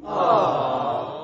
Aww.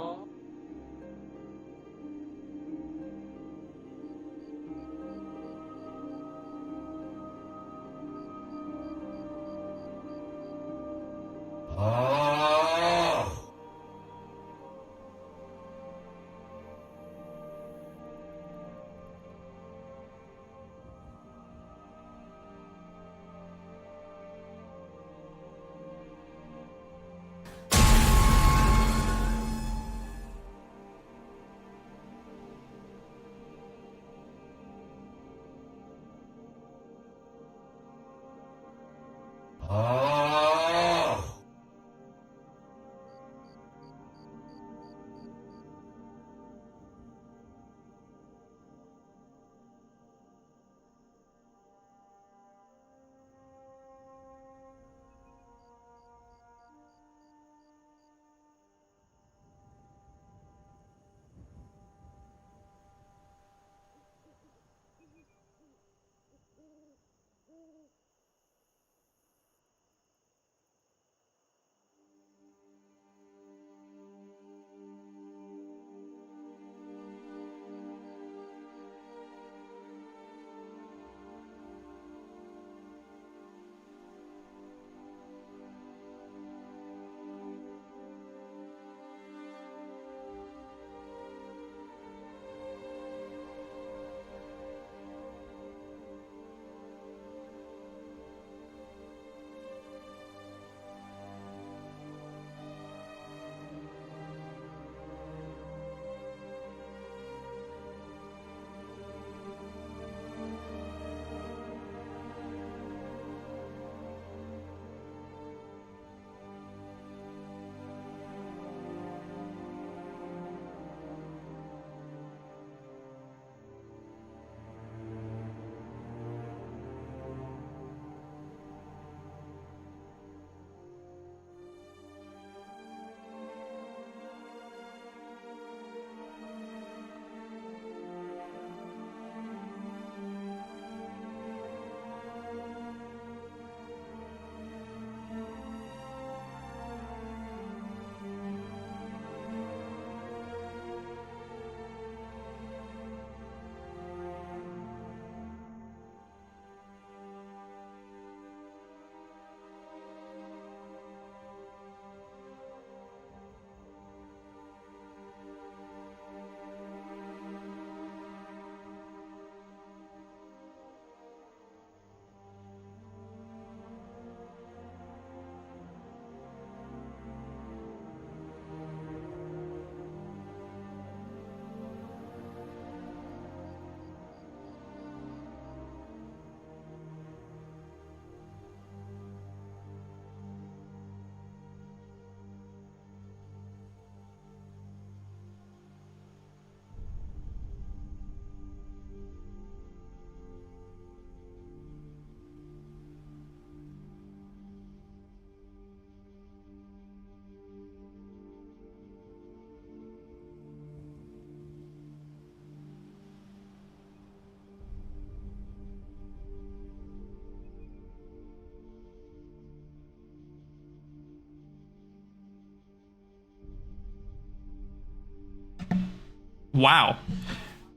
Wow.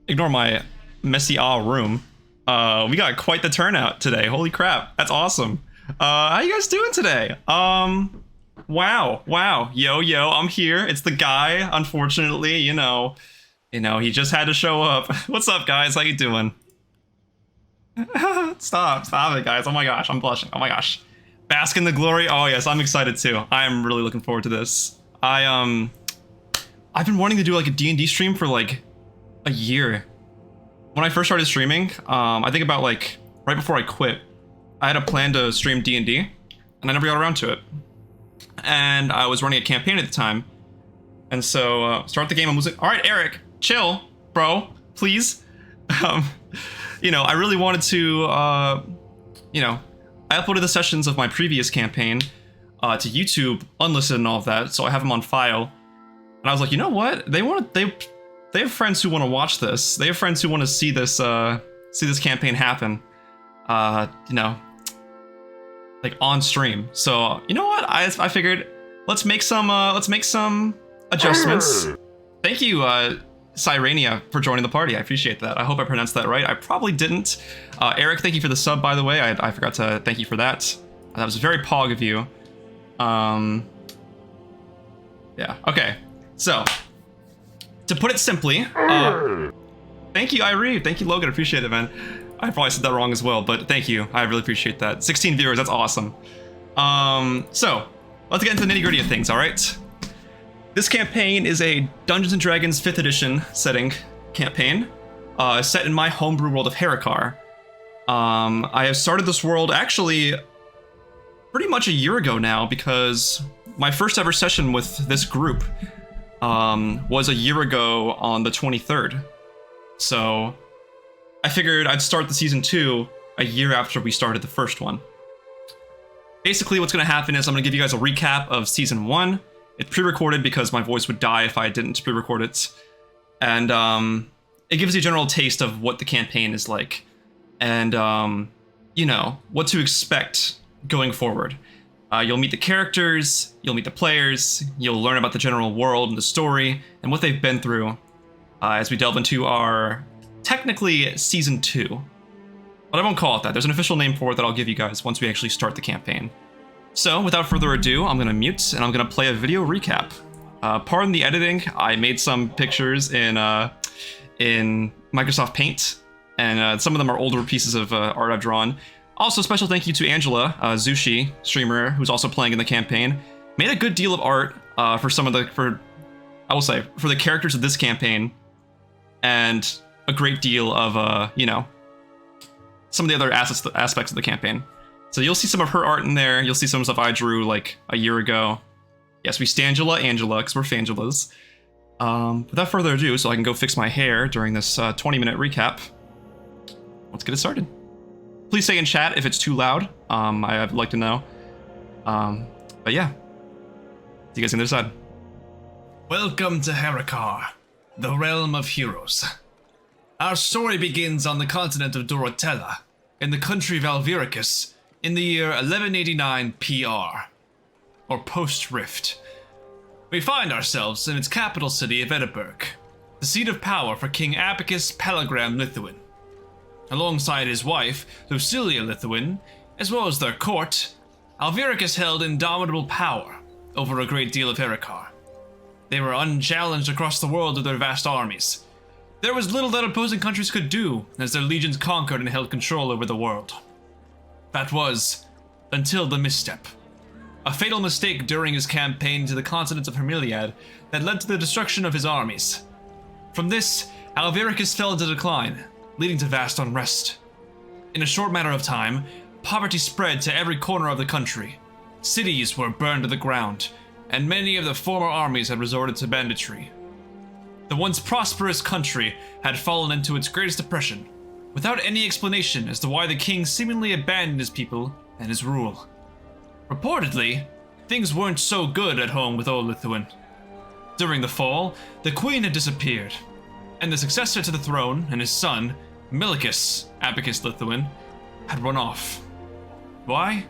Ignore my messy room. We got quite the turnout today. Holy crap. That's awesome. How you guys doing today? Wow. Yo, I'm here. It's the guy, unfortunately, you know, he just had to show up. What's up, guys? How you doing? Stop it, guys. Oh my gosh, I'm blushing. Oh my gosh. Bask in the glory. Oh yes, I'm excited too. I am really looking forward to this. I've been wanting to do like a D&D stream for like a year. When I first started streaming, I think about like right before I quit, I had a plan to stream D&D, and I never got around to it. And I was running a campaign at the time, and so start the game. I'm losing. All right, Eric, chill, bro, please. You know, I really wanted to, you know, I uploaded the sessions of my previous campaign to YouTube, unlisted and all of that, so I have them on file. And I was like, you know what? They have friends who want to watch this. They have friends who want to see this campaign happen. You know, like on stream. So you know what? I figured let's make some adjustments. Thank you, Sirenia, for joining the party. I appreciate that. I hope I pronounced that right. I probably didn't. Eric, thank you for the sub, by the way. I forgot to thank you for that. That was very pog of you. Yeah. Okay. So, to put it simply, thank you, Irene. Thank you, Logan. I appreciate it, man. I probably said that wrong as well, but thank you. I really appreciate that. 16 viewers. That's awesome. So, let's get into the nitty-gritty of things, all right? This campaign is a Dungeons & Dragons 5th edition setting campaign, set in my homebrew world of Heriqar. I have started this world actually pretty much a year ago now, because my first ever session with this group was a year ago on the 23rd. So I figured I'd start the season 2 a year after we started the first one. Basically what's going to happen is I'm going to give you guys a recap of season 1. It's pre-recorded because my voice would die if I didn't pre-record it. And it gives you a general taste of what the campaign is like. And, you know, what to expect going forward. You'll meet the characters, you'll meet the players, you'll learn about the general world and the story, and what they've been through as we delve into our, technically, Season 2. But I won't call it that. There's an official name for it that I'll give you guys once we actually start the campaign. So, without further ado, I'm going to mute, and I'm going to play a video recap. Pardon the editing, I made some pictures in Microsoft Paint, and some of them are older pieces of art I've drawn. Also, special thank you to Angela, Zushi, streamer, who's also playing in the campaign. Made a good deal of art for some of the, I will say, for the characters of this campaign, and a great deal of, you know, some of the other aspects of the campaign. So you'll see some of her art in there. You'll see some stuff I drew like a year ago. Yes, we Stangela Angela, because we're Fangelas. Without further ado, so I can go fix my hair during this 20-minute recap, let's get it started. Please say in chat if it's too loud. I'd like to know. But yeah, see you guys on the other side. Welcome to Heriqar, the realm of heroes. Our story begins on the continent of Dorotella, in the country of Alviricus, in the year 1189 PR, or post-Rift. We find ourselves in its capital city of Edinburgh, the seat of power for King Apicus Pelagram Lithuan. Alongside his wife, Lucilia Lithuan, as well as their court, Alviricus held indomitable power over a great deal of Heriqar. They were unchallenged across the world with their vast armies. There was little that opposing countries could do, as their legions conquered and held control over the world. That was, until the misstep. A fatal mistake during his campaign to the continent of Hermiliad that led to the destruction of his armies. From this, Alviricus fell into decline, leading to vast unrest. In a short matter of time, poverty spread to every corner of the country. Cities were burned to the ground, and many of the former armies had resorted to banditry. The once prosperous country had fallen into its greatest depression, without any explanation as to why the king seemingly abandoned his people and his rule. Reportedly, things weren't so good at home with old Lithuan. During the fall, the queen had disappeared, and the successor to the throne and his son, Milicus Apicus Lithuan, had run off. Why?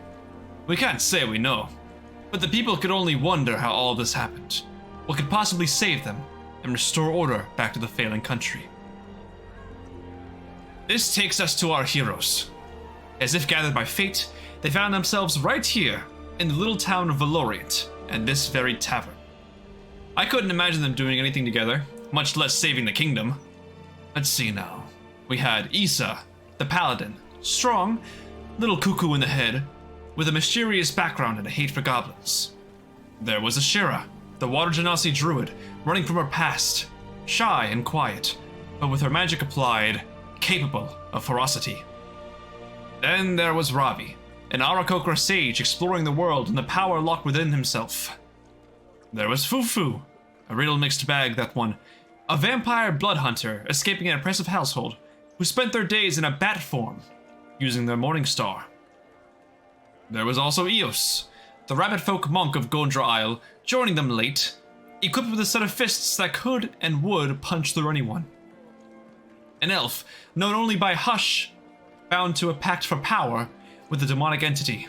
We can't say we know, but the people could only wonder how all of this happened, what could possibly save them and restore order back to the failing country. This takes us to our heroes. As if gathered by fate, they found themselves right here in the little town of Valorient and this very tavern. I couldn't imagine them doing anything together, much less saving the kingdom. Let's see now. We had Isa, the paladin, strong, little cuckoo in the head, with a mysterious background and a hate for goblins. There was Asherah, the Water Genasi druid, running from her past, shy and quiet, but with her magic applied, capable of ferocity. Then there was Ravi, an Aarakocra sage exploring the world and the power locked within himself. There was Fufu, a real mixed bag, that one, a vampire blood hunter escaping an oppressive household, who spent their days in a bat form, using their morning star. There was also Eos, the rabbit folk monk of Gondra Isle, joining them late, equipped with a set of fists that could and would punch through anyone. An elf, known only by Hush, bound to a pact for power with the demonic entity.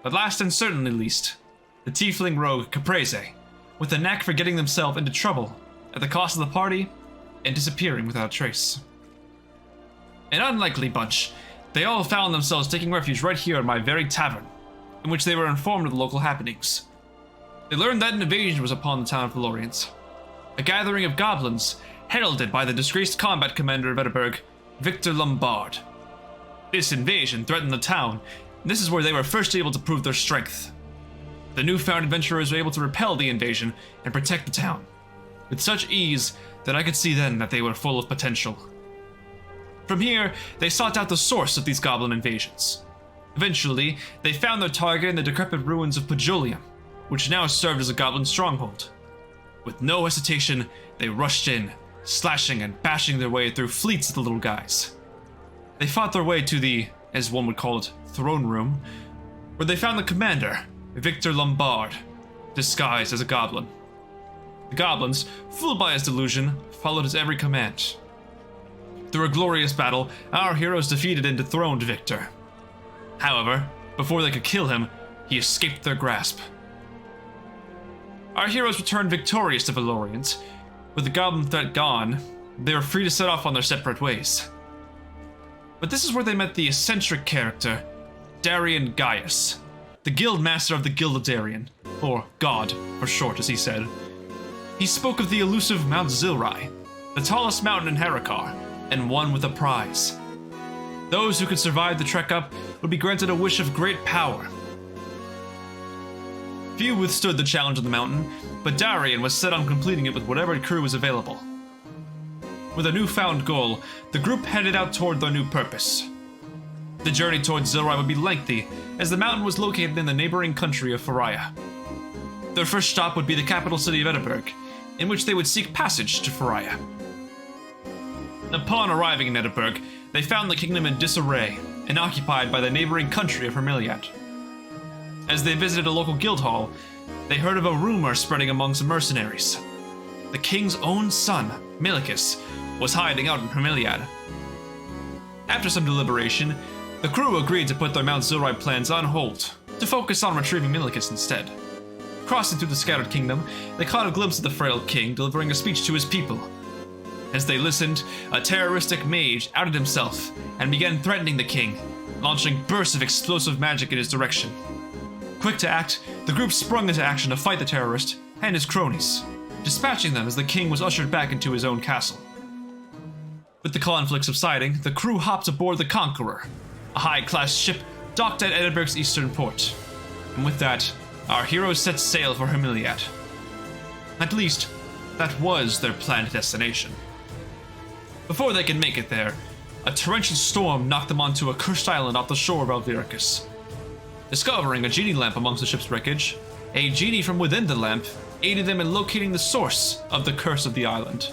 But last and certainly least, the tiefling rogue Caprese, with a knack for getting themselves into trouble at the cost of the party and disappearing without a trace. An unlikely bunch, they all found themselves taking refuge right here in my very tavern, in which they were informed of the local happenings. They learned that an invasion was upon the town of Valorians, a gathering of goblins heralded by the disgraced combat commander of Edinburgh, Victor Lombard. This invasion threatened the town, and this is where they were first able to prove their strength. The newfound adventurers were able to repel the invasion and protect the town, with such ease that I could see then that they were full of potential. From here, they sought out the source of these goblin invasions. Eventually, they found their target in the decrepit ruins of Pajolium, which now served as a goblin stronghold. With no hesitation, they rushed in, slashing and bashing their way through fleets of the little guys. They fought their way to the, as one would call it, throne room, where they found the commander, Victor Lombard, disguised as a goblin. The goblins, fooled by his delusion, followed his every command. Through a glorious battle, our heroes defeated and dethroned Victor. However, before they could kill him, he escaped their grasp. Our heroes returned victorious to Valorians. With the goblin threat gone, they were free to set off on their separate ways. But this is where they met the eccentric character, Darian Gaius, the guild master of the Guild of Darien, or God, for short, as he said. He spoke of the elusive Mount Zilrai, the tallest mountain in Heriqar, and won with a prize. Those who could survive the trek up would be granted a wish of great power. Few withstood the challenge of the mountain, but Darian was set on completing it with whatever crew was available. With a newfound goal, the group headed out toward their new purpose. The journey towards Zilrai would be lengthy, as the mountain was located in the neighboring country of Faria. Their first stop would be the capital city of Edinburgh, in which they would seek passage to Faria. Upon arriving in Edinburgh, they found the kingdom in disarray and occupied by the neighboring country of Hermiliad. As they visited a local guild hall, they heard of a rumor spreading amongst the mercenaries. The king's own son, Milicus, was hiding out in Hermiliad. After some deliberation, the crew agreed to put their Mount Zilrai plans on hold, to focus on retrieving Milicus instead. Crossing through the scattered kingdom, they caught a glimpse of the frail king delivering a speech to his people. As they listened, a terroristic mage outed himself and began threatening the king, launching bursts of explosive magic in his direction. Quick to act, the group sprung into action to fight the terrorist and his cronies, dispatching them as the king was ushered back into his own castle. With the conflict subsiding, the crew hopped aboard the Conqueror, a high-class ship docked at Edinburgh's eastern port. And with that, our heroes set sail for Hermiliad. At least, that was their planned destination. Before they could make it there, a torrential storm knocked them onto a cursed island off the shore of Alviricus. Discovering a genie lamp amongst the ship's wreckage, a genie from within the lamp aided them in locating the source of the curse of the island,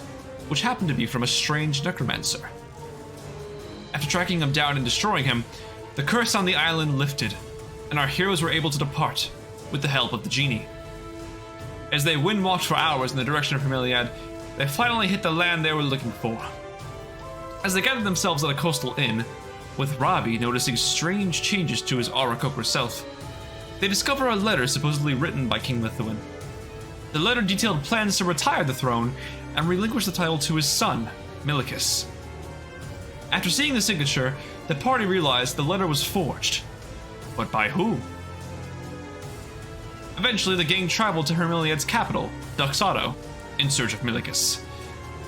which happened to be from a strange necromancer. After tracking him down and destroying him, the curse on the island lifted, and our heroes were able to depart with the help of the genie. As they wind-walked for hours in the direction of Hermiliad, they finally hit the land they were looking for. As they gathered themselves at a coastal inn, with Ravi noticing strange changes to his Aarakocra self, they discover a letter supposedly written by King Lithuan. The letter detailed plans to retire the throne and relinquish the title to his son, Milicus. After seeing the signature, the party realized the letter was forged. But by who? Eventually, the gang traveled to Hermiliad's capital, Duxado, in search of Milicus.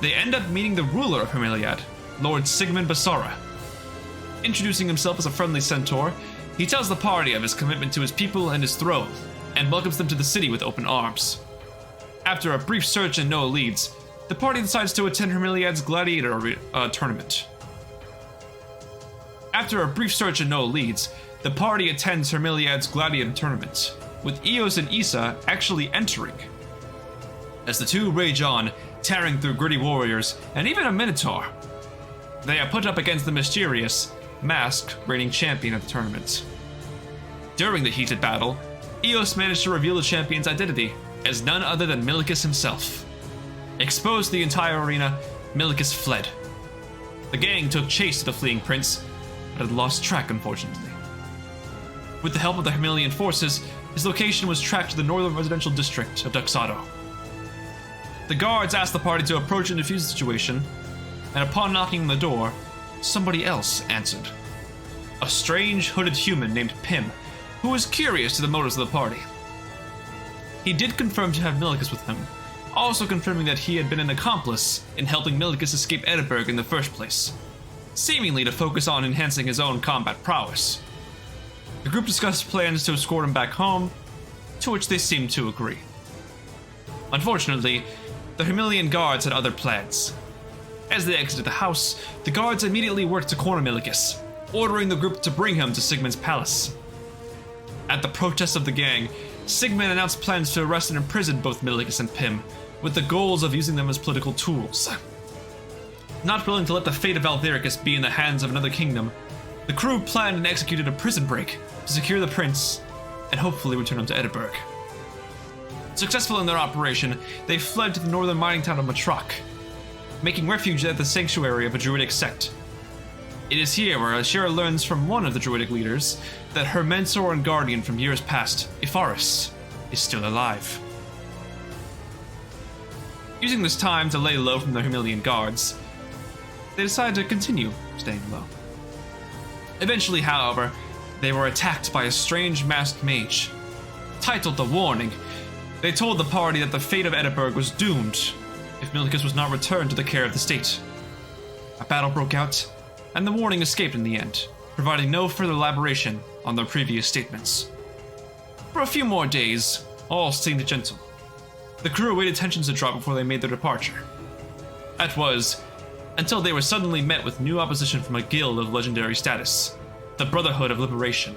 They end up meeting the ruler of Hermiliad, Lord Sigmund Basara. Introducing himself as a friendly centaur, he tells the party of his commitment to his people and his throne, and welcomes them to the city with open arms. After a brief search and no leads, the party decides to attend Hermiliad's gladiator tournament. After a brief search and no leads, the party attends Hermiliad's gladiator tournament, with Eos and Isa actually entering. As the two rage on, tearing through gritty warriors and even a minotaur, they are put up against the mysterious, masked reigning champion of the tournament. During the heated battle, Eos managed to reveal the champion's identity as none other than Milicus himself. Exposed to the entire arena, Milicus fled. The gang took chase to the fleeing prince, but had lost track unfortunately. With the help of the Hermilian forces, his location was tracked to the northern residential district of Duxado. The guards asked the party to approach and defuse the situation, and upon knocking on the door, somebody else answered. A strange, hooded human named Pim, who was curious to the motives of the party. He did confirm to have Milicus with him, also confirming that he had been an accomplice in helping Milicus escape Edinburgh in the first place, seemingly to focus on enhancing his own combat prowess. The group discussed plans to escort him back home, to which they seemed to agree. Unfortunately, the Hermilian guards had other plans. As they exited the house, the guards immediately worked to corner Milicus, ordering the group to bring him to Sigmund's palace. At the protest of the gang, Sigmund announced plans to arrest and imprison both Milicus and Pim, with the goals of using them as political tools. Not willing to let the fate of Valviricus be in the hands of another kingdom, the crew planned and executed a prison break to secure the prince and hopefully return him to Edinburgh. Successful in their operation, they fled to the northern mining town of Matrock, making refuge at the sanctuary of a druidic sect. It is here where Asherah learns from one of the druidic leaders that her mentor and guardian from years past, Ifaris, is still alive. Using this time to lay low from the Hermilian guards, they decided to continue staying low. Eventually, however, they were attacked by a strange masked mage. Titled The Warning, they told the party that the fate of Edinburgh was doomed if Milicus was not returned to the care of the state. A battle broke out, and the warning escaped in the end, providing no further elaboration on their previous statements. For a few more days, all seemed gentle. The crew awaited tensions to drop before they made their departure. That was, until they were suddenly met with new opposition from a guild of legendary status, the Brotherhood of Liberation.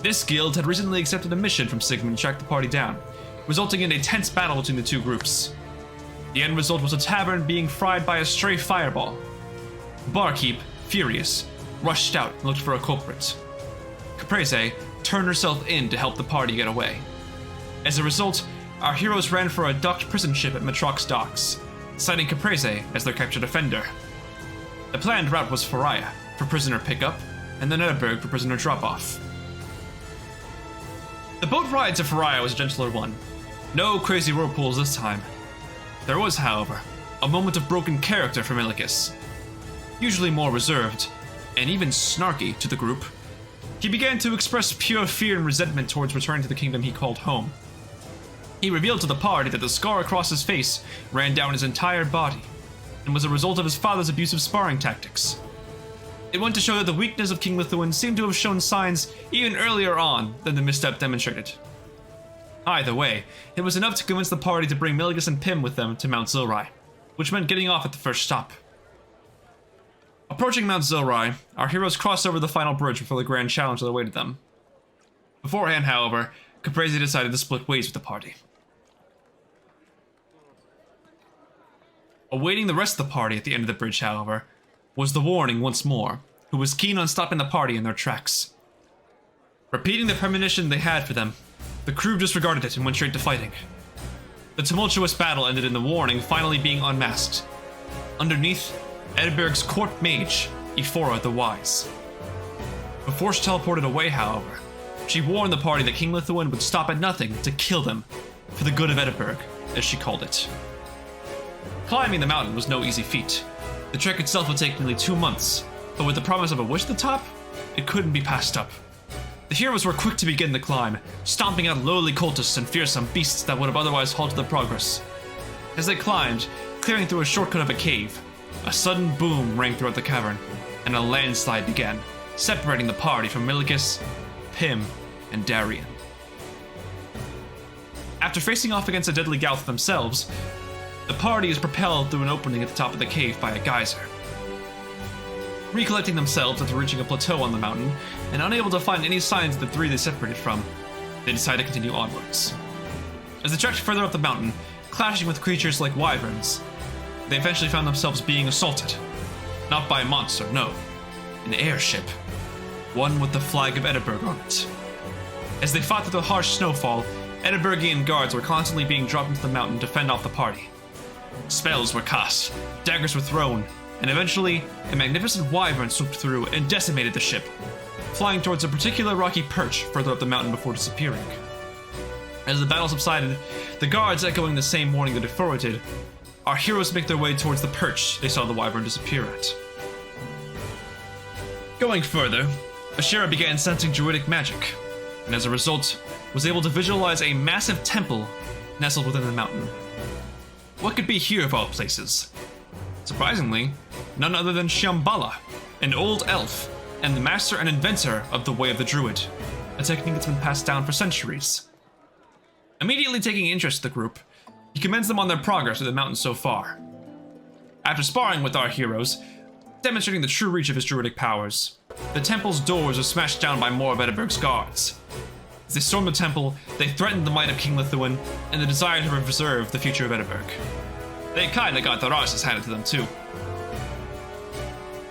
This guild had recently accepted a mission from Sigmund to track the party down, resulting in a tense battle between the two groups. The end result was a tavern being fried by a stray fireball. The barkeep, furious, rushed out and looked for a culprit. Caprese turned herself in to help the party get away. As a result, our heroes ran for a docked prison ship at Matrock's docks, citing Caprese as their captured offender. The planned route was Faria for prisoner pickup, and then Edinburgh for prisoner drop-off. The boat ride to Faria was a gentler one. No crazy rope pulls this time. There was, however, a moment of broken character for Milicus. Usually more reserved, and even snarky to the group, he began to express pure fear and resentment towards returning to the kingdom he called home. He revealed to the party that the scar across his face ran down his entire body, and was a result of his father's abusive sparring tactics. It went to show that the weakness of King Lithuan seemed to have shown signs even earlier on than the misstep demonstrated. Either way, it was enough to convince the party to bring Milicus and Pim with them to Mount Zilrai, which meant getting off at the first stop. Approaching Mount Zilrai, our heroes crossed over the final bridge before the grand challenge that awaited them. Beforehand, however, Caprese decided to split ways with the party. Awaiting the rest of the party at the end of the bridge, however, was the Warning once more, who was keen on stopping the party in their tracks. Repeating the premonition they had for them, the crew disregarded it and went straight to fighting. The tumultuous battle ended in the Warning finally being unmasked. Underneath, Edinburgh's court mage, Ephora the Wise. Before she teleported away, however, she warned the party that King Lithuan would stop at nothing to kill them, for the good of Edinburgh, as she called it. Climbing the mountain was no easy feat. The trek itself would take nearly 2 months, but with the promise of a wish at the top, it couldn't be passed up. The heroes were quick to begin the climb, stomping out lowly cultists and fearsome beasts that would have otherwise halted their progress. As they climbed, clearing through a shortcut of a cave, a sudden boom rang throughout the cavern, and a landslide began, separating the party from Milicus, Pim, and Darien. After facing off against a deadly Gouth themselves, the party is propelled through an opening at the top of the cave by a geyser. Recollecting themselves after reaching a plateau on the mountain, and unable to find any signs of the three they separated from, they decide to continue onwards. As they trekked further up the mountain, clashing with creatures like wyverns, they eventually found themselves being assaulted. Not by a monster, no. An airship. One with the flag of Edinburgh on it. As they fought through the harsh snowfall, Edinburghian guards were constantly being dropped into the mountain to fend off the party. Spells were cast, daggers were thrown, and eventually, a magnificent wyvern swooped through and decimated the ship, flying towards a particular rocky perch further up the mountain before disappearing. As the battle subsided, the guards echoing the same warning that Ifrenjer did, our heroes make their way towards the perch they saw the wyvern disappear at. Going further, Asherah began sensing druidic magic, and as a result, was able to visualize a massive temple nestled within the mountain. What could be here of all places? Surprisingly, none other than Shambhala, an old elf, and the master and inventor of the Way of the Druid, a technique that's been passed down for centuries. Immediately taking interest in the group, he commends them on their progress through the mountain so far. After sparring with our heroes, demonstrating the true reach of his druidic powers, the temple's doors are smashed down by more of Edinburgh's guards. As they stormed the temple, they threatened the might of King Lithuan and the desire to preserve the future of Edinburgh. They kinda got their asses handed to them too.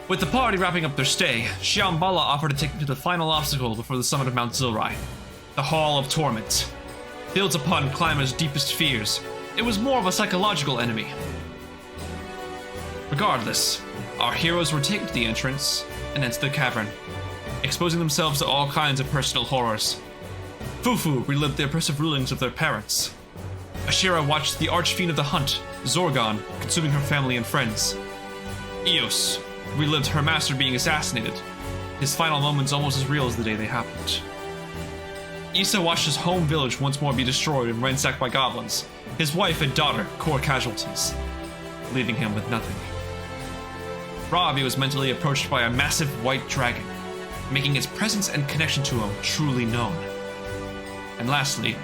With the party wrapping up their stay, Shambhala offered to take them to the final obstacle before the summit of Mount Zilrai, the Hall of Torment. Built upon climbers' deepest fears, it was more of a psychological enemy. Regardless, our heroes were taken to the entrance and entered the cavern, exposing themselves to all kinds of personal horrors. Fufu relived the oppressive rulings of their parents. Asherah watched the archfiend of the hunt, Zorgon, consuming her family and friends. Eos relived her master being assassinated, his final moments almost as real as the day they happened. Isa watched his home village once more be destroyed and ransacked by goblins, his wife and daughter core casualties, leaving him with nothing. Ravi was mentally approached by a massive white dragon, making its presence and connection to him truly known. And lastly,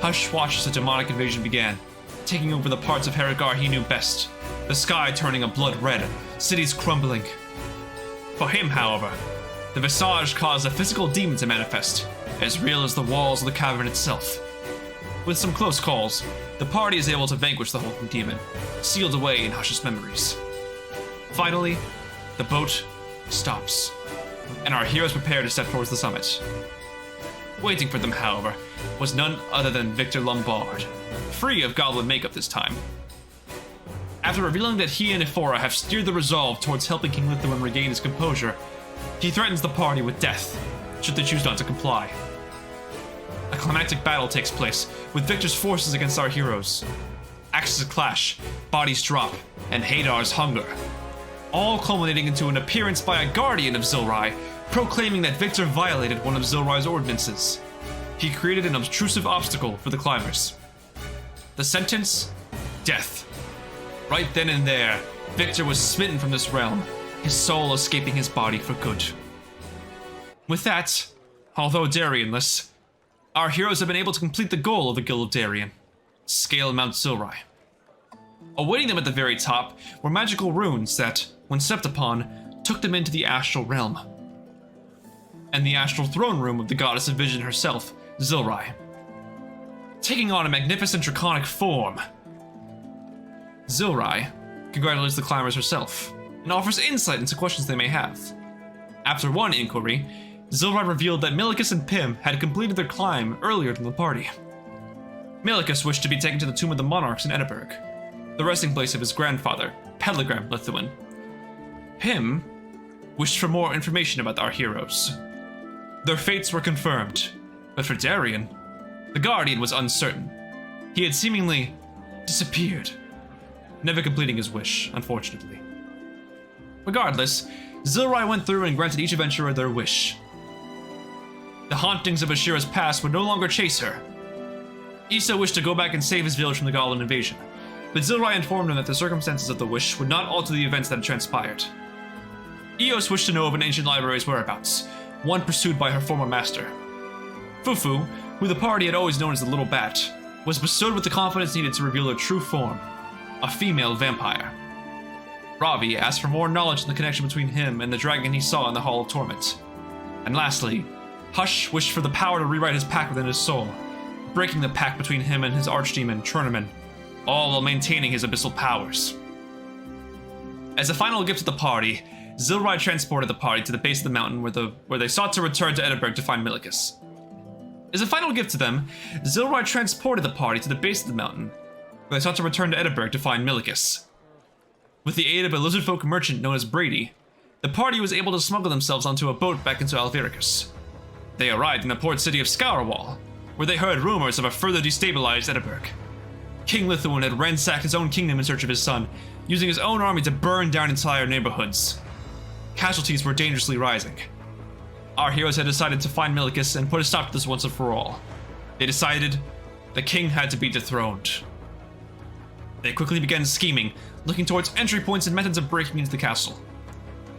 Hush watched as a demonic invasion began, taking over the parts of Heriqar he knew best, the sky turning a blood red, cities crumbling. For him, however, the visage caused a physical demon to manifest, as real as the walls of the cavern itself. With some close calls, the party is able to vanquish the hulking demon, sealed away in Hush's memories. Finally, the boat stops, and our heroes prepare to step towards the summit. Waiting for them, however, was none other than Victor Lombard, free of goblin makeup this time. After revealing that he and Ifrenjer have steered the resolve towards helping King Lithuan regain his composure, he threatens the party with death, should they choose not to comply. A climactic battle takes place, with Victor's forces against our heroes. Axes clash, bodies drop, and Haydar's hunger, all culminating into an appearance by a guardian of Zilrai, proclaiming that Victor violated one of Zilrai's ordinances. He created an obtrusive obstacle for the climbers. The sentence? Death. Right then and there, Victor was smitten from this realm, his soul escaping his body for good. With that, although Darienless, our heroes have been able to complete the goal of the Guild of Darien, scale Mount Zilrai. Awaiting them at the very top were magical runes that, when stepped upon, took them into the astral realm, and the astral throne room of the goddess of vision herself, Zilrai, taking on a magnificent draconic form. Zilrai congratulates the climbers herself, and offers insight into questions they may have. After one inquiry, Zilrai revealed that Milicus and Pim had completed their climb earlier than the party. Milicus wished to be taken to the Tomb of the Monarchs in Edinburgh, the resting place of his grandfather, Peligram Lithuan. Pim wished for more information about our heroes. Their fates were confirmed, but for Darien, the Guardian was uncertain. He had seemingly disappeared, never completing his wish, unfortunately. Regardless, Zilrai went through and granted each adventurer their wish. The hauntings of Asherah's past would no longer chase her. Isa wished to go back and save his village from the goblin invasion, but Zilrai informed him that the circumstances of the wish would not alter the events that had transpired. Eos wished to know of an ancient library's whereabouts, one pursued by her former master. Fufu, who the party had always known as the Little Bat, was bestowed with the confidence needed to reveal her true form, a female vampire. Ravi asked for more knowledge on the connection between him and the dragon he saw in the Hall of Torment. And lastly, Hush wished for the power to rewrite his pact within his soul, breaking the pact between him and his archdemon, Churnaman, all while maintaining his abyssal powers. As a final gift to the party, Zilrai transported the party to the base of the mountain where they sought to return to Edinburgh to find Milicus. As a final gift to them, Zilrai transported the party to the base of the mountain where they sought to return to Edinburgh to find Milicus. With the aid of a lizardfolk merchant known as Brady, the party was able to smuggle themselves onto a boat back into Alviricus. They arrived in the port city of Scourwall, where they heard rumors of a further destabilized Edinburgh. King Lithuan had ransacked his own kingdom in search of his son, using his own army to burn down entire neighborhoods. Casualties were dangerously rising. Our heroes had decided to find Milicus and put a stop to this once and for all. They decided the king had to be dethroned. They quickly began scheming, looking towards entry points and methods of breaking into the castle.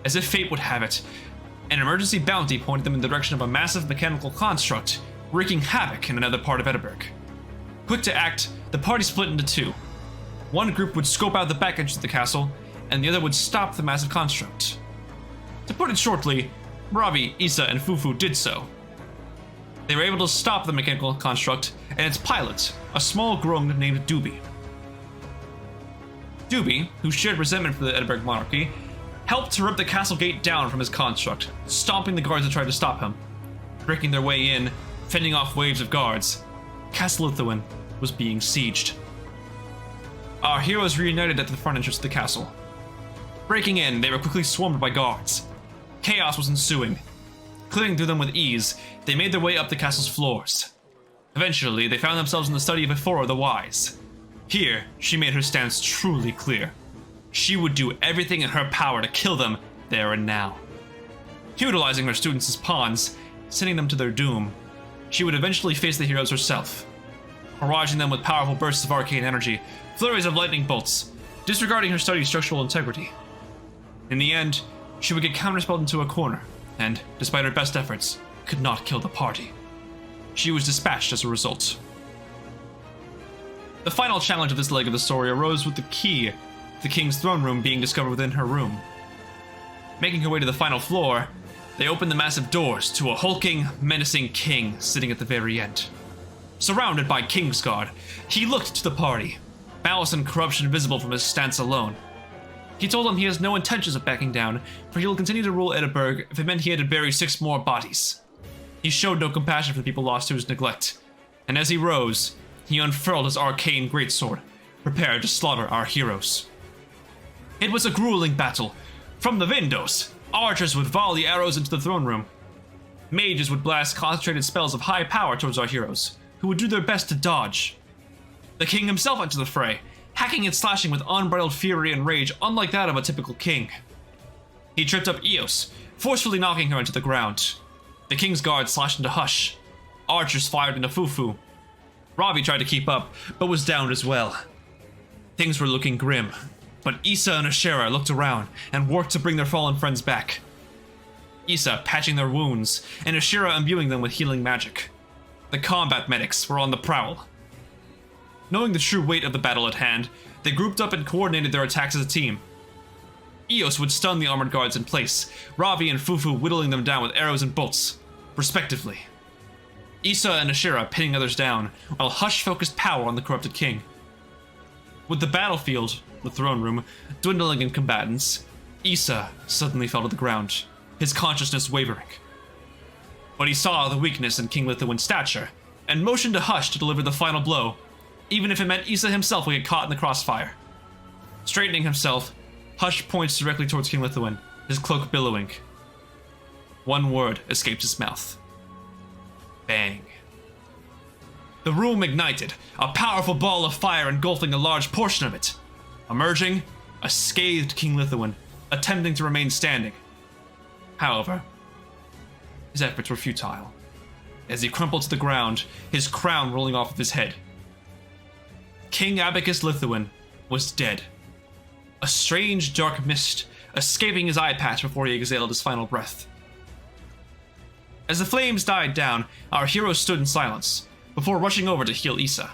As if fate would have it, an emergency bounty pointed them in the direction of a massive mechanical construct, wreaking havoc in another part of Edinburgh. Quick to act, the party split into two. One group would scope out the back entrance of the castle, and the other would stop the massive construct. To put it shortly, Ravi, Isa, and Fufu did so. They were able to stop the mechanical construct and its pilot, a small grung named Doobie. Doobie, who shared resentment for the Edinburgh monarchy, helped to rip the castle gate down from his construct, stomping the guards that tried to stop him. Breaking their way in, fending off waves of guards, Castle Lithuan was being sieged. Our heroes reunited at the front entrance of the castle. Breaking in, they were quickly swarmed by guards. Chaos was ensuing. Clearing through them with ease, they made their way up the castle's floors. Eventually, they found themselves in the study of Ifrenjer the Wise. Here, she made her stance truly clear. She would do everything in her power to kill them there and now. Utilizing her students as pawns, sending them to their doom, she would eventually face the heroes herself, barraging them with powerful bursts of arcane energy, flurries of lightning bolts, disregarding her study's structural integrity. In the end, she would get counterspelled into a corner, and, despite her best efforts, could not kill the party. She was dispatched as a result. The final challenge of this leg of the story arose with the key to the king's throne room being discovered within her room. Making her way to the final floor, they opened the massive doors to a hulking, menacing king sitting at the very end. Surrounded by Kingsguard, he looked to the party, malice and corruption visible from his stance alone. He told them he has no intentions of backing down, for he will continue to rule Edinburgh if it meant he had to bury 6 more bodies. He showed no compassion for the people lost to his neglect, and as he rose, he unfurled his arcane greatsword, prepared to slaughter our heroes. It was a grueling battle. From the windows, archers would volley arrows into the throne room. Mages would blast concentrated spells of high power towards our heroes, who would do their best to dodge. The king himself entered the fray, hacking and slashing with unbridled fury and rage unlike that of a typical king. He tripped up Eos, forcefully knocking her into the ground. The king's guard slashed into Hush. Archers fired into Fufu. Ravi tried to keep up, but was downed as well. Things were looking grim, but Isa and Asherah looked around and worked to bring their fallen friends back. Isa patching their wounds, and Asherah imbuing them with healing magic. The combat medics were on the prowl. Knowing the true weight of the battle at hand, they grouped up and coordinated their attacks as a team. Eos would stun the armored guards in place, Ravi and Fufu whittling them down with arrows and bolts, respectively. Isa and Asherah pinning others down, while Hush focused power on the corrupted king. With the battlefield, the throne room, dwindling in combatants, Isa suddenly fell to the ground, his consciousness wavering. But he saw the weakness in King Lithuan's stature, and motioned to Hush to deliver the final blow, even if it meant Isa himself would get caught in the crossfire. Straightening himself, Hush points directly towards King Lithuan, his cloak billowing. One word escaped his mouth. Bang. The room ignited, a powerful ball of fire engulfing a large portion of it. Emerging, a scathed King Lithuan, attempting to remain standing. However, his efforts were futile, as he crumpled to the ground, his crown rolling off of his head. King Abacus Lithuan was dead. A strange dark mist escaping his eye patch before he exhaled his final breath. As the flames died down, our heroes stood in silence, before rushing over to heal Isa.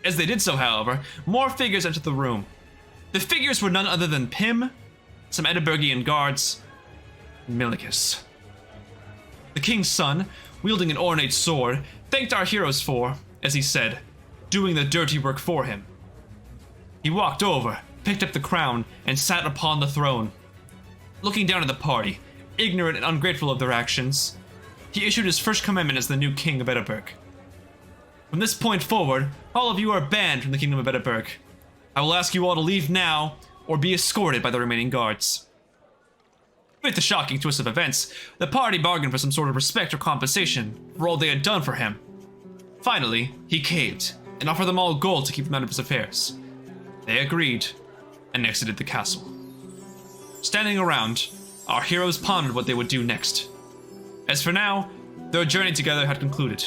As they did so, however, more figures entered the room. The figures were none other than Pym, some Edinburghian guards, and Milicus. The king's son, wielding an ornate sword, thanked our heroes for, as he said, doing the dirty work for him. He walked over, picked up the crown, and sat upon the throne. Looking down at the party, ignorant and ungrateful of their actions, he issued his first commandment as the new king of Edinburgh. From this point forward, all of you are banned from the kingdom of Edinburgh. I will ask you all to leave now, or be escorted by the remaining guards. With the shocking twist of events, the party bargained for some sort of respect or compensation for all they had done for him. Finally, he caved, and offered them all gold to keep them out of his affairs. They agreed, and exited the castle. Standing around, our heroes pondered what they would do next. As for now, their journey together had concluded.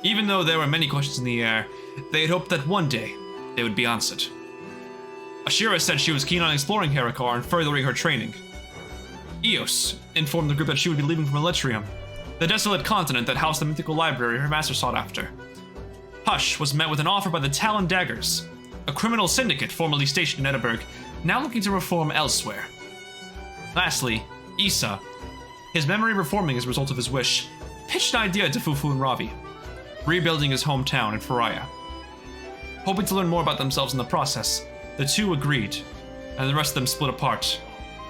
Even though there were many questions in the air, they had hoped that one day they would be answered. Asherah said she was keen on exploring Heriqar and furthering her training. Eos informed the group that she would be leaving for Elytrium, the desolate continent that housed the mythical library her master sought after. Hush was met with an offer by the Talon Daggers, a criminal syndicate formerly stationed in Edinburgh, now looking to reform elsewhere. Lastly, Isa, his memory reforming as a result of his wish, pitched an idea to Fufu and Ravi, rebuilding his hometown in Faria. Hoping to learn more about themselves in the process, the two agreed, and the rest of them split apart.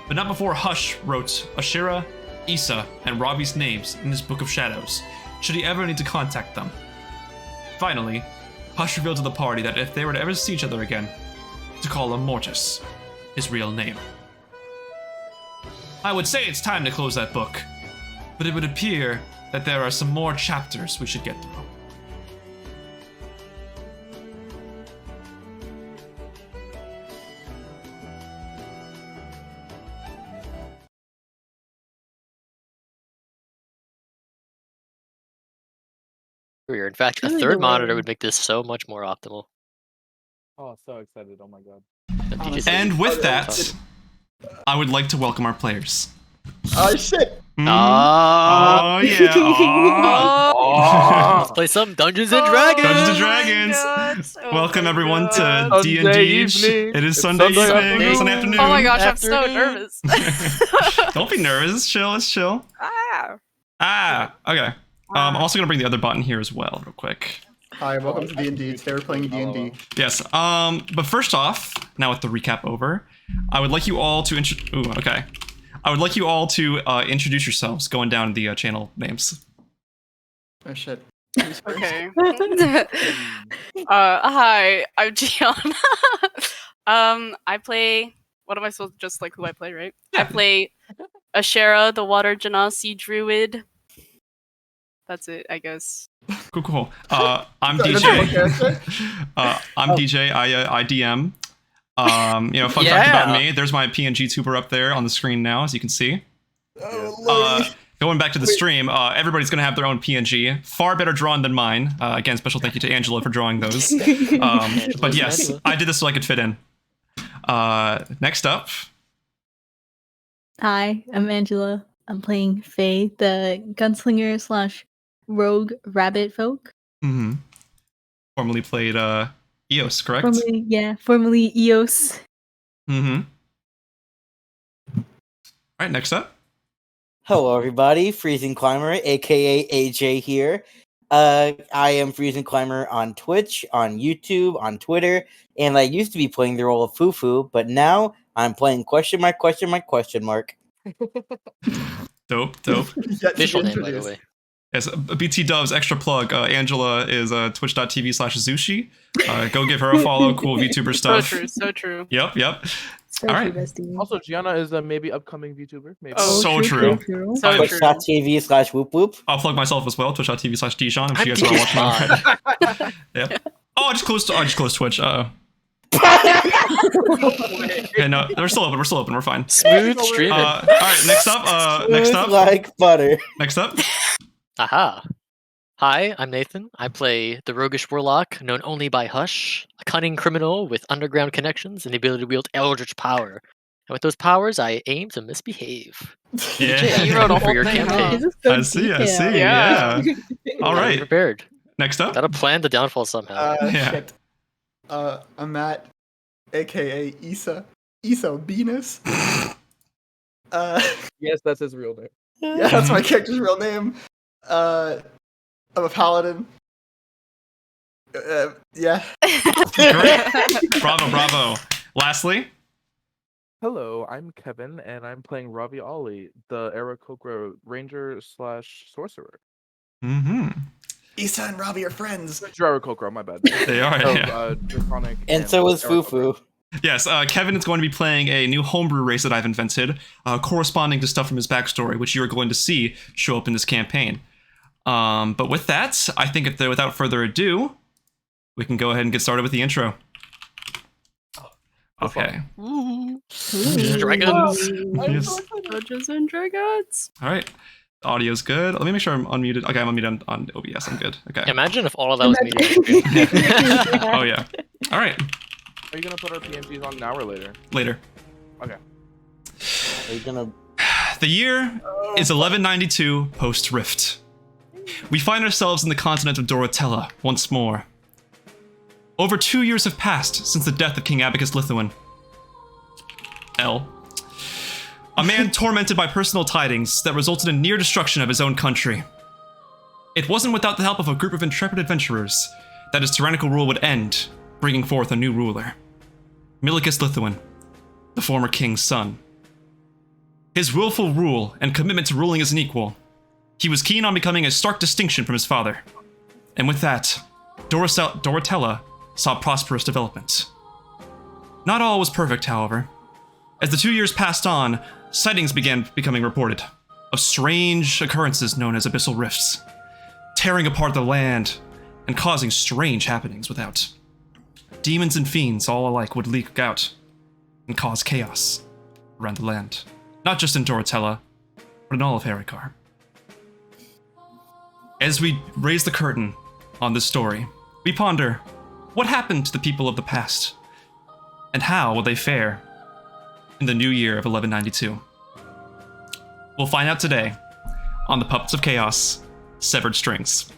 But not before Hush wrote Asherah, Isa, and Ravi's names in his Book of Shadows, should he ever need to contact them. Finally, Hush revealed to the party that if they were to ever see each other again, to call him Mortis, his real name. I would say it's time to close that book, but it would appear that there are some more chapters we should get through. In fact, a Really third good monitor writing. would make this so much more optimal. Oh, so excited. Oh my god. Honestly. And with that, I would like to welcome our players. Oh shit! Ah, Oh yeah. Aw. let's play some Dungeons and Dragons. Dungeons and Oh my Dragons. God. Oh Welcome my everyone to God. D&D. Sunday evening. It is It's Sunday Sunday evening. It's an afternoon. Oh my gosh, I'm so Afternoon. nervous. Don't be nervous. Chill. It's chill. Okay. I'm also gonna bring the other button here as well, real quick. Hi, welcome to D&D. Today we're playing D&D. Yes. But first off, now with the recap over, I would like you all to I would like you all to introduce yourselves, going down the channel names. Oh shit. Okay. Hi, I'm Gianna. I play. What am I supposed? Just like who I play, right? I play Asherah, the Water Genasi Druid. That's it, I guess. Cool. I'm That's DJ. one character? I'm DJ. I DM. Fun fact about me. There's my PNG tuber up there on the screen now, as you can see. Going back to the stream, everybody's going to have their own PNG. Far better drawn than mine. Again, special thank you to Angela for drawing those. But yes, I did this so I could fit in. Next up. Hi, I'm Angela. I'm playing Faye, the gunslinger / rogue rabbit folk. Mm-hmm. Formerly played Eos, correct? Formerly Eos. Mm-hmm. All right, next up. Hello, everybody. Freezing Climber, aka AJ here. I am Freezing Climber on Twitch, on YouTube, on Twitter, and I used to be playing the role of Fufu, but now I'm playing question mark. Dope. Yet to be Official name, by the introduced. way. Yes, BT Dubs, extra plug. Angela is twitch.tv/Zushi. Go give her a follow. Cool VTuber stuff. So true. Yep. So All right. true, bestie. Also, Gianna is a maybe upcoming VTuber. Maybe. Oh, So true. So true. Twitch.tv/whoop. I'll plug myself as well. Twitch.tv/Deejon. If you guys I'm are watching. Yep. Oh, I just closed Twitch. Okay, no, we're still open. We're fine. Smooth streaming. All right, next up. Like butter. Next up. Aha. Hi, I'm Nathan. I play the roguish warlock, known only by Hush, a cunning criminal with underground connections and the ability to wield eldritch power. And with those powers, I aim to misbehave. Yeah. You wrote a For whole your thing, huh? campaign. This is so I see. detailed. Yeah. All Gotta be right. prepared. Next up. Gotta plan the downfall somehow. Yeah. Shit. I'm Matt, aka Isa Benus. Yes, that's his real name. Yeah, that's my character's real name. I'm a paladin. Yeah. Great. Bravo. Lastly. Hello, I'm Kevin, and I'm playing Ravi Ollie, the Heriqar ranger / sorcerer. Mm-hmm. Isa and Ravi are friends. Heriqar, my bad. They are. Of, Yeah. Draconic And so is Heriqar. Fufu. Yes, Kevin is going to be playing a new homebrew race that I've invented, corresponding to stuff from his backstory, which you are going to see show up in this campaign. But with that, I think without further ado, we can go ahead and get started with the intro. Okay. Dragons. Yes. Dungeons and Dragons. All right. The audio's good. Let me make sure I'm unmuted. Okay, I'm unmuted on OBS. I'm good. Okay. Imagine if all of that was me. Oh yeah. All right. Are you gonna put our PNG'S on now or later? Later. Okay. Are you gonna? The year is 1192 post Rift. We find ourselves in the continent of Dorotella once more. Over 2 years have passed since the death of King Abacus Lithuan. A man tormented by personal tidings that resulted in near destruction of his own country. It wasn't without the help of a group of intrepid adventurers that his tyrannical rule would end, bringing forth a new ruler. Milicus Lithuan, the former king's son. His willful rule and commitment to ruling as an equal, he was keen on becoming a stark distinction from his father. And with that, Dorotella saw prosperous development. Not all was perfect, however. As the 2 years passed on, sightings began becoming reported of strange occurrences known as abyssal rifts, tearing apart the land and causing strange happenings without. Demons and fiends all alike would leak out and cause chaos around the land, not just in Dorotella, but in all of Heriqar. As we raise the curtain on this story, we ponder what happened to the people of the past, and how will they fare in the new year of 1192. We'll find out today on the Puppets of Chaos, Severed Strings.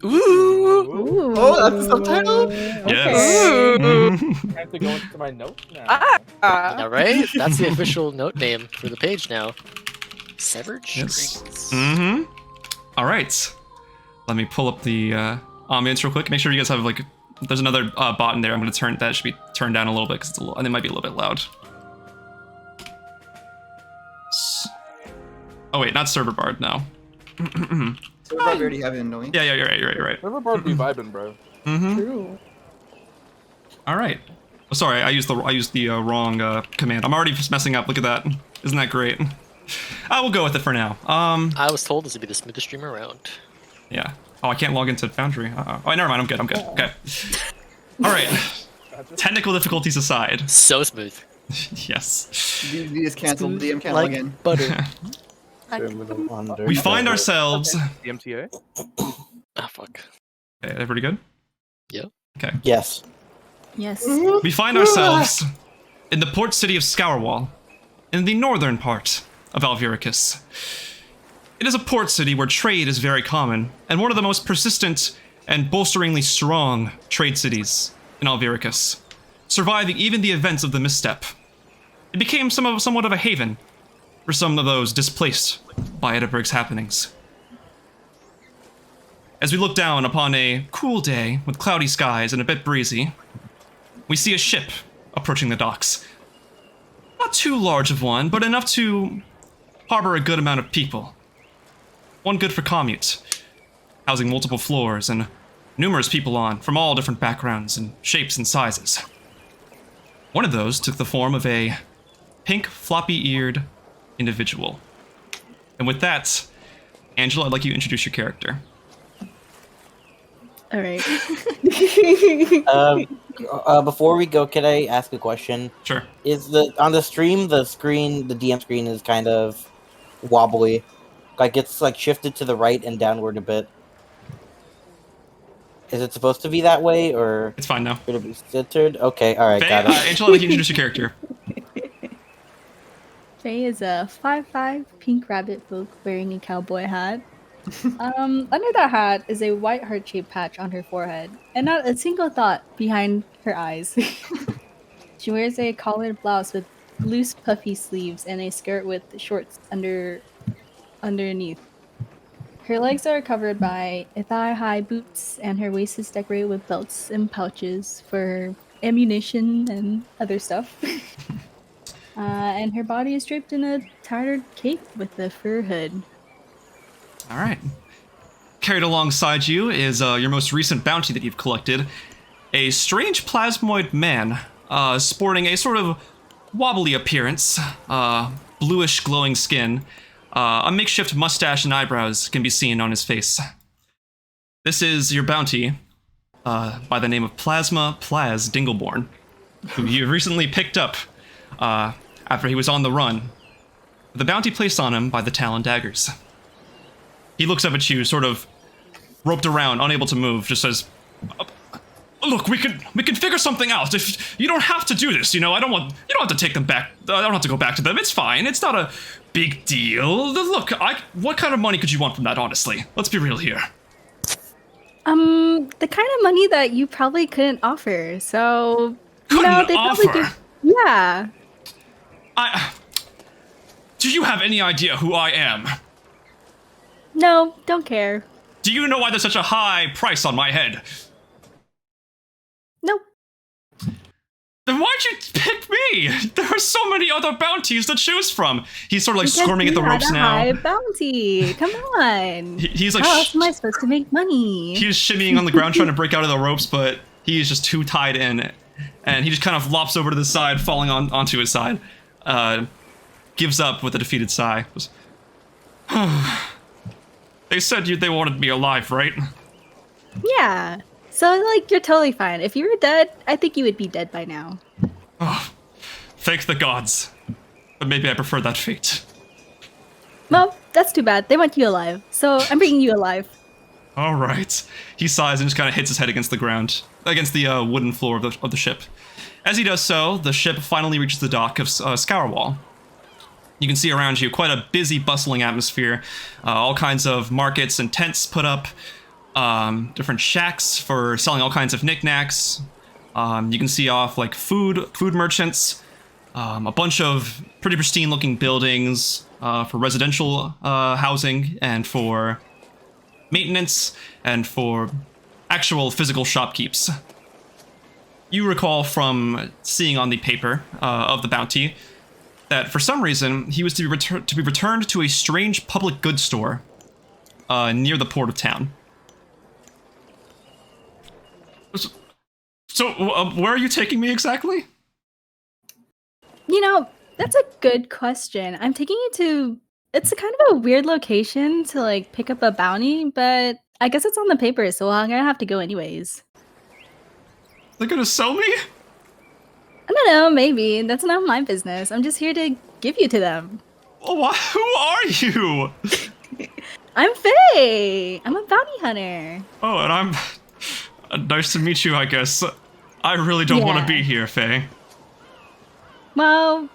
Ooh. Oh, that's the subtitle? Yes. Mhm. I have to go into my notes now. All right, that's the official note name for the page now. Severed Yes. Strings. Mm-hmm. All right. Let me pull up the ambience real quick. Make sure you guys have like. There's another bot in there. I'm going to turn that should be turned down a little bit because it's a little. And it might be a little bit loud. Oh wait, not server bard. No. So we already have him, don't we? Yeah, you're right. Riverboard be vibing, bro. Mm-hmm. True. All right. Oh, sorry, I used the wrong command. I'm already just messing up. Look at that. Isn't that great? I will go with it for now. I was told this would be the smoothest stream around. Yeah. Oh, I can't log into Foundry. Oh, never mind. I'm good. Okay. All right. Technical difficulties aside. So smooth. Yes. D is canceled. DM can't like log in. butter. We find ourselves. DMTA? Ah, fuck. Okay, everybody good? Yeah. Okay. Yes. Yes. We find ourselves in the port city of Scourwall, in the northern part of Alviricus. It is a port city where trade is very common, and one of the most persistent and bolsteringly strong trade cities in Alviricus, surviving even the events of the misstep. It became somewhat of a haven for some of those displaced by Edinburgh's happenings. As we look down upon a cool day with cloudy skies and a bit breezy, we see a ship approaching the docks. Not too large of one, but enough to harbor a good amount of people. One good for commute, housing multiple floors and numerous people on from all different backgrounds and shapes and sizes. One of those took the form of a pink, floppy-eared individual. And with that, Angela, I'd like you to introduce your character. All right. Before we go, can I ask a question? Sure. Is on the stream, the DM screen is kind of wobbly, like it's like shifted to the right and downward a bit. Is it supposed to be that way, or It's fine now. should it be centered? Okay, all right, Faye, got it. Angela, I'd like you to introduce your character. Faye is a 5'5" pink rabbit folk wearing a cowboy hat. Under that hat is a white heart-shaped patch on her forehead, and not a single thought behind her eyes. She wears a collared blouse with loose, puffy sleeves and a skirt with shorts underneath. Her legs are covered by thigh-high boots, and her waist is decorated with belts and pouches for ammunition and other stuff. And her body is draped in a tattered cape with a fur hood. All right. Carried alongside you is your most recent bounty that you've collected. A strange plasmoid man, sporting a sort of wobbly appearance, bluish glowing skin. A makeshift mustache and eyebrows can be seen on his face. This is your bounty, by the name of Plasma Plaz Dingleborn, who you recently picked up after he was on the run. The bounty placed on him by the Talon Daggers. He looks up at you, sort of roped around, unable to move, just says, "Look, we can figure something out. If you don't have to do this, you don't have to take them back. I don't have to go back to them. It's fine. It's not a big deal. Look, what kind of money could you want from that, honestly? Let's be real here." The kind of money that you probably couldn't offer. So, Couldn't they probably offer? yeah. Do you have any idea who I am? No, don't care. Do you know why there's such a high price on my head? Nope. Then why'd you pick me? There are so many other bounties to choose from. He's sort of like Because squirming at the you had ropes a now. high bounty. Come on. He's like, How else am I supposed to make money? he's shimmying on the ground trying to break out of the ropes, but he's just too tied in. And he just kind of lops over to the side, falling onto his side. Gives up with a defeated sigh. They said they wanted me alive, right? Yeah. So, you're totally fine. If you were dead, I think you would be dead by now. Oh, thank the gods. But maybe I prefer that fate. Well, that's too bad. They want you alive. So, I'm bringing you alive. All right. He sighs and just kind of hits his head against the ground, against the wooden floor of the ship. As he does so, the ship finally reaches the dock of Scourwall. You can see around you quite a busy, bustling atmosphere. All kinds of markets and tents put up. Different shacks for selling all kinds of knickknacks. You can see off food merchants. A bunch of pretty pristine looking buildings for residential housing and for maintenance and for actual physical shopkeeps. You recall from seeing on the paper of the bounty that for some reason he was to be returned to a strange public goods store near the port of town. So where are you taking me exactly? That's a good question. I'm taking you to... It's kind of a weird location to, pick up a bounty, but I guess it's on the paper, so I'm gonna have to go anyways. They're gonna sell me? I don't know, maybe. That's not my business. I'm just here to give you to them. Oh, who are you? I'm Faye! I'm a bounty hunter. Oh, and I'm... nice to meet you, I guess. I really don't want to Yeah. be here, Faye. Well,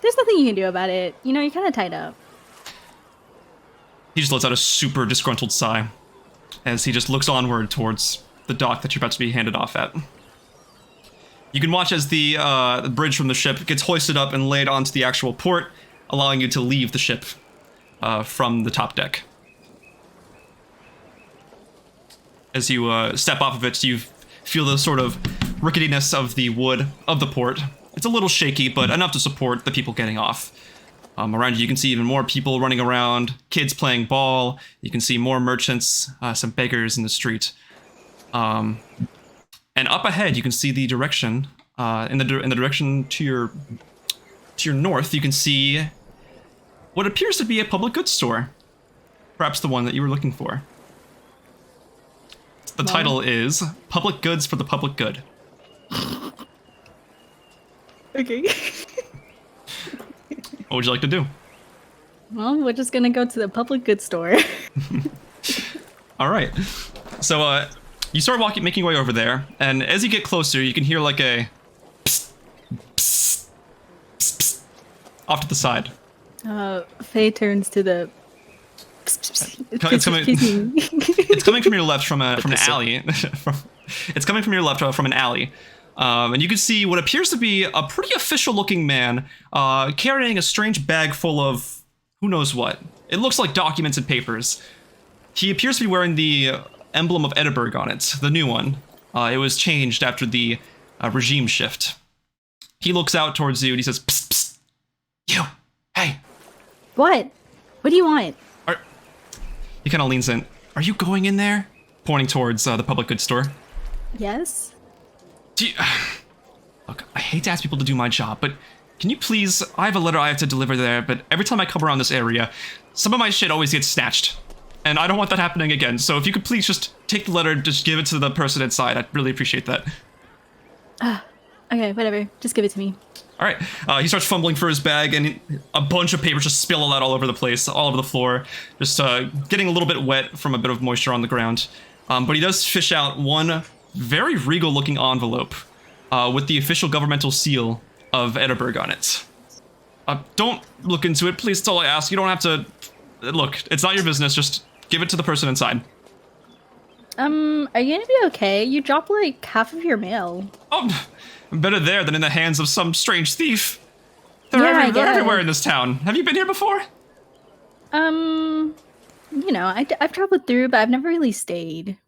there's nothing you can do about it. You're kind of tied up. He just lets out a super disgruntled sigh as he just looks onward towards the dock that you're about to be handed off at. You can watch as the bridge from the ship gets hoisted up and laid onto the actual port, allowing you to leave the ship from the top deck. As you step off of it, you feel the sort of ricketiness of the wood of the port. It's a little shaky, but enough to support the people getting off. Around you can see even more people running around, kids playing ball. You can see more merchants, some beggars in the street. And up ahead, you can see the direction. In the direction to your north, you can see what appears to be a public goods store. Perhaps the one that you were looking for. The title is Public Goods for the Public Good. Okay. What would you like to do? Well, we're just gonna go to the public goods store. All right. So you start making your way over there, and as you get closer, you can hear like a psst, psst, psst, psst, off to the side. Faye turns to the. It's coming. It's coming from your left from an alley. It's coming from your left from an alley. And you can see what appears to be a pretty official-looking man carrying a strange bag full of who knows what. It looks like documents and papers. He appears to be wearing the emblem of Edinburgh on it, the new one. It was changed after the regime shift. He looks out towards you and he says, "Psst, psst. You, hey." What? What do you want? He kind of leans in. "Are you going in there?" Pointing towards the public goods store. Yes. Look, I hate to ask people to do my job, but can you please... I have a letter I have to deliver there, but every time I come around this area, some of my shit always gets snatched. And I don't want that happening again, so if you could please just take the letter and just give it to the person inside, I'd really appreciate that. Okay, whatever. Just give it to me. All right. He starts fumbling for his bag, and a bunch of papers just spill out all over the place, all over the floor, just getting a little bit wet from a bit of moisture on the ground. But he does fish out one very regal-looking envelope with the official governmental seal of Edinburgh on it. Don't look into it, please. That's all I ask. You don't have to... Look, it's not your business. Just give it to the person inside. Are you gonna be okay? You dropped like half of your mail. Oh, better there than in the hands of some strange thief. They're everywhere in this town. Have you been here before? You know, I've traveled through, but I've never really stayed.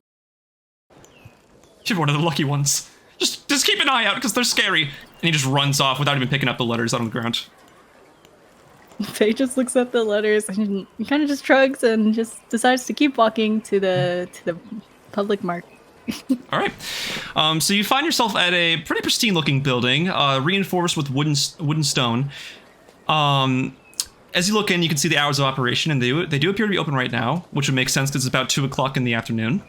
You're one of the lucky ones. Just keep an eye out, because they're scary. And he just runs off without even picking up the letters out on the ground. Faye just looks at the letters and kind of just shrugs and just decides to keep walking to the public market. All right. So you find yourself at a pretty pristine-looking building, reinforced with wooden stone. As you look in, you can see the hours of operation, and they do appear to be open right now, which would make sense because it's about 2 o'clock in the afternoon.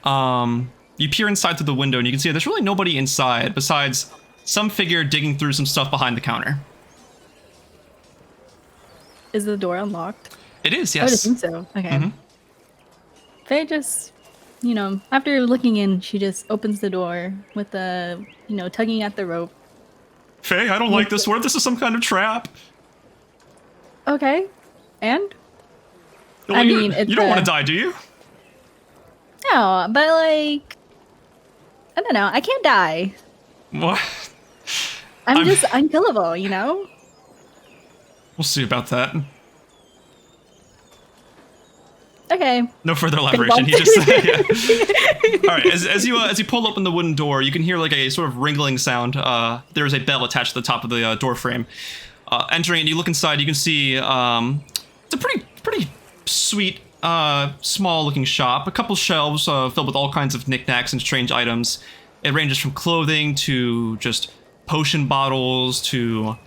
You peer inside through the window, and you can see there's really nobody inside besides some figure digging through some stuff behind the counter. Is the door unlocked? It is, I would yes. assume so. Okay. Mm-hmm. Faye just, you know, after looking in, she just opens the door with the, you know, tugging at the rope. Faye, I don't like this. What if this is some kind of trap? Okay. And? Well, I you mean, you don't want to die, do you? No, but like, I don't know. I can't die. What? I'm just unkillable, you know? We'll see about that. Okay. No further elaboration. He just yeah. All right. As you pull open the wooden door, you can hear like a sort of ringling sound. There is a bell attached to the top of the door frame. Entering, and you look inside, you can see it's a pretty sweet, small-looking shop. A couple shelves filled with all kinds of knickknacks and strange items. It ranges from clothing to just potion bottles to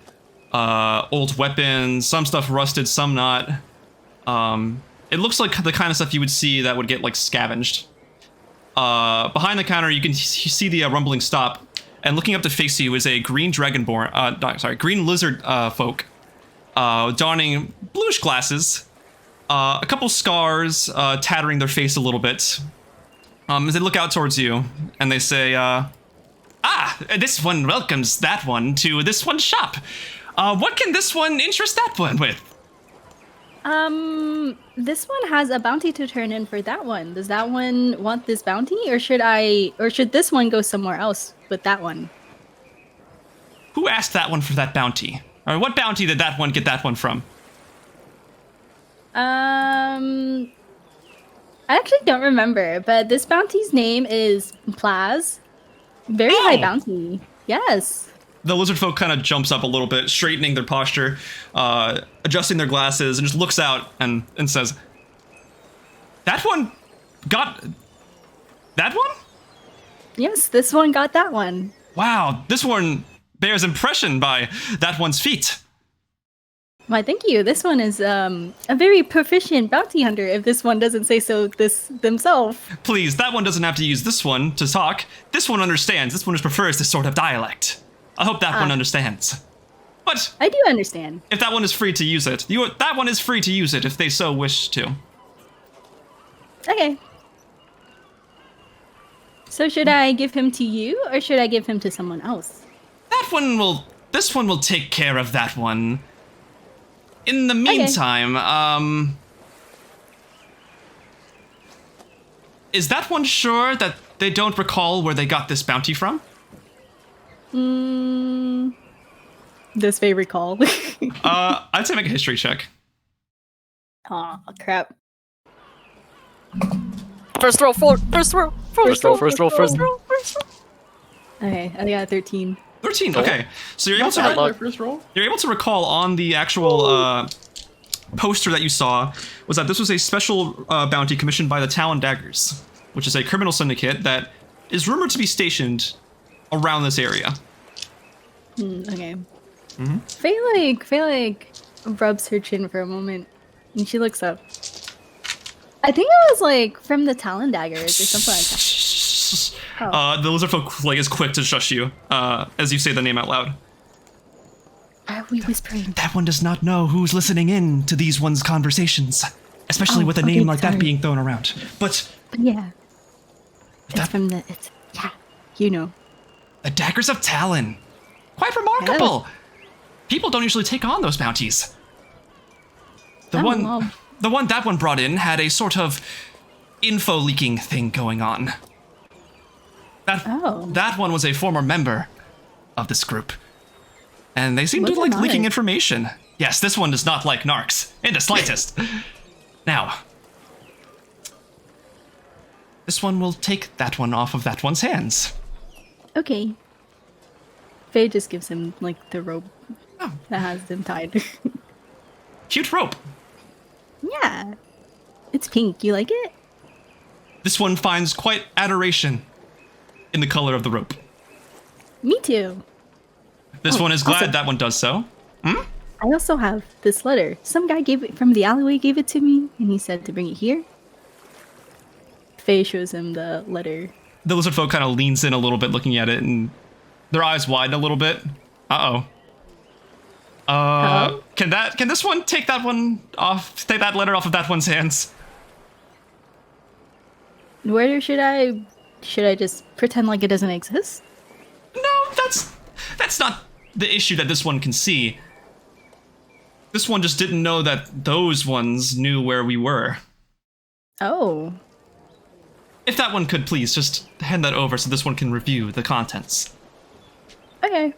old weapons. Some stuff rusted, some not. It looks like the kind of stuff you would see that would get like scavenged. Behind the counter, you see the rumbling stop, and looking up to face you is a green green lizard folk, donning bluish glasses, a couple scars tattering their face a little bit. As they look out towards you, and they say, this one welcomes that one to this one shop. What can this one interest that one with? This one has a bounty to turn in for that one. Does that one want this bounty, or should this one go somewhere else with that one? Who asked that one for that bounty? Or what bounty did that one get that one from? I actually don't remember, but this bounty's name is Plaz. Very high bounty. Yes. The lizard folk kind of jumps up a little bit, straightening their posture, adjusting their glasses, and just looks out and says, "That one got that one? Yes, this one got that one. Wow, this one bears impression by that one's feet." Why, thank you. This one is a very proficient bounty hunter, if this one doesn't say so themselves. Please, that one doesn't have to use this one to talk. This one understands. This one just prefers this sort of dialect. I hope that one understands. But I do understand. If that one is free to use it, that one is free to use it if they so wish to. Okay. So should I give him to you, or should I give him to someone else? This one will take care of that one. In the meantime, is that one sure that they don't recall where they got this bounty from? Does Faye recall? I'd say make a history check. Aw, crap. First roll. Okay, I got 13. 13. Okay, so you're able Not bad, to my first roll. you're able to recall on the actual poster that you saw was that this was a special bounty commissioned by the Talon Daggers, which is a criminal syndicate that is rumored to be stationed around this area. Okay. Faye rubs her chin for a moment, and she looks up. I think it was like from the Talon Daggers or something like that. The lizard folk is quick to shush you as you say the name out loud. Why are we whispering? That one does not know who's listening in to these one's conversations, especially with a name like that being thrown around. But yeah, it's from the. You know. The Daggers of Talon. Quite remarkable. People don't usually take on those bounties. The one that one brought in had a sort of info leaking thing going on. That one was a former member of this group. And they seem to like leaking information. Yes, this one does not like narcs, in the slightest. Now, this one will take that one off of that one's hands. Okay. Faye just gives him like the rope that has them tied. Cute rope. Yeah. It's pink. You like it? This one finds quite adoration in the color of the rope. Me too. This one is glad awesome. that one does so. I also have this letter. Some guy gave it from the alleyway, gave it to me, and he said to bring it here. Faye shows him the letter. The lizard folk kind of leans in a little bit looking at it, and their eyes widen a little bit. Uh-oh. Can this one take that one off, take that letter off of that one's hands? Where should I just pretend like it doesn't exist? No, that's not the issue that this one can see. This one just didn't know that those ones knew where we were. Oh. If that one could please just hand that over so this one can review the contents. Okay.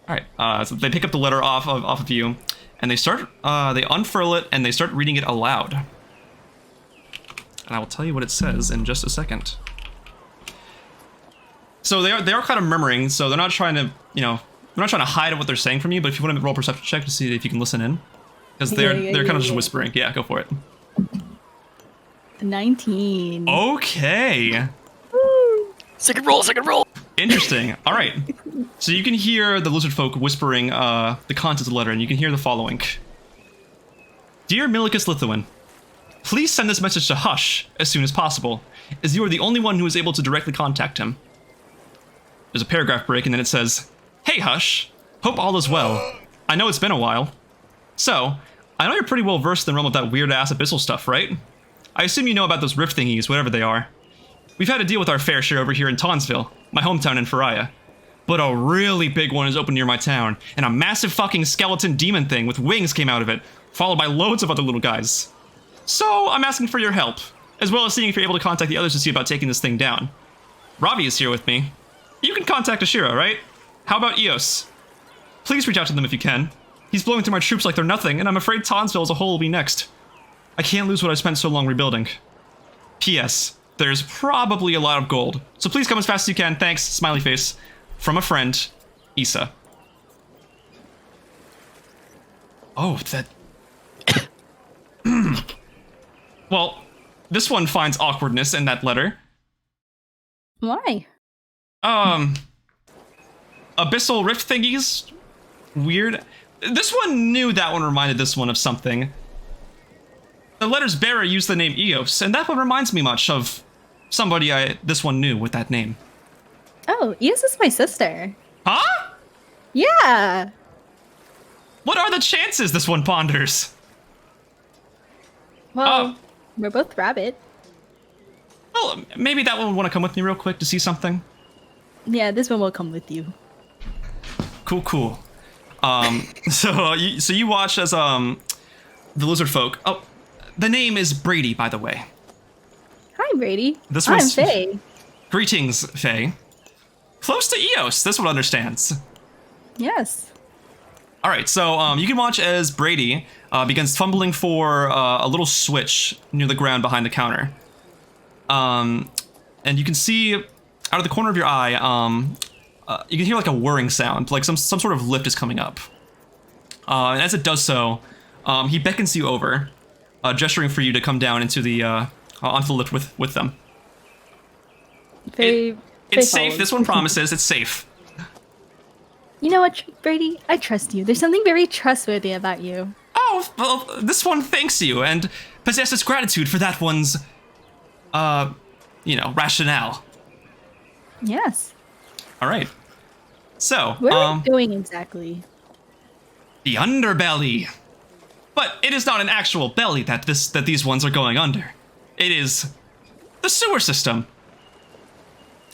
Alright, so they pick up the letter off of you, and they start, they unfurl it, and they start reading it aloud. And I will tell you what it says in just a second. So they are kind of murmuring, so they're not trying to, they're not trying to hide what they're saying from you, but if you want to roll a perception check to see if you can listen in. Because they're kind of just whispering. Yeah, go for it. 19. Okay. Second roll. Interesting. All right. So you can hear the lizard folk whispering the contents of the letter, and you can hear the following. Dear Milicus Lithuan, please send this message to Hush as soon as possible, as you are the only one who is able to directly contact him. There's a paragraph break, and then it says, Hey Hush, hope all is well. I know it's been a while. So, I know you're pretty well versed in the realm of that weird-ass abyssal stuff, right? I assume you know about those rift thingies, whatever they are. We've had to deal with our fair share over here in Townsville, my hometown in Faria. But a really big one is open near my town, and a massive fucking skeleton demon thing with wings came out of it, followed by loads of other little guys. So, I'm asking for your help, as well as seeing if you're able to contact the others to see about taking this thing down. Ravi is here with me. You can contact Asherah, right? How about Eos? Please reach out to them if you can. He's blowing through my troops like they're nothing, and I'm afraid Townsville as a whole will be next. I can't lose what I spent so long rebuilding. P.S. There's probably a lot of gold, so please come as fast as you can. Thanks, smiley face. From a friend, Isa. Oh, that... Well, this one finds awkwardness in that letter. Why? Abyssal rift thingies? Weird. This one knew that one reminded this one of something. The letter's bearer used the name Eos, and that one reminds me much of somebody this one knew with that name. Oh, Eos is my sister. Huh? Yeah. What are the chances this one ponders? Well, we're both rabbit. Well, maybe that one would want to come with me real quick to see something. Yeah, this one will come with you. Cool. So you watch as the lizard folk. Oh, the name is Brady, by the way. Hi, Brady. This I'm was Faye. Greetings, Faye. Close to Eos. This one understands. Yes. All right, so you can watch as Brady begins fumbling for a little switch near the ground behind the counter. And you can see out of the corner of your eye, you can hear like a whirring sound, like some sort of lift is coming up. And as it does so, he beckons you over, gesturing for you to come down into the onto the lift with them. Faye, It's Faye safe. follows. This one promises it's safe. You know what, Brady? I trust you. There's something very trustworthy about you. Oh, well, this one thanks you and possesses gratitude for that one's, rationale. Yes. All right. So, Where are we going exactly? the underbelly. But it is not an actual belly that these ones are going under. It is the sewer system.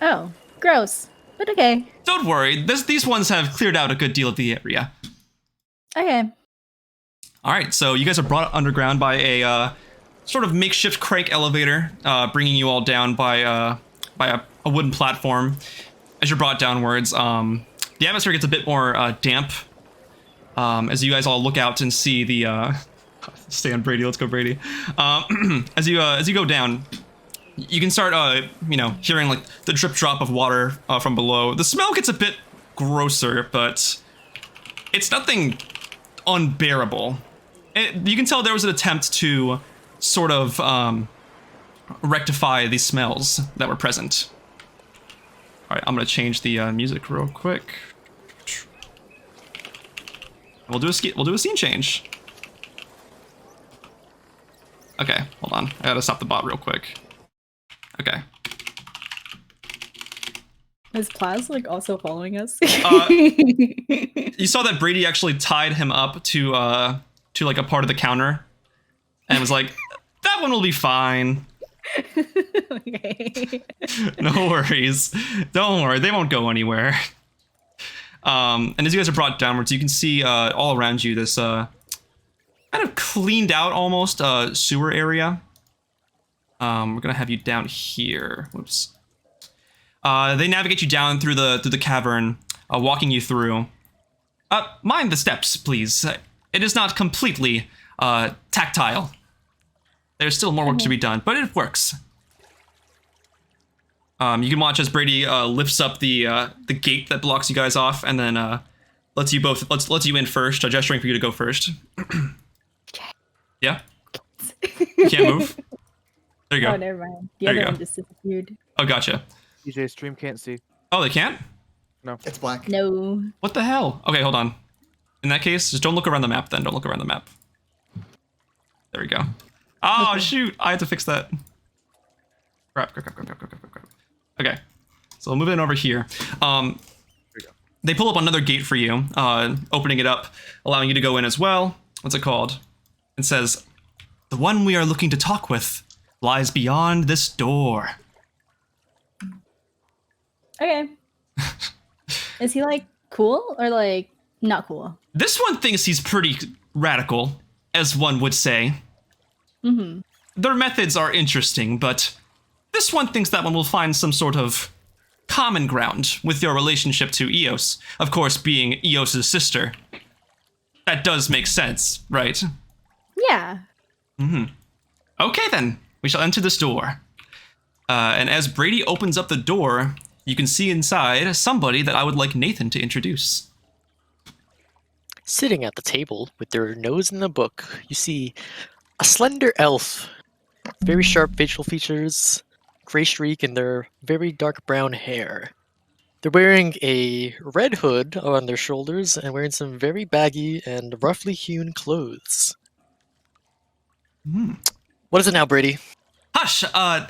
Oh, gross. But okay. Don't worry, these ones have cleared out a good deal of the area. Okay. All right, so you guys are brought underground by a sort of makeshift crank elevator, bringing you all down by a wooden platform. As you're brought downwards, the atmosphere gets a bit more damp. As you guys all look out and see the stay on Brady. Let's go Brady. As you go down, you can start hearing like the drip drop of water from below. The smell gets a bit grosser, but it's nothing unbearable. You can tell there was an attempt to sort of rectify the smells that were present. All right, I'm gonna change the music real quick. We'll do a scene change. Okay, hold on. I gotta stop the bot real quick. Okay. Is Plaz like also following us? You saw that Brady actually tied him up to like a part of the counter, and was like, "That one will be fine." Okay. No worries. Don't worry. They won't go anywhere. And as you guys are brought downwards, you can see all around you this kind of cleaned out almost sewer area. We're gonna have you down here. Whoops. They navigate you down through the cavern, walking you through. Mind the steps, please. It is not completely tactile. There's still more work to be done, but it works. You can watch as Brady lifts up the gate that blocks you guys off, and then lets you in first, gesturing for you to go first. Yeah. You can't move. There you go. Oh, never mind. The There you other go. one just disappeared. Oh, gotcha. DJ stream can't see. Oh, they can't? It's black. No. What the hell? Okay, hold on. In that case, just don't look around the map then. Don't look around the map. There we go. Oh, shoot. I had to fix that. Crap. Okay. So moving over here. They pull up another gate for you, opening it up, allowing you to go in as well. What's it called? It says, "The one we are looking to talk with lies beyond this door." Okay. Is he like cool or like not cool? This one thinks he's pretty radical, as one would say. Mm-hmm. Their methods are interesting, but this one thinks that one will find some sort of common ground with your relationship to Eos. Of course, being Eos' sister. That does make sense, right? Yeah. Mm-hmm. Okay, then. We shall enter this door. And as Brady opens up the door, you can see inside somebody that I would like Nathan to introduce. Sitting at the table with their nose in the book, you see a slender elf. Very sharp facial features, gray streak in their very dark brown hair. They're wearing a red hood on their shoulders and wearing some very baggy and roughly hewn clothes. What is it now, Brady? Hush!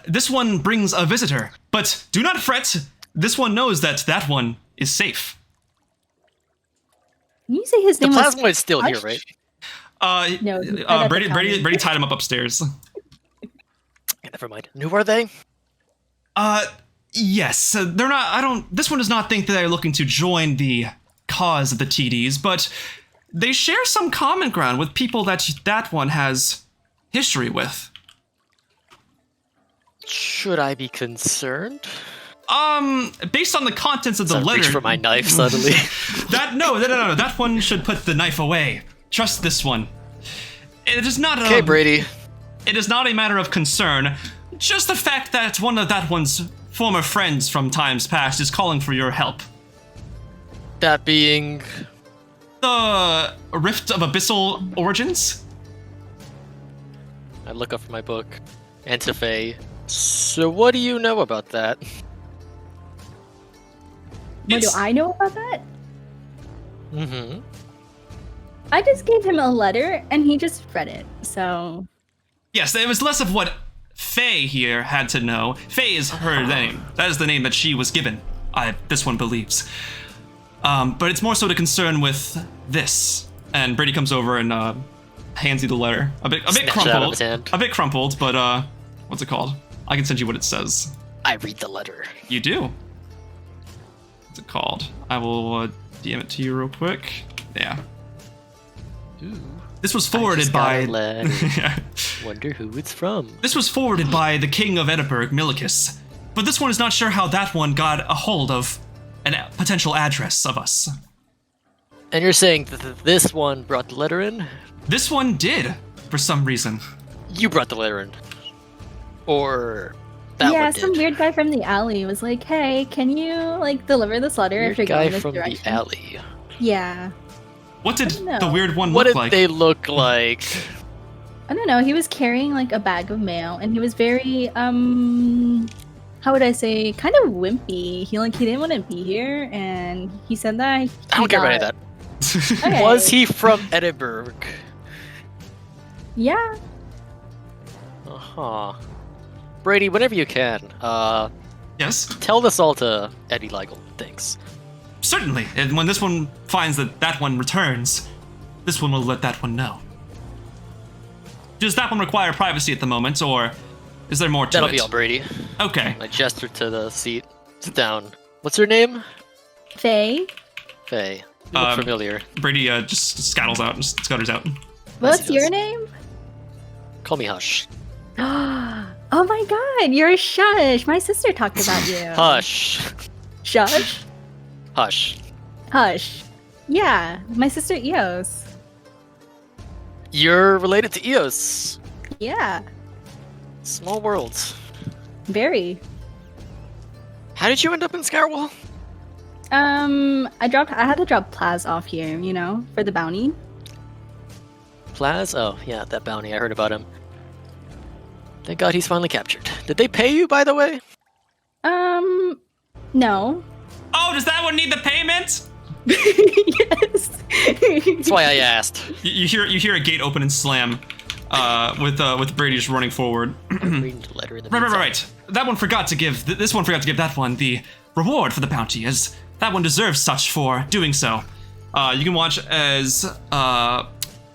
This one brings a visitor. But do not fret. This one knows that one is safe. Can you say his The name was plasmoid's still here, Hush? right? No, he's right at the Brady counter. tied him up upstairs. Never mind. And who are they? Yes. They're not. This one does not think that they're looking to join the cause of the TDs, but they share some common ground with people that one has history with. Should I be concerned? Based on the contents of the So I letter... reach for my knife suddenly. No. That one should put the knife away. Trust this one. It is not Okay, Brady. It is not a matter of concern. Just the fact that one of that one's former friends from times past is calling for your help. That being... The Rift of Abyssal Origins? I look up from my book. And to Faye. So what do you know about that? What do I know about that? Mm-hmm. I just gave him a letter and he just read it, so... Yes, it was less of what Faye here had to know. Faye is her name. That is the name that she was given, this one believes. But it's more so to concern with this. And Brady comes over and hands you the letter. A bit Snatch it out of crumpled. his hand. A bit crumpled, but what's it called? I can send you what it says. I read the letter. You do. What's it called? I will DM it to you real quick. Yeah. Ooh. This was I forwarded just got by. a letter. Yeah. Wonder who it's from. This was forwarded by the King of Edinburgh, Milicus. But this one is not sure how that one got a hold of a potential address of us. And you're saying that this one brought the letter in? This one did, for some reason. You brought the letter in. Or that yeah, one did. some weird guy from the alley was like, "Hey, can you like deliver this letter Weird if you're guy going this from direction?" the alley. Yeah. What did don't know. the weird one What look did like? they look like? I don't know. He was carrying like a bag of mail, and he was very how would I say, kind of wimpy. He didn't want to be here, and he said that. I don't care about any of that. Okay. Was he from Edinburgh? Yeah. Uh-huh. Brady, whenever you can, Yes, tell this all to Eddie Leigel. Thanks. certainly. And when this one finds that one returns, this one will let that one know. Does that one require privacy at the moment, or is there more to That'll it? be all, Brady. Okay. I gesture to the seat. Sit down. What's your name? Faye. Faye. You look Um, familiar. Brady just scuttles out and scutters out. What's he your does. name? Call me Hush. Oh my god, you're a Shush. My sister talked about you. Hush. Shush? Hush. Hush. Yeah, my sister Eos. You're related to Eos. Yeah, Small world. very. How did you end up in Skywall? I had to drop Plaz off here, you know, for the bounty. Plaz? Oh, yeah, that bounty. I heard about him. Thank God he's finally captured. Did they pay you, by the way? No. Oh, does that one need the payment? Yes. That's why I asked. You hear a gate open and slam, with Brady just running forward. Reading the letter in the Right. meantime. That one forgot to give. This one forgot to give that one the reward for the bounty, as that one deserves such for doing so. You can watch as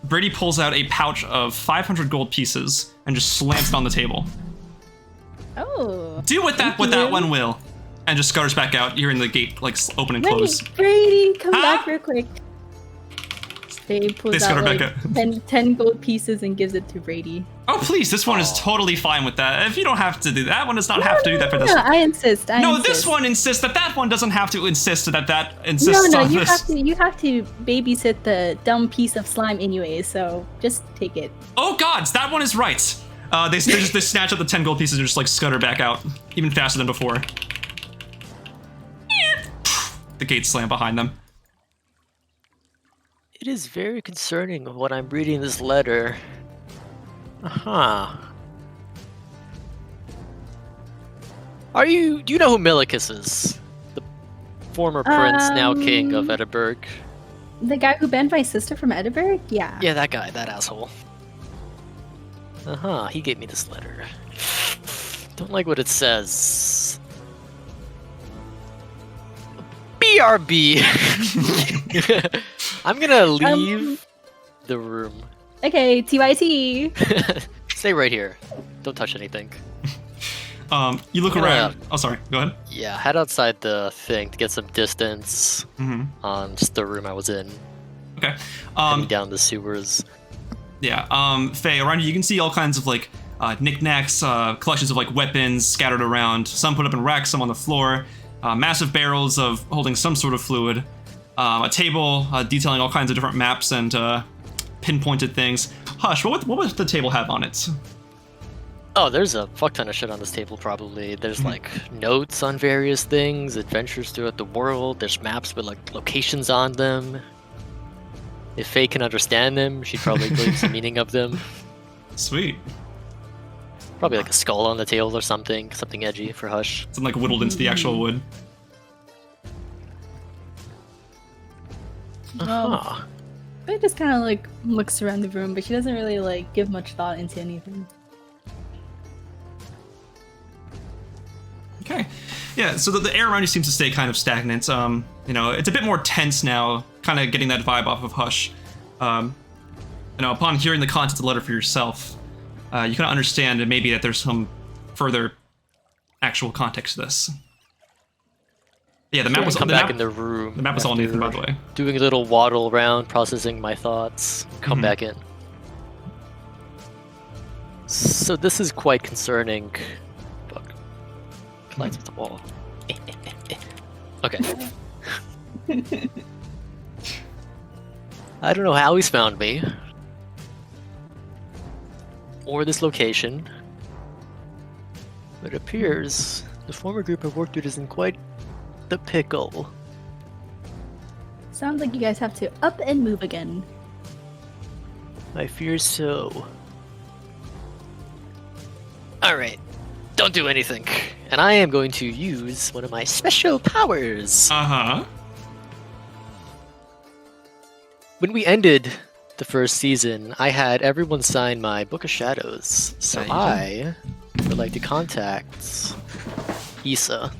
Brady pulls out a pouch of 500 gold pieces and just slams it on the table. Oh. Do with that Thank what that you. one will, and just scutters back out. Hearing the gate like open and close. Brady, come Huh? back real quick. They pulls They scutter out back like out. 10 gold pieces and gives it to Brady. Oh please, this one is totally fine with that. If you don't have to do that, one does not have to do that for this. No, one. I insist. No, this one insists that one doesn't have to insist that insists No, on you this. have to babysit the dumb piece of slime anyway, so just take it. Oh gods, that one is right. They snatch up the 10 gold pieces and just like scutter back out, even faster than before. The gates slam behind them. It is very concerning when I'm reading this letter. Uh-huh. Do you know who Milicus is? The former prince, now king of Edinburgh. The guy who banned my sister from Edinburgh? Yeah. Yeah, that guy, that asshole. Uh-huh, he gave me this letter. Don't like what it says. BRB! I'm gonna leave the room. Okay, TYT. Stay right here. Don't touch anything. You look Yeah. around. Oh, sorry. Go ahead. Yeah, head outside the thing to get some distance Mm-hmm. on just the room I was in. Okay. Heading down the sewers. Yeah. Faye, around you can see all kinds of like knickknacks, collections of like weapons scattered around. Some put up in racks, some on the floor. Massive barrels of holding some sort of fluid. A table detailing all kinds of different maps and pinpointed things. Hush, what would the table have on it? Oh, there's a fuck ton of shit on this table, probably. There's like notes on various things, adventures throughout the world. There's maps with like locations on them. If Faye can understand them, she'd probably glean some meaning of them. Sweet. Probably like a skull on the table or something edgy for Hush. It's like whittled into the actual wood. Uh-huh. Faye just kind of like looks around the room, but she doesn't really like give much thought into anything. Okay. Yeah, so the air around you seems to stay kind of stagnant. It's a bit more tense now, kind of getting that vibe off of Hush. Upon hearing the contents of the letter for yourself, you kind of understand maybe that there's some further actual context to this. Yeah, the map was Come back in the room. The map was all Nathan, by the way. Doing a little waddle around, processing my thoughts. Come back in. So this is quite concerning. Fuck. Collides with the wall. Okay. I don't know how he's found me. Or this location. But it appears the former group I worked with isn't quite the pickle. Sounds like you guys have to up and move again. I fear so. Alright, don't do anything. And I am going to use one of my special powers. Uh-huh. When we ended the first season, I had everyone sign my Book of Shadows. So Yeah, you I would like to contact Isa,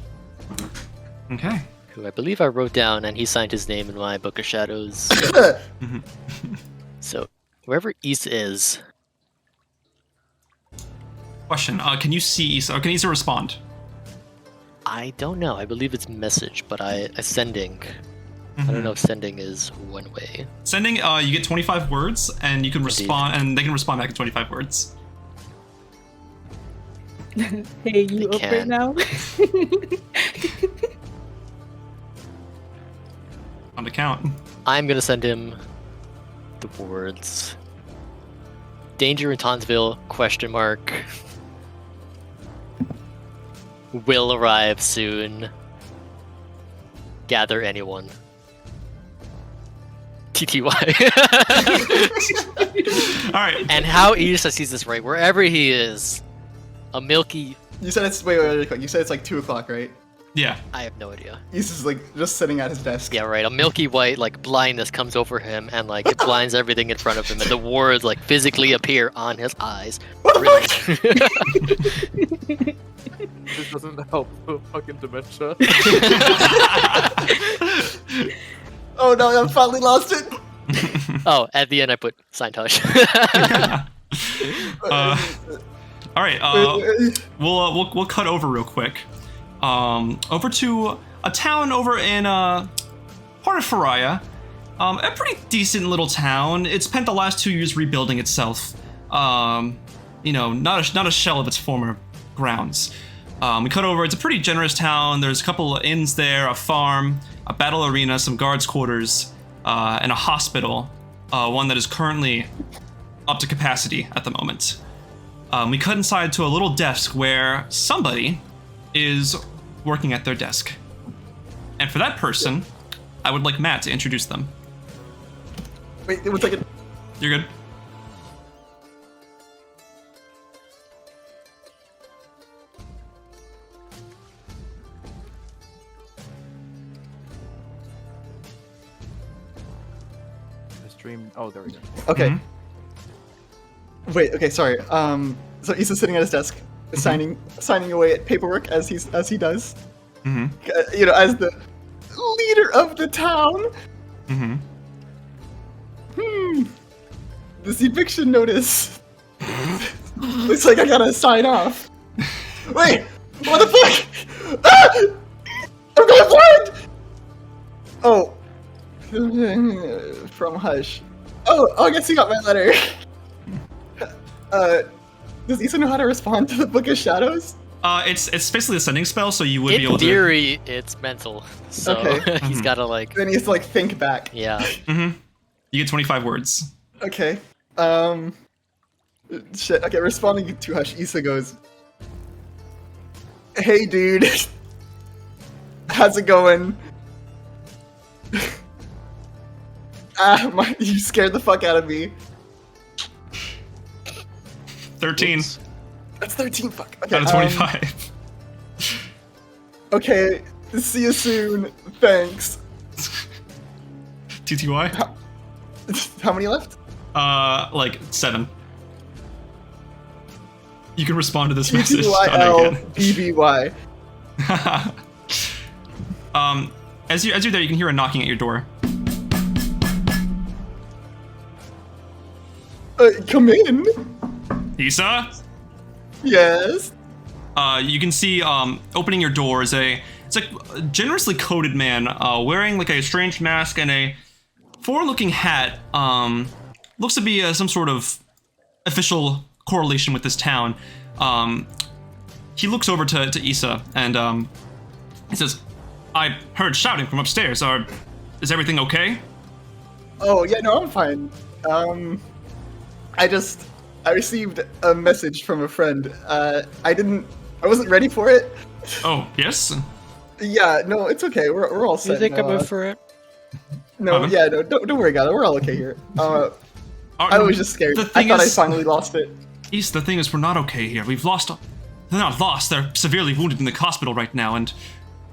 Okay. who I believe I wrote down, and he signed his name in my Book of Shadows. So whoever Isa is, Question, can you see Isa, or can Isa respond? I don't know. I believe it's message, but sending. I don't know if sending is one way. Sending, you get 25 words, and you can respond, and they can respond back in 25 words. Hey, you They up right can. now? On the count. I'm gonna send him the words. Danger in Tonsville, question mark. Will arrive soon. Gather anyone. TTY. Alright. And how Isa sees this right, wherever he is, a milky... You said it's wait, quick. You said it's like 2 o'clock, right? Yeah. I have no idea. He's just like just sitting at his desk. Yeah, right. A milky white, like, blindness comes over him, and, like, it blinds everything in front of him, and the words, like, physically appear on his eyes. What the Really. This doesn't help with fucking dementia. Oh no, I finally lost it. Oh, at the end I put signed Hush. All right. We'll cut over real quick. Over to a town over in part of Faria. A pretty decent little town. It's spent the last 2 years rebuilding itself. Not a shell of its former grounds. We cut over. It's a pretty generous town. There's a couple of inns there, a farm, a battle arena, some guards' quarters, and a hospital. One that is currently up to capacity at the moment. We cut inside to a little desk where somebody is working at their desk. And for that person, I would like Matt to introduce them. Wait, 1 second. You're good. The stream. Oh, there we go. Okay. Wait. Okay. Sorry. So Isa's sitting at his desk, signing away at paperwork as he does. Mm-hmm. As the leader of the town. Mm-hmm. This eviction notice. Looks like I gotta sign off. Wait. What the fuck? Ah! I'm going blind! Oh. From Hush. Oh, I guess you got my letter. Does Isa know how to respond to the Book of Shadows? It's basically a sending spell, so you would be In able to. theory, it's mental. So Okay. he's gotta like. Then he has to like think back. Yeah. Mm-hmm. You get 25 words. Okay. Shit. Okay, responding to Hush, Isa goes, "Hey, dude. How's it going? You scared the fuck out of me. 13 That's 13. Fuck. Okay, out of 25. Okay. See you soon. Thanks. TTY? How many left? Like 7. You can respond to this message. TTYL BBY. As you're there, you can hear a knocking at your door. Come in. Isa? Yes. You can see opening your door is it's a generously coated man wearing like a strange mask and a foreign-looking hat. Looks to be some sort of official correlation with this town. He looks over to Isa and he says, "I heard shouting from upstairs. Is everything okay?" Oh yeah, no, I'm fine. I received a message from a friend. I wasn't ready for it. Oh, yes? Yeah, no, it's okay. We're all set. You think now. I'm in for it? No, yeah, no, don't worry, guys. We're all okay here. I was just scared. The I thing thought I is- finally lost it. East, the thing is, we're not okay here. They're not lost. They're severely wounded in the hospital right now, and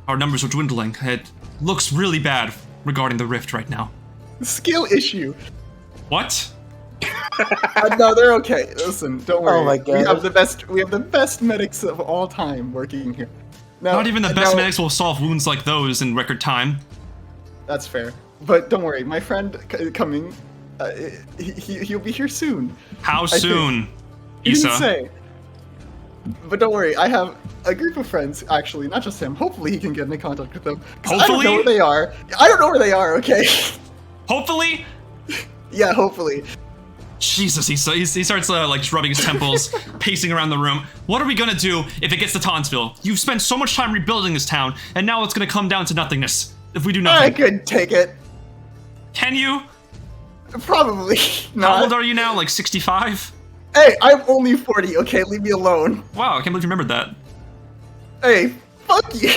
our numbers are dwindling. It looks really bad regarding the rift right now. Skill issue. What? No, they're okay. Listen, don't worry. Oh my God. We have the best medics of all time working here. No, Not even the best no, medics will solve wounds like those in record time. That's fair. But don't worry, my friend coming. He'll be here soon. How think- soon, He didn't Isa? say. But don't worry, I have a group of friends, actually, not just him. Hopefully he can get into contact with them. 'Cause I don't Hopefully? know where they are. I don't know where they are, okay? Hopefully? Yeah, hopefully. Jesus, he starts like just rubbing his temples, pacing around the room. What are we gonna do if it gets to Townsville? You've spent so much time rebuilding this town, and now it's gonna come down to nothingness if we do I nothing. could take it. Can you? Probably not. How old are you now? Like 65? Hey, I'm only 40, okay? Leave me alone. Wow, I can't believe you remembered that. Hey, fuck you.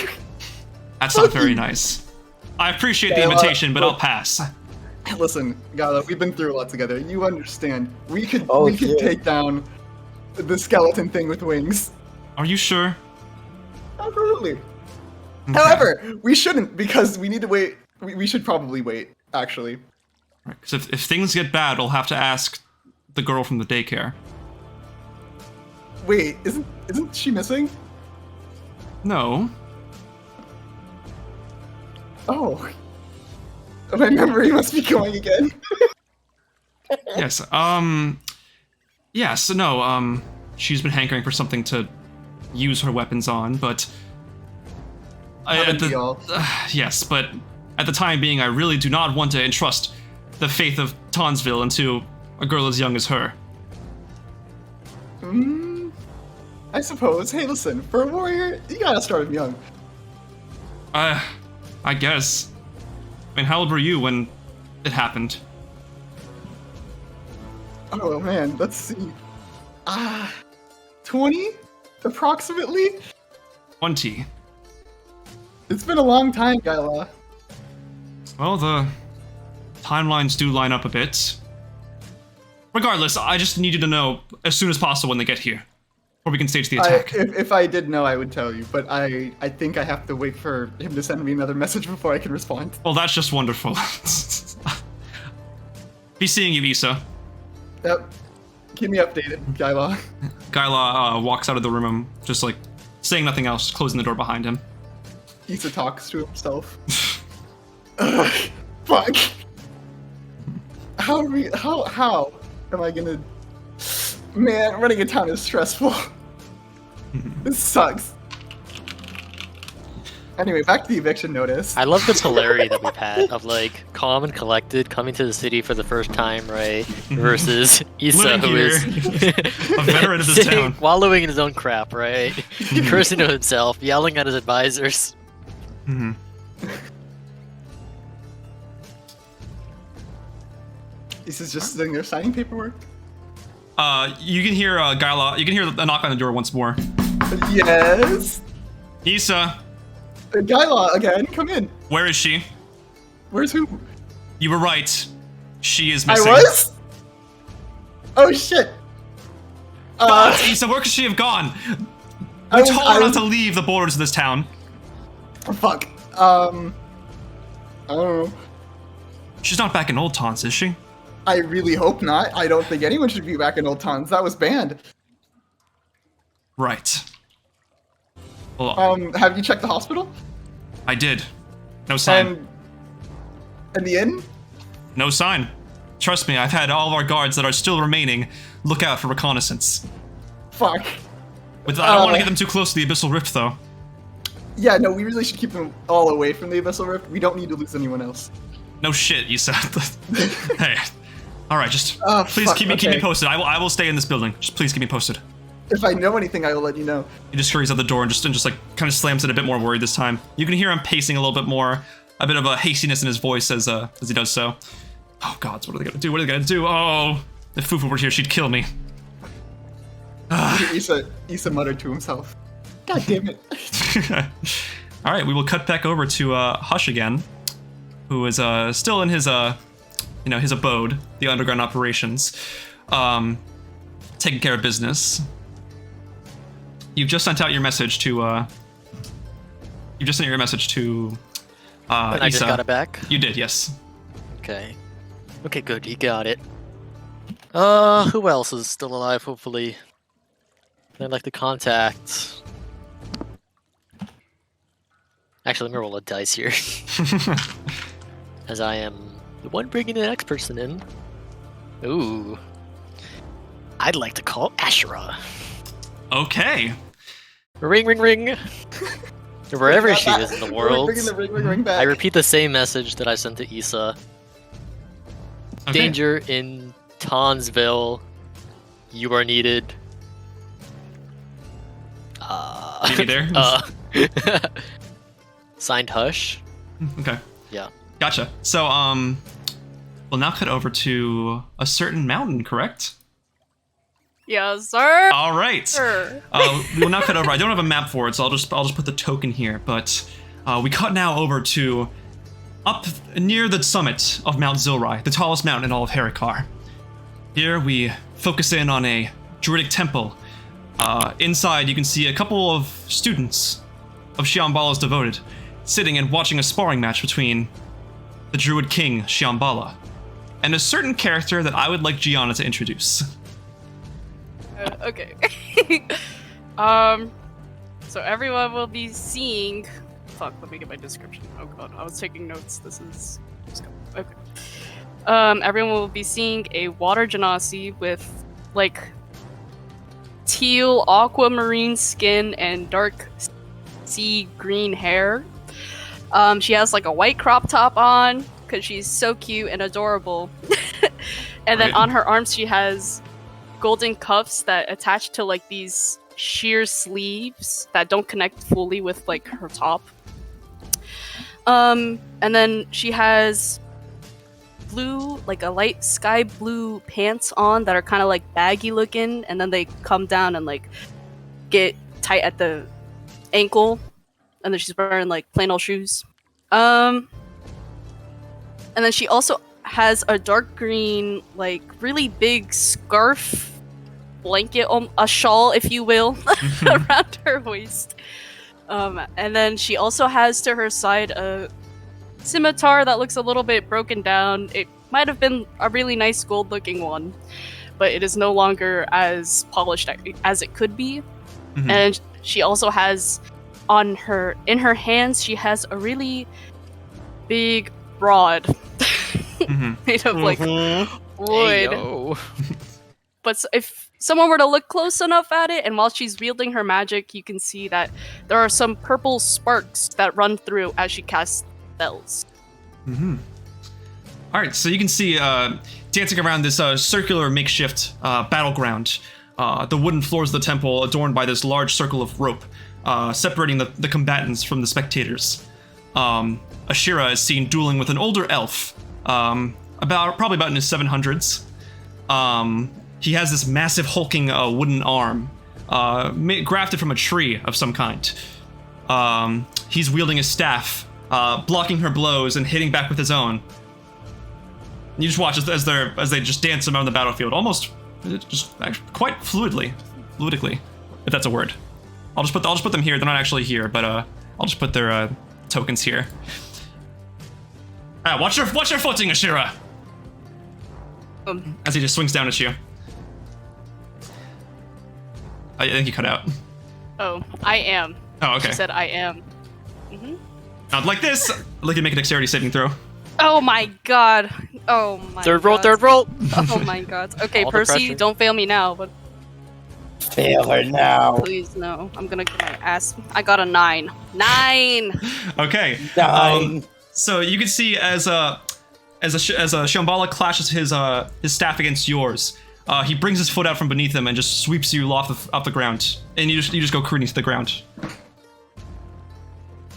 That's not very nice. I appreciate the Yeah, invitation, but look- I'll pass. Listen, Gala, we've been through a lot together. You understand. We could Oh, we could shit. take down the skeleton thing with wings. Are you sure? Absolutely. Okay. However, we shouldn't because we need to wait. We should probably wait, actually. Because if things get bad, we'll have to ask the girl from the daycare. Wait, isn't she missing? No. Oh. My memory must be going again. Yes. Yes. No. She's been hankering for something to use her weapons on, but Haven't we all? yes, but at the time being, I really do not want to entrust the faith of Townsville into a girl as young as her. I suppose. Hey, listen, for a warrior, you gotta start him young. I guess. I mean, how old were you when it happened? Oh man, let's see. 20? Approximately? 20. It's been a long time, Gyla. Well, the timelines do line up a bit. Regardless, I just need you to know as soon as possible when they get here, or we can stage the attack. If I did know, I would tell you, but I think I have to wait for him to send me another message before I can respond. Well, that's just wonderful. Be seeing you, Isa. Yep. Keep me updated, Gyla. Gyla walks out of the room, just like saying nothing else, closing the door behind him. Isa talks to himself. Ugh, fuck. How am I gonna... Man, running a town is stressful. This sucks. Anyway, back to the eviction notice. I love the polarity that we've had of like calm and collected coming to the city for the first time, right? Versus Isa, Living who here. is A veteran of this sitting, town. wallowing in his own crap, right? Cursing to himself, yelling at his advisors. Mm-hmm. Isa's just sitting there signing paperwork. You can hear Gyla. You can hear a knock on the door once more. Yes. Isa, Gyla again. Come in. where is she? Where's who? You were right. She is I missing. was. Oh shit. Isa, where could she have gone? I We was- told I her not was- to leave the borders of this town. Fuck. I don't know. She's not back in Old Taunts, is she? I really hope not. I don't think anyone should be back in Old Tons. That was banned. Right. Well, Have you checked the hospital? I did. No sign. And the inn? No sign. Trust me, I've had all of our guards that are still remaining look out for reconnaissance. Fuck. I don't want to get them too close to the Abyssal Rift, though. Yeah, no, we really should keep them all away from the Abyssal Rift. We don't need to lose anyone else. No shit, you said. Hey. All right, just please fuck, keep me okay. posted. I will stay in this building. Just please keep me posted. If I know anything, I will let you know. He just hurries out the door and just like kind of slams it, a bit more worried this time. You can hear him pacing a little bit more, a bit of a hastiness in his voice as he does so. Oh gods, what are they gonna do? What are they gonna do? Oh, if Fufu were here, she'd kill me. Isa muttered to himself. God damn it. All right, we will cut back over to Hush again, who is still in his his abode, the underground operations, taking care of business. You've just sent out your message to. You just sent your message to. And I just Isa. got it back. You did, yes. Okay. Okay, good. You got it. Who else is still alive? Hopefully, I'd like to contact. Actually, let me roll a dice here, as I am the one bringing the next person in. Ooh. I'd like to call Asherah. Okay. Ring, ring, ring. Wherever she is in the We're world, bringing the ring back. I repeat the same message that I sent to Isa. Okay. Danger in Tonsville. You are needed. Leave me there. Signed Hush. Okay. Yeah. Gotcha. So we'll now cut over to a certain mountain, correct? Yes, sir. All right. Sure. We will now cut over. I don't have a map for it, so I'll just put the token here. But we cut now over to up near the summit of Mount Zilrai, the tallest mountain in all of Heriqar. Here we focus in on a druidic temple. Inside, you can see a couple of students of Shambhala's devoted, sitting and watching a sparring match between the druid king Shambhala and a certain character that I would like Gianna to introduce. Okay. So everyone will be seeing. Fuck. Let me get my description. Oh god, I was taking notes. This is. Okay. Everyone will be seeing a water genasi with like teal aquamarine skin and dark sea green hair. She has like a white crop top on because she's so cute and adorable. And then Right. on her arms she has golden cuffs that attach to like these sheer sleeves that don't connect fully with like her top. And then she has blue, like a light sky blue pants on that are kind of like baggy looking, and then they come down and like get tight at the ankle, and then she's wearing like plain old shoes. And then she also has a dark green, like really big scarf blanket, a shawl, if you will, around her waist. And then she also has to her side a scimitar that looks a little bit broken down. It might have been a really nice gold looking one, but it is no longer as polished as it could be. Mhm. And she also has in her hands, she has a really big rod Mhm. made of like Mhm. wood. Hey, yo. but if someone were to look close enough at it, and while she's wielding her magic, you can see that there are some purple sparks that run through as she casts spells. Mm-hmm. All right, so you can see dancing around this circular makeshift battleground, the wooden floors of the temple adorned by this large circle of rope, separating the combatants from the spectators. Asherah is seen dueling with an older elf, probably about in his 700s. He has this massive hulking wooden arm, grafted from a tree of some kind. He's wielding his staff, blocking her blows and hitting back with his own. You just watch as they just dance around the battlefield, almost just quite fluidly, if that's a word. I'll just put them here. They're not actually here, but I'll just put their tokens here. Watch your footing, Asherah. As he just swings down at you. I think you cut out. Oh, I am. Oh, okay. She said I am. Not like this. I'd like to make a dexterity saving throw. Oh my god. Oh my Third god. roll. Oh my god. Okay, All the Percy, pressure. don't fail me now, but Fail her now. please no. I'm gonna get my ass. I got a 9. 9! Okay. Nine. So you can see as Shambhala clashes his staff against yours, he brings his foot out from beneath him and just sweeps you off the ground, and you just go careening to the ground.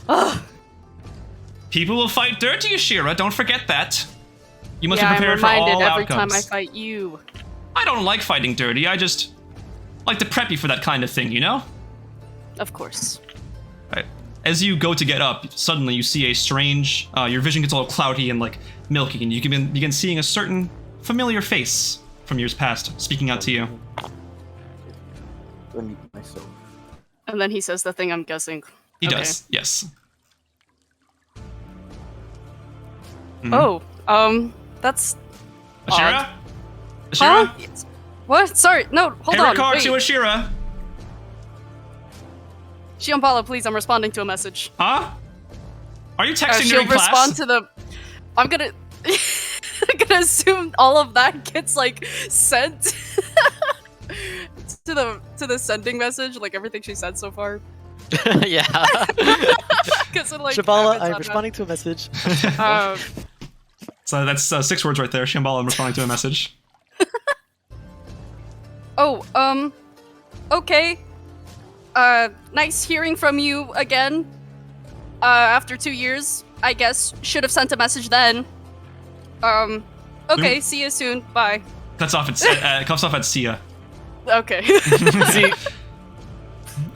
Ugh. People will fight dirty, Asherah. Don't forget that. You must be I'm prepared for reminded all every outcomes. time I fight you. I don't like fighting dirty. I just like to prep you for that kind of thing, you know? Of course. Right. As you go to get up, suddenly you see a strange. Your vision gets all cloudy and like milky, and you can begin seeing a certain familiar face from years past speaking out to you. Let me myself. And then he says the thing I'm guessing. He Okay. does, yes. Oh, that's Asherah? Huh? Asherah? What? Sorry, no, hold on. Heriqar Wait. to Asherah. Shambhala, please, I'm responding to a message. Huh? Are you texting She'll during respond class? to the. I'm gonna. I'm gonna assume all of that gets like sent to the sending message, like everything she said so far. Yeah. Because like. Shabala, I'm responding to a message. So that's 6 words right there. Shambhala responding to a message. Okay. Nice hearing from you again. After 2 years, I guess. Should have sent a message then. Okay, see you soon. Bye. Cuts off at Sia. Okay. See,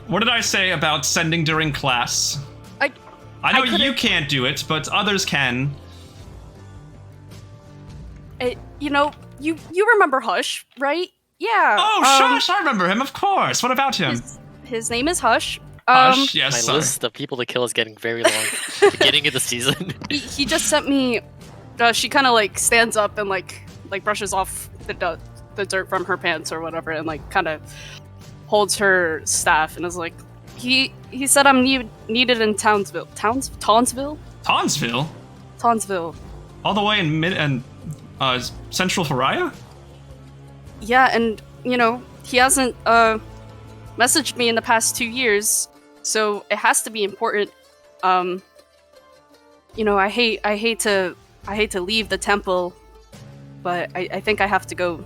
What did I say about sending during class? I know couldn't- you can't do it, but others can. You know, you remember Hush, right? Yeah. Oh, Shush! I remember him, of course. What about him? His name is Hush. Hush, my yes, sorry. list of people to kill is getting very long. Beginning of the season. He just sent me. She kind of like stands up and like brushes off the dirt from her pants or whatever, and like kind of holds her staff and is like, he said I'm needed in Townsville. Townsville? Townsville? All the way in central Faria? Yeah, and you know he hasn't messaged me in the past 2 years, so it has to be important. You know, I hate to leave the temple, but I think I have to go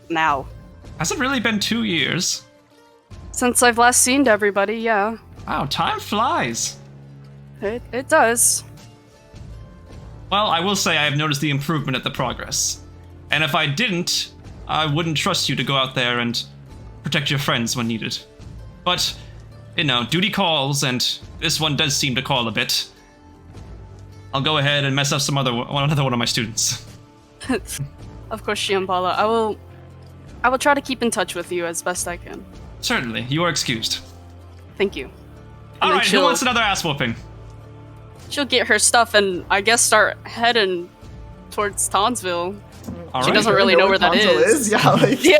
now. Has it really been 2 years? Since I've last seen everybody, yeah. Wow, time flies. It does. Well, I will say I have noticed the improvement at the progress. And if I didn't, I wouldn't trust you to go out there and protect your friends when needed. But, you know, duty calls, and this one does seem to call a bit. I'll go ahead and mess up another one of my students. Of course, Shambhala. I will try to keep in touch with you as best I can. Certainly, you are excused. Thank you. Alright, who wants another ass whooping? She'll get her stuff and I guess start heading towards Townsville. All She right. doesn't really know where that Townsville is. Yeah, like Yeah.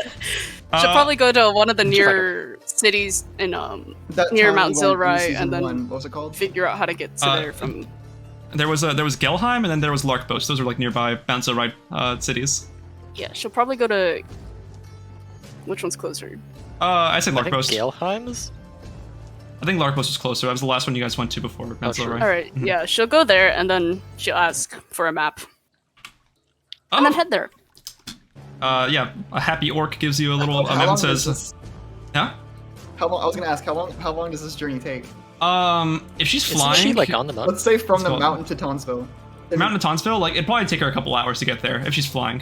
She'll probably go to one of the near cities in that near town Mount we went in Zilrai, season and then one. What was it called? figure out how to get to there from. There was Gelheim, and then there was Larkboast. Those are like nearby Mount Zilrai cities. Yeah, she'll probably go to Which one's closer? I say I think Larkpost. Galeheim's? I think Larkpost was closer. That was the last one you guys went to before. Oh, Pencil, sure. right? All right, Mhm. yeah, she'll go there and then she'll ask for a map Oh. and then head there. Yeah. A happy orc gives you a little. How Evan long says, does this, "Huh? how long? I was gonna ask how long does this journey take? If she's Isn't flying, she like on the mountain? Let's say from the called- mountain to Townsville. Mountain to Townsville, like it'd probably take her a couple hours to get there if she's flying.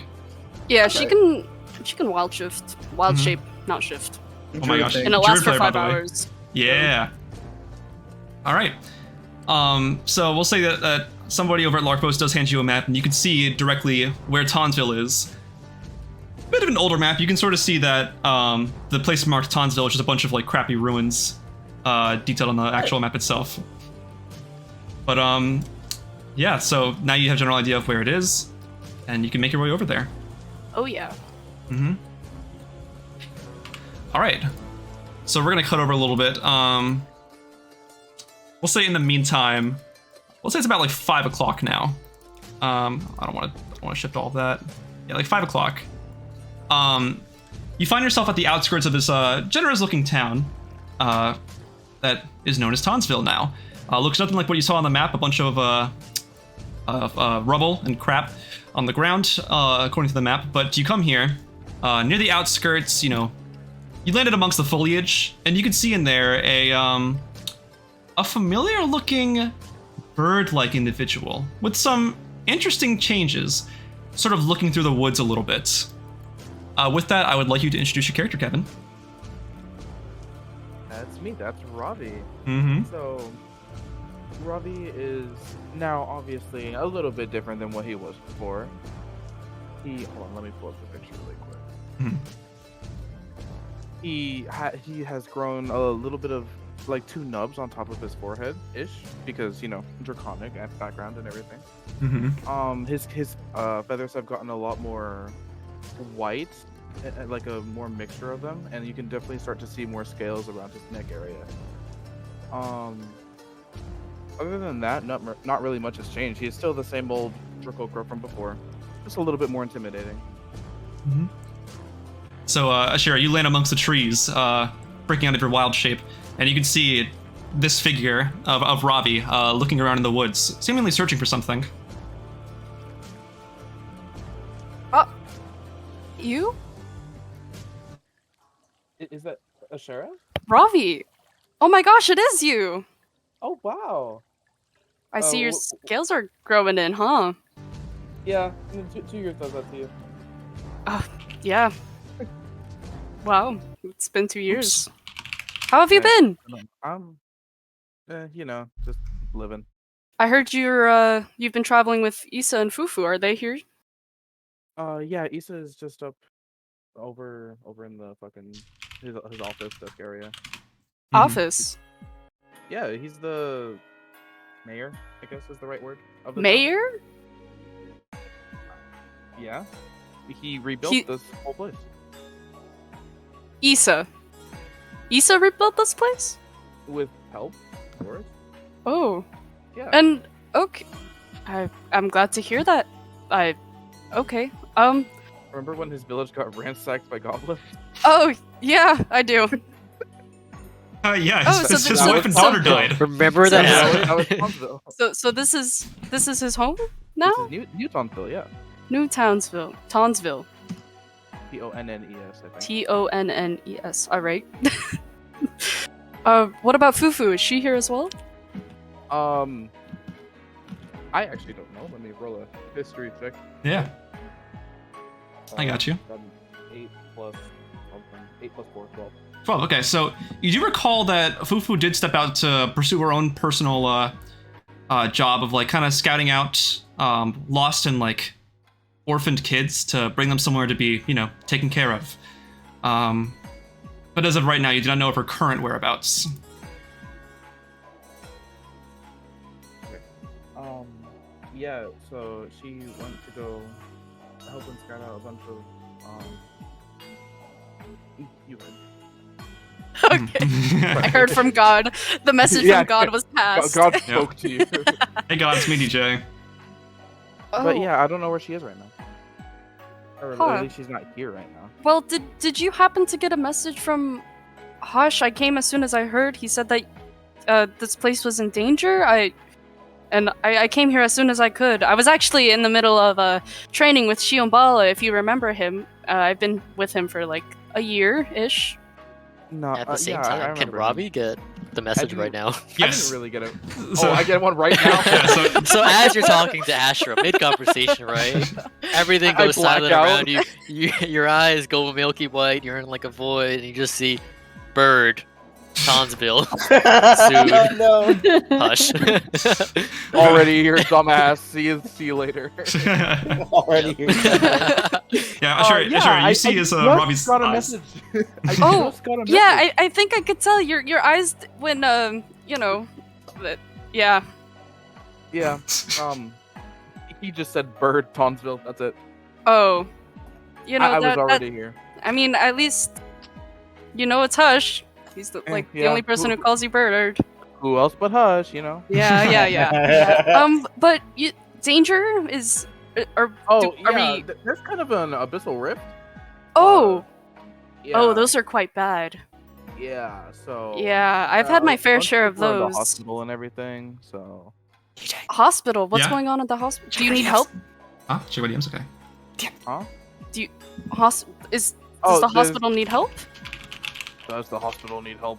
Yeah, Okay. she can wild shift, wild Mhm. shape, not shift, Oh my gosh. Druid and thing. it lasts Druid for player, by 5 the way. hours. Yeah. All right. So we'll say that somebody over at Larkpost does hand you a map, and you can see directly where Townsville is. Bit of an older map. You can sort of see that the place marked Townsville is just a bunch of like crappy ruins, detailed on the actual map itself. But yeah. So now you have a general idea of where it is, and you can make your way over there. Oh yeah. Mm-hmm. All right. So we're gonna cut over a little bit. We'll say in the meantime, we'll say it's about like 5 o'clock now. I don't want to shift all of that. Yeah, like 5 o'clock. You find yourself at the outskirts of this generous-looking town that is known as Townsville now. Looks nothing like what you saw on the map. A bunch of rubble and crap on the ground, according to the map. But you come here near the outskirts. You know, you landed amongst the foliage, and you can see in there a familiar-looking bird-like individual with some interesting changes, sort of looking through the woods a little bit. With that, I would like you to introduce your character, Kevin. That's me. That's Ravi. Mm-hmm. So, Ravi is now obviously a little bit different than what he was before. Hold on, let me pull up the picture really quick. Mhm. He has grown a little bit of like 2 nubs on top of his forehead ish because you know draconic background and everything. Mm-hmm. His feathers have gotten a lot more white, like a more mixture of them, and you can definitely start to see more scales around his neck area. Other than that, not really much has changed. He's still the same old Heriqar from before, just a little bit more intimidating. Mm-hmm. So, Asherah, you land amongst the trees, breaking out of your wild shape, and you can see this figure of Ravi looking around in the woods, seemingly searching for something. You, Is that Asherah? Ravi? Oh my gosh, it is you! Oh wow! I see your wh- scales are growing in, huh? Yeah, 2 years does that to you. Yeah. Wow, it's been 2 years. How have you been? You know, just living. I heard you've been traveling with Isa and Fufu. Are they here? Yeah, Isa is just up over in the fucking his office desk area. Office. Yeah, he's the mayor, I guess is the right word. Of the town. Mayor? Yeah. He rebuilt He- this whole place. Isa. Isa rebuilt this place? With help, of course. Oh. Yeah. And okay. I'm glad to hear that. Okay. Remember when his village got ransacked by goblins? Oh, yeah, I do. Yeah, Oh, his, so his the- wife and so- daughter died. Remember that? Yeah, that was Townsville. So this is his home now? This is New Townsville, yeah. New Townsville. Townsville. Tonnes, I think. Tonnes. All right. What about Fufu? Is she here as well? I actually don't know. Let me roll a history check. Yeah. I got you. 8 plus something. 8 plus 4, 12. 12. Okay, so you do recall that Fufu did step out to pursue her own personal job of like kind of scouting out lost and like orphaned kids to bring them somewhere to be, you know, taken care of. But as of right now, you do not know of her current whereabouts. Yeah, so she went to go help and scout out a bunch of you heard. Okay. I heard from God. The message Yeah, from God was passed. God spoke to you. Hey God, it's me, DJ. Oh. But yeah, I don't know where she is right now. Or Huh. at least she's not here right now. Well, did you happen to get a message from Hush? I came as soon as I heard. He said that this place was in danger. I came here as soon as I could. I was actually in the middle of training with Shiombala, if you remember him. I've been with him for like a year-ish. No, At the same yeah, I time, can remember him. Robbie get the message didn't- right now? I Yes. didn't really get it. So- I get one right now. Yeah, So as you're talking to Asherah, mid-conversation, right? Everything I goes silent black out. around you. Your eyes go milky white. You're in like a void, and you just see bird, Townsville, Soon. No. Hush. Already here, dumbass. See you later. Already here. Yeah, sure, you see his just Robbie's got a eyes. message. I Oh, just got a message. Yeah, I think I could tell your eyes when you know, yeah. Yeah. He just said bird, Townsville. That's it. Oh, you know I was that, already here. I mean, at least you know it's Hush. He's the the yeah. only person who calls you Bird. Who else but Hush? You know. Yeah. But danger is, or Oh do, yeah. are we? There's kind of an abyssal rift. Oh, Yeah. oh, those are quite bad. Yeah. So. Yeah, I've had my a fair bunch share of people are in those. the hospital and everything. So. Hospital. What's Yeah? going on at the hospital? Do you need help? Huh? Check what DMs, okay. Huh? Does the there's- hospital need help? Does the hospital need help?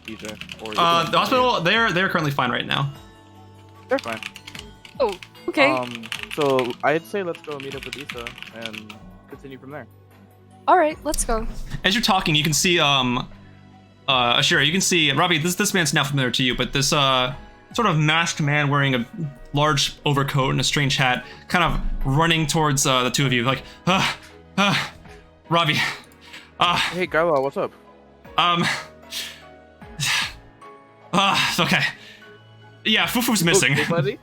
DJ. Or The hospital, they're currently fine right now. They're fine. Okay. So I'd say let's go meet up with Isa and continue from there. All right, let's go. As you're talking, you can see Asherah, you can see Ravi. This man's now familiar to you, but this sort of masked man wearing a large overcoat and a strange hat, kind of running towards the two of you, like, Ravi, Hey, Gyla, what's up? okay, yeah, Fufu's missing. Okay, buddy.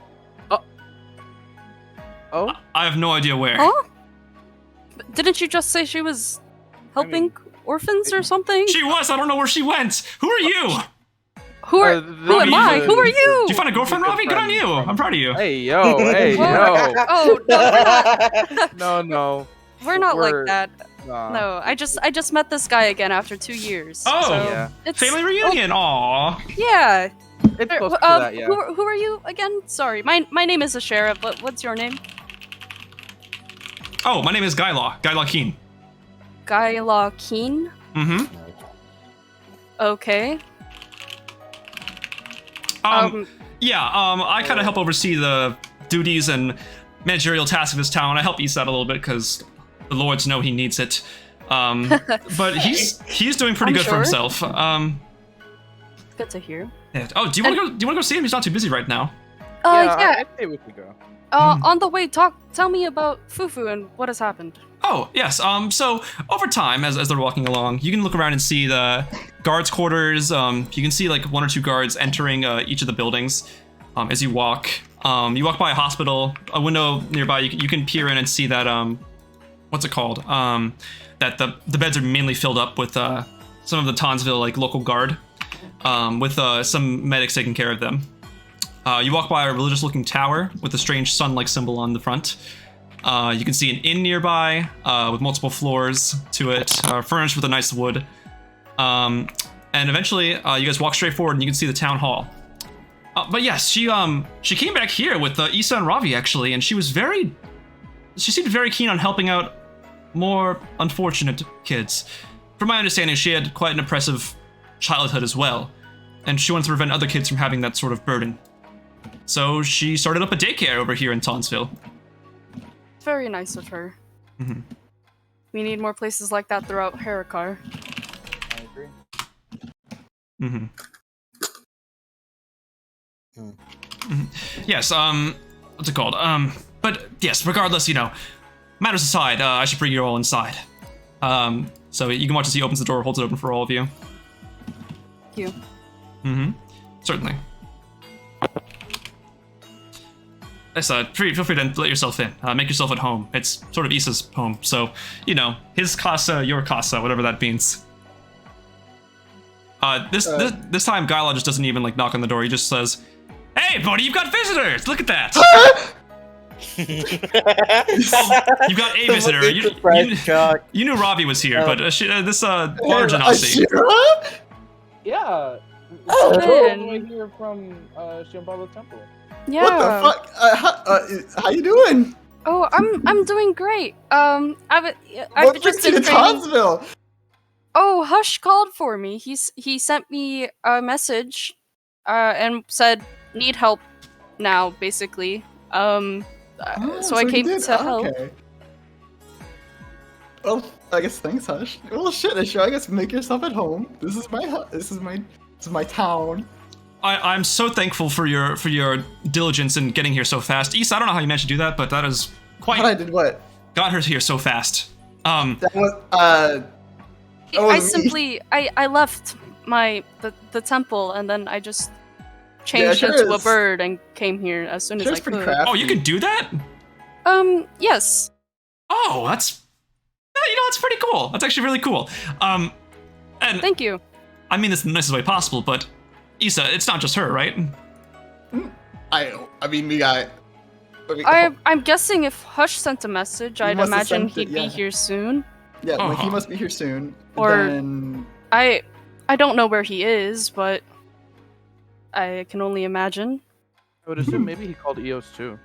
Oh. I have no idea where. Huh? Didn't you just say she was helping orphans or something? She was. I don't know where she went. Who are you? Who are? Who am I? Who are you? Did you find a girlfriend, Ravi? Good on you. I'm proud of you. Hey, yo, hey, Whoa. yo. Oh no, No. we're not We're- like that. Nah. No, I just met this guy again after 2 years. Oh. so Yeah. it's, Family reunion. Aw. Yeah. It's close to Uh, that, yeah. who are you again? Sorry, my name is Asherah, but what's your name? Oh, my name is Gyla Keen. Gyla Keen. Mm-hmm. Okay. Yeah, I kind of help oversee the duties and managerial tasks of this town. I help Isa out a little bit because the lords know he needs it. But he's doing pretty I'm good for sure. himself. Good to hear. Yeah. Oh, do you want to go see him? He's not too busy right now. Yeah. I'd say we could go. On the way, tell me about Fufu and what has happened. Oh, yes. So over time, as they're walking along, you can look around and see the guards' quarters. You can see like 1 or 2 guards entering each of the buildings as you walk. You walk by a hospital, a window nearby. You can peer in and see that what's it called? That the beds are mainly filled up with some of the Townsville like local guard, with some medics taking care of them. You walk by a religious-looking tower with a strange sun-like symbol on the front. You can see an inn nearby with multiple floors to it, furnished with a nice wood. And eventually, you guys walk straight forward and you can see the town hall. But yes, she came back here with Isa and Ravi actually, and she seemed very keen on helping out more unfortunate kids. From my understanding, she had quite an oppressive childhood as well, and she wanted to prevent other kids from having that sort of burden. So she started up a daycare over here in Townsville. Very nice of her. Mhm. We need more places like that throughout Heriqar. I agree. Mm-hmm. Hmm. Yes, what's it called? But yes, regardless, matters aside, I should bring you all inside. So you can watch as he opens the door, holds it open for all of you. Thank you. Mm-hmm. Certainly. Yes, feel free to let yourself in. Make yourself at home. It's sort of Isa's home, so, his casa, your casa, whatever that means. This time, Gyla just doesn't even, knock on the door. He just says, "Hey, buddy, you've got visitors! Look at that!" You got a visitor. You knew Ravi was here, but this water genasi. Asherah? Yeah. Oh, I'm man. here from Shambhala Temple. Yeah. What the fuck? How you doing? Oh, I'm doing great. I've What just brings you been to training. Townsville? Oh, Hush called for me. He sent me a message, and said need help now, basically. So I he came did? to help. Okay. Well, I guess thanks, Hush. Well, shit, Asherah, I guess make yourself at home. This is my town. I'm so thankful for your diligence in getting here so fast. Isa, I don't know how you managed to do that, but that is quite. How I did what? Got her here so fast. That was I simply I left the temple, and then I just changed Asherah into a is- bird and came here as soon as I Asherah's pretty could. crafty. Oh, you can do that? Yes. Oh, that's that's pretty cool. That's actually really cool. And Thank you. I mean this in the nicest way possible, but Isa, it's not just her, right? I mean, we got. I'm guessing if Hush sent a message, I'd must have imagine sent it, he'd be yeah. here soon. Yeah, well, he Uh-huh. must be here soon. Or- Then, I don't know where he is, but I can only imagine. I would assume maybe he called EOS too.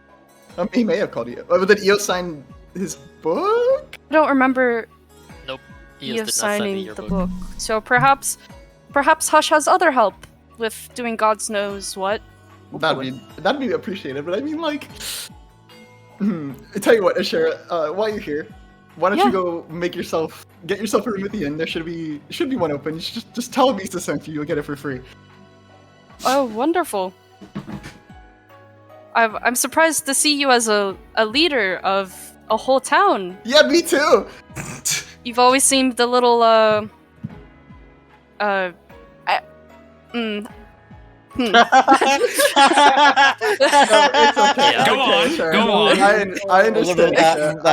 he may have called you. Oh, but did Eo sign his book? I don't remember Eos he did not is send me signing your the book. book. So perhaps Hush has other help with doing God's knows what. That'd be appreciated. But I mean, like, I tell you what, Asherah, while you're here, why don't Yeah. you go get yourself a room at the inn? There should be one open. You should just tell him Isa sent you. You'll get it for free. Oh, wonderful. I'm surprised to see you as a leader of a whole town. Yeah, me too. You've always seemed a little It's okay. Yeah. Go on, Asherah. go on. I understand. I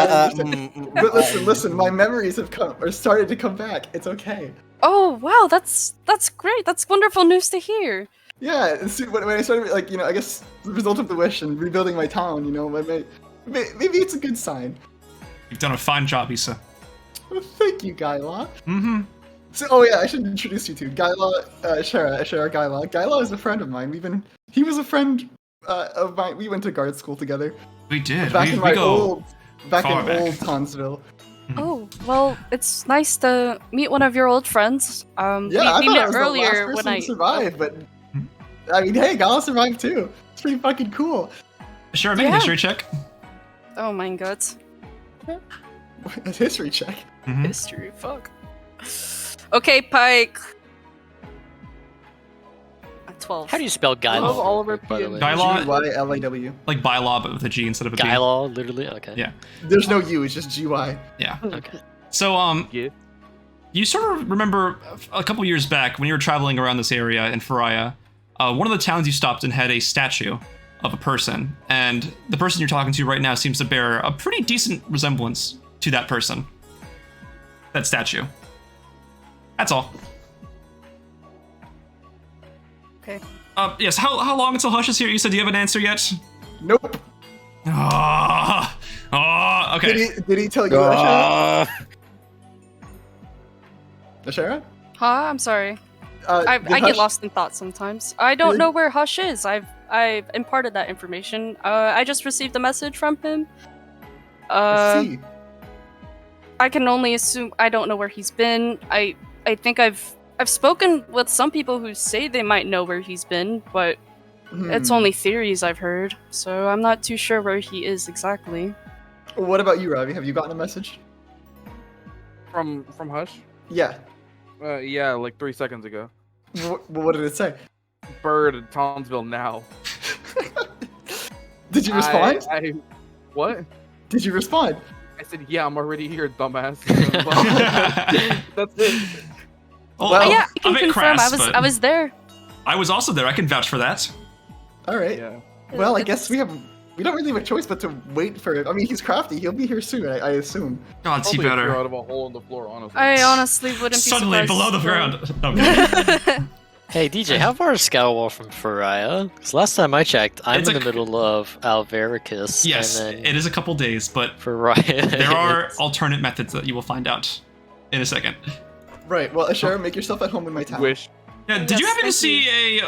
understand. Mm, But listen. My memories have started to come back. It's okay. Oh wow, that's great. That's wonderful news to hear. Yeah, when I started, like, I guess the result of the wish and rebuilding my town, maybe it's a good sign. You've done a fine job, Isa. Well, thank you, Gaila. Mm-hmm. So, oh yeah, I should introduce you to Gaila, Asherah, Gaila. Gaila is a friend of mine. He was a friend of mine. We went to guard school together. We did. Back we, in we my go back far in back. old Townsville. Oh well, it's nice to meet one of your old friends. Yeah, I we thought I met was earlier the last when person I to survive, but I mean, hey, Gaila survived too. It's pretty fucking cool. Sure, make a Yeah. history check. Oh my god, A history check. Mhm. history, fuck. Okay, Pike. 12. How do you spell I love Gylaw? all of our by the way? Gylaw? Gylaw. Like bylaw, but with a G instead of a B. Gylaw, literally. Okay. Yeah. There's no U. It's just GY. Yeah. Okay. So, Yeah. you sort of remember a couple years back when you were traveling around this area in Faria, one of the towns you stopped in had a statue of a person, and the person you're talking to right now seems to bear a pretty decent resemblance to that person. That statue. That's all. Okay. Yes, how long until Hush is here? You said, do you have an answer yet? Nope. Okay. Did he tell you, Asherah? Uh, Asherah? Huh? I'm sorry. I Did get Hush- lost in thought sometimes. I don't Really? know where Hush is. I've imparted that information. I just received a message from him. I see. I can only assume. I don't know where he's been. I think I've spoken with some people who say they might know where he's been, but it's Hmm. only theories I've heard. So I'm not too sure where he is exactly. What about you, Ravi? Have you gotten a message? From Hush? Yeah. Yeah, like 3 seconds ago. What did it say? Bird in Townsville now. Did you respond? What? Did you respond? I said, yeah, I'm already here, dumbass. That's it. Well, Yeah, I can a bit confirm. crass, but I was there. I was also there. I can vouch for that. All right. Yeah. Well, I guess we don't really have a choice but to wait for it. I mean, he's crafty. He'll be here soon, I assume. God, he Probably appear better. out of a hole in the floor, honestly. I honestly wouldn't be Suddenly surprised. below the ground. No, I'm kidding. Hey DJ, how far is Scalwall from Faria? Because last time I checked, I'm It's in a- the middle of Alvaricus. Yes, and then it is a couple days, but Faria. there are alternate methods that you will find out in a second. Right. Well, Asherah, make yourself at home in my town. Wish. Yeah, did Yes, you happen to thank see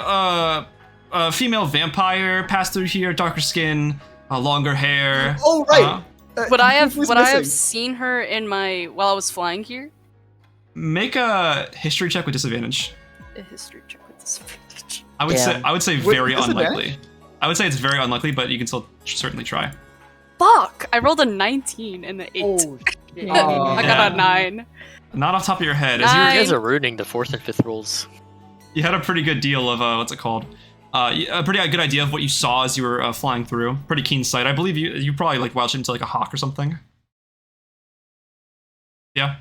a female vampire pass through here? Darker skin, longer hair. Oh, right. Would I have Who's would I have missing? seen her in my while I was flying here? Make a history check with disadvantage. A history check with disadvantage. I would say With very disadvantage? unlikely. I would say it's very unlikely, but you can still certainly try. Fuck! I rolled a 19 and an 8. Oh shit. I got Yeah. a 9. Not off the top of your head. You As guys are ruining the 4th and 5th rolls. you had a pretty good deal of what's it called? A pretty good idea of what you saw as you were flying through. Pretty keen sight. I believe you probably like wild shaped into like a hawk or something. Yeah.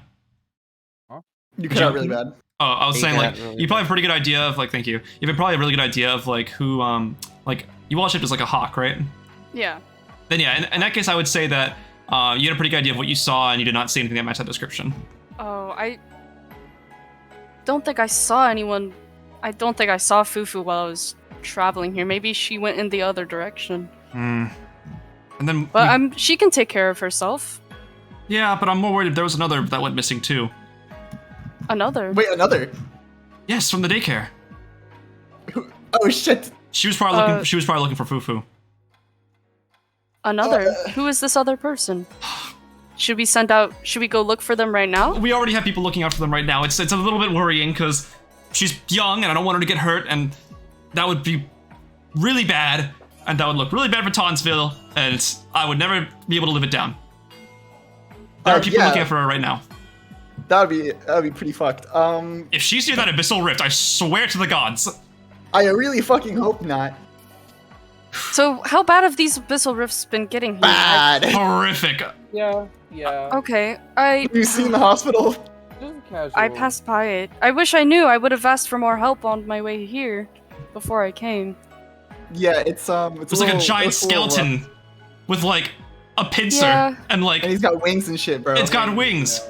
You cut out really bad. Oh, I was You saying got like really you probably have a pretty good idea of like thank you. You have probably a really good idea of like who like you wild shaped as like a hawk, right? Yeah. Then yeah, in that case I would say that you had a pretty good idea of what you saw and you did not see anything that matched that description. Oh, I don't think I saw anyone. I don't think I saw Fufu while I was traveling here. Maybe she went in the other direction. Hmm. And then But she can take care of herself. yeah, but I'm more worried if there was another that went missing too. Another. Wait, another. Yes, from the daycare. Oh shit. She was probably looking. She was probably looking for Fufu. Another. Who is this other person? Should we send out? Should we go look for them right now? We already have people looking out for them right now. It's a little bit worrying because she's young and I don't want her to get hurt, and that would be really bad, and that would look really bad for Townsville, and I would never be able to live it down. There are people yeah. looking out for her right now. That'd be pretty fucked. If she's near that abyssal rift, I swear to the gods. I really fucking hope not. So how bad have these abyssal rifts been getting here? Bad. Horrific. Yeah. Okay, I Have you seen the hospital? Just casual. I passed by it. I wish I knew. I would have asked for more help on my way here before I came. Yeah, it's It's like a giant skeleton with like a pincer Yeah. and like And he's got wings and shit, bro. it's got wings.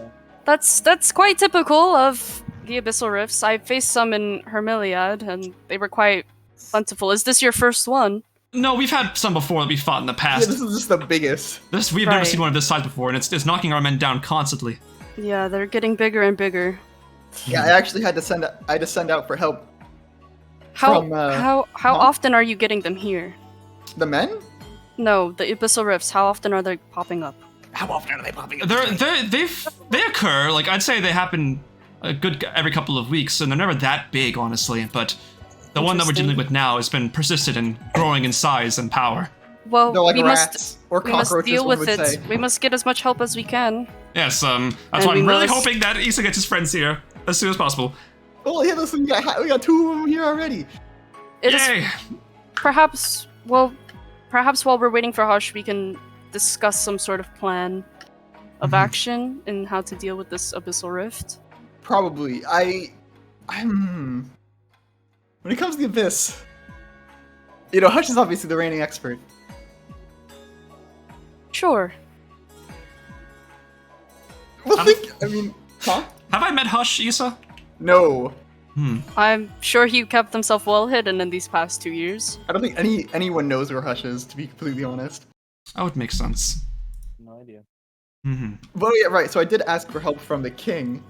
That's quite typical of the abyssal rifts. I faced some in Hermiliad, and they were quite plentiful. Is this your first one? No, we've had some before that we fought in the Yeah, past. this is just the biggest. We've never Right. seen one of this size before, and it's knocking our men down constantly. Yeah, they're getting bigger and bigger. Yeah, I actually had to send out for help. How From, how huh? often are you getting them here? The men? No, the abyssal rifts. How often are they popping up? How often are they popping up? They occur. Like I'd say they happen a good every couple of weeks, and they're never that big, honestly. But the one that we're dealing with now has been persistent and growing in size and power. Well, They're like we rats must or we must cockroaches. deal one with would it. say. We must get as much help as we can. Yes, that's And why I'm we really must- hoping that Isa gets his friends here as soon as possible. Oh yeah, listen, we got two of them here already. It is Yay! perhaps while we're waiting for Hush, we can discuss some sort of plan of action in how to deal with this abyssal rift. Probably. I'm. When it comes to the abyss, Hush is obviously the reigning expert. Sure. Well, Um, huh? Have I met Hush, Isa? No, I'm sure he kept himself well hidden in these past 2 years. I don't think anyone knows where Hush is. To be completely honest. That would make sense. No idea. Mm-hmm. But yeah, right. So I did ask for help from the king.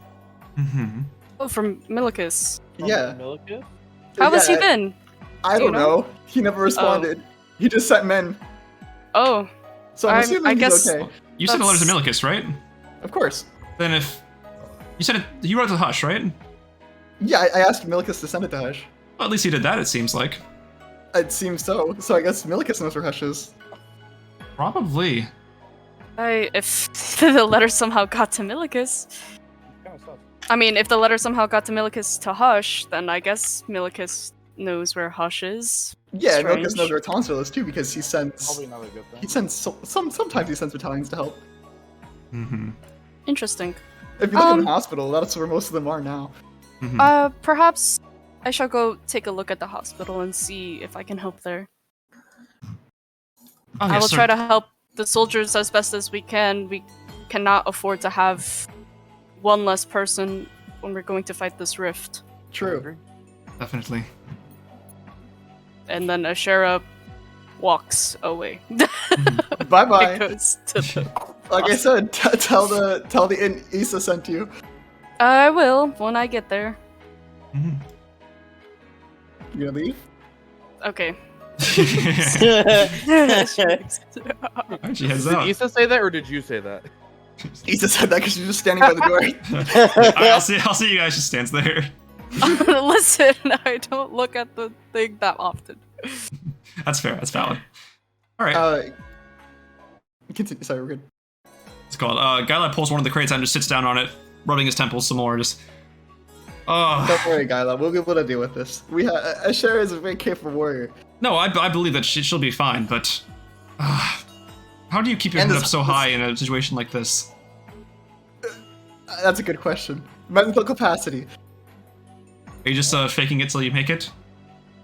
Mm-hmm. Oh, from Milicus. Yeah. Milicus? How has he Yeah, been? I Do you don't know. He never responded. He just sent men. Oh, So I'm I assuming guess- he's okay. You sent a letter to That's- Milicus, right? Of course. Then if you sent it, you wrote it to Hush, right? Well, Yeah, I asked Milicus to send it to Hush. at least he did that. It seems like It seems so. So I guess Milicus knows where Hush is. probably. if the letter somehow got to Milicus. Kinda sucks. I mean, if the letter somehow got to Milicus to Hush, then I guess Milicus knows where Hush is. Yeah, and Strange. Milicus knows where Tonsville is too because he sends. Probably not a good thing. He sends sometimes he sends battalions to help. Mm-hmm. Interesting. If you look in Um, the hospital, that's where most of them are now. Mm-hmm. Perhaps I shall go take a look at the hospital and see if I can help there. Oh, I yes, will sir. try to help the soldiers as best as we can. We cannot afford to have one less person when we're going to fight this rift. True. Definitely. And then Asherah walks away. Bye bye. It goes to the... Like I said, tell the inn Isa sent you. I will when I get there. Mhm. You gonna leave? Okay. Alright, she heads Did out. Isa say that, or did you say that? Isa said that because you're just standing by the door. Alright, I'll see you guys. Just stands there. Listen, I don't look at the thing that often. That's fair. That's valid. All right. Continue. Sorry, we're good. It's called. Guy pulls one of the crates and just sits down on it, rubbing his temples some more. Just. Oh. Don't worry, Gyla. We'll be able to deal with this. Asherah is a very capable warrior. No, I believe that she'll be fine, but. How do you keep your head up so high in a situation like this? That's a good question. Mental capacity. Are you just faking it till you make it?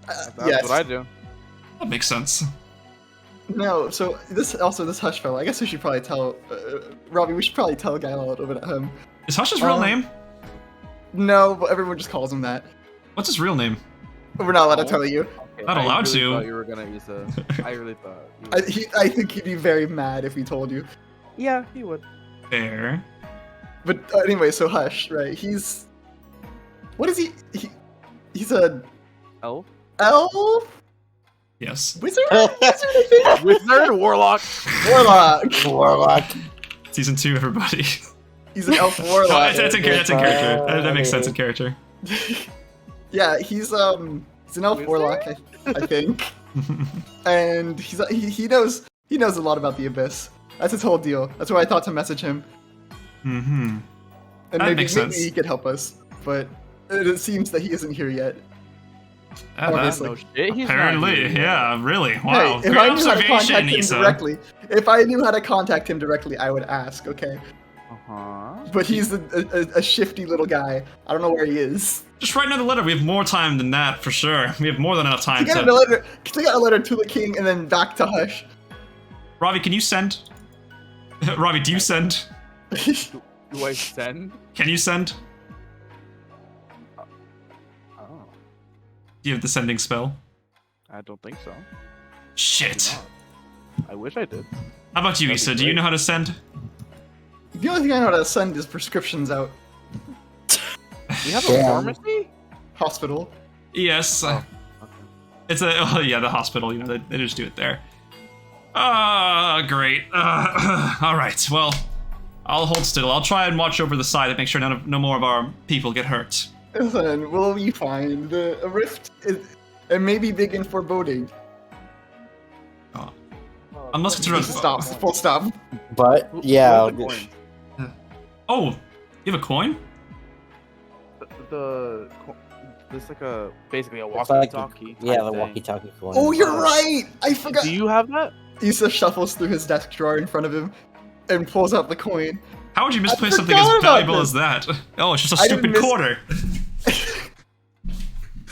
That's yes. what I do. That makes sense. No, so this Hush fellow. I guess we should probably tell Ravi. We should probably tell Gyla a little bit about him. Is Hush his real name? No, but everyone just calls him that. What's his real name? We're not allowed to tell you. Okay, Not allowed I really to. Thought you were gonna Isa. I really thought. I think he'd be very mad if we told you. Yeah, he would. Fair. But anyway, so Hush, right? He's what is he? He's a Elf. elf Yes. wizard. I think? Wizard, warlock. Warlock. Season 2, everybody. He's an elf No, warlock. that's in character. That makes sense in character. Yeah, he's an elf warlock, I think, and he knows a lot about the abyss. That's his whole deal. That's why I thought to message him, Mm-hmm. and That maybe makes sense. he could help us. But it seems that he isn't here yet. Obviously. No shit. He's Apparently, not here. yeah, really. Wow. Hey, if Great I knew how to contact observation, him Isa. directly, if I knew how to contact him directly, I would ask. Okay, but he's a shifty little guy. I don't know where he is. Just write another letter. We have more time than that, for sure. We have more than enough time He got to... a letter to the king and then back to Hush. Ravi, can you send? Ravi, do you send? Do I send? Can you send? Oh, Do you have the sending spell? I don't think so. Shit. I wish I did. How about you, That'd be Isa? Do you great. know how to send? The only thing I know how to send is prescriptions out. We have a Damn. pharmacy. Hospital. Yes. Okay. It's a... Oh, yeah, the hospital. You know, they just do it there. Great. All right, well... I'll hold still. I'll try and watch over the side and make sure no more of our people get hurt. Listen, we'll be fine. The rift it may be big and foreboding. Unless it's Stop. Full stop. But yeah, Where's the coin? Oh, you have a coin? This like a basically a It's like- walkie-talkie. yeah, type the thing. walkie-talkie coin. Oh, you're right. I forgot. Do you have that? Isa shuffles through his desk drawer in front of him and pulls out the coin. How would you misplace I something forgot as about valuable this. as that? Oh, it's just a I didn't stupid miss- quarter.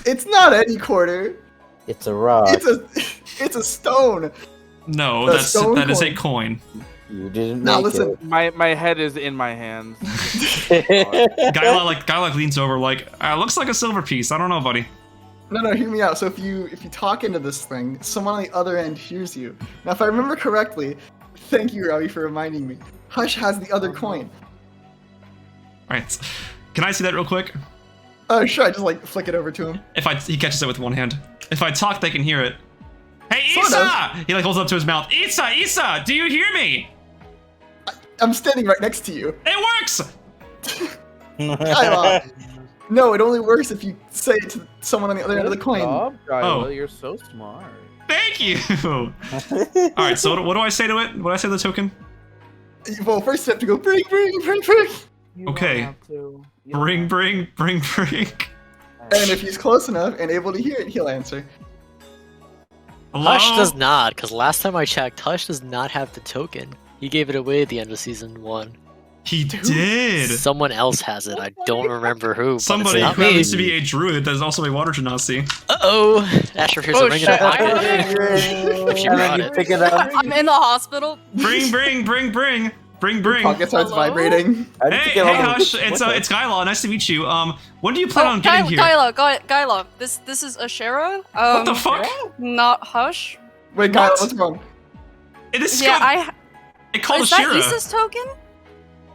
It's not any quarter. It's a rock. It's a stone. No, A stone that is a coin. coin. You didn't Now make listen. My head is in my hands. it. Guy leans over like, looks like a silver piece. I don't know, buddy. No, hear me out. So if you talk into this thing, someone on the other end hears you. Now, if I remember correctly, thank you, Ravi, for reminding me. Hush has the other coin. Alright. Can I see that real quick? Oh, sure. I just flick it over to him. He catches it with one hand. If I talk, they can hear it. Hey, Sort Isa! He holds it up to his mouth. Isa, do you hear me? I'm standing right next to you. It works! Kyla. No, it only works if you say it to someone on the other end of the coin. Job, Gyla, Oh. you're so smart. Thank you! Alright, so what do I say to it? What do I say to the token? Well, first you have to go bring. You Okay. don't have to. You don't Bring. And if he's close enough and able to hear it, he'll answer. Hello? Hush does not, because last time I checked, Hush does not have the token. He gave it away at the end of season 1. He did! Someone else has it. I don't remember who. Somebody but who it's not happens to me. be a druid that is also a water genasi. Uh-oh! Asher, here's a ring in shit, her I pocket. She And then brought you it. pick it up. I'm in the hospital. Bring. Bring. Pocket starts Hello? vibrating. I need to Hey, get all the- Hush. It's what the- it's Gyla. Nice to meet you. When do you plan on getting here? Gyla. This is Asherah. What the fuck? Not Hush. Wait, Kyle, What? what's wrong? It is Yeah, It called is that Asherah. Isa's token?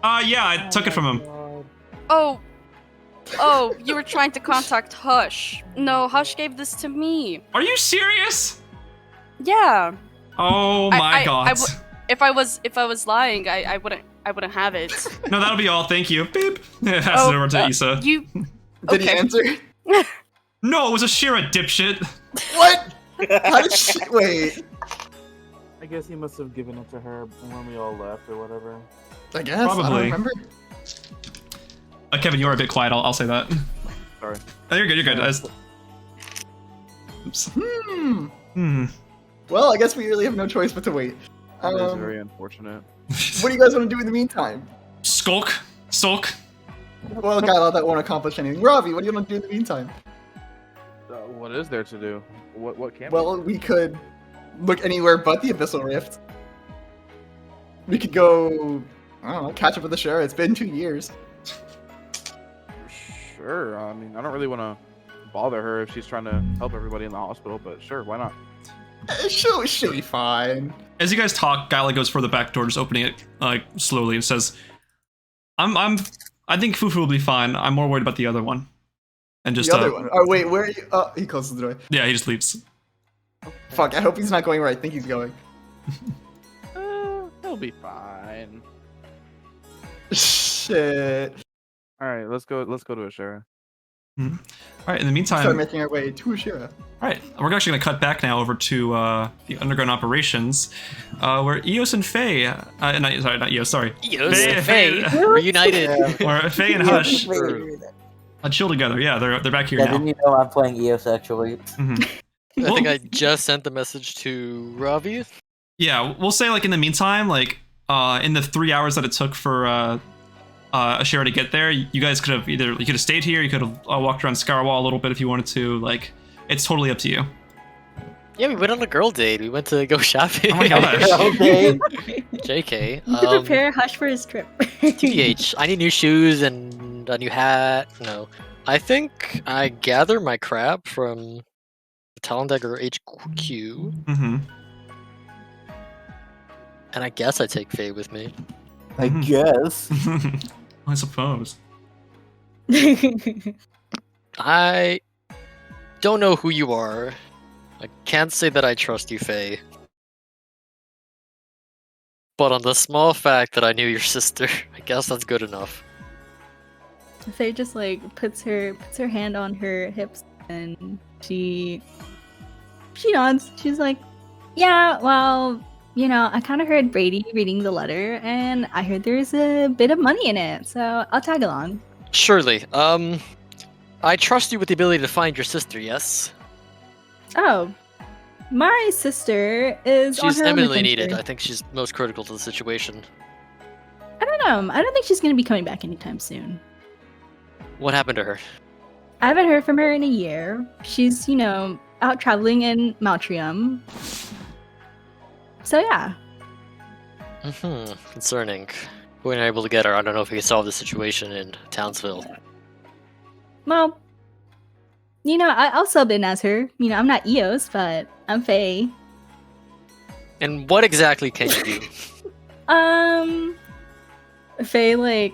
Yeah, I took it from him. Oh, you were trying to contact Hush. No, Hush gave this to me. Are you serious? Yeah. Oh my god. If I was lying, I wouldn't have it. No, that'll be all. Thank you. Beep. Pass it over to Isa. You. Did he Okay. answer? No, it was Asherah, dipshit. What? How did she? Wait. I guess he must have given it to her when we all left or whatever. I guess. I Probably. don't remember. Kevin, you are a bit quiet. I'll say that. Sorry. Oh, you're good. You're good. Oops. Well, I guess we really have no choice but to wait. That is very unfortunate. What do you guys want to do in the meantime? Sulk. Well, Kyle, that won't accomplish anything. Ravi, what do you want to do in the meantime? What is there to do? What can Well, we could look anywhere but the Abyssal Rift. We could go, I don't know, catch up with Asherah. It's been 2 years. Sure. I mean, I don't really want to bother her if she's trying to help everybody in the hospital, but sure, why not? She'll be fine. As you guys talk, Gyla goes for the back door, just opening it slowly, and says, I think Fufu will be fine. I'm more worried about the other one." And just The other one. Oh, wait, where are you? Oh, he closes the door. Yeah, he just leaves. Fuck, I hope he's not going where I think he's going. He'll be fine. Shit. All right, let's go to Asherah. All right. In the Start meantime, making our way to Asherah. all right, we're actually gonna cut back now over to the underground operations, where Eos and Faye, not Eos, sorry, Eos Faye- and Faye Faye- reunited. or Faye and Hush Wait. chill together. Yeah, they're back here Yeah, now. didn't you know I'm playing EOS actually? Mhm. I think I just sent the message to Ravi. Yeah, we'll say like in the meantime, like in the 3 hours that it took for Asherah to get there, you guys could have stayed here, you could have walked around Scarwall a little bit if you wanted to. Like, it's totally up to you. Yeah, we went on a girl date. We went to go shopping. Oh my gosh. Okay. JK. You could prepare Hush for his trip. TBH. I need new shoes and a new hat. No. I think I gather my crap from the Talendegger HQ, Mm-hmm. and I guess I take Faye with me. I guess. I suppose. I don't know who you are. I can't say that I trust you, Faye. But on the small fact that I knew your sister, I guess that's good enough. Faye just like puts her hand on her hips and she nods. She's like, "Yeah, well, you know, I kind of heard Brady reading the letter, and I heard there's a bit of money in it, so I'll tag along." Surely. I trust you with the ability to find your sister, yes? Oh, my sister is on She's her own eminently needed. adventure. I think she's most critical to the situation. I don't know. I don't think she's gonna be coming back anytime soon. What happened to her? I haven't heard from her in a year. She's, you know, out traveling in Maltrium. So yeah. Concerning. We weren't able to get her. I don't know if we can solve the situation in Townsville. Well, you know, I'll sub in as her. You know, I'm not Eos, but I'm Faye. And what exactly can you do? Faye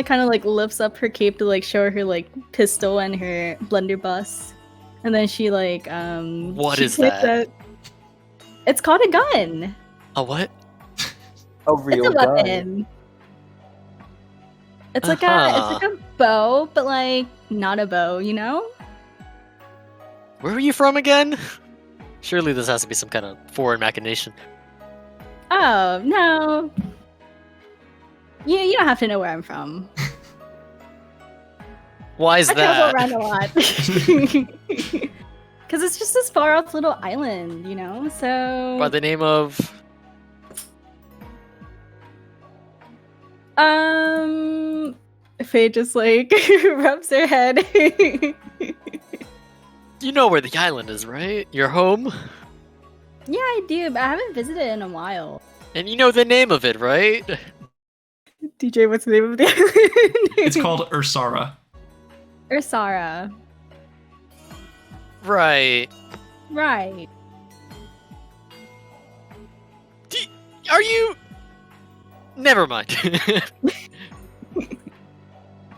kind of like lifts up her cape to like show her like pistol and her blunderbuss, and then she like What she is takes that? It's called a gun. A what? A real It's a gun. weapon. It's like a bow, but like not a bow, you know? Where were you from again? Surely this has to be some kind of foreign machination. Oh no. You don't have to know where I'm from. Why is I travel that? around a lot. Because it's just this far off little island, you know? So. By the name of... Faye just like rubs her head. You know where the island is, right? Your home? Yeah, I do, but I haven't visited in a while. And you know the name of it, right? DJ, what's the name of the It's called Ursara. Ursara. Right. Right. Are you? Never mind.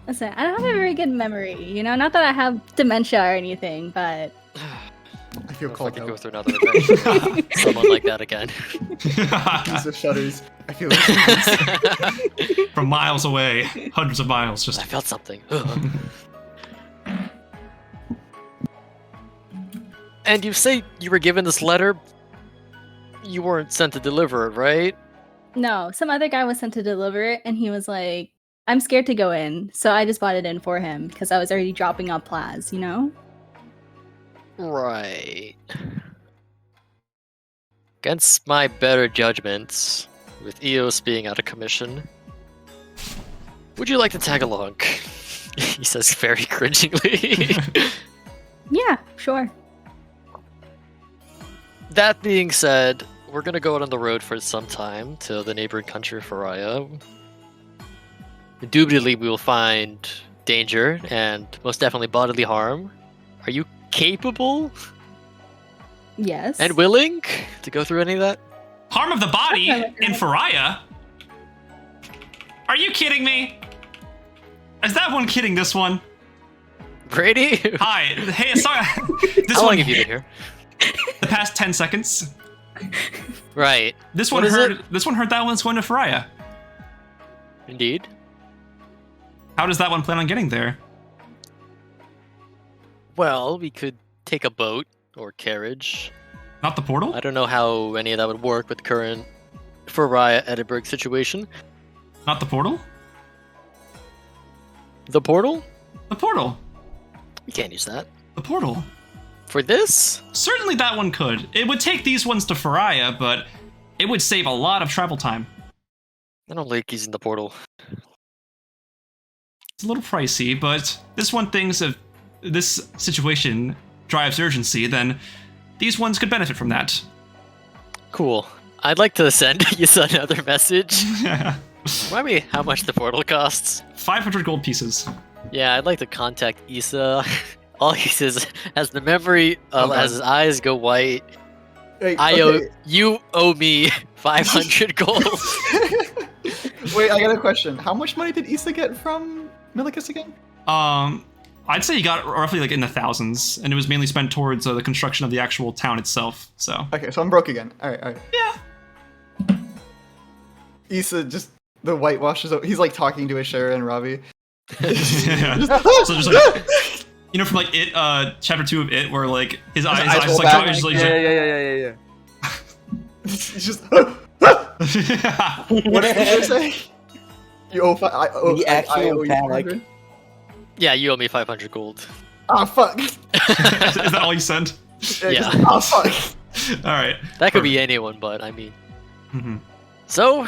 Listen, I don't have a very good memory, you know? Not that I have dementia or anything, but... I feel If I cold could now. go through another adventure. Someone like that again. Isa shudders. I feel like From miles away, hundreds of miles, just I felt something. And you say you were given this letter. You weren't sent to deliver it, right? No, some other guy was sent to deliver it, and he was like, I'm scared to go in, so I just bought it in for him, because I was already dropping off Plaz, you know? Right. Against my better judgments, with Eos being out of commission, would you like to tag along? He says very cringingly. Yeah, sure. That being said, we're gonna go out on the road for some time to the neighboring country of Faria. Indubitably, we will find danger and most definitely bodily harm. Are you capable Yes. and willing to go through any of that? harm of the body Something like in that. Faria. Are you kidding me? Is that one kidding this one? Brady? Hi. Hey, sorry. This How one, long have you been here? the past 10 seconds. Right. This What one is heard. it? This one heard that one's going to Faria. Indeed. How does that one plan on getting there? Well, we could take a boat or carriage. Not the portal? I don't know how any of that would work with the current Faria Edinburgh situation. Not the portal? The portal? The portal. We can't use that. The portal. For this? Certainly that one could. It would take these ones to Faria, but it would save a lot of travel time. I don't like using the portal. It's a little pricey, but this one thinks if this situation drives urgency, then these ones could benefit from that. Cool. I'd like to send you another message. Remind me how much the portal costs. 500 gold pieces. Yeah, I'd like to contact Isa. All he says has the memory Oh, God. as his eyes go white. Wait, You owe me 500 gold. Wait, I got a question. How much money did Isa get from Milicus again? I'd say he got roughly like in the thousands, and it was mainly spent towards the construction of the actual town itself. So Okay, so I'm broke again. All right. yeah, Isa just the whitewashes. He's like talking to Asherah and Ravi. yeah. So just like, you know, from like it, chapter 2 of it, where like his eyes eyes roll like, back. just, like, Yeah. He's just. yeah. What did you say? You owe I owe, The I actual owe you panic. 400? Yeah, you owe me 500 gold. Ah, fuck. Is that all you sent? Yeah. Oh, fuck. All right. That could be anyone, but I mean. Mhm. So,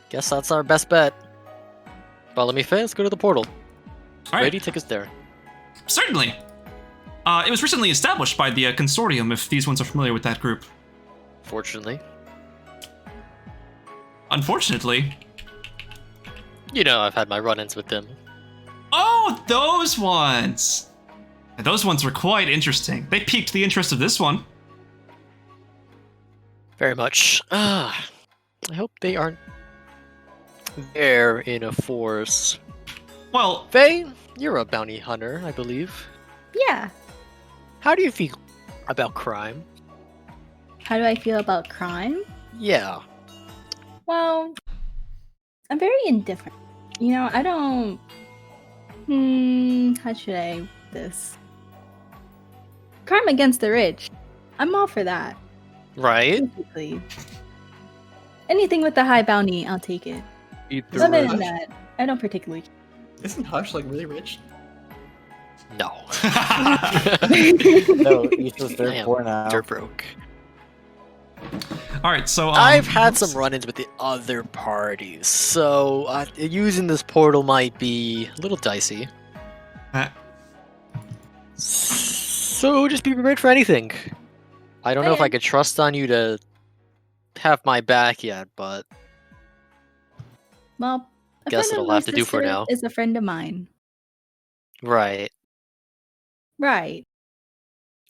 guess that's our best bet. Follow me, Faye. Let's go to the portal. All right. Brady, take us there. Certainly. It was recently established by the consortium, if these ones are familiar with that group. Fortunately. Unfortunately. You know, I've had my run-ins with them. Oh, those ones! And those ones were quite interesting. They piqued the interest of this one. Very much. I hope they aren't there in a force. Well, Faye, you're a bounty hunter, I believe. Yeah. How do you feel about crime? How do I feel about crime? Yeah. Well, I'm very indifferent. You know, I don't. How should I put this? Crime against the rich. I'm all for that. Right? Basically. Anything with a high bounty, I'll take it. Eat the Other rich. than that, I don't particularly. Isn't Hush like really rich? No. No, Isa's I third am poor now. dirt broke. all right, so I've had some run-ins with the other parties, so using this portal might be a little dicey. Uh, So just be prepared for anything. I don't know if I Okay. could trust on you to have my back yet, but Well, a Guess friend of it'll my have to do for sister now. is a friend of mine. right. Right.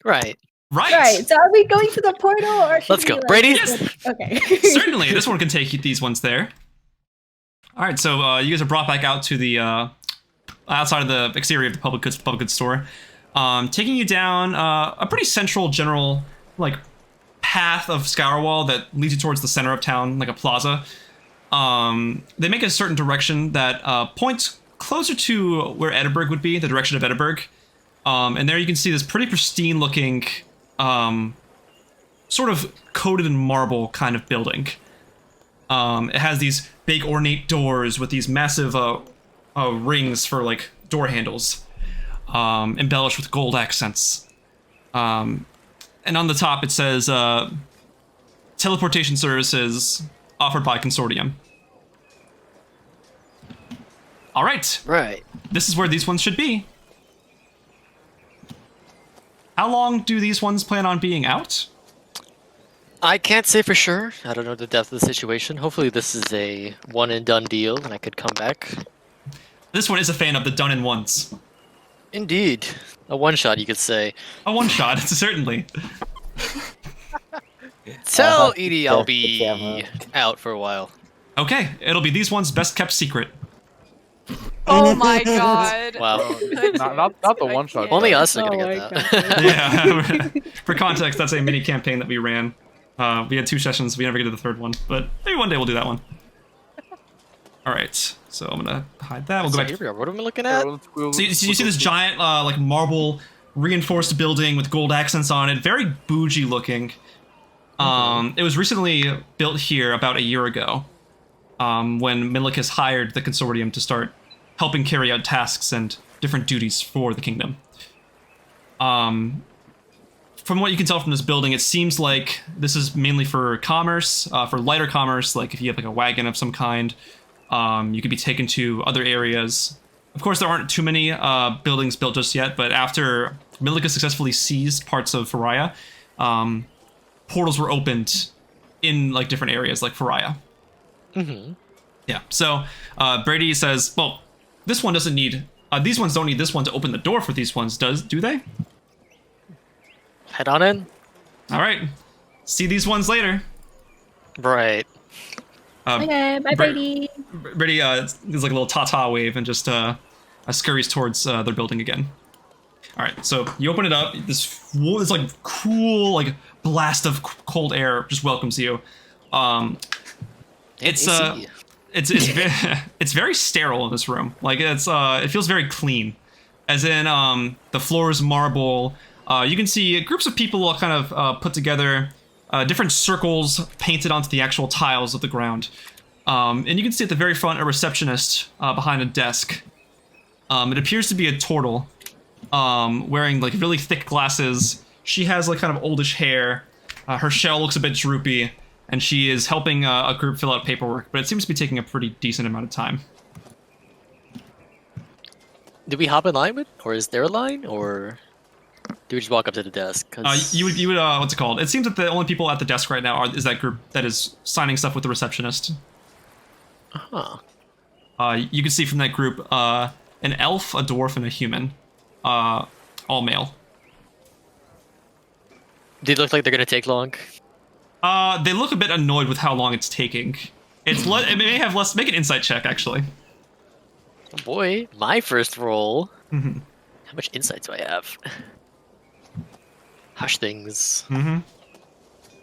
Right. Right. Right. So are we going to the portal or should Let's we, go. like, Brady? Okay. Certainly, this one can take these ones there. All right, so you guys are brought back out to the outside of the exterior of the public goods store, taking you down a pretty central general like path of Scourwall that leads you towards the center of town, like a plaza. They make a certain direction that points closer to where Edinburgh would be, the direction of Edinburgh. And there you can see this pretty pristine-looking, sort of coated in marble kind of building. It has these big ornate doors with these massive rings for like door handles, embellished with gold accents. And on the top it says teleportation services offered by Consortium. All right. Right. This is where these ones should be. How long do these ones plan on being out? I can't say for sure. I don't know the depth of the situation. Hopefully this is a one and done deal and I could come back. This one is a fan of the done in ones. Indeed. A one shot, you could say. A one shot, certainly. Tell Uh-huh. Edie I'll Check the be camera. out for a while. Okay, it'll be these ones best kept secret. Oh my god. Wow. Not the one shot. Only us are Oh gonna my get that. Yeah. For context, that's a mini campaign that we ran. We had 2 sessions. We never get to the third one, but maybe one day we'll do that one. All right, so I'm gonna hide that. We'll go So back. here we are. What am I looking at? So you see this giant, like marble reinforced building with gold accents on it. Very bougie looking. It was recently built here about a year ago, when Milikis hired the consortium to start helping carry out tasks and different duties for the kingdom. From what you can tell from this building, it seems like this is mainly for commerce, for lighter commerce. Like if you have like a wagon of some kind, you could be taken to other areas. Of course, there aren't too many buildings built just yet, but after Milikis successfully seized parts of Faria, portals were opened in like different areas, like Faria. Mm-hmm. Yeah. So Brady says, "Well, this one doesn't need. These ones don't need this one to open the door for these ones. Do they? Head on in. All right. See these ones later." Right. Okay, bye, Bra- Brady. Brady does like a little ta-ta wave and just scurries towards their building again. All right, so you open it up. This like cool like blast of cold air just welcomes you. It's AC. it's very sterile in this room. Like it feels very clean, as in the floor is marble. You can see groups of people all kind of put together. Different circles painted onto the actual tiles of the ground. And you can see at the very front a receptionist behind a desk. It appears to be a turtle, wearing like really thick glasses. She has like kind of oldish hair. Her shell looks a bit droopy, and she is helping a group fill out paperwork, but it seems to be taking a pretty decent amount of time. Do we hop in line with, or is there a line, or do we just walk up to the desk? 'Cause- You would what's it called? It seems that the only people at the desk right now is that group that is signing stuff with the receptionist. Huh. You can see from that group an elf, a dwarf, and a human, all male. Do they look like they're gonna take long? They look a bit annoyed with how long it's taking. It may have less. Make an insight check, actually. Oh boy, my first roll. Mm-hmm. How much insight do I have? Hush things. Mm-hmm.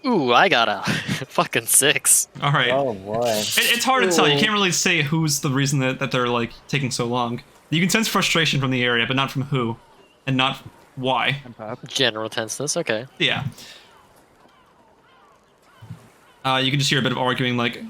Ooh, I got a fucking 6. All right. Oh boy. It's hard to tell. You can't really say who's the reason that they're like taking so long. You can sense frustration from the area, but not from who, and not why. General tenseness. Okay. Yeah. You can just hear a bit of arguing, like,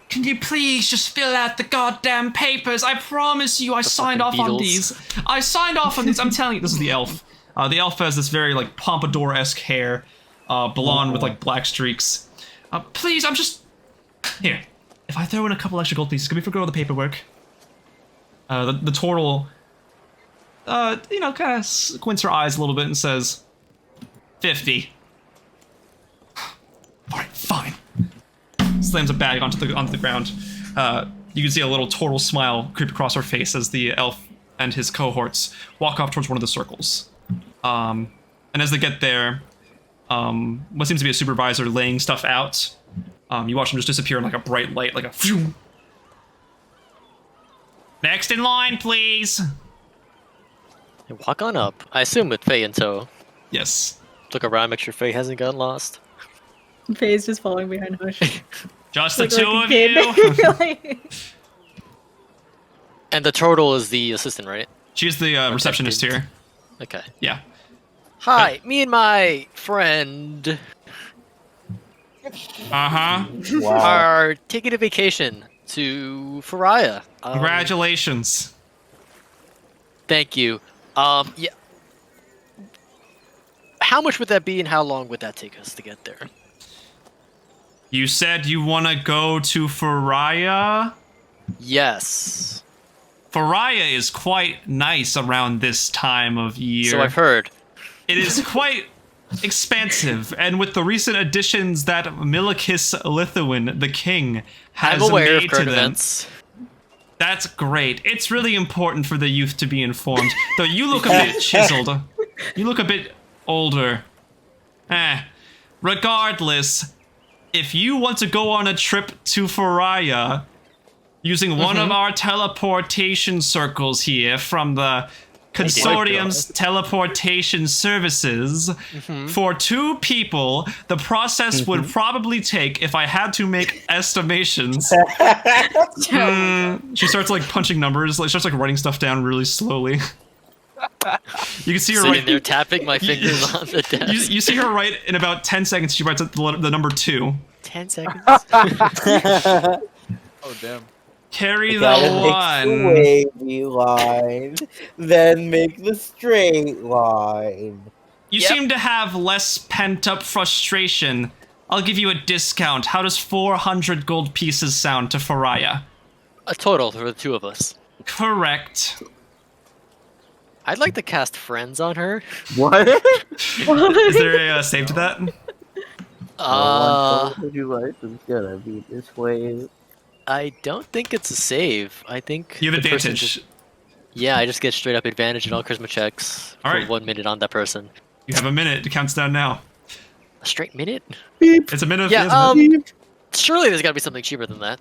"Can you please just fill out the goddamn papers? I promise you, I signed off fucking on Beatles. these. I signed off on these. I'm telling you, this is the elf. The elf has this very like pompadour-esque hair, blonde with like black streaks. Please, I'm just here. If I throw in a couple extra gold pieces, can we forgo the paperwork?" The turtle, kind of squints her eyes a little bit and says, 50. All right, fine. slams a bag onto the ground. You can see a little total smile creep across her face as the elf and his cohorts walk off towards one of the circles. And as they get there, what seems to be a supervisor laying stuff out, you watch him just disappear in like a bright light, like a phew. Next in line, please. Walk on up. I assume with Faye in tow. Yes. Look around, make sure Faye hasn't gotten lost. Faye's just following behind Hush. Just the Like two a of kid. you. And the turtle is the assistant, right? She's the receptionist here. Okay. Yeah. Hi, me and my friend Uh-huh. Wow. are taking a vacation to Faraya. Congratulations. Thank you. Yeah. How much would that be, and how long would that take us to get there? You said you want to go to Faraya? Yes. Faraya is quite nice around this time of year. So I've heard. It is quite expansive, and with the recent additions that Milikis Lithuan, the king, has I'm aware of made to current them, events. that's great. It's really important for the youth to be informed. Though you look a bit chiseled. You look a bit older. Regardless, if you want to go on a trip to Faraya, using one of our teleportation circles here from the Consortium's teleportation services, for 2 people, the process would probably take, if I had to make estimations. She starts like punching numbers, like starts like writing stuff down really slowly. You can see her Sitting write. there tapping my fingers on the desk. You see her write in about 10 seconds. She writes the number 2. 10 seconds. Oh damn. Carry the Gotta make the 1. wavy line, then make the straight line. You seem to have less pent-up frustration. I'll give you a discount. How does 400 gold pieces sound to Faraya? A total for the 2 of us. Correct. I'd like to cast friends on her. What? Is there a save to that? Would you like? It's gonna be this way. I don't think it's a save. I think You have the person advantage. just- yeah, I just get straight up advantage in all charisma checks All for right. 1 minute on that person. You have a minute. It counts down now. A straight minute? It's a minute. Yeah, it's a minute. surely there's gotta be something cheaper than that.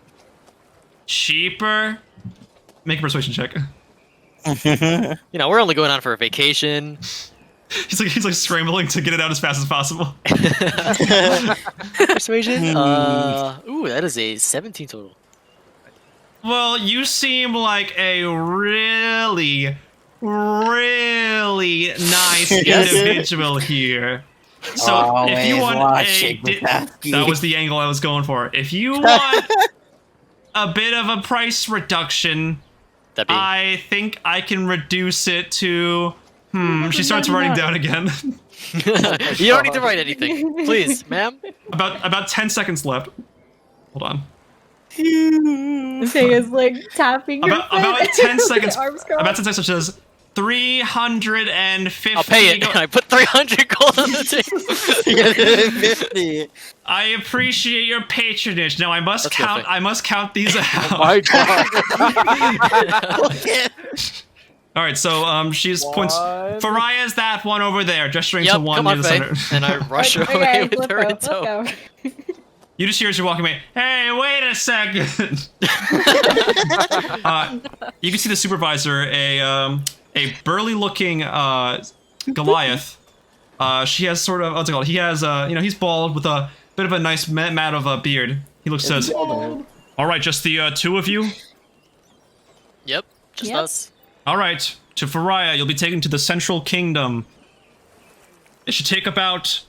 Cheaper. Make a persuasion check. You know, we're only going on for a vacation. He's like scrambling to get it out as fast as possible. Persuasion? Ooh, that is a 17 total. Well, you seem like a really, really nice individual here. So if you want that was the angle I was going for. If you want a bit of a price reduction, That'd be I think I can reduce it to. She starts writing down again. you don't need to write anything. Please, ma'am. about 10 seconds left. Hold on. Faye is like tapping her About foot. 10 seconds. Arms About crossed. 10 seconds. It says 350. I'll pay it. I put 300 gold on the table. 50. I appreciate your patronage. Now I must Let's go, count. Faye. I must count these out. Oh my god. All right. So she's points. One. Faraya's that one over there, gesturing Yep, to one come near on, the Faye. center. And I rush Okay, away with let's her go, in tow. let's go. You just hear as you're walking away. Hey, wait a second. You can see the supervisor, a burly-looking Goliath. She has sort of what's it called? He has he's bald with a bit of a nice mat of a beard. He looks says, "All right, just the 2 of you. Yep, just Yep. us. All right, to Faraya, you'll be taken to the Central Kingdom. It should take about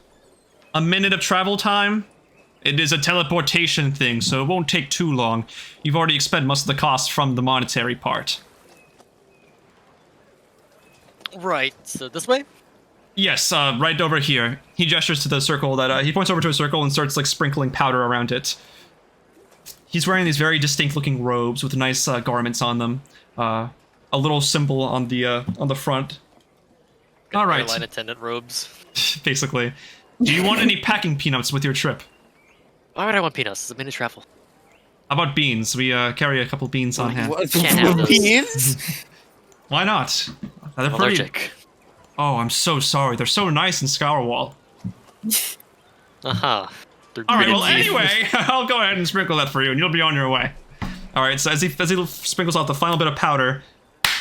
a minute of travel time. It is a teleportation thing, so it won't take too long. You've already expended most of the costs from the monetary part." Right, so this way? Yes, right over here. He gestures to the circle that he points over to a circle and starts like sprinkling powder around it. He's wearing these very distinct-looking robes with nice garments on them. A little symbol on the front. All right, Airline attendant robes. basically. Do you want any packing peanuts with your trip? Why would I want peanuts? It's a mini travel. How about beans? We carry a couple beans on hand. Can't have those. Beans? Why not? They're I'm pretty. allergic. Oh, I'm so sorry. They're so nice in Scourwall. Uh-huh. All right. Well, anyway, I'll go ahead and sprinkle that for you, and you'll be on your way. All right. So as he sprinkles out the final bit of powder,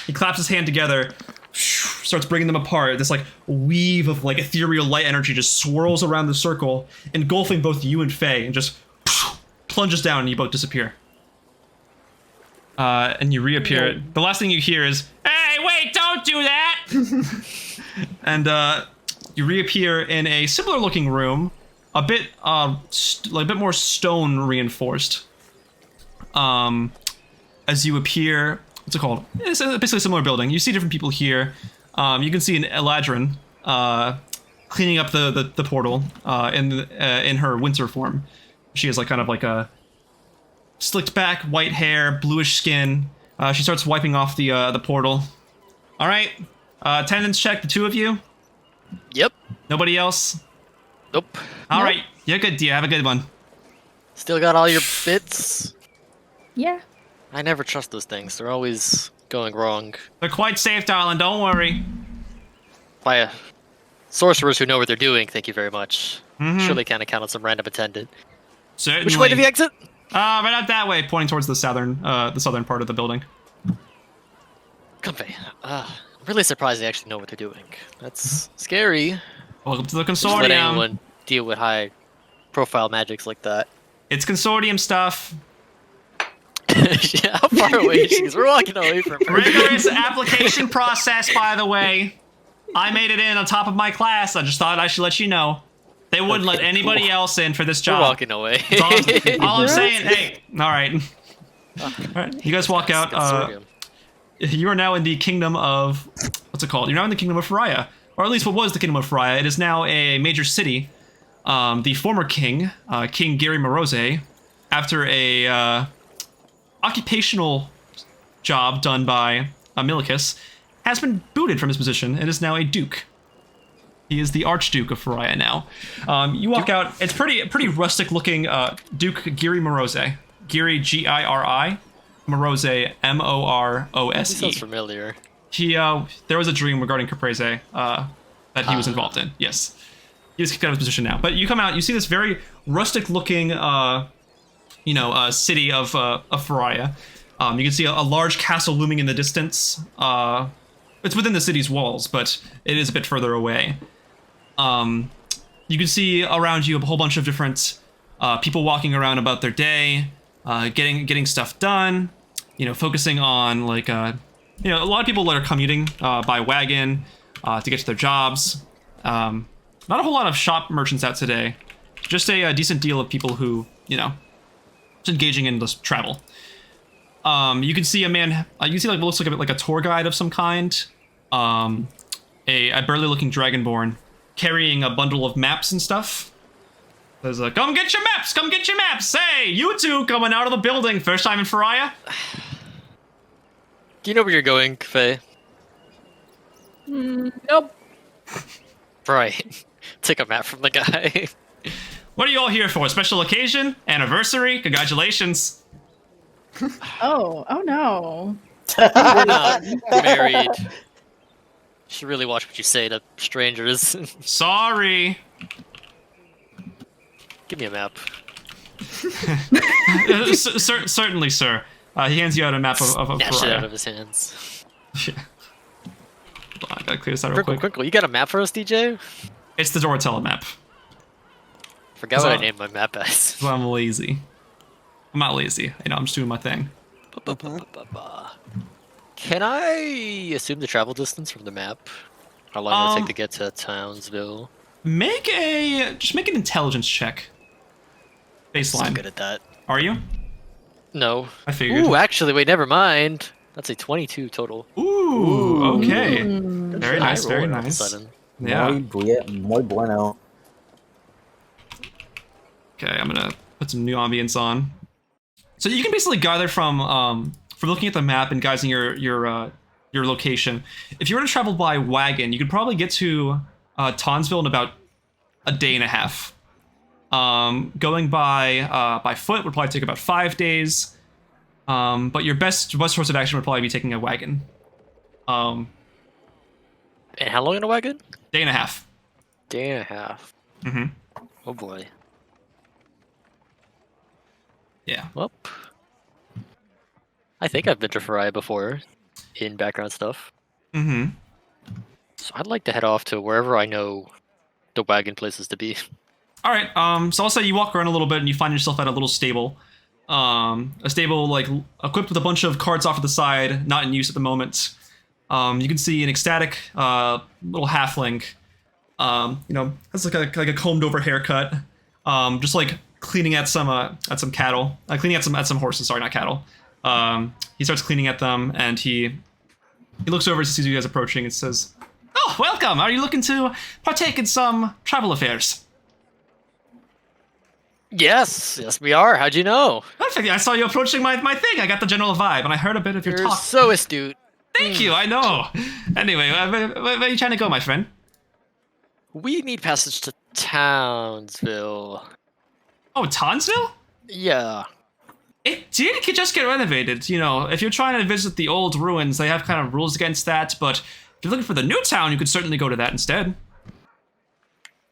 he claps his hand together, starts bringing them apart. This like weave of like ethereal light energy just swirls around the circle, engulfing both you and Faye, and just plunges down, and you both disappear. And you reappear. The last thing you hear is, "Hey, wait! Don't do that!" And you reappear in a similar-looking room, a bit like a bit more stone reinforced. As you appear, what's it called? It's basically a similar building. You see different people here. You can see an Eladrin cleaning up the portal in her winter form. She has like kind of like a slicked back, white hair, bluish skin. She starts wiping off the portal. All right, attendance check. The two of you. Yep. Nobody else. Nope. All right, you're good. Dear. Have a good one. Still got all your bits? Yeah. I never trust those things. They're always going wrong. They're quite safe, darling. Don't worry. By sorcerers who know what they're doing, thank you very much. Mm-hmm. Surely can't account on some random attendant. Certainly. Which way do we exit? Right out that way, pointing towards the southern part of the building. Comfy. I'm really surprised they actually know what they're doing. That's scary. Welcome to the Just let consortium. anyone deal with high-profile magics like that. It's consortium stuff. Yeah, how far away is she? 'Cause we're walking away from her. Rigorous application process, by the way. I made it in on top of my class. I just thought I should let you know. They wouldn't let anybody else in for this We're job. walking away. All I'm saying, hey, all right. All right, you guys walk out. Consortium. You are now in the kingdom of, what's it called? You're now in the kingdom of Faria, or at least what was the kingdom of Faria. It is now a major city. The former king, King Gary Morose, after a occupational job done by Milicus, has been booted from his position and is now a duke. He is the Archduke of Faria now. You walk out. It's pretty rustic looking. Duke Giri Morose. Giri Giri. Morose Morose. Sounds familiar. He there was a dream regarding Caprese that he was involved in. Yes, he was kicked out of his position now. But you come out. You see this very rustic looking city of Faria. You can see a large castle looming in the distance. It's within the city's walls, but it is a bit further away. You can see around you a whole bunch of different people walking around about their day, getting stuff done. Focusing on like a lot of people that are commuting by wagon to get to their jobs. Not a whole lot of shop merchants out today. Just a decent deal of people who just engaging in this travel. You can see a man. You can see like what looks like like a tour guide of some kind. A burly looking dragonborn carrying a bundle of maps and stuff. There's like, come get your maps! Come get your maps! Hey, you two coming out of the building, first time in Faria? Do you know where you're going, Faye? Nope. Right. Take a map from the guy. What are you all here for? Special occasion? Anniversary? Congratulations. Oh no. We're not married. You should really watch what you say to strangers. Sorry. Give me a map. Certainly, sir. He hands you out a map of Snatch it Faria. out of his hands. Yeah. Hold on, I gotta clear this out real quick. Quickly, you got a map for us, DJ? It's the Doratella map. Forgot what I So- named my map as. Well, I'm lazy. I'm not lazy. I'm just doing my thing. Can I assume the travel distance from the map? How long will it take to get to Townsville? Just make an intelligence check. I'm Baseline. good at that. Are you? No. I figured. Ooh, actually, wait, never mind. That's a 22 total. Ooh, okay. Mm. Very High nice, very roller all of a nice. sudden. Yeah. Muy bueno. Okay, I'm gonna put some new ambience on. So you can basically gather from looking at the map and guessing your location. If you were to travel by wagon, you could probably get to Townsville in about a day and a half. Going by foot would probably take about 5 days. But your best course of action would probably be taking a wagon. And how long in a wagon? Day and a half. Day and a half. Mm-hmm. Oh boy. Yeah. Well, I think I've been to Farai before in background stuff. Mm-hmm. So I'd like to head off to wherever I know the wagon places to be. All right. So I'll say you walk around a little bit and you find yourself at a little stable. A stable like equipped with a bunch of carts off to the side, not in use at the moment. You can see an ecstatic little halfling. Has like a combed over haircut. Just like cleaning at some cattle. Cleaning at some horses. Sorry, not cattle. He starts cleaning at them, and he looks over and sees you guys approaching and says, "Oh, welcome. Are you looking to partake in some travel affairs?" Yes, we are. How'd you know? Perfect. I saw you approaching my thing. I got the general vibe, and I heard a bit of your You're talk. so astute. Thank you. I know. Anyway, where are you trying to go, my friend? We need passage to Townsville. Oh, Townsville? Yeah. It did just get renovated. If you're trying to visit the old ruins, they have kind of rules against that. But if you're looking for the new town, you could certainly go to that instead.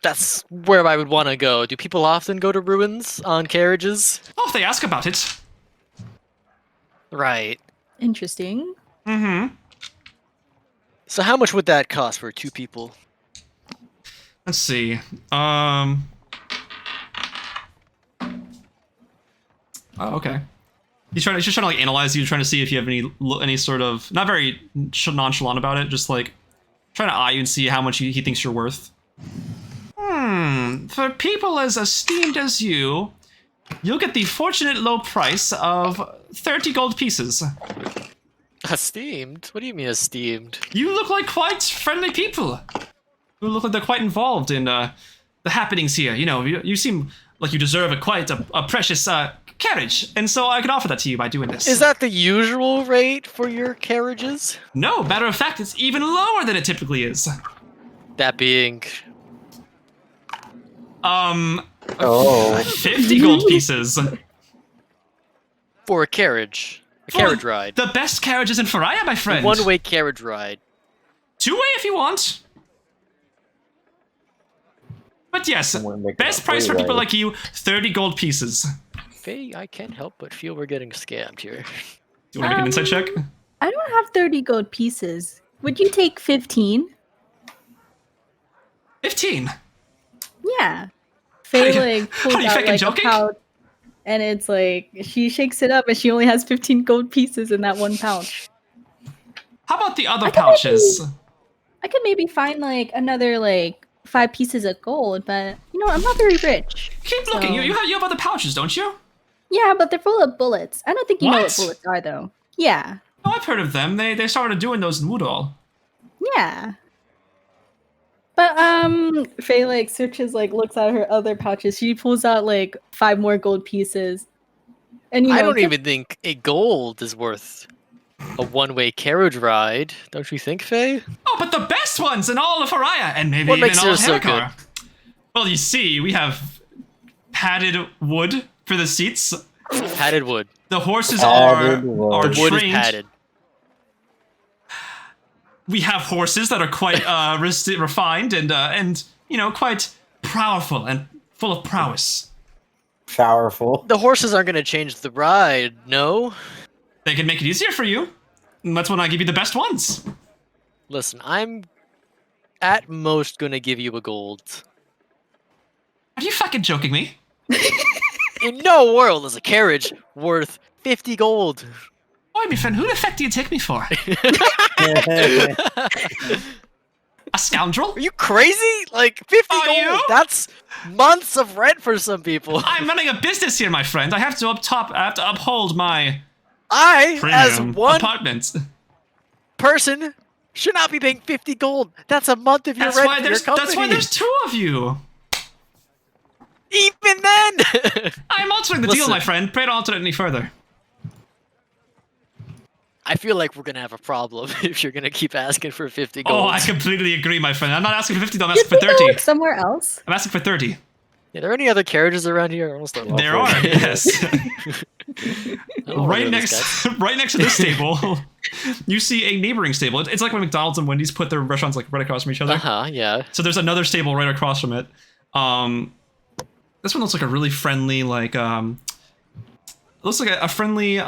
That's where I would want to go. Do people often go to ruins on carriages? Oh, if they ask about it. Right. Interesting. Mm-hmm. So how much would that cost for 2 people? Let's see. Oh, okay. He's trying to like analyze you, trying to see if you have any sort of not very nonchalant about it, just like trying to eye you and see how much he thinks you're worth. For people as esteemed as you'll get the fortunate low price of 30 gold pieces. Esteemed? What do you mean esteemed? You look like quite friendly people. You look like they're quite involved in the happenings here. You seem like you deserve quite a precious carriage, and so I can offer that to you by doing this. Is that the usual rate for your carriages? No, matter of fact, it's even lower than it typically is. That being... 50 gold pieces. For a carriage. A carriage ride. The best carriages in Faria, my friend. A one-way carriage ride. 2-way if you want. But yes, best price for people like you, 30 gold pieces. Okay, I can't help but feel we're getting scammed here. Do you want to make an insight check? I don't have 30 gold pieces. Would you take 15? 15? Yeah. Faye pulls are you out fucking a joking? pouch, and it's like she shakes it up, and she only has 15 gold pieces in that one pouch. How about the other pouches? I could maybe find another 5 pieces of gold, but I'm not very rich. Keep looking. So- You have other pouches, don't you? Yeah, but they're full of bullets. I don't think you know What? what bullets are, though. Yeah. Oh, I've heard of them. They started doing those in Woodall. Yeah. But Faye searches, looks at her other pouches. She pulls out 5 more gold pieces. And I don't even think a gold is worth a one-way carriage ride. Don't you think, Faye? Oh, but the best ones in all of Faria, and maybe What even makes all of yours so Heriqar. Well, you see, we have padded wood for the seats. Padded wood. The horses Padded are wood. Wood is trained. padded. We have horses that are quite refined and quite powerful and full of prowess. Powerful. The horses aren't going to change the ride, no? They can make it easier for you. And that's when I give you the best ones. Listen, I'm at most going to give you a gold. Are you fucking joking me? In no world is a carriage worth 50 gold. Boy, my friend, who the fuck do you take me for? A scoundrel? Are you crazy? 50 Are gold? you? That's months of rent for some people. I'm running a business here, my friend. I have to uphold my I, as premium one apartment. person, should not be paying 50 gold. That's a month of your rent for your company. That's why there's 2 of you. Even then! I'm altering the deal, Listen. my friend. Pray don't alter it any further. I feel like we're gonna have a problem if you're gonna keep asking for 50 gold. Oh, I completely agree, my friend. I'm not asking for 50, I'm You asking for think I 30. look somewhere else? I'm asking for 30. Are there any other carriages around here? I almost don't know. There are, yes. Oh, right look at this next, right next to this stable, you see a neighboring stable. It's like when McDonald's and Wendy's put their restaurants like right across from each other. Yeah. So there's another stable right across from it. This one looks like a really friendly, like looks like a friendly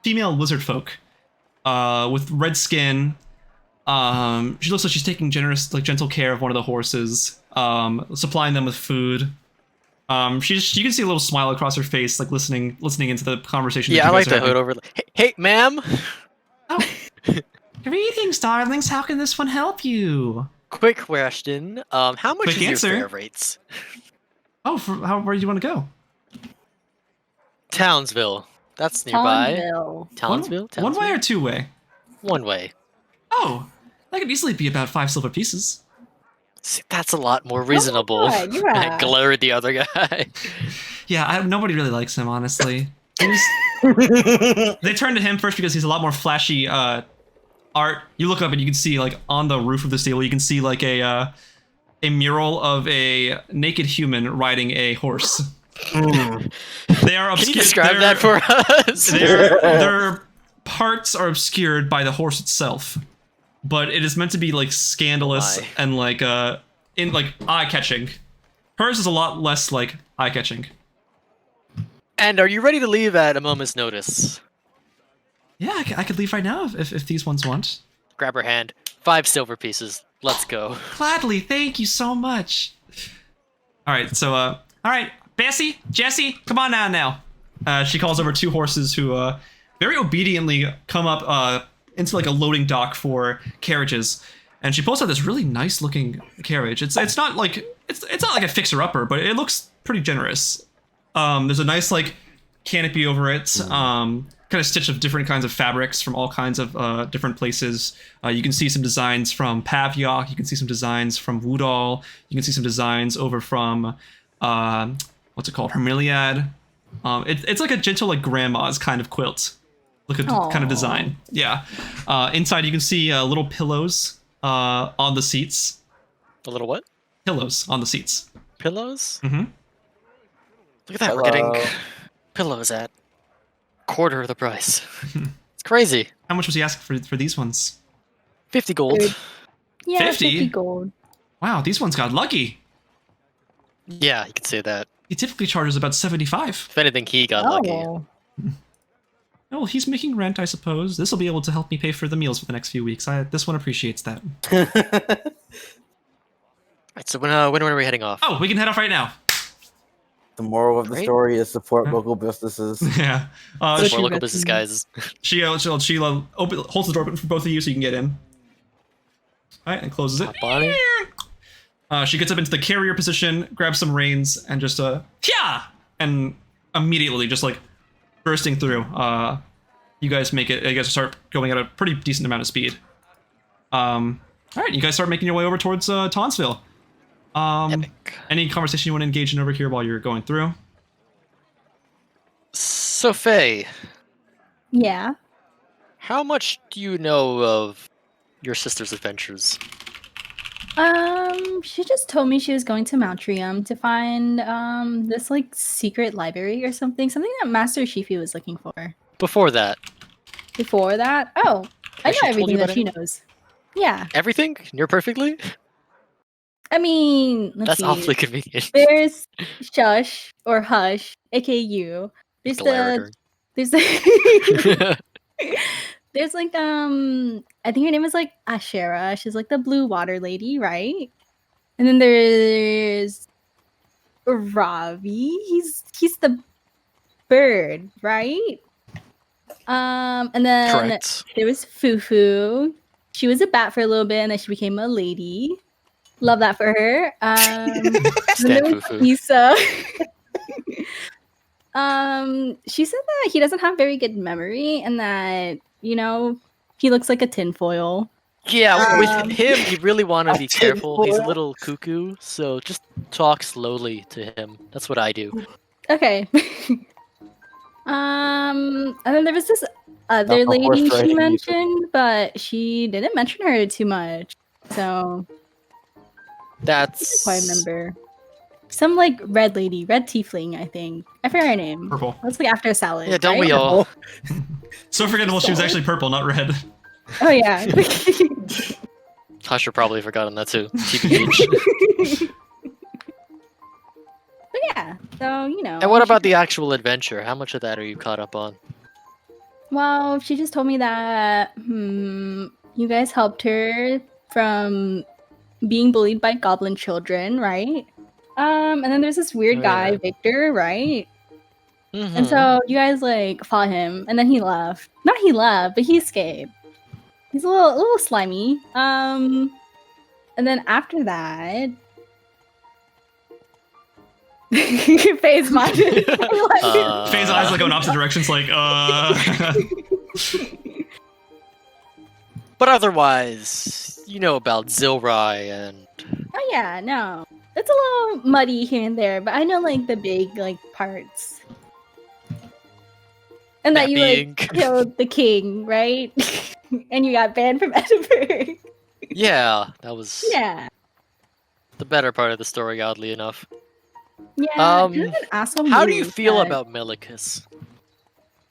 female lizard folk with red skin. She looks like she's taking generous, like gentle care of one of the horses, supplying them with food. You can see a little smile across her face, like listening into the conversation. Yeah, I like the hood over. Hey, ma'am. Oh. Greetings, darlings. How can this one help you? Quick question. How much Quick is your answer. fare rates? Oh, where do you want to go? Townsville. That's nearby. Townsville. Townsville. One way or two way? One way. Oh, that could easily be about 5 silver pieces. See, that's a lot more reasonable. God, you're And I right. glare at the other guy. Yeah, nobody really likes him, honestly. They turn to him first because he's a lot more flashy art. You look up and you can see, like, on the roof of the stable, you can see, like, a mural of a naked human riding a horse. They are obscured. Can you describe that for us? Their parts are obscured by the horse itself, but it is meant to be like scandalous and like eye-catching. Hers is a lot less like eye-catching. And are you ready to leave at a moment's notice? Yeah, I could leave right now if these ones want. Grab her hand. 5 silver pieces. Let's go. Gladly, thank you so much. All right, so all right, Bessie, Jesse, come on now. She calls over 2 horses who very obediently come up into like a loading dock for carriages, and she pulls out this really nice looking carriage. It's not like it's not like a fixer upper, but it looks pretty generous. There's a nice like canopy over it, kind of stitched of different kinds of fabrics from all kinds of different places. You can see some designs from Pavyok, you can see some designs from Woodall, you can see some designs over from what's it called, Hermiliad. It's like a gentle like grandma's kind of quilt. Look at kind of design. Yeah. Inside you can see little pillows on the seats. A little what? Pillows on the seats. Pillows? Mm-hmm. Look at that, we're getting pillows at quarter of the price. It's crazy. How much was he asking for these ones? 50 gold. Yeah, 50? 50 gold. Wow, these ones got lucky. Yeah, you could say that. He typically charges about 75. If anything, he got lucky. Oh. Oh, well, he's making rent, I suppose. This will be able to help me pay for the meals for the next few weeks. This one appreciates that. Right, so when are we heading off? Oh, we can head off right now. The moral of the Great. story is support local businesses. Yeah. More True, local that's business me. guys. She holds the door open for both of you so you can get in. All right, and closes it. Hop on in. She gets up into the carrier position, grabs some reins, and just yeah, and immediately just like bursting through. You guys make it. You guys start going at a pretty decent amount of speed. All right, you guys start making your way over towards Townsville. Epic. Any conversation you want to engage in over here while you're going through? So Faye, Yeah. how much do you know of your sister's adventures? She just told me she was going to Mountrium to find this like secret library or something that Master Shifi was looking for. Before that, Before that, oh, I Has know she told everything you that about she it? knows. Yeah, everything? Near perfectly? I mean, let's That's see. awfully convenient. There's Shush or Hush, aka you. There's Galaritor. there's the there's like I think her name is like Asherah. She's like the blue water lady, right? And then there's Ravi. He's the bird, right? And then Correct. there was Fufu. She was a bat for a little bit, and then she became a lady. Love that for her. Then there Stan was Fufu. Isa. She said that he doesn't have very good memory, and that he looks like a tinfoil. Yeah, with him, you really want to be careful. He's a tinfoil. little cuckoo, so just talk slowly to him. That's what I do. Okay. And then there was this other Not the horse lady she riding mentioned, but she didn't mention her too much. So I That's don't quite remember. some like red lady, red tiefling, I think. I forget her name. Purple. That's like after a salad. Yeah, don't right? we all? So forgettable. She was actually purple, not red. Oh yeah. Usher probably forgot on that too. TBH. But yeah, so you know. And what about the actual adventure? How much of that are you caught up on? Well, she just told me that you guys helped her from being bullied by goblin children, right? And then there's this weird Oh, guy, yeah. Victor, right? Mhm. And so you guys like fought him, and then he left. Not he left, but he escaped. He's a little slimy. And then after that, Faye's mind. Faye's eyes like go in opposite directions, like But otherwise, you know about Zilrai and Oh yeah, no, it's a little muddy here and there, but I know like the big like parts. And that That you being- like killed the king, right? And you got banned from Edinburgh. yeah, that was Yeah. the better part of the story, oddly enough. Yeah. Um, kind of an asshole How do you move, feel but- about Melicus,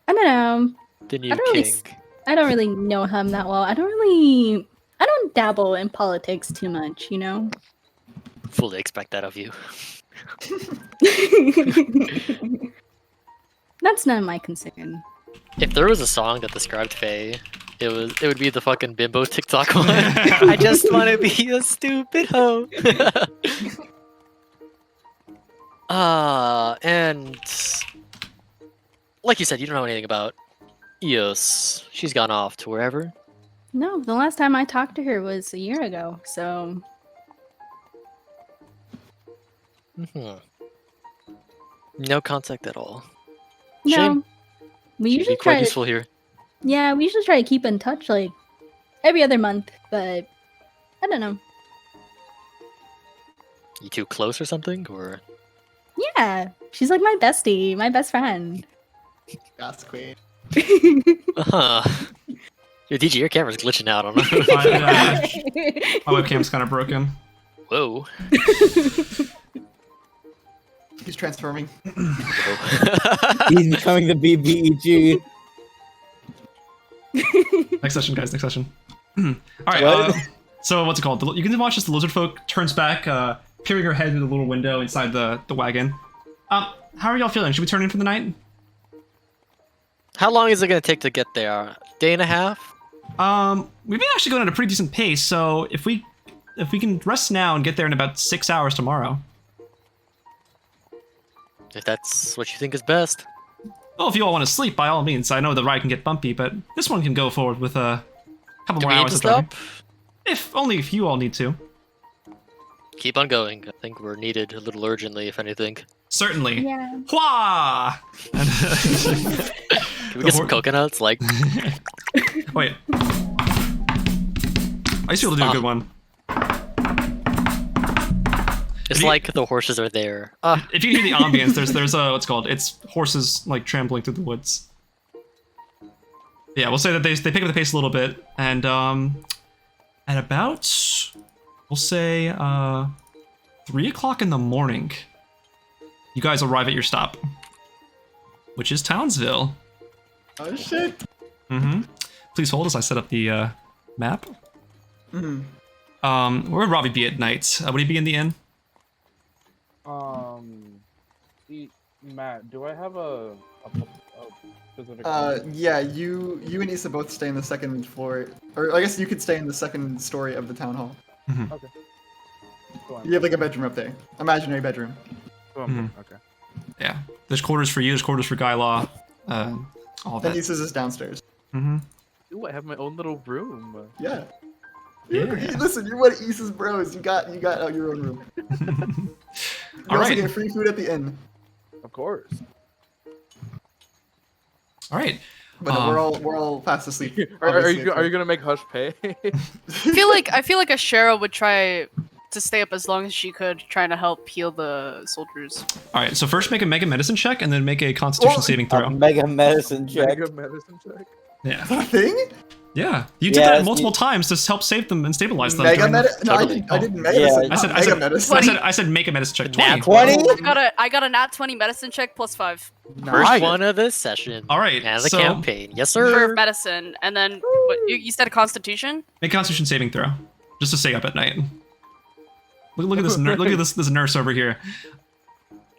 I don't know. the new I don't really king? I don't really know him that well. I don't dabble in politics too much, you know? Fully expect that of you. That's none of my concern. If there was a song that described Faye, it would be the fucking bimbo TikTok one. I just want to be a stupid hoe. And like you said, you don't know anything about Eos. She's gone off to wherever. No, the last time I talked to her was a year ago, so Mhm. No contact at all. no. Shame. We She'd usually be quite try useful here. Yeah, we usually try to keep in touch like every other month, but I don't know. You too close or something, or Yeah, she's like my bestie, my best friend. That's queen. huh? Yo, DJ, your camera's glitching out on. my webcam's kind of broken. Whoa. He's transforming. He's becoming the BBEG. Next session, guys. Next session. All right. What? So what's it called? You can watch as the lizard folk turns back, peering her head through the little window inside the wagon. How are y'all feeling? Should we turn in for the night? How long is it gonna take to get there? Day and a half? We've been actually going at a pretty decent pace. So if we can rest now and get there in about 6 hours tomorrow. If that's what you think is best. Well, if you all want to sleep, by all means. I know the ride can get bumpy, but this one can go forward with a couple Do more we need hours to of driving. stop? If only if you all need to. Keep on going. I think we're needed a little urgently, if anything. Certainly. Yeah. Hua! Can we get some coconuts? Like, Wait. I used to be able to do a good one. it's you- like the horses are there. If you can hear the ambience, there's a what's it called? It's horses like trampling through the woods. Yeah, we'll say that they pick up the pace a little bit, and at about we'll say 3 o'clock in the morning, you guys arrive at your stop, which is Townsville. Oh shit. Mm-hmm. Please hold as I set up the map. Mm-hmm. Where would Ravi be at night? Would he be in the inn? Matt, do I have a specific? Yeah, you and Isa both stay in the second floor, or I guess you could stay in the second story of the town hall. Okay. Go on. You have like a bedroom up there, imaginary bedroom. Okay. Yeah. There's quarters for you. There's quarters for Guy Law. All Then that. Isa's is downstairs. Mm-hmm. Ooh, I have my own little room. Yeah. Yeah. Listen, you're one of Isa's bros. You got your own room. You All also right. get free food at the inn. Of course. All right. But no, we're all fast asleep. Are obviously, you gonna make Hush pay? I feel like Asherah would try to stay up as long as she could, trying to help heal the soldiers. All right. So first make a mega medicine check, and then make a Constitution Oh, saving A throw. mega medicine check. Mega medicine check. Yeah. Is that a thing? Yeah, you did that multiple times to help save them and stabilize them. Mega during the- medicine? No, I didn't medicine. I said, mega medicine. I said make a medicine check. Nat 20. 20? I got a nat 20 medicine check plus 5 First one of this session. All right, And the so campaign. Yes, for sir. medicine, and then what, you said a Constitution. make a Constitution saving throw, just to stay up at night. Look at this. Look at this nurse over here.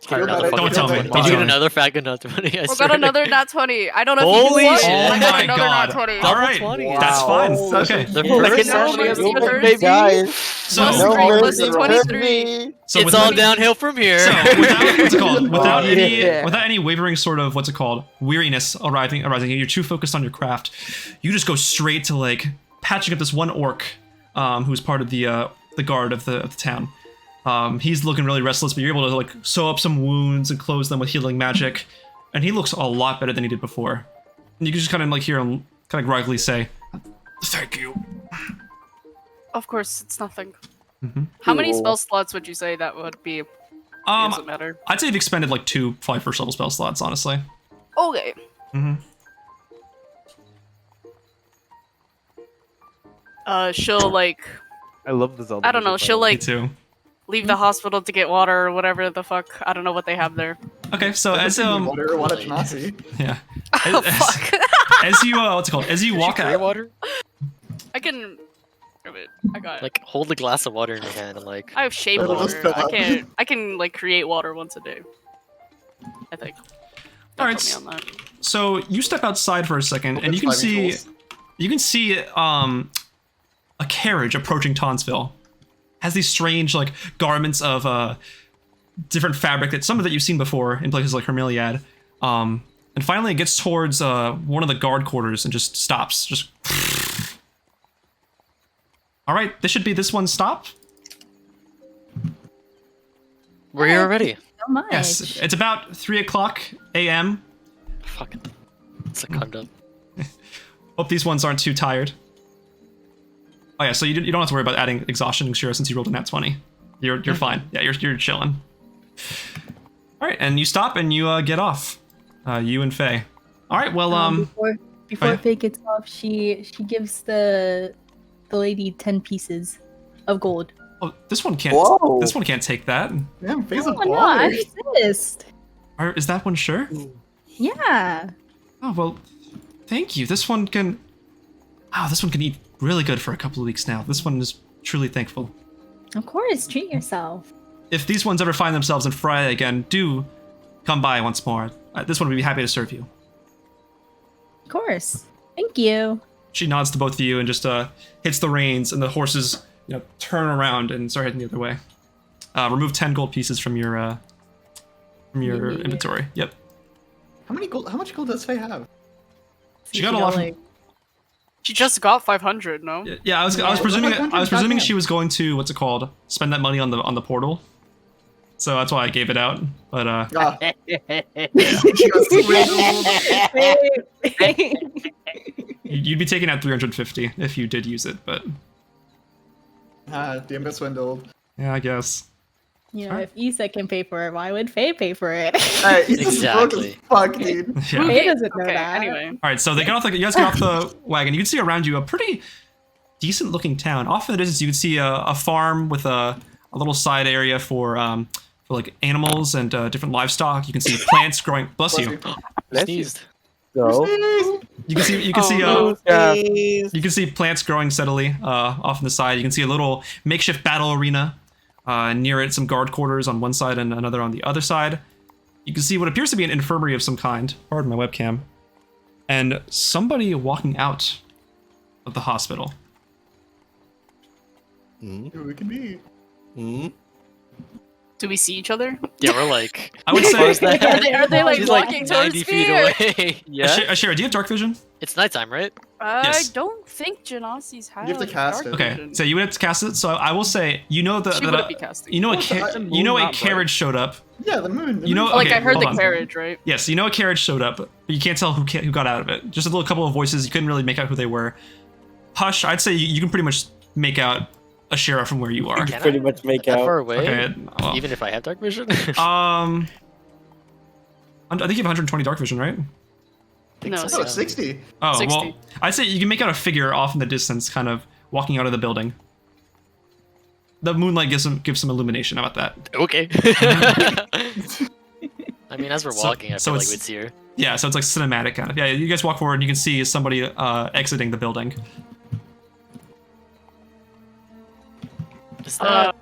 Another Don't fucking tell me. nat 20. Don't You tell get me. another fag nat 20. I We swear got to another God. nat 20. I don't know Holy if you shit. can Oh I got my another god! nat 20. All right, 20. that's Wow. fine. Okay, The First first session session of of the the mercy. Guys, so Plus three, no plus mercy, 23. so It's all downhill from here. So without what's it called? Without Yeah. any wavering sort of what's it called? Weariness arising, you're too focused on your craft. You just go straight to like patching up this one orc, who's part of the guard of the town. He's looking really restless, but you're able to like sew up some wounds and close them with healing magic, and he looks a lot better than he did before. And you can just kind of like hear him kind of groggily say, "Thank you." Of course, it's nothing. Mhm. How many Cool. spell slots would you say that would be? Doesn't matter. I'd say you've expended like 2 first level spell slots, honestly. Okay. Mm-hmm. She'll like, I love the Zelda. I don't know, music, by she'll the way. Me like too. leave the hospital to get water or whatever the fuck. I don't know what they have there. Okay, so as Water, what a Nazi. yeah, Oh fuck. as you what's it called? As you walk Create out, water? I can. Wait, I got. Like, hold a glass of water in your hand and like. I have shape It'll just water. fill up. I can like create water once a day. I think. Don't Alright, quote me on that. so you step outside for a second, and you can see a carriage approaching Townsville. Has these strange like garments of different fabric that some of that you've seen before in places like Hermiliad. And finally it gets towards one of the guard quarters and just stops. Just all right, this should be this one stop. We're here already. So much. Yes, it's about 3:00 a.m. Fucking. It's a condom. Hope these ones aren't too tired. Oh yeah, so you don't have to worry about adding exhaustion, Shira, since you rolled a nat 20. You're fine. Yeah, you're chilling. All right, and you stop and you get off. You and Faye. All right, well Before yeah. Faye gets off, she gives the lady 10 pieces of gold. oh, this one can't. Whoa. This one can't take that. Damn, face of Oh no, I water. insist. Or is that one sure? Yeah. Oh well, thank you. This one can. Oh, this one can eat really good for a couple of weeks now. This one is truly thankful. Of course, treat yourself. If these ones ever find themselves in Freya again, do come by once more. This one would be happy to serve you. Of course. Thank you. She nods to both of you and just hits the reins, and the horses, turn around and start heading the other way. Remove 10 gold pieces from your inventory. Yep. How much gold does Faye have? She got a lot from- like, She just got 500. No. Yeah, I was presuming she was going to spend that money on the portal. So that's why I gave it out. But Ah. She goes swindled. you'd be taking out 350 if you did use it. But Damn bit swindled. yeah, I guess. if Isa can pay for it, why would Faye pay for it? Hey, he's broke as Exactly. fuck, dude. Yeah. Faye doesn't know Okay. that. Anyway. All right, so you guys get off the wagon. You can see around you a pretty decent looking town. Off in the distance, you can see a farm with a little side area for like animals and different livestock. You can see plants growing. Bless you. Sneezed. So, You can see you can see plants growing steadily off on the side. You can see a little makeshift battle arena. Near it, some guard quarters on one side and another on the other side. You can see what appears to be an infirmary of some kind. Pardon my webcam. And somebody walking out of the hospital. Who it can be? Do we see each other? Yeah, we're like. I would say, Are they like She's walking like towards 90 me? feet away. Yeah. Asherah, do you have dark vision? It's nighttime, right? Yes. I don't think Genasi's have. You have to cast dark it. Okay, vision. so you would have to cast it. So I will say, She wouldn't be casting. you know a not carriage showed up. Yeah, the moon. The You know- moon. Like okay, I heard hold the on. carriage, right? Yes, you know a carriage showed up, but you can't tell who got out of it. Just a little couple of voices. You couldn't really make out who they were. Hush, I'd say you can pretty much make out Asherah from where you are. Can pretty I? much make That out. far away? Okay, well, Even if I have dark vision? I think you have 120 dark vision, right? No, I thought it was 60. Oh, 60. well, I'd say you can make out a figure off in the distance, kind of walking out of the building. The moonlight gives some illumination. How about that? Okay. I mean, as we're So- walking, I so feel like it's- we'd see her. Yeah, so it's like cinematic kind of. Yeah, you guys walk forward and you can see somebody exiting the building. Is that?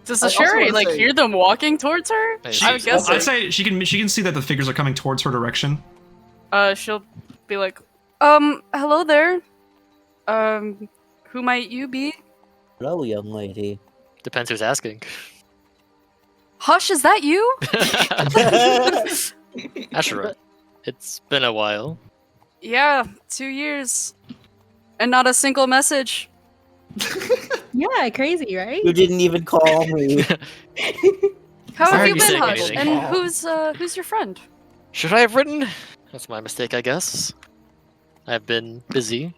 Does I also Asherah wanna like say- hear them walking towards her? She- I would guess. I'd say she can see that the figures are coming towards her direction. She'll be like, hello there. Who might you be? Hello, young lady. Depends who's asking. Hush, is that you? Asherah, it's been a while. Yeah, 2 years. And not a single message. Yeah, crazy, right? You didn't even call me. How Why have aren't you you been, saying Hush? anything? And who's your friend? Should I have written? That's my mistake, I guess. I've been busy.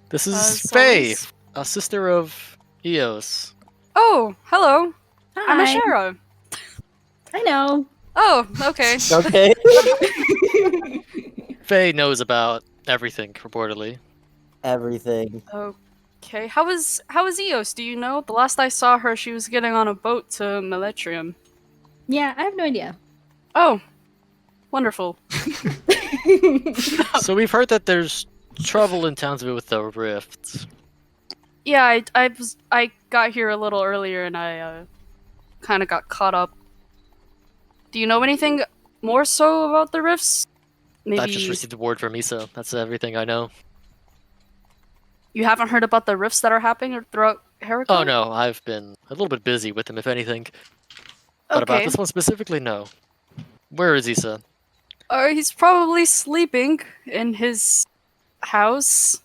This is As Faye, always. a sister of Eos. Oh, hello. I'm Hi. Asherah. I know. Oh, okay. Okay. Faye knows about everything, reportedly. Everything. Okay. How is Eos? Do you know? The last I saw her, she was getting on a boat to Meletrium. Yeah, I have no idea. Oh, wonderful. So we've heard that there's trouble in Townsville with the rifts. Yeah, I got here a little earlier and I kind of got caught up. Do you know anything more so about the rifts? Maybe I just received a word from Isa. That's everything I know. you haven't heard about the rifts that are happening throughout Heriqar? Oh no, I've been a little bit busy with them, if anything. But about Okay. this one specifically, no. Where is Isa? He's probably sleeping in his house.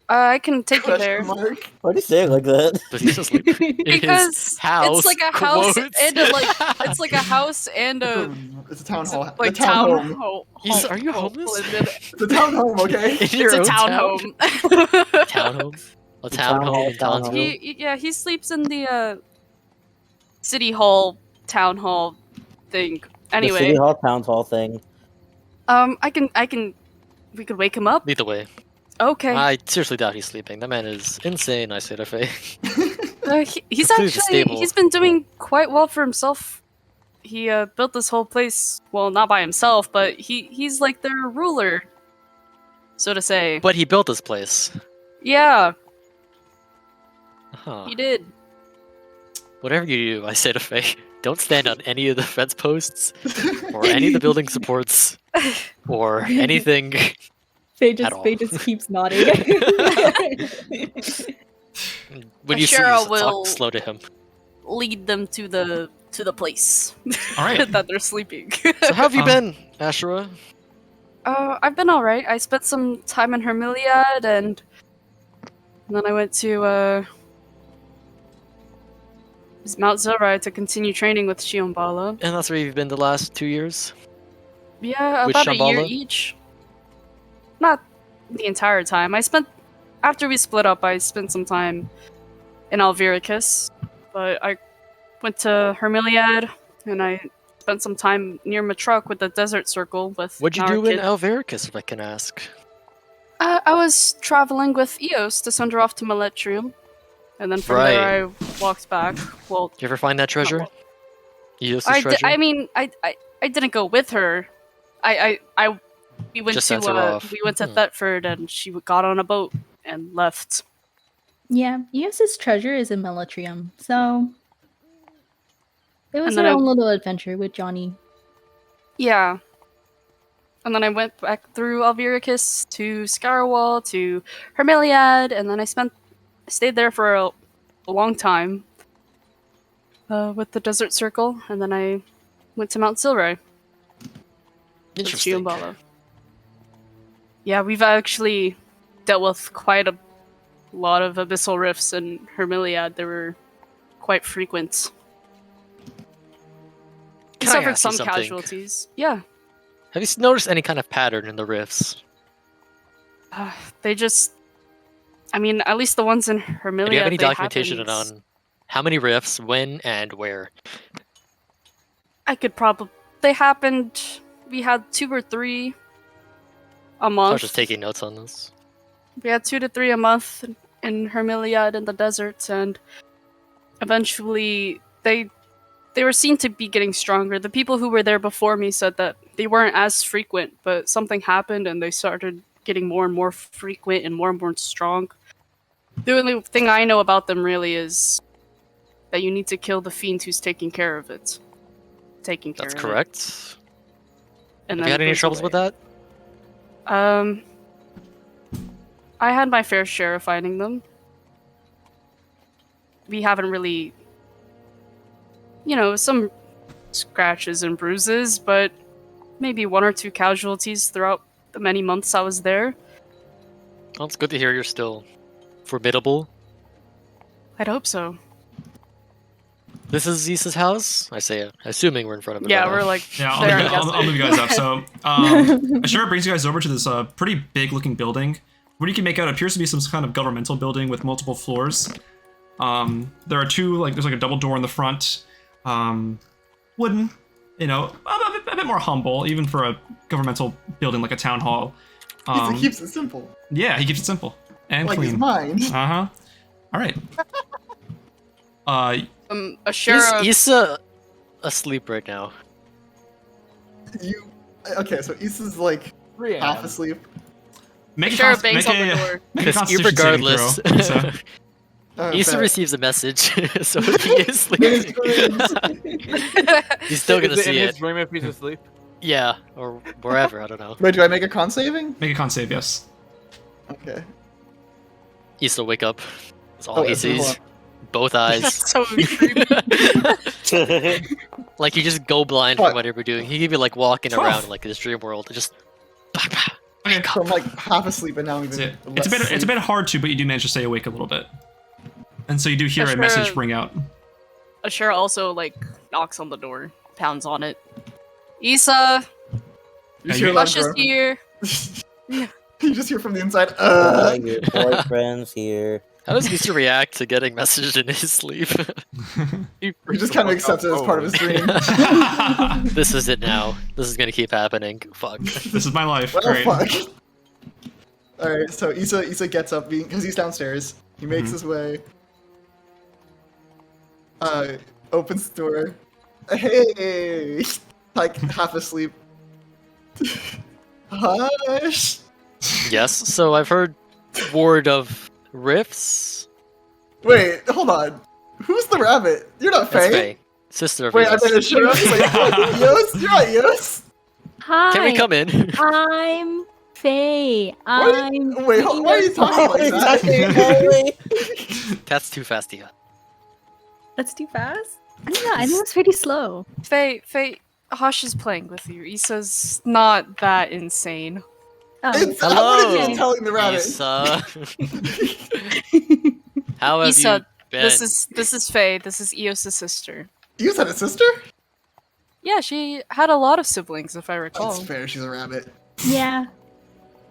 I can take you there. Question mark. Why do you say it like that? Does Isa sleep in Because his house? it's like a house quotes? and a, like it's like a house and a It's a town hall. like the town town home. home. Isa, are you homeless? It's a town home, okay? In your It's a own town home. Townhome? A townhome in town hall. Townsville? he sleeps in the city hall town hall thing. The Anyway, City Hall Town Hall thing. I can we could wake him up. Either way, Okay. I seriously doubt he's sleeping. That man is insane, I say to Faye. He's Completely actually stable. he's been doing quite well for himself. He built this whole place, well, not by himself, but he's like their ruler, so to say. But he built this place. Yeah, Huh. he did. Whatever you do, I say to Faye, don't stand on any of the fence posts, or any of the building supports, or anything. Faye At all. just keeps nodding. When you see Asherah Isa, will- talk slow to him. Lead them to the place All right. that they're sleeping. So how have you Um, been, Asherah? I've been all right. I spent some time in Hermiliad, and then I went to Mount Zilrai to continue training with Shionbala. And that's where you've been the last 2 years? Yeah, With about a year Shambhala? each. Not the entire time. After we split up, I spent some time in Alviricus, but I went to Hermiliad, and I spent some time near Matruk with the Desert Circle with What'd you our do in kid. Alvericus, if I can ask? I was traveling with Eos to send her off to Meletrium, and then from there I walked back. Well, Did you ever find that treasure? well, Eos' I treasure? mean, I didn't go with her. We went Just to sent her off. we went to Hmm. Thetford, and she got on a boat and left. Yeah, Eos's treasure is in Meletrium, so it was And then her I- own little adventure with Johnny. Yeah. And then I went back through Alviricus to Scarwall to Hermiliad, and then I stayed there for a long time with the Desert Circle, and then I went to Mount Silray with Interesting. Shionbala. Yeah, we've actually dealt with quite a lot of abyssal rifts in Hermiliad. They were quite frequent. We Can I suffered ask you some something? casualties. Yeah. Have you noticed any kind of pattern in the rifts? They just, I mean, at least the ones in Hermiliad. Do you have any they documentation happened- on how many rifts, when, and where? I could probably. They happened we had 2 or 3 a I was month. just taking notes on this. We had 2 to 3 a month in Hermiliad in the deserts, and eventually they were seen to be getting stronger. The people who were there before me said that they weren't as frequent, but something happened and they started getting more and more frequent and more strong. The only thing I know about them really is that you need to kill the fiend who's taking care of it. That's correct. And Have then you had it any goes troubles with away. that? I had my fair share of fighting them. We haven't really, some scratches and bruises, but maybe 1 or 2 casualties throughout the many months I was there. Well, it's good to hear you're still formidable. I'd hope so. This is Isa's house? I say it, assuming we're in front of it. Yeah, right we're now. like Yeah, there. I'll move you guys up. So, Asherah brings you guys over to this pretty big-looking building. What you can make out appears to be some kind of governmental building with multiple floors. There are 2, there's a double door in the front. Wooden, a bit more humble, even for a governmental building like a town hall. He keeps it simple. Yeah, he keeps it simple and Like clean. his mind. Uh-huh. All right. Asherah. Is Isa asleep right now? Okay, so Issa's like 3 half a.m. asleep. Make Asherah a bangs on the door. make a Because constitution saving irregardless, throw, Isa. Isa fair. receives a message, so if he is sleeping, he's still gonna Is it see in it. his dream if he's asleep? Yeah, or wherever, I don't know. Wait, do I make a con saving? Make a con save, yes. Okay. Isa, wake up. That's all he that's- hold sees. Both eyes. So creepy. Like you just go blind What? from whatever you're doing. He could be like walking 12. around like this dream world. Just Okay. So I'm like half asleep and now I'm That's even it. It's a less bit sleep. hard to, but you do manage to stay awake a little bit. And so you do hear a Asherah- message ring out. Asherah also knocks on the door, pounds on it. Isa, You just hear a lot Hush of is here. You just hear from the inside. Your boyfriend's here. How does Isa react to getting messaged in his sleep? He just kind of accepts it as part of his dream. This is it now. This is gonna keep happening. Fuck. This is my life. Well, Great. fuck. Alright, so Isa gets up because he's downstairs. He makes his way. Opens the door. Hey! Like half asleep. Hush! Yes. So I've heard word of rifts. Wait, hold on. Who's the rabbit? You're not That's Faye. Faye, sister of Wait, I Eos. meant Asherah. Yos? You're not Yos? Hi. Can we come in? I'm Faye. Why are you talking like that? That's too fast, yeah. That's too fast? I don't know. I think it's pretty slow. Faye, Hush is playing with you. Isa's not that insane. Oh. It's, Hello. I wouldn't be telling the rabbit. Isa. How have Isa, you been? this is Faye. This is Eos' sister. Yos had a sister? Yeah, she had a lot of siblings, if I recall. That's fair, she's a rabbit. Yeah.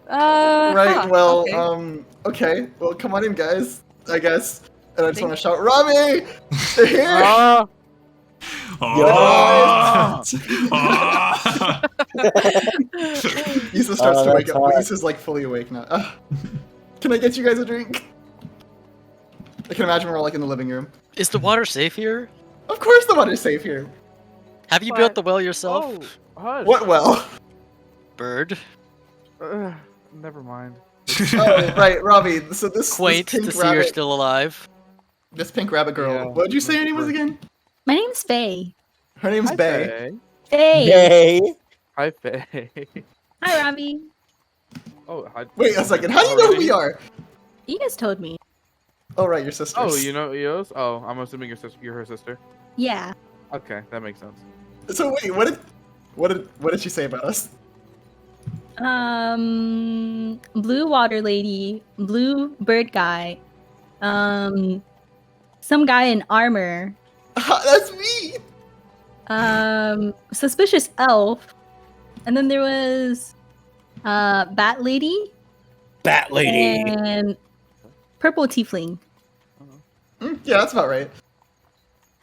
Right, huh, well, okay. okay. Well, come on in, guys, I guess. And I just want to shout, Ravi! They're here! Ah! Oh. Isa starts to that's wake up, hot. but Isa's like fully awake now. Can I get you guys a drink? I can imagine we're all like in the living room. Is the water safe here? Of course the water's safe here. Have you What? built the well yourself? Oh, hush. What well? Bird. Never mind. Oh, right, Ravi. So this Quaint pink to see you're rabbit, still alive. this pink rabbit girl. Yeah. What did you say her name was again? My name's Faye. Her name's Hi, Bay. Faye. Faye. Yay! Hi, Faye. Hi, Ravi. Oh, hi. Wait a second. How do you know who we are? You guys told me. Oh, right, your sisters. Oh, you know Eos? Oh, I'm assuming you're her sister. Yeah. Okay, that makes sense. So wait, what did she say about us? Blue water lady, blue bird guy, some guy in armor, That's me. suspicious elf, and then there was bat lady Bat lady. and purple tiefling. Yeah, that's about right.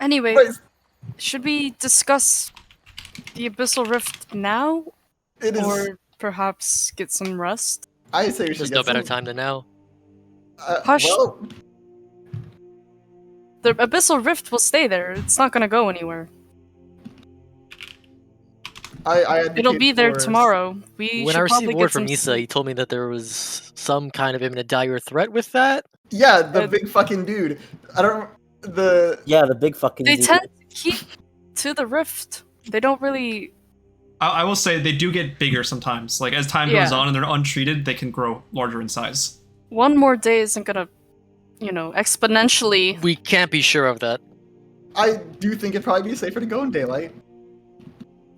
Anyway, Wait, should we discuss the abyssal rift now, It is. Or perhaps get some rest. I say we should There's get no better some- time than now. Hush. Well, The abyssal rift will stay there. It's not gonna go anywhere. I advocate It'll be there for- tomorrow. We When should I received probably word get from some Isa, sleep. he told me that there was some kind of imminent dire threat with that. Yeah, the big fucking dude. I don't. The Yeah, the big fucking. They dude. tend to keep to the rift. They don't really. I will say they do get bigger sometimes. Like as time Yeah. goes on and they're untreated, they can grow larger in size. One more day isn't gonna, exponentially. We can't be sure of that. I do think it'd probably be safer to go in daylight.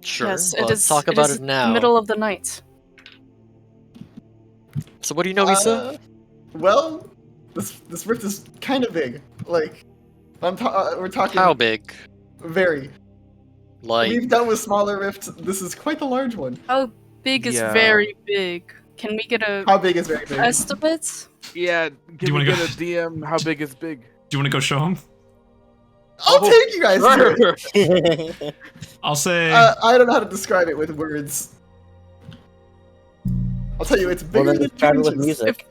Sure, Yes, but it is. talk about is it now. The middle of the night. So what do you know, Isa? Well, this rift is kind of big. Like, we're talking How big? very. Like, We've dealt with smaller rifts. This is quite the large one. How big is Yeah. very big? Can we get a How big is very big? estimate? Yeah, you can we wanna get go- a DM? How big is big? Do you want to go show them? I'll take you guys to it. I'll say. I don't know how to describe it with words. I'll tell you, it's well, bigger then than describe 2 it with inches. music.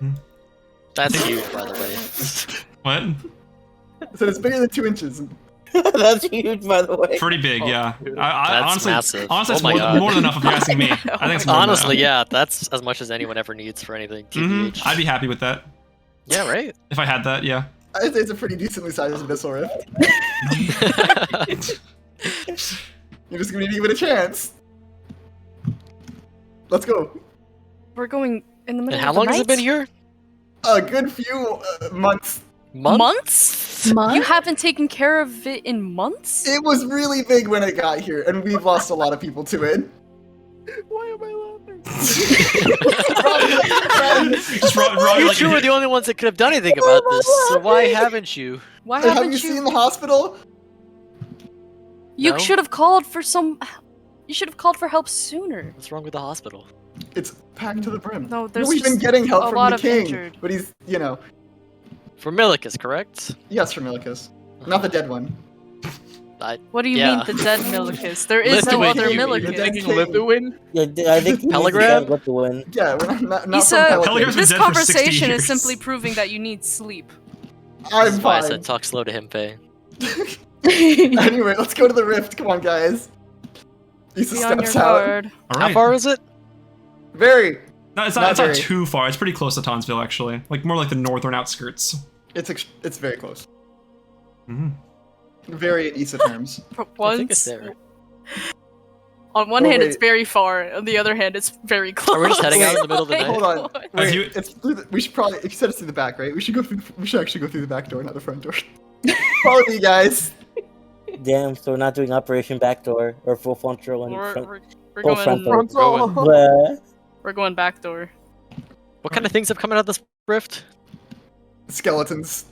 that's huge, by the way. What? So it's bigger than 2 inches. That's huge, by the way. Pretty big, yeah. dude. I That's honestly, massive. Honestly, Oh it's my more, God. more than enough if you're asking me. I think it's more than Honestly, enough. yeah, that's as much as anyone ever needs for anything. TBH. I'd be happy with that Yeah, right. if I had that. Yeah. I'd say it's a pretty decently sized abyssal rift. You're just gonna give it a chance. Let's go. We're going in the middle And how of the long has it night? been here? A good few months. Months? Months? You haven't taken care of it in months? It was really big when it got here, and we've lost a lot of people to it. Why am I laughing? Just Robbie, You like, two were the only ones that could have done anything about this, so why haven't you? Why Have haven't you seen the hospital? You No? should have called for some. You should have called for help sooner. What's wrong with the hospital? It's packed to the brim. No, there's We've been just getting help a from lot the of king, injured. but he's, For Milicus, correct? yes, from Milicus. Not the dead one. What do you Yeah. mean the dead Milicus? There is no Lithuania, other you mean. You're Milicus. dead. Taking Lithuan? Yeah, I think he Telegram? What to win. Yeah, we're not Isa, from Pelican. Telegram's been This dead for 60 conversation years. is simply proving that you need sleep. I'm That's why I fine. said talk slow to him, Faye. Anyway, let's go to the rift. Come on, guys. Isa Be on your steps out. guard. All How right. far is it? Very. No, it's Not not very. too far. It's pretty close to Townsville, actually. Like more like the northern outskirts. It's very close. Mhm. Very in Isa terms. For I think it's once, there. on one Oh, hand wait. it's very far, on the other hand it's very close. Are we just heading out in the middle of the night? Hold on. Wait, you- it's through the, we should probably. If you said it's through the back, right? We should go through. We should actually go through the back door, not the front door. Follow me, guys. Damn, so we're not doing Operation Backdoor or full frontal and We're, front. we're, we're full going. frontal. Going. Bleh. We're going back door. What kind of things have come out of this rift? Skeletons.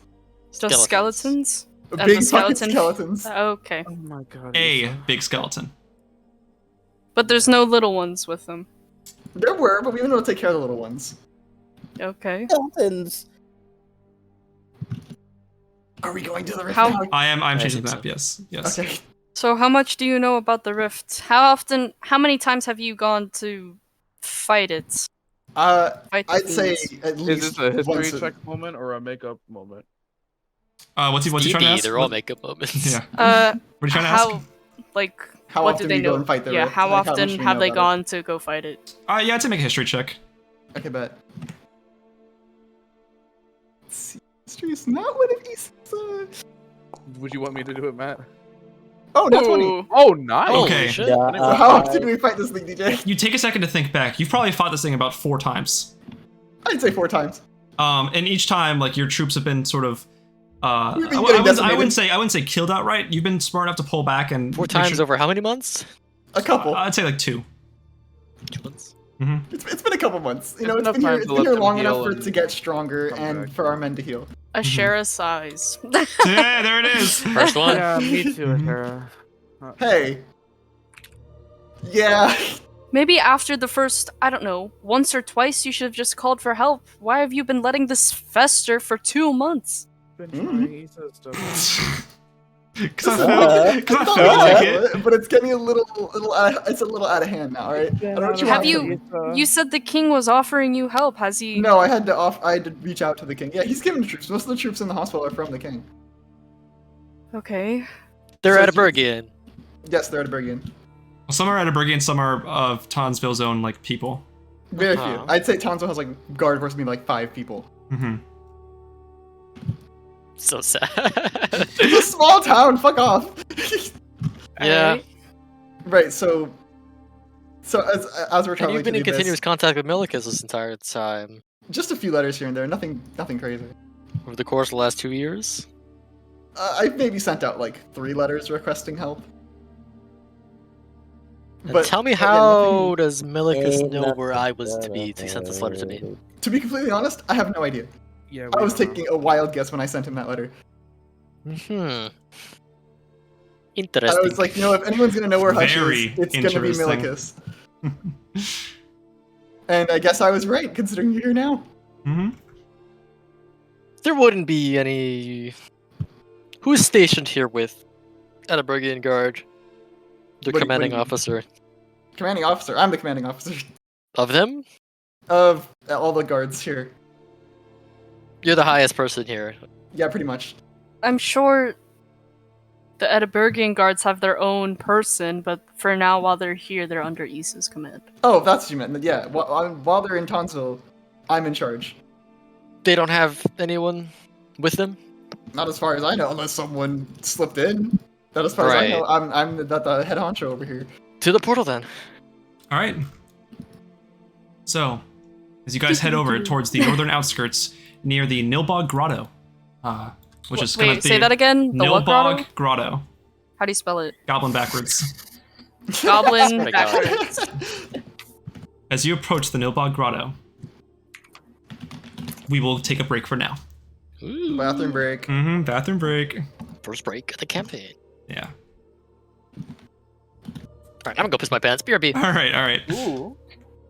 Just skeletons? And Big the fucking skeleton- skeletons. Okay. Oh my god. A Isa. big skeleton. But there's no little ones with them. There were, but we didn't know to take care of the little ones. Okay. Skeletons. Are we going to the rift How- now? I'm changing the think map. Yes. Yes. Okay. So how much do you know about the rift? How many times have you gone to fight it? Fight the I'd say fiends? at least Is this a history once check moment or a makeup moment? What's he trying to ask? They're all makeup moments. Yeah. Uh, What are you trying to how, ask? like, How what often do they do you go know? and fight the Yeah, rift? how Like, how often much do we have know they about gone to go fight it? Yeah, to make a history check. Okay, bet. Let's see. History is not one of these. Would you want me to do it, Matt? Oh, that's 20. Ooh. Oh, nice. Holy Okay. shit. Yeah, So how often do we fight this thing, DJ? You take a second to think back. You've probably fought this thing about 4 times. I'd say 4 times. And each time, like your troops have been sort of. We've been I getting wouldn't decimated. say killed outright. You've been smart enough to pull back and 4 make times sure- over how many months? A couple. I'd say like 2. 2 months. It's been a couple months. You know, It's it's enough been here, time it's to been let here them long enough heal for it and to get stronger come and back. for our men to heal. Asherah size. Yeah, there it is. First one? Yeah, me too, Asherah. Hey. Yeah. Maybe after the first, I don't know, once or twice you should have just called for help. Why have you been letting this fester for 2 months? Been Mhm. trying Isa stuff. Because I feel like it. But it's getting it's a little out of hand now. All right. I don't know what you Have want you- from me. You said the king was offering you help. Has he? No, I had to reach out to the king. Yeah, he's given troops. Most of the troops in the hospital are from the king. Okay. They're So at a Bergian. Yes, they're Edinburghian. Some are Edinburghian, some are of Townsville's own like people. Very few. Uh-huh. I'd say Townsville has like guard versus me like 5 people. Mm-hmm. So sad. It's a small town. Fuck off. Yeah. Alright. Right. So as we're And traveling you've been to in the continuous abyss, contact with Milicus this entire time. just a few letters here and there. Nothing crazy. Over the course of the last 2 years. I've maybe sent out like 3 letters requesting help. And tell me yeah, how nothing- does Milicus Ain't know where I was to nothing be to send this letter to me? To be completely honest, I have no idea. Yeah, I we was don't know. taking a wild guess when I sent him that letter. Hmm. I Interesting. was like, if anyone's gonna know where Hush Very is, it's gonna be interesting. Milicus. And I guess I was right, considering you're here now. Mm-hmm. There wouldn't be any. Who's stationed here with Edinburghian Guard? The What do commanding you mean? officer. Commanding officer. I'm the commanding officer Of them? of all the guards here. You're the highest person here. Yeah, pretty much. I'm sure the Edinburghian guards have their own person, but for now, while they're here, they're under Isa's command. Oh, that's what you meant. Yeah, while they're in Townsville, I'm in charge. They don't have anyone with them? Not as far as I know, unless someone slipped in. Not as far as I know. I'm the head honcho over here. To the portal then. All right. So, as you guys head over towards the northern outskirts near the Nilbog Grotto, which is kind Wait, of the say that again. The what grotto? Nilbog Grotto. How do you spell it? Goblin backwards. Goblin my God. backwards. As you approach the Nilbog Grotto, we will take a break for now. Ooh. Bathroom break. Mm-hmm. Bathroom break. First break of the campaign. Yeah. Alright, I'm gonna go piss my pants. BRB. All right. Ooh.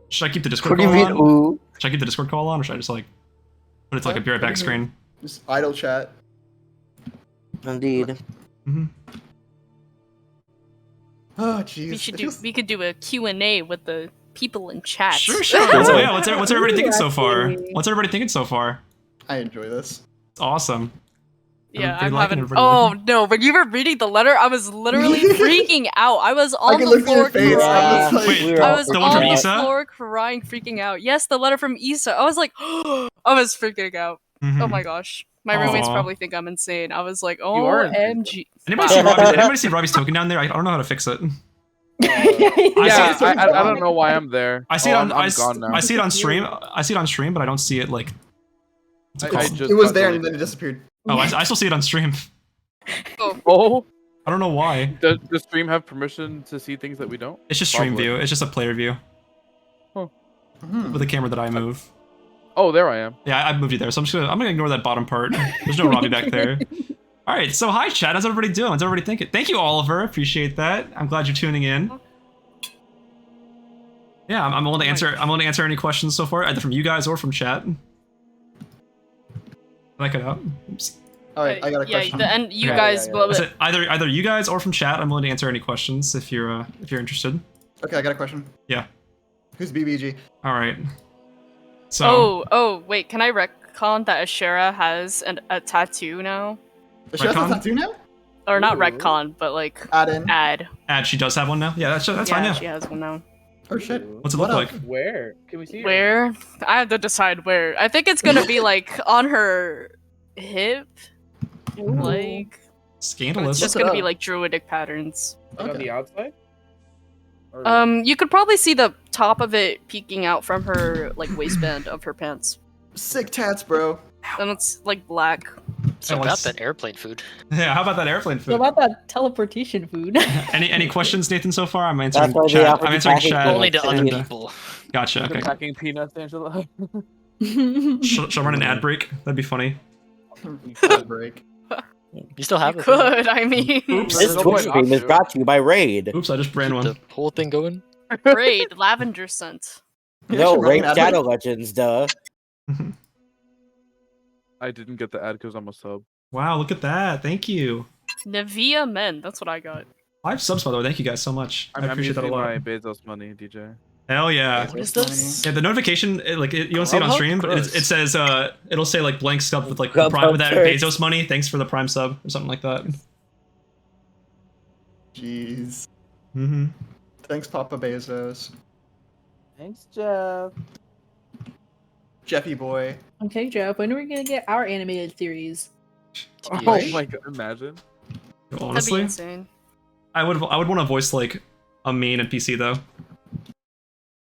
Should I keep the What Discord do you call mean? on? Ooh. Should I keep the Discord call on, or should I just like put it to like a be right back screen? Just idle chat. Indeed. Mm-hmm. Oh, jeez. We could do a Q&A with the people in chat. Sure. Yeah. What's everybody thinking so far? What's everybody thinking so far? I enjoy this. It's awesome. Yeah, Everybody I'm liking having. it, everybody Oh liking no! When you were reading the letter, I was literally freaking out. I was I on can the look at your floor face. crying. I'm just like, Wait, we were I all was the on one from the Isa? floor crying, freaking out. Yes, the letter from Isa. I was like, I was freaking out. Mhm. Oh my gosh. My roommates Aw. probably think I'm insane. I was like, are OMG. Anybody see Robbie's token down there? I don't know how to fix it. Yeah, see I don't know why I'm there. I see it Oh, on I'm gone now. I see it on stream. I see it on stream, but I don't see it like. What's it I called? just it was got there deleted. and then it disappeared. Oh, I still see it on stream. Oh, I don't know why. does the stream have permission to see things that we don't? It's just stream Probably. view. It's just a player view Hmm. with a camera that I move. Oh, there I am. Yeah, I moved you there, so I'm gonna ignore that bottom part. There's no Robbie back there. All right, so hi chat. How's everybody doing? How's everybody thinking? Thank you, Oliver. Appreciate that. I'm glad you're tuning in. Yeah, I'm willing to answer. I'm willing to answer any questions so far, either from you guys or from chat. Did I cut out? Oops. All right, I got a question. And you Okay. guys, Yeah. well, I said either you guys or from chat. I'm willing to answer any questions if you're interested. Okay, I got a question. Yeah. Who's BBG? All right. So. oh, wait, can I retcon that Asherah has a tattoo now? Does she has a Retcon? tattoo now? Or not Ooh. retcon, but like Add in. add. She does have one now. Yeah, that's Yeah, fine. Yeah. she has one now. Oh shit. What's it What look up? like? Where? Can we see it? Where? I have to decide where. I think it's gonna be like on her hip. Like Scandalous. it's just Look it gonna be up. like druidic patterns. Like on Okay. the outside? Or- You could probably see the top of it peeking out from her like waistband of her pants. Sick tats, bro. And it's like black. So I about like- that airplane food. Yeah. How about that airplane So food? about that teleportation food. Any questions, Nathan? So far, I'm answering That's why they chat. offer I'm answering package chat. deals. Only to other and, people. Gotcha. I've been Okay. packing peanuts, Angela. Shall I run an ad break? That'd be funny. Break. You still have You it? could, I mean. Oops. This no Twitch point stream not is to. brought to you by Raid. Oops. I just ran Keep one. the whole thing going. Great, lavender scent. No, should run Raid an ad Shadow break. Legends, duh. I didn't get the ad because I'm a sub. Wow. Look at that. Thank you. Nevia Men. That's what I got. 5 subs, by the way. Thank you guys so much. I I'm appreciate that a using lot. my Bezos money, DJ. Hell yeah. What is this? Yeah, the notification, you don't see it on Oh, stream, but gross. it says, it'll say like blank sub with like Grubhub prime with that first. Bezos money. Thanks for the prime sub or something like that. Jeez. Mm-hmm. Thanks, Papa Bezos. Thanks, Jeff. Jeffy boy. Okay, Jeff, when are we gonna get our animated series? Oh Right? my god, imagine. That'd be Honestly, insane. I would want to voice like a main NPC though.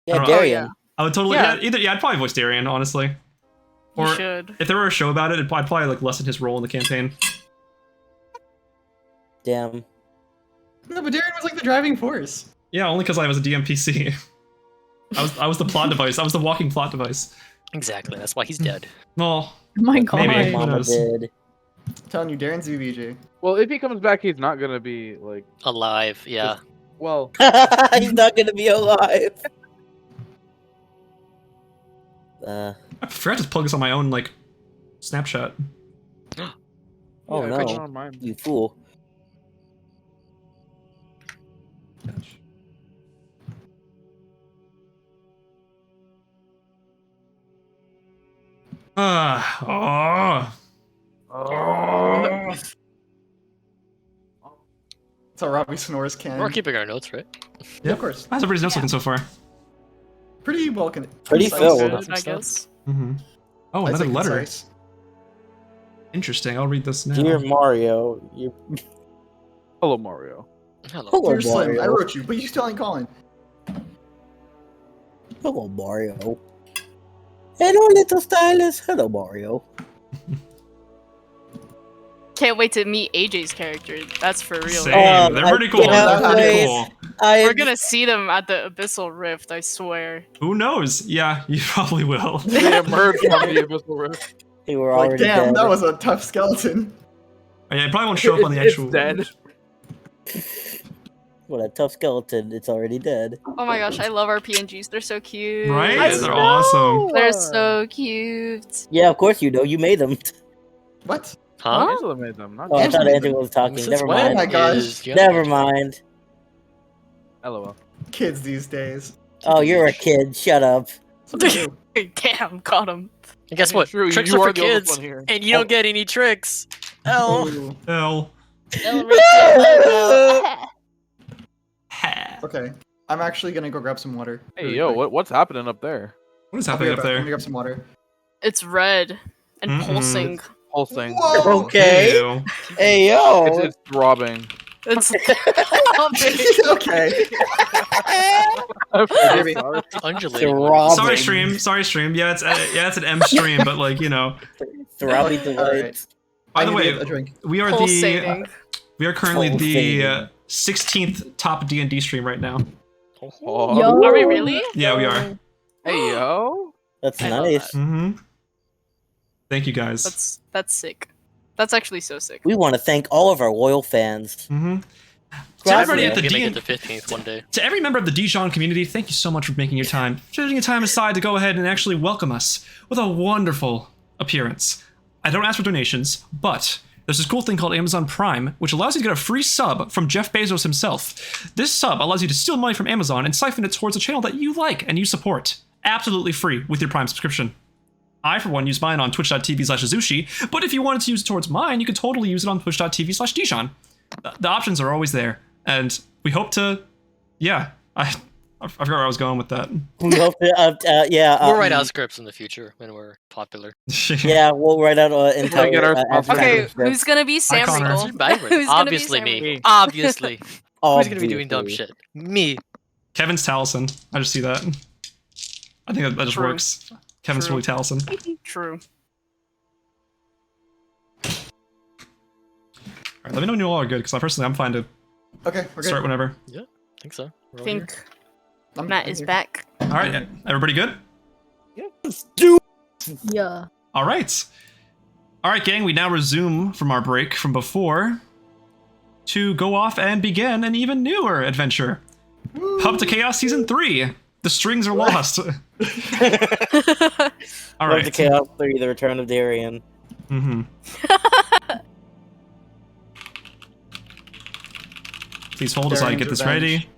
Yeah, Oh, Darian. I would totally Yeah. I'd probably voice Darian, honestly. You Or should. if there were a show about it, I'd probably like lessen his role in the campaign. Damn. No, but Darren was like the driving force. Yeah, only because I was a DMPC. I was the plot device. I was the walking plot device. Exactly. That's why he's dead. Well, Oh my god. Maybe. My Who mama knows? did. I'm telling you, Darren's VBG. Well, if he comes back, he's not gonna be like. Alive. Yeah. Well, He's not gonna be alive. I forgot to plug this on my own like Snapchat. Oh yeah, I put it no, on mine. you fool. Oh. That's how Robbie snores can. We're keeping our notes, right? Yeah, of course. How's everybody's notes Yeah. looking so far? Pretty well Pretty concise. filled. Good, Awesome I stuff. guess. Mm-hmm. Oh, I'd say another letter. concise. Interesting. I'll read this now. Dear Mario, you. Hello, Mario. Hello. Hello, Dear Slim, I Mario. wrote you, but you still ain't calling. Hello, Mario. Hello, little stylus. Hello, Mario. Can't wait to meet AJ's character. That's for real. Same. They're pretty cool. cannot They're pretty wait. cool. We're gonna see them at the Abyssal Rift, I swear. Who knows? Yeah, you probably will. They emerged from the Abyssal Rift. They were Like, already damn, dead. that was a tough skeleton. Oh, yeah, it probably won't show up on the It's actual. dead. What a tough skeleton. It's already dead. Oh my gosh, I love our PNGs. They're so cute. Right? I They're know. awesome. They're so cute. Yeah, of course you know. You made them. What? Huh? Angela made them, not Oh, I Angela thought made Andrew them. was talking. Since Never when mind. Oh my gosh. is Gianna- Never mind. LOL. Kids these days. Oh, you're a kid. Shut up. Something new. Damn, got him. And guess what? True, Tricks you are are for the oldest kids, one here. and you don't get any tricks. Oh. Ooh. Hell. Okay. I'm actually gonna go grab some water. Hey, Really yo, quick. what's happening up there? What is I'll be happening right up back. I'm there? gonna grab some water. It's red and Mm-mm. pulsing. Whole thing. Whoa! Okay. Ew. Hey, yo. It's throbbing. It's Okay. I'm Maybe. sorry. Undulating. Throbbing. Sorry, stream. Yeah, it's an M stream, but like you know. Throbbing Alright. delights. By I the need to way, get a drink. we are the pulsating. we are currently the Pulsating. 16th top D&D stream right now. Oh. Yo. Are we really? Yeah, we are. Hey, yo. That's I love nice. Mm-hmm. Thank you guys. That's sick. That's actually so sick. We want to thank all of our loyal fans. Mm-hmm. To Grab everybody it. at the We can make D&D it the 15th one day. To every member of the Deejon community, thank you so much for making your time, setting your time aside to go ahead and actually welcome us with a wonderful appearance. I don't ask for donations, but there's this cool thing called Amazon Prime, which allows you to get a free sub from Jeff Bezos himself. This sub allows you to steal money from Amazon and siphon it towards a channel that you like and you support. Absolutely free with your Prime subscription. I, for one, use mine on twitch.tv/Azushi, but if you wanted to use it towards mine, you could totally use it on twitch.tv/Deejon. The options are always there, and we hope to... Yeah, I forgot where I was going with that. We hope to, yeah. We'll write out scripts in the future when we're popular. Yeah, we'll write out entire. get our Okay, script. who's gonna be Sam Connor. Riegel? Byron. Who's gonna be Obviously Sam me. Riegel? Obviously. Who's gonna be doing dumb Obviously. shit? Me. Kevin's Taliesin. I just see that. I think that just True. works. Kevin's True. really Taliesin. True. Alright, let me know when you all are good, because personally I'm fine to Okay, we're good. start whenever. I think so. We're I all here. think I'm Matt is here. back. Alright, everybody good? Yeah. Alright. Alright, gang, we now resume from our break from before to go off and begin an even newer adventure. Pub to Chaos Season 3. The strings are lost. Love Alright. the Chaos 3, The Return of Darian. Mm-hmm. Please hold as I Daring's get this revenge. ready.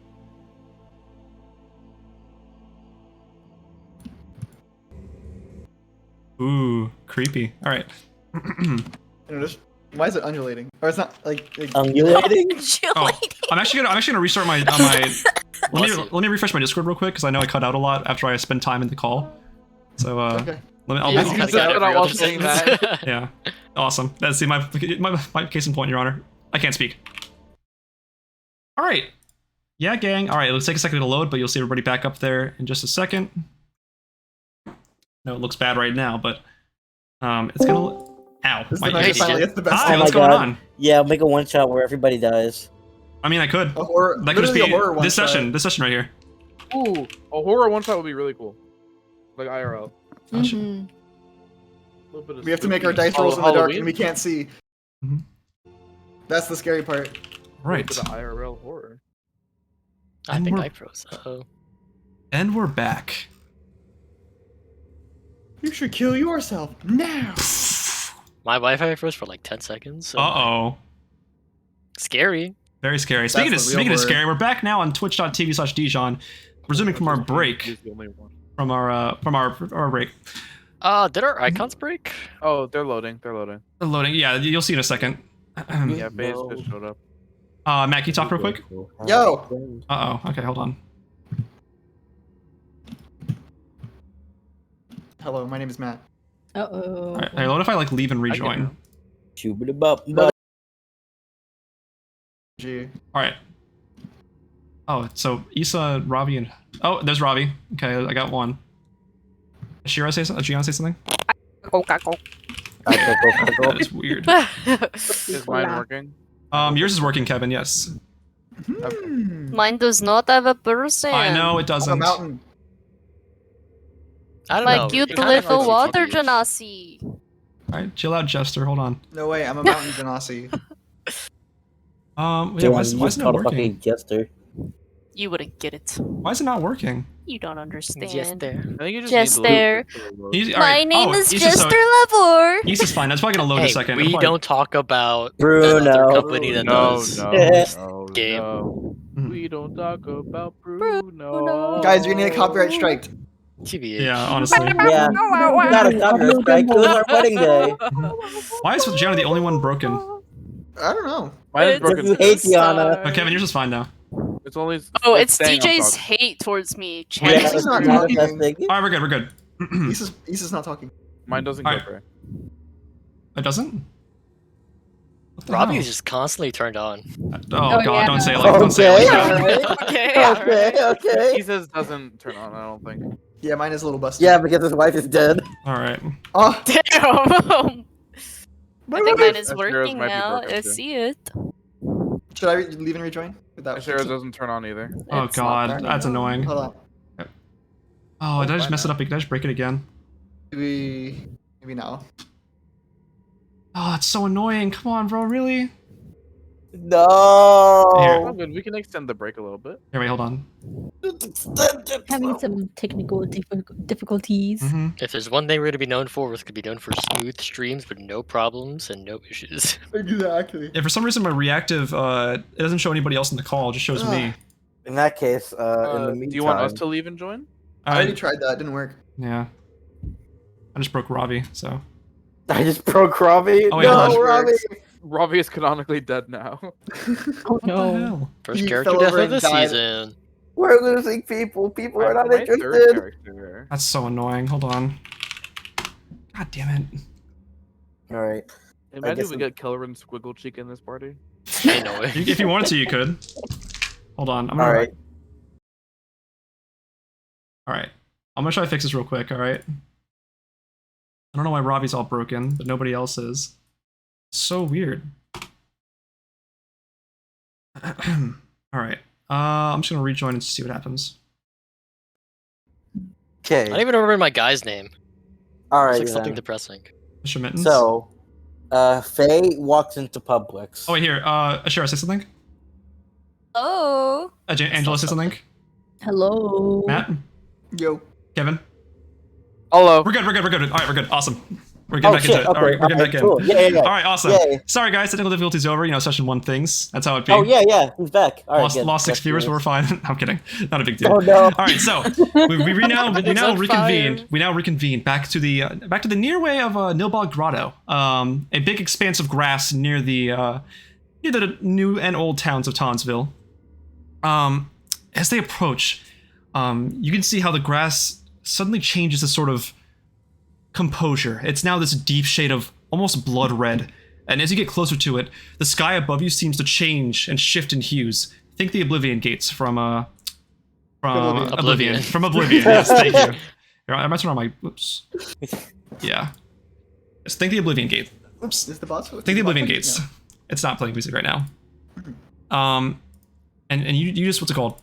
Ooh, creepy. All right. Why is it undulating? Or it's not like Undulating? Oh, I'm actually gonna restart my let me refresh my Discord real quick because I know I cut out a lot after I spend time in the call. So Okay. I'll Yeah, be- you kinda I'll got every also other saying sentence. that. yeah, awesome. That's my case in point, Your Honor. I can't speak. All right. Yeah, gang. All right, it'll take a second to load, but you'll see everybody back up there in just a second. No, it looks bad right now, but it's gonna. Ow! This is my the night ears. that finally gets the best. Hi, Oh what's my going God. on? Yeah, make a one shot where everybody dies. I mean, I could. A horror, That could just literally be a horror this one-shot. session. This session right here. Ooh, a horror one shot would be really cool. Like IRL. Mhm. A little bit of We have to make our spooky dice rolls in the dark Halloween. and we can't see. Mhm. That's the scary part. A Right. little bit of IRL horror. I And think we're- I froze. Uh-oh. And we're back. You should kill yourself now. My Wi-Fi froze for like 10 seconds. So Uh-oh. Scary. Very scary. That's Speaking the of real speaking of horror. scary, we're back now on twitch.tv/Deejon, resuming from our break. He's the only one. From our break. Did our icons break? Oh, they're loading. They're loading. Loading. Yeah, you'll see in a second. Yeah, Faze just showed up. Matt, can you talk real quick? Yo. Uh-oh. Okay, hold on. Hello, my name is Matt. Uh-oh. All right. Hey, what if I like leave and rejoin? Shoo-ba-da-bop. G. All right. Oh, so Isa, Ravi, and there's Ravi. Okay, I got one. Asherah say something? Gianna say something? That is weird. Is mine working? Yours is working, Kevin. Yes. Mine does not have a person. I know it On a doesn't. mountain. I don't My know. cute it kinda little feels water TTH. genasi. All right, chill out, Jester. Hold on. No way, I'm a mountain genasi. Yeah, Damn, why you is it just not called a working? fucking jester. You wouldn't get it. Why is it not working? You don't understand. Just there. I think you just Just need there. to He's, all My right. name oh, is Isa's Jester so, Lavor. Isa's fine. That's probably gonna load Hey, a second. we It'll probably- don't talk about Bruno. another company that No, does no, this no, game. no. Mhm. We don't talk about Bruno. Bruno. Guys, you're gonna get copyright striked. TBH. Yeah, honestly. Yeah, not a copyright strike. It was our wedding day. Why is Gianna the only one broken? I don't know. Mine is It's broken. You hate too. Gianna. Oh, Kevin, yours is fine now. It's only. Oh, it's saying I'm DJ's talking. hate towards me. Yeah, This Chance. is not manifesting. All right, we're good. We're good. Issa's not talking. Mine doesn't Alright. go right. It doesn't. What the Robbie hell? is just constantly turned on. Oh, Oh, God! yeah. Don't say it like. Don't say it like that. alright. Okay. Okay, okay. He says doesn't turn on. I don't think. Yeah, mine is a little busted. Yeah, because his wife is dead. All right. Oh, Damn. I think mine is Asherah's working might be now. broken I too. see it. should I leave and rejoin? Without Asherah doesn't turn on either. Oh It's not God, turning that's on. annoying. Hold on. Oh, did I just why mess it not? up? Did I just break it again? Maybe now. Oh, that's so annoying. Come on, bro. Really? No. Oh, good. We can extend the break a little bit. Here, wait. Hold on. Having some technical difficulties. hmm If there's one thing we're gonna be known for, we're gonna be known for smooth streams with no problems and no issues. Exactly. Yeah, for some reason my reactive it doesn't show anybody else in the call. It just shows me. In that case, in the meantime, Do you want us to leave and join? I already tried that. It didn't work. Yeah. I just broke Ravi. So. I just broke Ravi. Oh, wait, hold no, on. Ravi. Ravi is canonically dead now. Oh What the no. hell? First He character fell death over of and the died. season. We're losing people. People are not My third interested. character. That's so annoying. Hold on. God damn it. All right. Imagine guess we get Killer and Squiggle Cheek in this party. Ain't no way. If you wanted to, you could. Hold on. I'm gonna. All right. All right. I'm gonna try to fix this real quick. All right. I don't know why Robbie's all broken, but nobody else is. So weird. All right. I'm just gonna rejoin and see what happens. I don't Okay. even remember my guy's name. All It's right. like something then. depressing. Mr. Mittens. So, Faye walks into Publix. Oh wait, here. Asherah, say something. Oh. Angela, say something. Hello. Matt, Yo. Kevin. Hello. We're good. We're good. We're good. All right, we're good. Awesome. We're getting Oh back shit! into it. Okay, All right, we're getting back in. cool. Yeah. All right, awesome. Yay. Sorry, guys, technical difficulties over. You know, session 1 things. That's how it be. Oh yeah, he's back. All right, Lost 6 viewers, but we're fine. I'm kidding. Not a big deal. Oh no. All right, so we now Everything's on reconvene. fire. We now reconvene back to the near way of Nilbog Grotto, a big expanse of grass near the new and old towns of Townsville. As they approach, you can see how the grass suddenly changes a sort of composure. It's now this deep shade of almost blood red, and as you get closer to it, the sky above you seems to change and shift in hues. Think the Oblivion Gates from Oblivion. From Oblivion, yes, thank you. Here, I might turn on my... Oops. Yeah. Just think the Oblivion Gate. Oops, is the boss? Think the Oblivion Gates. No. It's not playing music right now. And you just, what's it called?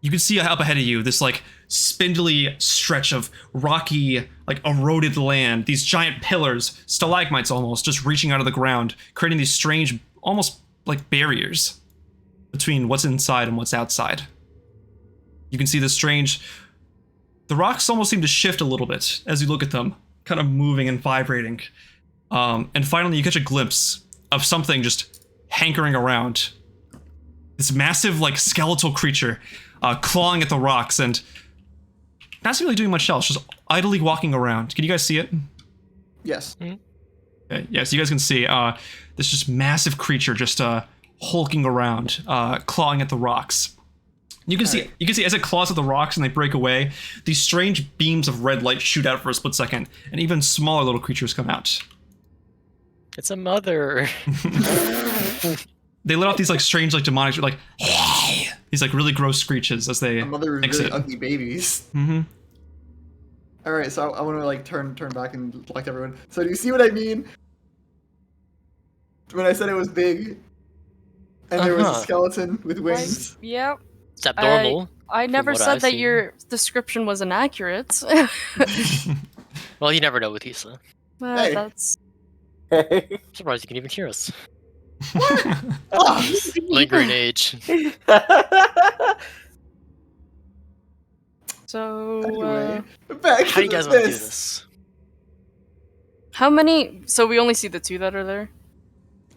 You can see up ahead of you this like spindly stretch of rocky, like eroded land. These giant pillars, stalagmites almost, just reaching out of the ground, creating these strange, almost like barriers between what's inside and what's outside. You can see the rocks almost seem to shift a little bit as you look at them, kind of moving and vibrating. And finally you catch a glimpse of something just hankering around. This massive, like, skeletal creature clawing at the rocks and not really doing much else, just idly walking around. Can you guys see it? Yes. Okay, yes, you guys can see this just massive creature just hulking around, clawing at the rocks. You can see as it claws at the rocks and they break away, these strange beams of red light shoot out for a split second, and even smaller little creatures come out. It's a mother. They let out these like strange, like demonic, like these like really gross screeches as they My mother is exit. really ugly babies. Mm-hmm. All right, so I want to like turn back and collect everyone. So do you see what I mean? When I said it was big, and there was a skeleton with wings. Yep. It's abnormal. I never what said I've that seen. your description was inaccurate. Well, you never know with Isa. Hey. That's I'm surprised you can even hear us. Oh, Lingering age. so. anyway, back How do you to guys want to do this. this? How many? So we only see the two that are there,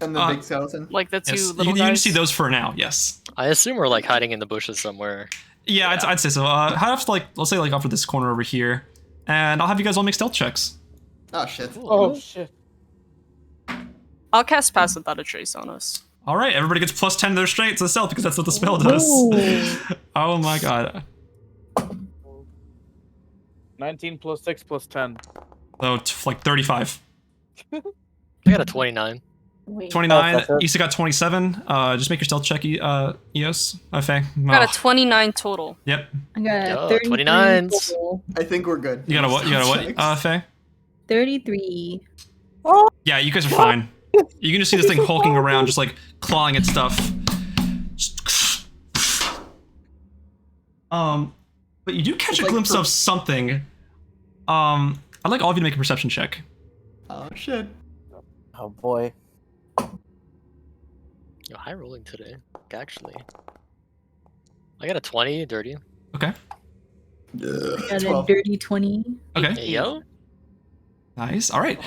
And the big skeleton. like the two Yes, little you can guys. see those for now. Yes. I assume we're like hiding in the bushes somewhere. Yeah, I'd say so. How after like let's say like off of this corner over here, and I'll have you guys all make stealth checks. Oh shit. Oh shit. I'll cast Pass Without a Trace on us. All right, everybody gets plus 10 to their strength to stealth because that's what the spell does. Oh my god. 19 plus 6 plus 10. So like 35. I got a 29. Wait. 29. that's it. Issa got 27. Just make your stealth check, Eos. Okay. I got a 29 total. Yep. I got Yo, 33 29s. total. I think we're good. You got a what? You got a what? Faye? 33. Yeah, you guys are fine. You can just see this thing hulking around, just like clawing at stuff. But you do catch It's a like glimpse per- of something. I'd like all of you to make a perception check. Oh shit. Oh boy. Yo, high rolling today. Actually. I got a 20, dirty. Okay. Got a 12. dirty 20. Okay. Hey, yo. Nice. All right.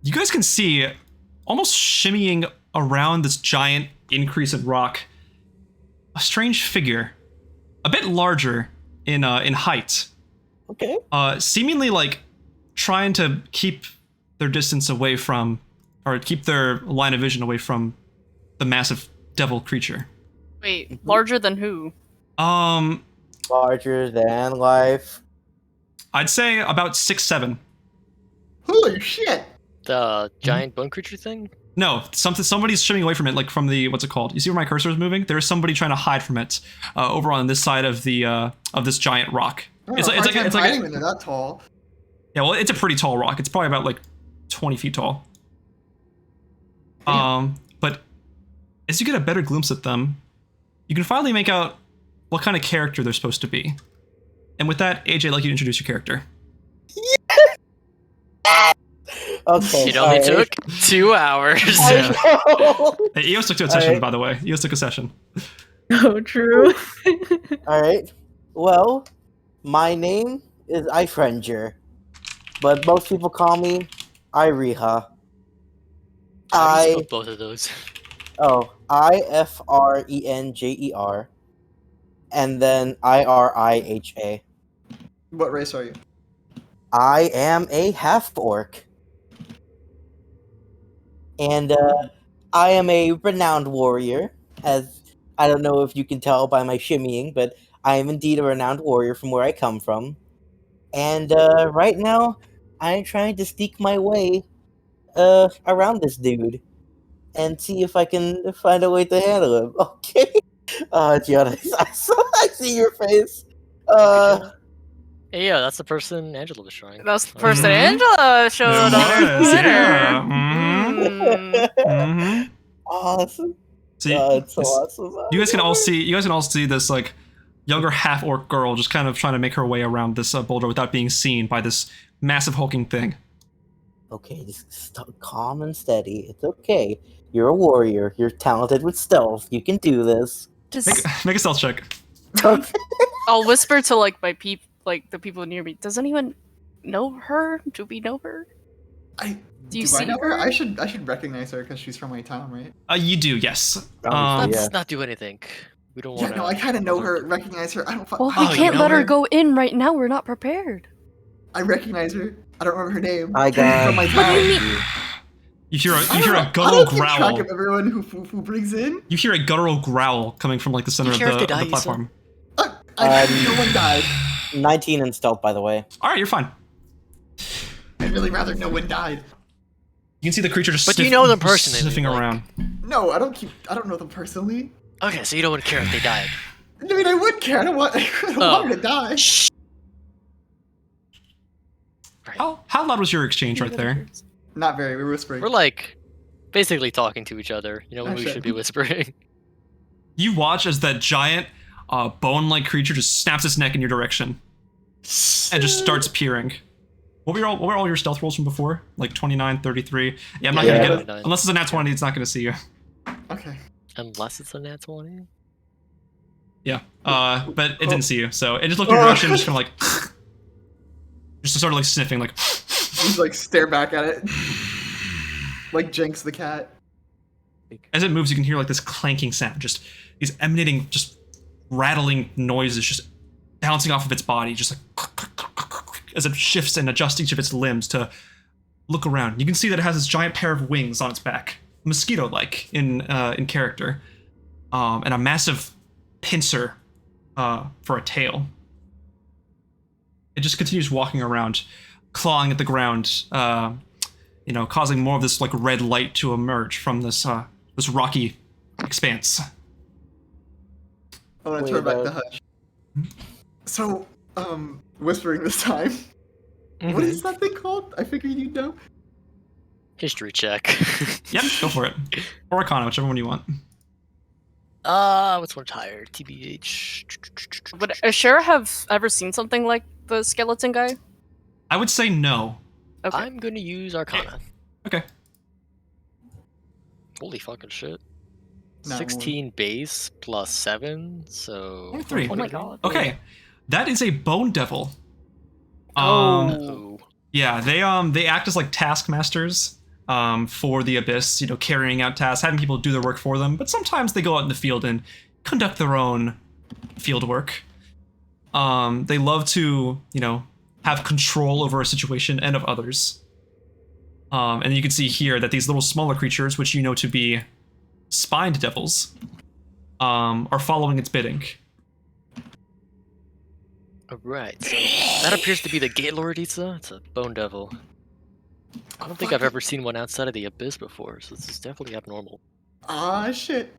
You guys can see, almost shimmying around this giant increase in rock, a strange figure, a bit larger in height, Okay. seemingly like trying to keep their distance away from, or keep their line of vision away from the massive devil creature. Wait, larger than who? Larger than life. I'd say about 6'7". Holy shit. The giant bone creature thing? No, somebody's shimmying away from it, like from the, what's it called? You see where my cursor is moving? There is somebody trying to hide from it, over on this side of the of this giant rock. It's like hiding when they're that tall. Yeah, well, it's a pretty tall rock. It's probably about like 20 feet tall. But as you get a better glimpse at them, you can finally make out what kind of character they're supposed to be. And with that, AJ, I'd like you to introduce your character. Okay. It only took 2 hours. I know. Hey, Eos took a session, Alright. by the way. Eos took a session. Oh, true. All right. Well, my name is Ifrenjer, but most people call me Iriha. I I spelled both of those. Ifrenjer, and then Iriha. What race are you? I am a half orc, and I am a renowned warrior. As I don't know if you can tell by my shimmying, but I am indeed a renowned warrior from where I come from. And right now, I'm trying to sneak my way around this dude and see if I can find a way to handle him. Okay. Gianna, I see your face. Hey, yeah, that's the person Angela was trying. That's the person Mhm. Angela showed on her was, Twitter. yeah. Mhm. Mhm. Awesome. So It's so this- awesome. you guys can all see this like younger half orc girl just kind of trying to make her way around this boulder without being seen by this massive hulking thing. Okay, just calm and steady. It's okay. You're a warrior. You're talented with stealth. You can do this. Just, Make a stealth check. I'll whisper to like my the people near me. Does anyone know her? Do we know her? Do you Do I see know her? her? I should recognize her because she's from my town, right? You do, yes. Obviously, Let's yeah. not do anything. We don't Yeah, want to. no, I kind of know her, recognize her. I don't. Well, I we you can't know let her her. go in right now. We're not prepared. I recognize her. I don't remember her name. I got. From my What do town. you mean? You hear I a don't guttural keep track growl. of everyone who brings in. You hear a guttural growl coming from like the center You of care if the, they of the die, Isa? platform. No one died. 19 in stealth, by the way. All right, you're fine. I'd really rather no one died. You can see the creature just But you know them just personally, sniffing like- around. No, I don't know them personally. Okay, so you don't care if they died. I mean, I would care. I don't want her to die. How loud was your exchange right there? Not very. We're whispering. We're like basically talking to each other. You know when we Okay. should be whispering. You watch as that giant, bone-like creature just snaps its neck in your direction and just starts peering. What were all your stealth rolls from before? Like 29, 33? Yeah, I'm not Yeah. gonna get it. 29. Unless it's a nat 20, it's not gonna see you. Okay. Unless it's a nat 20. Yeah. But it didn't see you, so it just looked in your direction and just kind of like... just started like sniffing, like... Just like stare back at it. Like Jinx the cat. As it moves, you can hear like this clanking sound, just these emanating, just rattling noises, just bouncing off of its body, just like as it shifts and adjusts each of its limbs to look around. You can see that it has this giant pair of wings on its back, mosquito-like in character, and a massive pincer for a tail. It just continues walking around, clawing at the ground, causing more of this like red light to emerge from this this rocky expanse. I want to Wait, turn back the hush. So, whispering this time. What is that thing called? I figured you'd know. History check. Yep, go for it. Or Arcana, whichever one you want. What's more tired? TBH. Would Asherah have ever seen something like the skeleton guy? I would say no. Okay. I'm gonna use Arcana. Okay. Holy fucking shit. Not 16 base plus 7, so. 23. Oh my god. Okay. That is a bone devil. Oh. Yeah, they act as like taskmasters for the Abyss, carrying out tasks, having people do their work for them, but sometimes they go out in the field and conduct their own field work. They love to, have control over a situation and of others. And you can see here that these little smaller creatures, which you know to be spined devils, are following its bidding. Alright, so that appears to be the Gate Lord Isa. It's a bone devil. I don't think I've ever seen one outside of the Abyss before, so this is definitely abnormal. Ah, shit.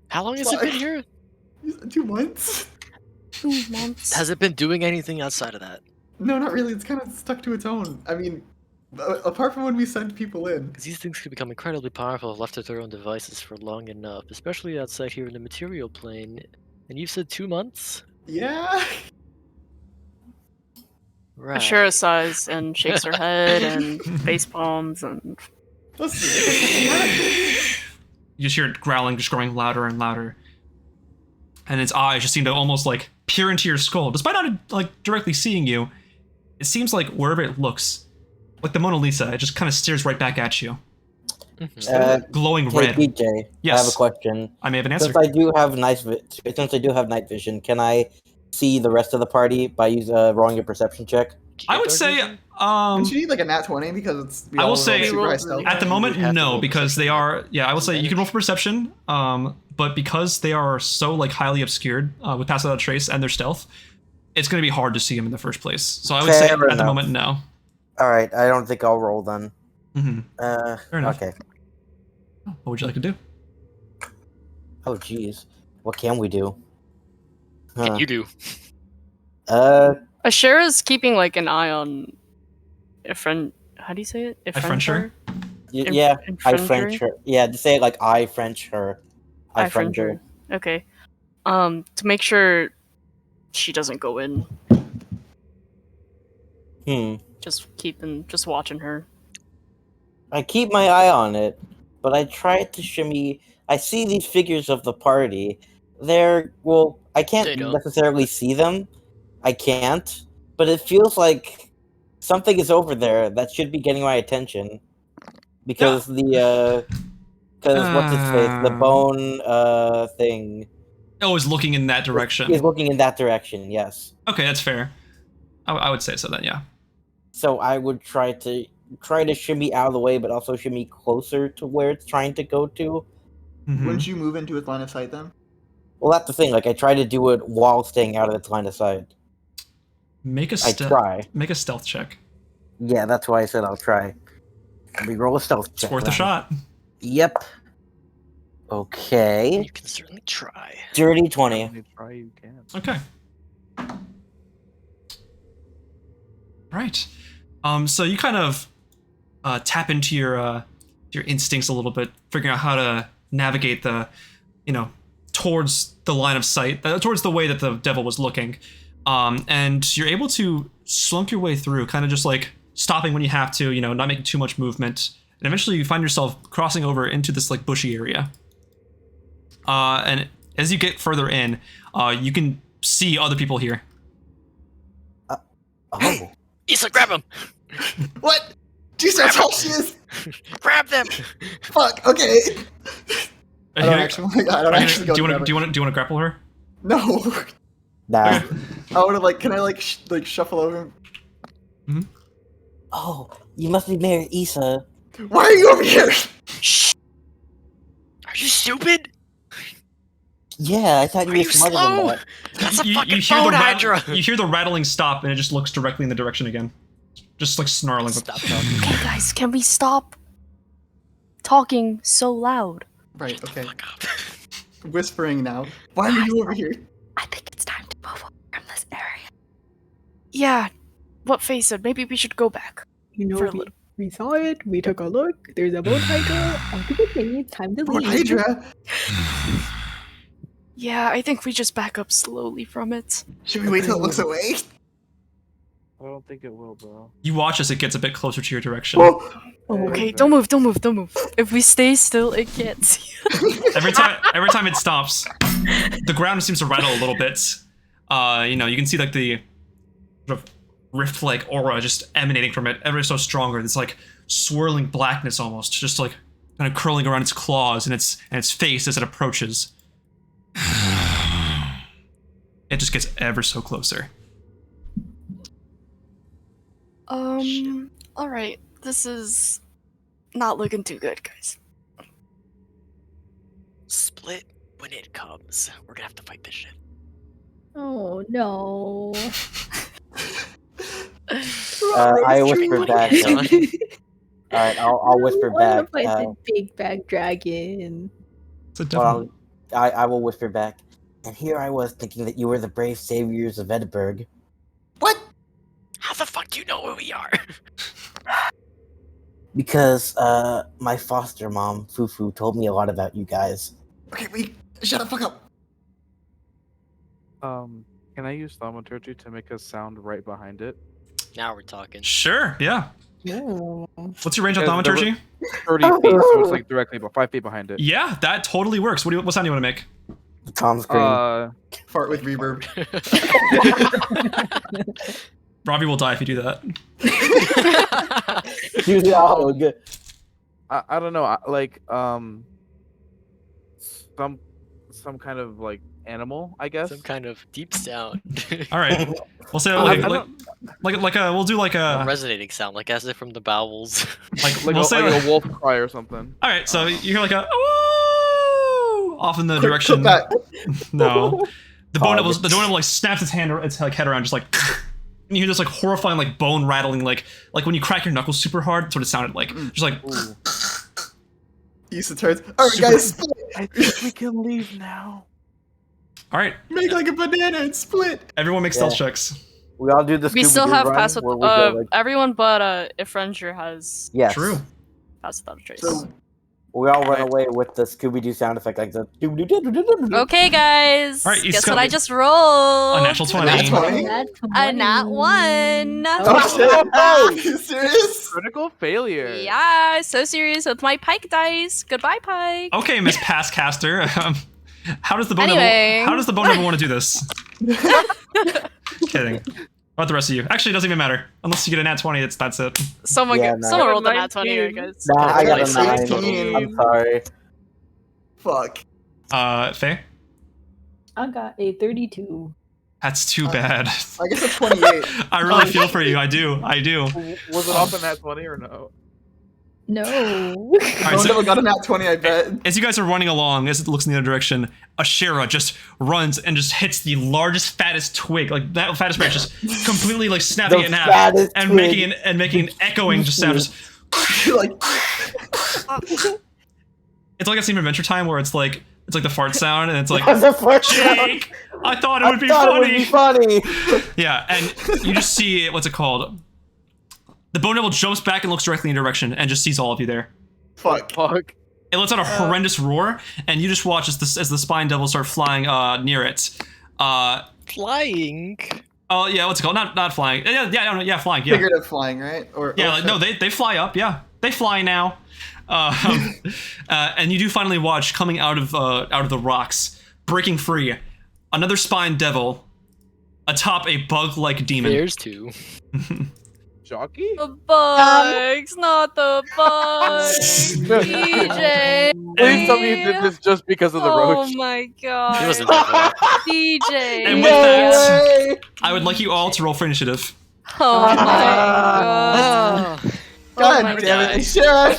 How long has it been here? 2 months? 2 months. Has it been doing anything outside of that? No, not really. It's kind of stuck to its own. I mean, apart from when we send people in. Because these things can become incredibly powerful if left to their own devices for long enough, especially outside here in the material plane. And you said 2 months? Yeah. Right. Asherah sighs and shakes her head and face palms and Let's see. You just hear it growling, just growing louder and louder. And its eyes just seem to almost like peer into your skull. Despite not like directly seeing you, it seems like wherever it looks, like the Mona Lisa. It just kind of stares right back at you. Glowing Hey, red. BJ, Yes. I have a question. I may have an answer. Since I do have night vision, can I see the rest of the party by rolling a perception check? I would say, Don't you need like a nat 20 because it's? I will say super high stealth? at the You moment, would have to no, roll because they perception are. Yeah, I will say you can roll for perception. But because they are so like highly obscured with pass without trace and their stealth, it's going to be hard to see them in the first place. So I would say Fair at the enough. moment, no. All right, I don't think I'll roll then. Mm-hmm. Fair enough. Okay. What would you like to do? Oh, jeez. What can we do? What can you do? Asherah's keeping like an eye on how do you say it? Ifrenjer? Yeah, I Ifrenjer? French her. Yeah, to say it like I French her. I French her. Ifrenjer. Okay. To make sure she doesn't go in. Just watching her. I keep my eye on it, but I try to shimmy. I see these figures of the party. I can't They don't. necessarily see them. I can't, but it feels like something is over there that should be getting my attention. Because what's its face? The bone thing. Oh, is looking in that direction. Is looking in that direction, yes. Okay, that's fair. I would say so then, yeah. So I would try to shimmy out of the way, but also shimmy closer to where it's trying to go to. Mhm. Wouldn't you move into its line of sight then? Well, that's the thing. Like I try to do it while staying out of its line of sight. Make a I try. Make a stealth check. Yeah, that's why I said I'll try. We roll a stealth check. It's worth a then. shot. Yep. Okay. You can certainly try. Dirty 20. When you try, you can. Okay. Right. So you kind of tap into your instincts a little bit, figuring out how to navigate towards the line of sight, towards the way that the devil was looking, and you're able to slunk your way through, kind of just like stopping when you have to, not making too much movement, and eventually you find yourself crossing over into this like bushy area. And as you get further in, you can see other people here. Oh. Isa, grab him! What? Jesus, that's how she is. Grab them! Fuck. Okay. I don't actually. Do you want to grapple her? No. Nah. I would have like. Can I like shuffle over? Oh, you must be Mayor Isa. Why are you over here? Shh! Are you stupid? Yeah, I thought you Are were you smarter slow? than that. That's a You fucking hear bone the hydra! you hear the rattling stop, and it just looks directly in the direction again, just like snarling. Stop talking. Okay, guys, can we stop talking so loud? Right. Okay. Fuck up. Whispering now. Why are you over here? I think it's time to move on from this area. Yeah. What Faye said, maybe we should go back. For a little. We saw it, we took a look, there's a boat hydra. I think it's time to Lord leave. Hydra. Yeah, I think we just back up slowly from it. Should we wait till it looks away? I don't think it will, bro. You watch as it gets a bit closer to your direction. Oh. Okay, don't move. If we stay still, it can't see us. Every time it stops, the ground seems to rattle a little bit. You can see like the sort of rift-like aura just emanating from it, ever so stronger. This like swirling blackness almost, just like kind of curling around its claws and its face as it approaches. It just gets ever so closer. Alright. This is not looking too good, guys. Split when it comes. We're gonna have to fight this shit. Oh no. I whisper back. Alright, I'll whisper I back. wanna fight the big bag dragon. It's a devil. I will whisper back. And here I was thinking that you were the brave saviors of Edinburgh. What? How the fuck do you know who we are? Because my foster mom, Fufu, told me a lot about you guys. Okay, wait. Shut the fuck up. Can I use thaumaturgy to make a sound right behind it? Now we're talking. Sure, yeah. No. What's your range on Yeah, there thaumaturgy? 30 feet, so it's like directly about 5 feet behind it. Yeah, that totally works. What sound do you want to make? Tom scream. Fart with reverb. Ravi will die if you do that. Do the hog. I don't know. Like some kind of like animal, I guess. Some kind of deep sound. All right. We'll say I we'll do like A a resonating sound, like as if from the bowels. like like, we'll say like a wolf cry or something. all right. So you hear like a woo off in the Quick, direction. quick back. No, the bone Hog. devil like snaps its hand, its like head around, just like, and you hear this like horrifying like bone rattling, like when you crack your knuckles super hard. That's what it sounded like. Just like. Ooh. Use the turns. All right, guys, split. I think we can leave now. All right. Make like a banana and split. Everyone make stealth checks. We all do the We still Scooby-Doo have run pass where with we go, like, everyone but Ifrenjer has yes. True. pass without a trace. So We all run away with the Scooby-Doo sound effect, like the. Okay, guys. All right, you Guess just what gotta- I just rolled? A natural 20. Nat 20? A nat 1. Oh shit! Are you serious? Critical failure. Yeah, so serious with my pike dice. Goodbye, pike. Okay, Miss Passcaster. How does the bone Anyway. devil? How does the bone devil want to do this? Kidding. What about the rest of you? Actually, it doesn't even matter. Unless you get a nat 20, that's it. Someone, Yeah, no. someone rolled a nat 20 here, 19. guys. Nah, I got a Nice. 9. 16. I'm sorry. Fuck. Faye? I got a 32. That's too bad. I guess a 28. I really feel for you. I do. Was it off in that 20 or no? No. All right, No so one got a nat 20, I bet. as you guys are running along, as it looks in the other direction, Asherah just runs and just hits the largest, fattest twig, like that fattest branch, just completely like snapping The it in half fattest and twig. making an echoing just sound. Just, Like, it's like a scene from Adventure Time where it's like the fart sound and it's like, The first round. Jake, I thought it I would be thought funny. it would be funny. Yeah, and you just see what's it called? The bone devil jumps back and looks directly in your direction and just sees all of you there. fuck. Fuck. It lets out a horrendous roar, and you just watch as the spine devils start flying near it. Flying. Oh yeah, what's it called? Not flying. Yeah, flying. Yeah, Figurative flying, right? Or yeah. or Like, no, they fly up. Yeah, they fly now. And you do finally watch coming out of the rocks, breaking free, another spine devil, atop a bug-like demon. There's two. Jockey? The bugs, not the bugs. DJ. Please tell me you did this just because of the Oh roach. my He god. wasn't there. DJ. And with that, I would like you all to roll for initiative. Oh my god. God my damn God. it, Sharon!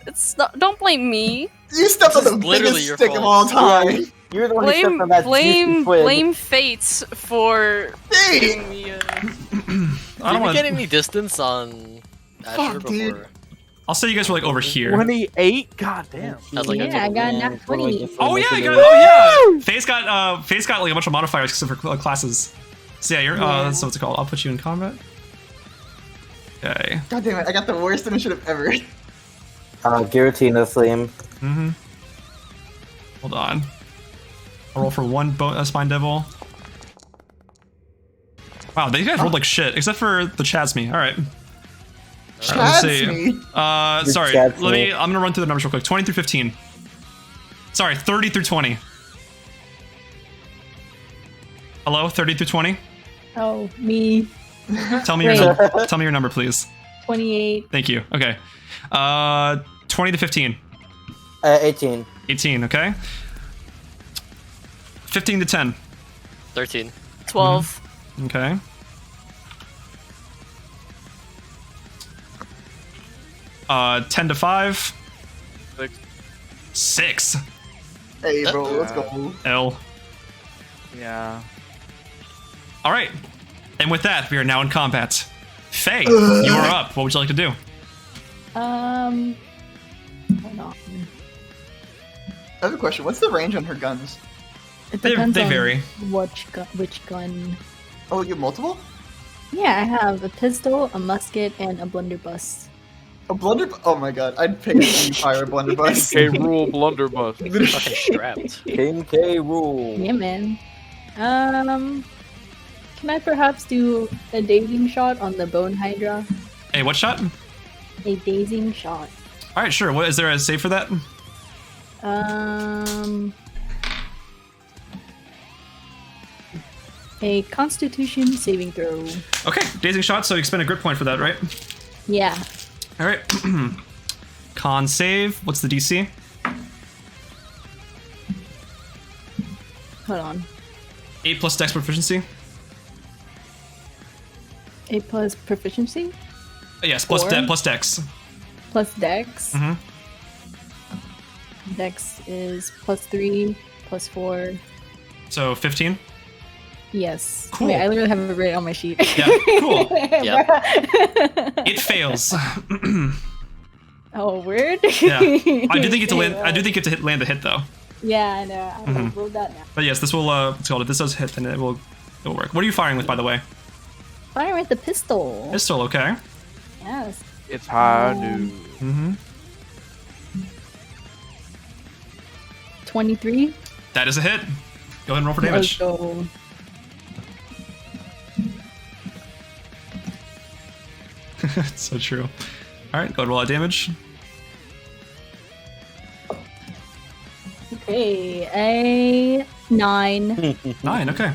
It's not, don't blame me. You stepped on This the is literally biggest your stick of fault. all time. You're the one who stepped Blame on that juicy twig. blame fates for Hey! giving me a... I Did don't we want. get any distance on Asherah Fuck, dude. before? I'll say you guys were like over here. 28? God damn. I was like, Yeah, I got a nat 20. Oh yeah, you got, oh yeah. Faye's got like a bunch of modifiers except for classes. So yeah, you're that's what's it called. I'll put you in combat. Okay. God damn it, I got the worst initiative ever. Giratina Slim. Mm-hmm. Hold on. I'll roll for one spine devil. Wow, they guys rolled like shit, except for the Chadsme. All right. Let's see. Chadsme. Sorry. Chadsme. I'm gonna run through the numbers real quick. 20 through 15. Sorry, 30 through 20. Hello, 30 through 20. Oh, me. Tell me your Wait. tell me your number, please. 28. Thank you. Okay. 20 to 15. 18. 18. Okay. 15 to 10. 13. 12. Okay. 10 to 5. 6. 6. Hey, bro, let's go. L. Yeah. All right. And with that, we are now in combat. Faye, you are up. What would you like to do? Hold on. I have a question. What's the range on her guns? It They depends on vary. which gun. Oh, you have multiple? Yeah, I have a pistol, a musket, and a blunderbuss. A blunderbuss? Oh my god, I'd pick a fire blunderbuss. K rule blunderbuss. Fucking strapped. K rule. Yeah, man. Can I perhaps do a dazing shot on the bone hydra? Hey, what shot? A dazing shot. All right, sure. What is there a save for that? A Constitution saving throw. Okay, dazing shot, so you spend a grit point for that, right? Yeah. All right. Con save. What's the DC? Hold on. 8 plus dex proficiency. 8 plus proficiency? Yes, plus, Four. plus dex. Plus dex. Mhm. Dex is +3, +4. So 15. Yes. Cool. Wait, I literally have it written on my sheet. Yeah, cool. Yep. It fails. Oh, weird. Yeah, I do think you have to land. I do think you have to land the hit though. Yeah, I know. I Mhm. rolled that now. But yes, this will. What's it called? If this does hit, then it will work. What are you firing with, by the way? Fire with the pistol. Pistol. Okay. Yes. It's high news. Mm-hmm. 23. That is a hit. Go ahead and roll for Let's damage. go. So true. All right, go ahead and roll that damage. Okay, a 9. 9. Okay.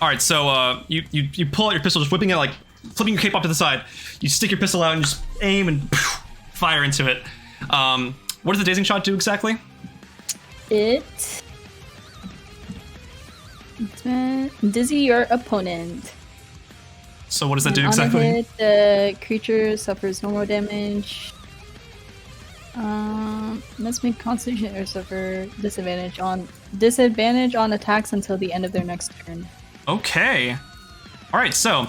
All right, so you pull out your pistol, just whipping it, like flipping your cape off to the side. You stick your pistol out and just aim and fire into it. What does the dazing shot do exactly? It dizzy your opponent. So what does that do On a exactly? hit, the creature suffers normal damage. Must make Constitution or suffer disadvantage on attacks until the end of their next turn. Okay. All right, so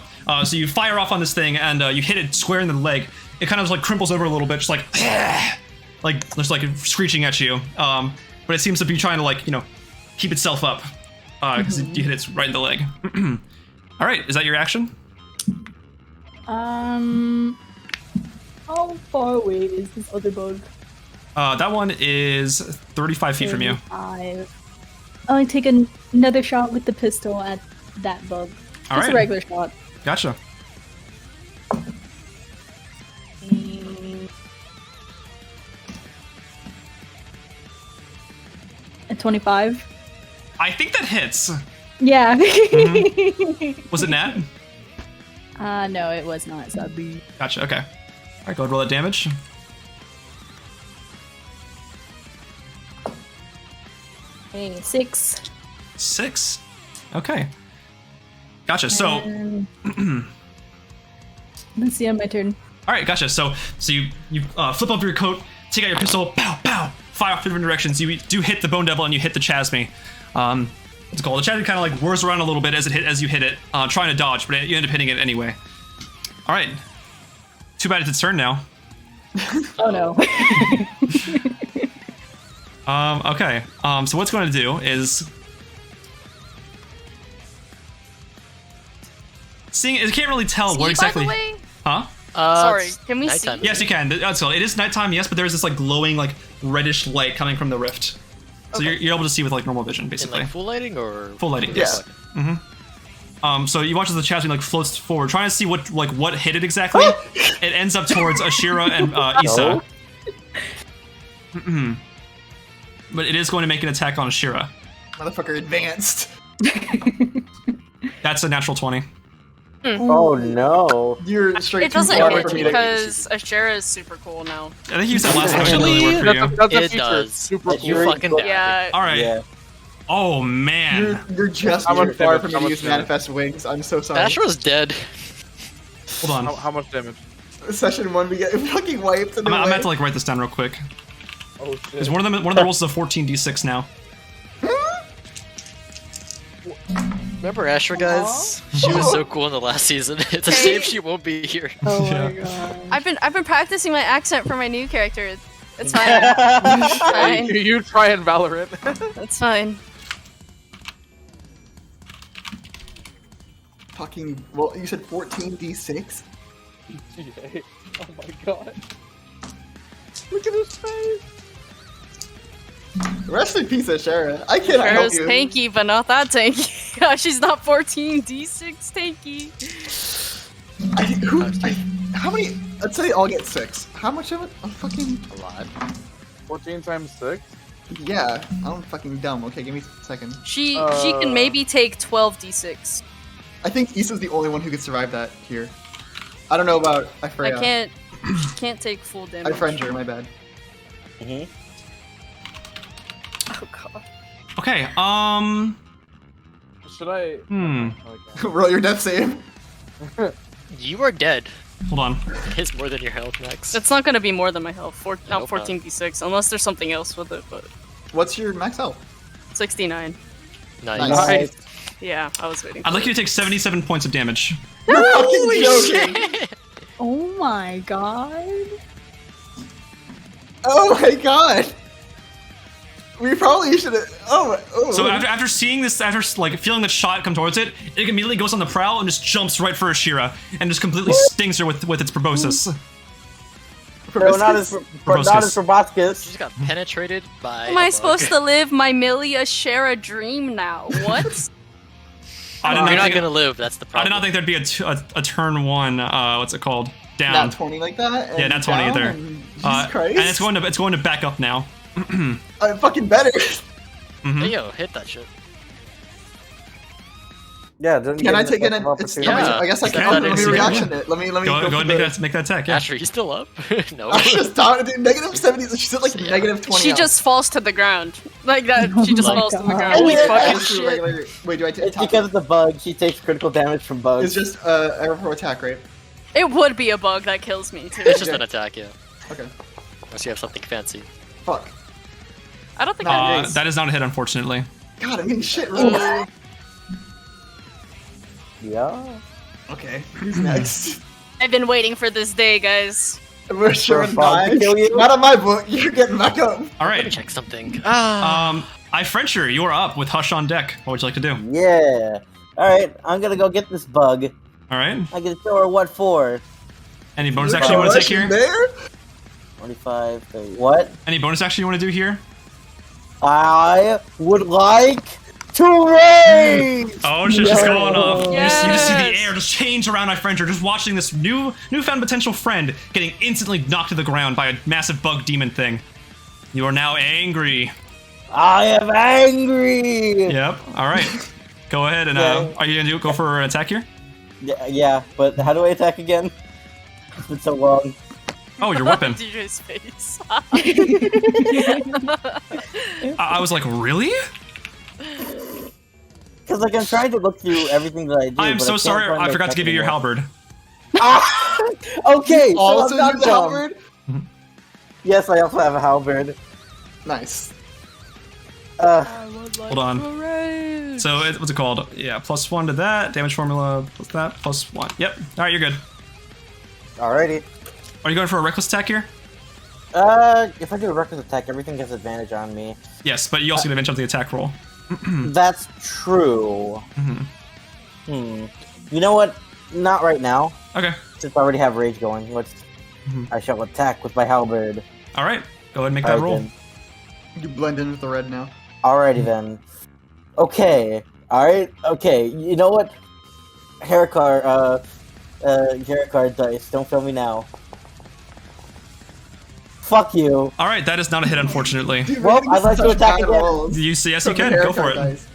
you fire off on this thing and you hit it square in the leg. It kind of just like crimples over a little bit, just like just like screeching at you. But it seems to be trying to like keep itself up because you hit it right in the leg. All right, is that your action? How far away is this other bug? That one is 35 feet from you. 5. I'll take another shot with the pistol at that bug. All Just right. a regular shot. Gotcha. At 25. I think that hits. Yeah. Was it Nat? No, it was not. Sadly. Gotcha, okay. All right, go ahead and roll that damage. Okay, 6. 6. Okay. Gotcha, so... And... Let's see on my turn. All right, gotcha. So you flip up your coat, take out your pistol, pow, pow, fire off different directions. You do hit the Bone Devil and you hit the Chasme. What's it called? The Chasme kind of like whirs around a little bit as you hit it, trying to dodge, but you end up hitting it anyway. All right. Too bad it's its turn now. Oh no. Okay. So what's going to do is... Seeing, it can't really tell what exactly... By the way? Huh? Sorry, It's can we nighttime. see? Yes, you can. That's all. It is nighttime, yes, but there's this like glowing, like reddish light coming from the rift. So you're able to see with like normal vision, In basically. like full lighting or Full lighting, Yeah. yes. So you watch as the Chasme like floats forward, trying to see what hit it exactly. It ends up towards Asherah and Isa. But it is going to make an attack on Asherah. Motherfucker advanced. That's a natural 20. Oh no. You're straight It too doesn't far hit for me to... because Asherah is super cool now. I think you said last time it didn't really work for you. That's a It feature. does. Super That's cool. your- fucking die. Yeah. All right. Yeah. Oh man. You're just How too much far damage? for me How to much use damage? Manifest Wings. I'm so sorry. Asherah's dead. Hold on. How much damage? Session 1, we get fucking wiped. And I'm then gonna have to like write this down real quick. Oh Because shit. one of the rolls is a 14d6 now. Remember Asherah, guys? She was so cool in the last season. It's a shame she won't be here. Oh my god. I've been practicing my accent for my new character. It's fine. It's fine. You try and Valorant. It's fine. Fucking... Well, you said 14d6? Oh my god. Look at his face. Rest in peace, Asherah. I cannot help Asherah's you. tanky, but not that tanky. She's not 14d6 tanky. How many... Let's say they all get 6. How much of it? A fucking... A lot. 14 times 6? Yeah, I'm fucking dumb. Okay, give me a second. She can maybe take 12d6. I think Issa's the only one who could survive that here. I don't know about Ifrenjer. She can't take full damage. Ifrenjer, my bad. Mm-hmm. Oh god. Okay, Should I? Okay. Roll your death save. You are dead. hold on. It's more than your health max. It's not gonna be more than my health. Not hope not. 14d6, unless there's something else with it, but What's your max health? 69. Nice. Nice. Yeah, I was waiting. I'd like you to take 77 points of damage. You're fucking joking. Oh my god. Oh my god. We probably should have. Oh. So after seeing this, after like feeling the shot come towards it, it immediately goes on the prowl and just jumps right for Asherah and just completely stings her with its proboscis. No, not as proboscis. She just got penetrated by. Am I supposed to live my Asherah dream now? What? I did You're not not think, gonna live. That's the I problem. did not think there'd be a turn one. What's it called? Down. Not 20 like that. And Yeah, not 20 down, either. and Jesus Christ. And it's going to back up now. I'm fucking better. Mhm. Hey, yo, hit that shit. Yeah, don't you Can I get take an an? It's, Yeah. I guess I Is can. that Let me it? reaction it. Let me Go go ahead for and make that attack. Yeah. Asher, you still up? No. I just thought, dude, negative 70. She's at like Yeah. negative 20. She health. just falls to the ground. Like that. She just Oh my falls to the God. ground. Holy Holy fuck. fucking Just do shit. regular- Wait, do I take It's because of the bug. She takes critical damage from bugs. It's just error for attack, right? It would be a bug that kills me too. It's just Okay. an attack, yeah. Okay. Unless you have something fancy. Fuck. I don't think that is. That is not a hit, unfortunately. God, I'm getting shit rolled. Yeah. Okay, who's next? I've been waiting for this day, guys. We're sure a bug to die. kill you? Not on my book. You're getting back up. All Let me right. check something. Ifrenjer, you are up with Hush on deck. What would you like to do? Yeah. Alright, I'm gonna go get this bug. All right. I can show her what for. Any bonus action you want to take here? There? 25, 30. What? Any bonus action you want to do here? I would like to raise! Oh, shit's just going off. You just see the Yes. air just change around Ifrenjer, just watching this newfound potential friend getting instantly knocked to the ground by a massive bug demon thing. You are now angry. I am angry! Yep. All right. Go ahead and Yeah. are you gonna go for an attack here? Yeah, but how do I attack again? It's been so long. Oh, your weapon. DJ's face. I was like, really? Because like I'm trying to look through everything that I do. I am but so can't sorry. find I my forgot to give you your attack halberd. anymore. Okay, so Also, I'm not use the dumb. halberd? Yes, I also have a halberd. Nice. Hold on. So what's it called? Yeah, +1 to that damage formula. Plus that +1. Yep. All right, you're good. Alrighty. Are you going for a reckless attack here? If I do a reckless attack, everything gets advantage on me. Yes, but you also get advantage on the attack roll. That's true. Mhm. You know what? Not right now. Okay. Since I already have rage going, I shall attack with my halberd. All right. Go ahead and make that Alright roll. then. You blend in with the red now. Alrighty then. Okay. Alright. Okay. You know what? Heriqar, Heriqar dice. Don't fail me now. Fuck you. All right, that is not a hit, unfortunately. Dude, Well, we're getting I'd like to such attack bad again. rolls Yes, you from the can. Go for Heriqar it. dice.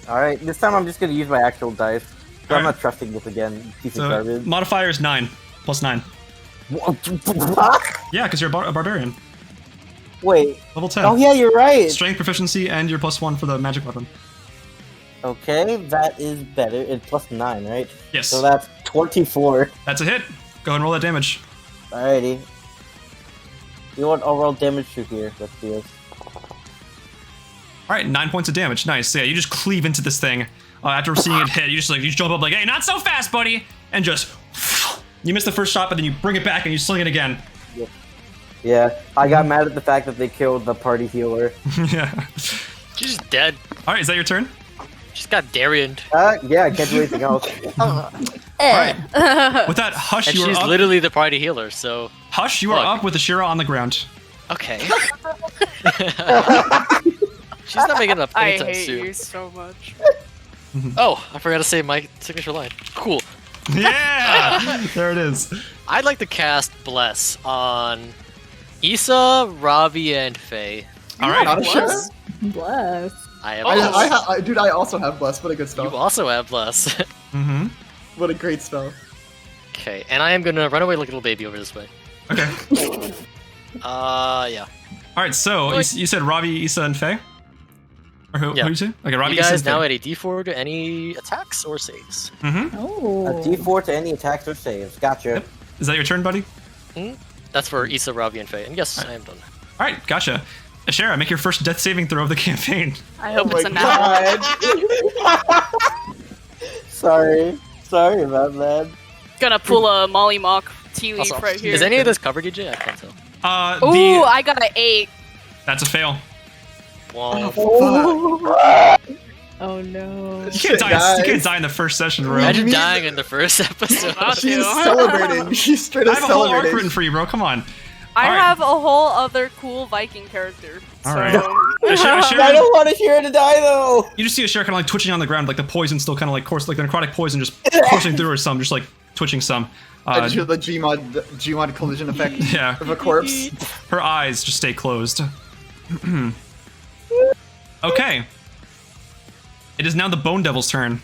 Alright, this time I'm just gonna use my actual dice. I'm Alright. not trusting this again. Piece of So garbage. modifier is 9 +9. What? Yeah, because you're a barbarian. Wait. Level 10. Oh yeah, you're right. Strength proficiency and your +1 for the magic weapon. Okay, that is better. It's +9, right? Yes. So that's 24. That's a hit. Go ahead and roll that damage. Alrighty. You know what? I'll roll damage through here. Let's do this. All right, 9 points of damage. Nice. So, yeah, you just cleave into this thing. After seeing it hit, you jump up like, hey, not so fast, buddy, and just you miss the first shot, but then you bring it back and you sling it again. Yeah, I got mad at the fact that they killed the party healer. Yeah. She's just dead. All right, is that your turn? She's got Darian'd. Yeah, I can't do anything else. All right. With that, Hush, And you are she's up. literally the party healer, so. Hush, you are Fuck. up with Asherah on the ground. Okay. She's not making it up I anytime hate soon. you so much. Oh, I forgot to say my signature line. Cool. Yeah, there it is. I'd like to cast Bless on Isa, Ravi, and Faye. All right. Not a share. Bless. I have Dude, I also have bless. What a good You spell. also have bless. Mm-hmm. What a great spell. Okay, and I am gonna run away like a little baby over this way. Okay. Yeah. All right. So you said Ravi, Isa, and Faye. Or who? Yeah. Who you say? Okay, Ravi, You Isa, guys and Faye. now at a D4 to any attacks or saves. Mm-hmm. Oh. A D4 to any attacks or saves. Gotcha. Yep. Is that your turn, buddy? That's for Isa, Ravi, and Faye. And yes, I am done. All right. Gotcha. Asherah, make your first death saving throw of the campaign. I hope Oh it's a my nat. Sorry about that. Gonna pull a Molly Mock tea leaf Also, right here. is any of this covered, DJ? I can't tell. Ooh, I got an 8. That's a fail. Wow. Oh no. You can't die in the first session, bro. Imagine Me- dying in the first episode. About She's to. celebrating. She's straight I up have a whole arc celebrating. written for you, bro. Come on. I All right. have a whole other cool Viking character. All so right. Asherah, I don't want to hear to die though. you just see Asherah kind of like twitching on the ground, like the poison still kind of like course, like the necrotic poison just coursing through her some, just like twitching some. I just hear the Gmod collision effect Yeah. of a corpse. Her eyes just stay closed. Okay. It is now the Bone Devil's turn.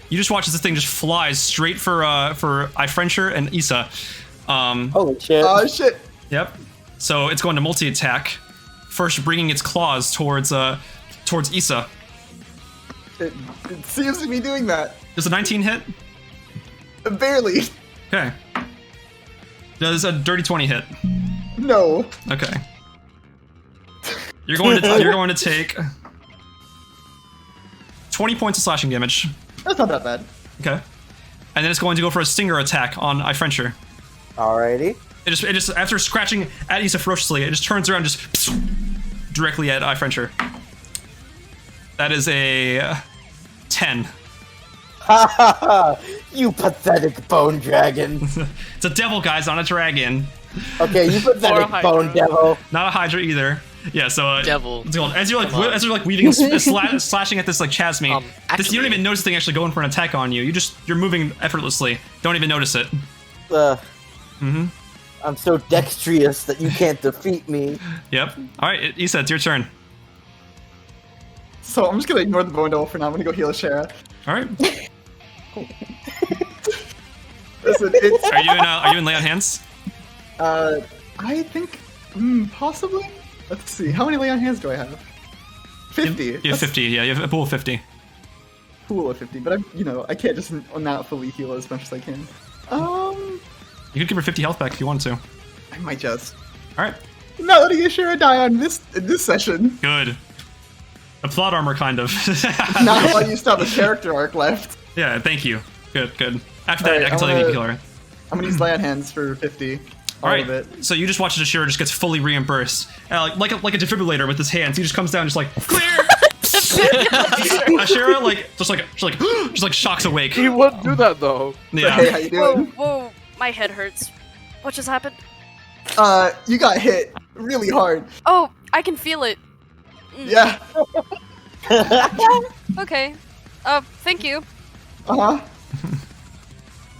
You just watch as this thing just flies straight for Ifrenjer and Isa. Holy shit. Oh shit. Yep. So it's going to multi-attack, first bringing its claws towards Isa. It seems to be doing that. Does a 19 hit? Barely. Okay. Does a dirty 20 hit? No. Okay. You're going to take 20 points of slashing damage. That's not that bad. Okay. And then it's going to go for a stinger attack on Ifrenjer. Alrighty. It just after scratching at Isa ferociously, it just turns around, just directly at Ifrenjer. That is a 10. You pathetic bone dragon. It's a devil, guys, not a dragon. Okay, you pathetic Hydra. bone devil. Not a Hydra either. Yeah, so Devil. It's called, as you're Come on. like weaving and slashing at this like chasme. You don't actually- even notice the thing actually going for an attack on you. You're moving effortlessly. Don't even notice it. I'm so dexterous that you can't defeat me. Yep. All right, Isa, it's your turn. So I'm just gonna ignore the bone devil for now. I'm gonna go heal Asherah. All right. Listen, it's Are you in lay on hands? I think possibly. Let's see. How many lay on hands do I have? 50. You have That's 50. Yeah, you have a pool of 50. Cool at 50, but I can't just not fully heal as much as I can. You could give her 50 health back if you wanted to. I might just. All right. Not letting Asherah die on this session. Good. A plot armor, kind of. Not while you still have a character arc left. Yeah, thank you. Good. After that, Alright, I can tell you to kill her. I'm gonna use lay on hands for 50. All right. Of it. So you just watch as Asherah just gets fully reimbursed, like a defibrillator with his hands. He just comes down, just like clear. Asherah just like shocks awake. He wouldn't do that though. Yeah. Hey, how you Whoa, doing? whoa, my head hurts. What just happened? You got hit really hard. Oh, I can feel it. Yeah. Okay. Thank you. Uh huh.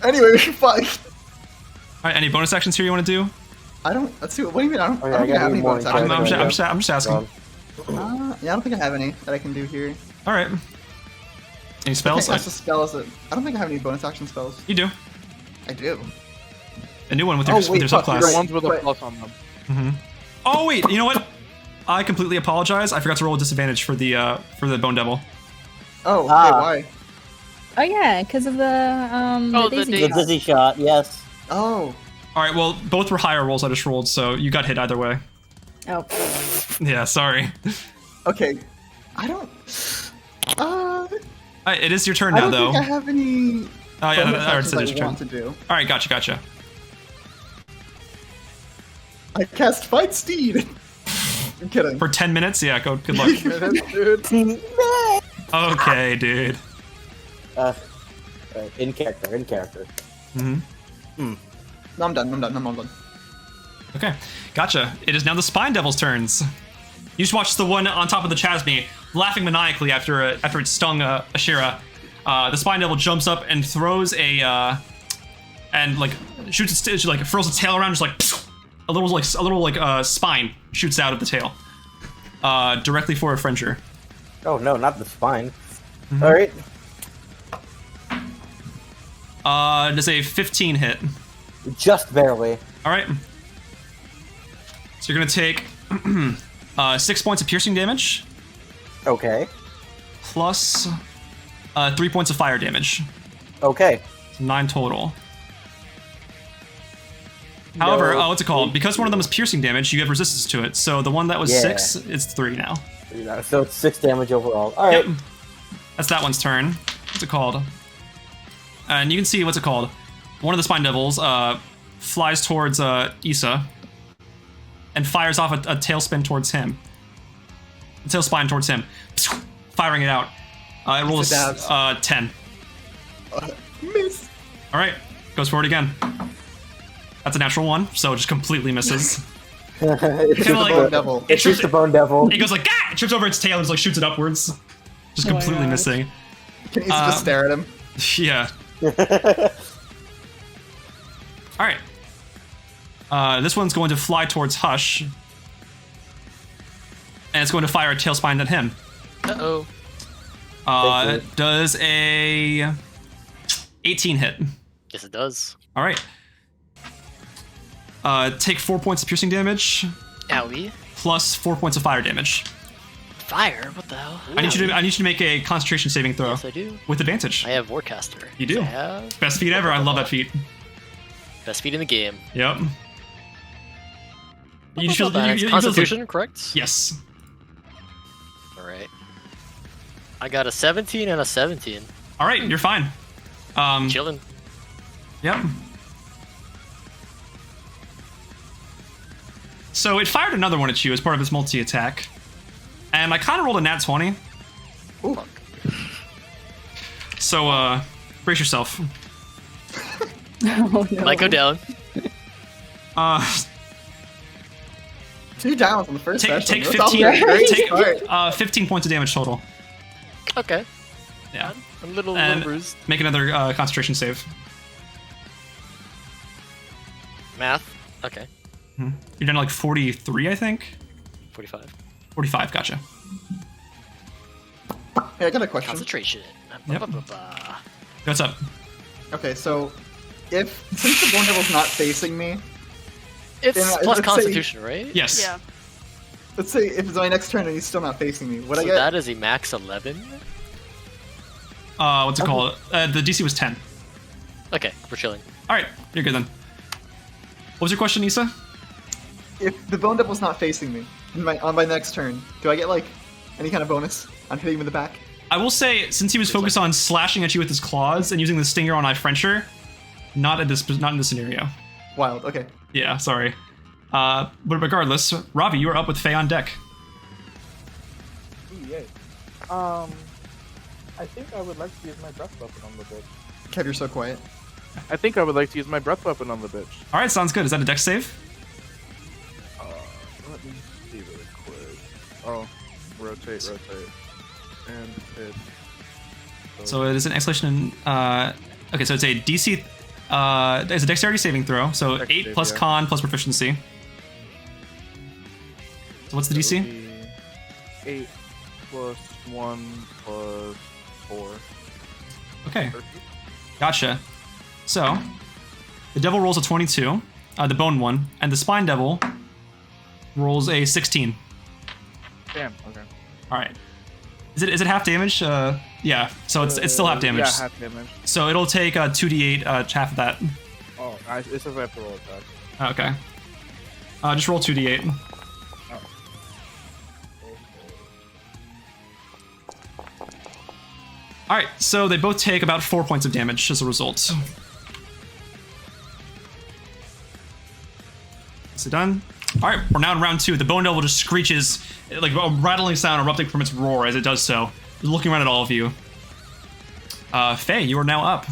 Anyway, we should fight. All right. Any bonus actions here you want to do? I don't. Let's see. What do you mean? I don't Oh, yeah, think I I gotta have do any more bonus in actions. I'm just asking. Yeah, I don't think I have any that I can do here. All right. Any spells? I cast a spell as a. I don't think I have any bonus action spells. You do. I do. A new one with your, Oh, wait, with your fuck, you're subclass. The ones with a Right. plus on them. Oh wait, you know what? I completely apologize. I forgot to roll a disadvantage for the Bone Devil. Oh, okay, Ah. why? Oh yeah, because of the Oh, the daisy daisy. The dizzy shot, yes. Oh. All right. Well, both were higher rolls I just rolled, so you got hit either way. Oh. Yeah. Sorry. Okay. I don't. It is your turn I now, don't though. think I have any. Oh yeah, bonus I already actions said it's I your turn. want to do. All right, gotcha. I cast Fight Steed. I'm kidding. For 10 minutes, yeah. Good luck. Dude. Okay, dude. In character. No, I'm done. I'm done. Okay, gotcha. It is now the Spine Devil's turns. You just watch the one on top of the chasme laughing maniacally after it stung Asherah. The Spine Devil jumps up and throws and like shoots its like furls its tail around, just like a little spine shoots out of the tail, directly for Ifrenjer. Oh no, not the spine. All right. Does a 15 hit? Just barely. All right. So you're gonna take 6 points of piercing damage Okay. plus 3 points of fire damage. Okay. 9 total. However, No. what's it called? Because one of them is piercing damage, you have resistance to it. So the one that was Yeah. 6, it's 3 now. So it's 6 damage overall. All right. Yep. That's that one's turn. What's it called? And you can see, what's it called? One of the Spine Devils flies towards Isa and fires off a tailspin towards him. A tailspine towards him. Firing it out. It rolls dabs. 10. Miss. All right, goes for it again. That's a natural 1, so it just completely misses. It's Kinda just like- the bone devil. It's just the bone devil. It goes like, ah! It trips over its tail and just like shoots it upwards. Just Oh my completely gosh. missing. Can Isa just stare at him? Yeah. All right. This one's going to fly towards Hush. And it's going to fire a tailspine at him. Uh-oh. It does a 18 hit. Yes, it does. All right. Take 4 points of piercing damage Owie. plus 4 points of fire damage. Fire? What the hell? I need you to make a concentration saving throw Yes, I do. with advantage. I have Warcaster. You do. I have Best feat ever. I love that feat. best feat in the game. Yep. You Not bad. It's feel like- Constitution, correct? yes. Alright. I got a 17 and a 17. All right, you're fine. Chilling. Yep. So it fired another one at you as part of its multi-attack. And I kind of rolled a nat 20. Ooh. So, brace yourself. Oh no. Might go down. Uh, 2 downs on the first take session. take That's off 15, to a great take, start. 15 points of damage total. Okay. Yeah. I'm a little And bruised. make another concentration save. Math. Okay. You're down to like 43, I think? 45. 45, gotcha. Hey, I got a question. Concentration. Yep. Ba-ba-ba-ba. What's up? Okay, so since the Bone Devil's not facing me, It's Yeah, plus let's say- Constitution, right? Yes. Yeah. let's say if it's my next turn and he's still not facing me, would So I get? that is a max 11. What's it called? The DC was 10. Okay, we're chilling. All right, you're good then. What was your question, Isa? If the Bone Devil's not facing me on my next turn, do I get like any kind of bonus on hitting him in the back? I will say, since he was focused on slashing at you with his claws and using the stinger on Ifrenjer, not in this scenario. Wild. Okay. Yeah, sorry. But regardless, Ravi, you are up with Faye on deck. Ooh, yay. I think I would like to use my breath weapon on the bitch. Kev, you're so quiet. I think I would like to use my breath weapon on the bitch. All right, sounds good. Is that a dex save? Let me see really quick. Oh, rotate, and hit. So it is an exclamation. Okay, so it's a DC. It's a dexterity saving throw. So Dex 8 save, plus yeah. con plus proficiency. So what's the That DC? would be 8 plus 1 plus 4. Okay, 13. gotcha. So the devil rolls a 22, the bone one, and the spine devil rolls a 16. Damn. Okay. All right. Is it half damage? Yeah. So it's still half damage. Yeah, half damage. So it'll take 2d8, half of that. Oh, it says I have to roll attack. Okay. Just roll 2d8. All right. So they both take about 4 points of damage as a result. Is it done? All right. We're now in round 2. The bone devil just screeches like a rattling sound erupting from its roar as it does so, looking around at all of you. Faye, you are now up.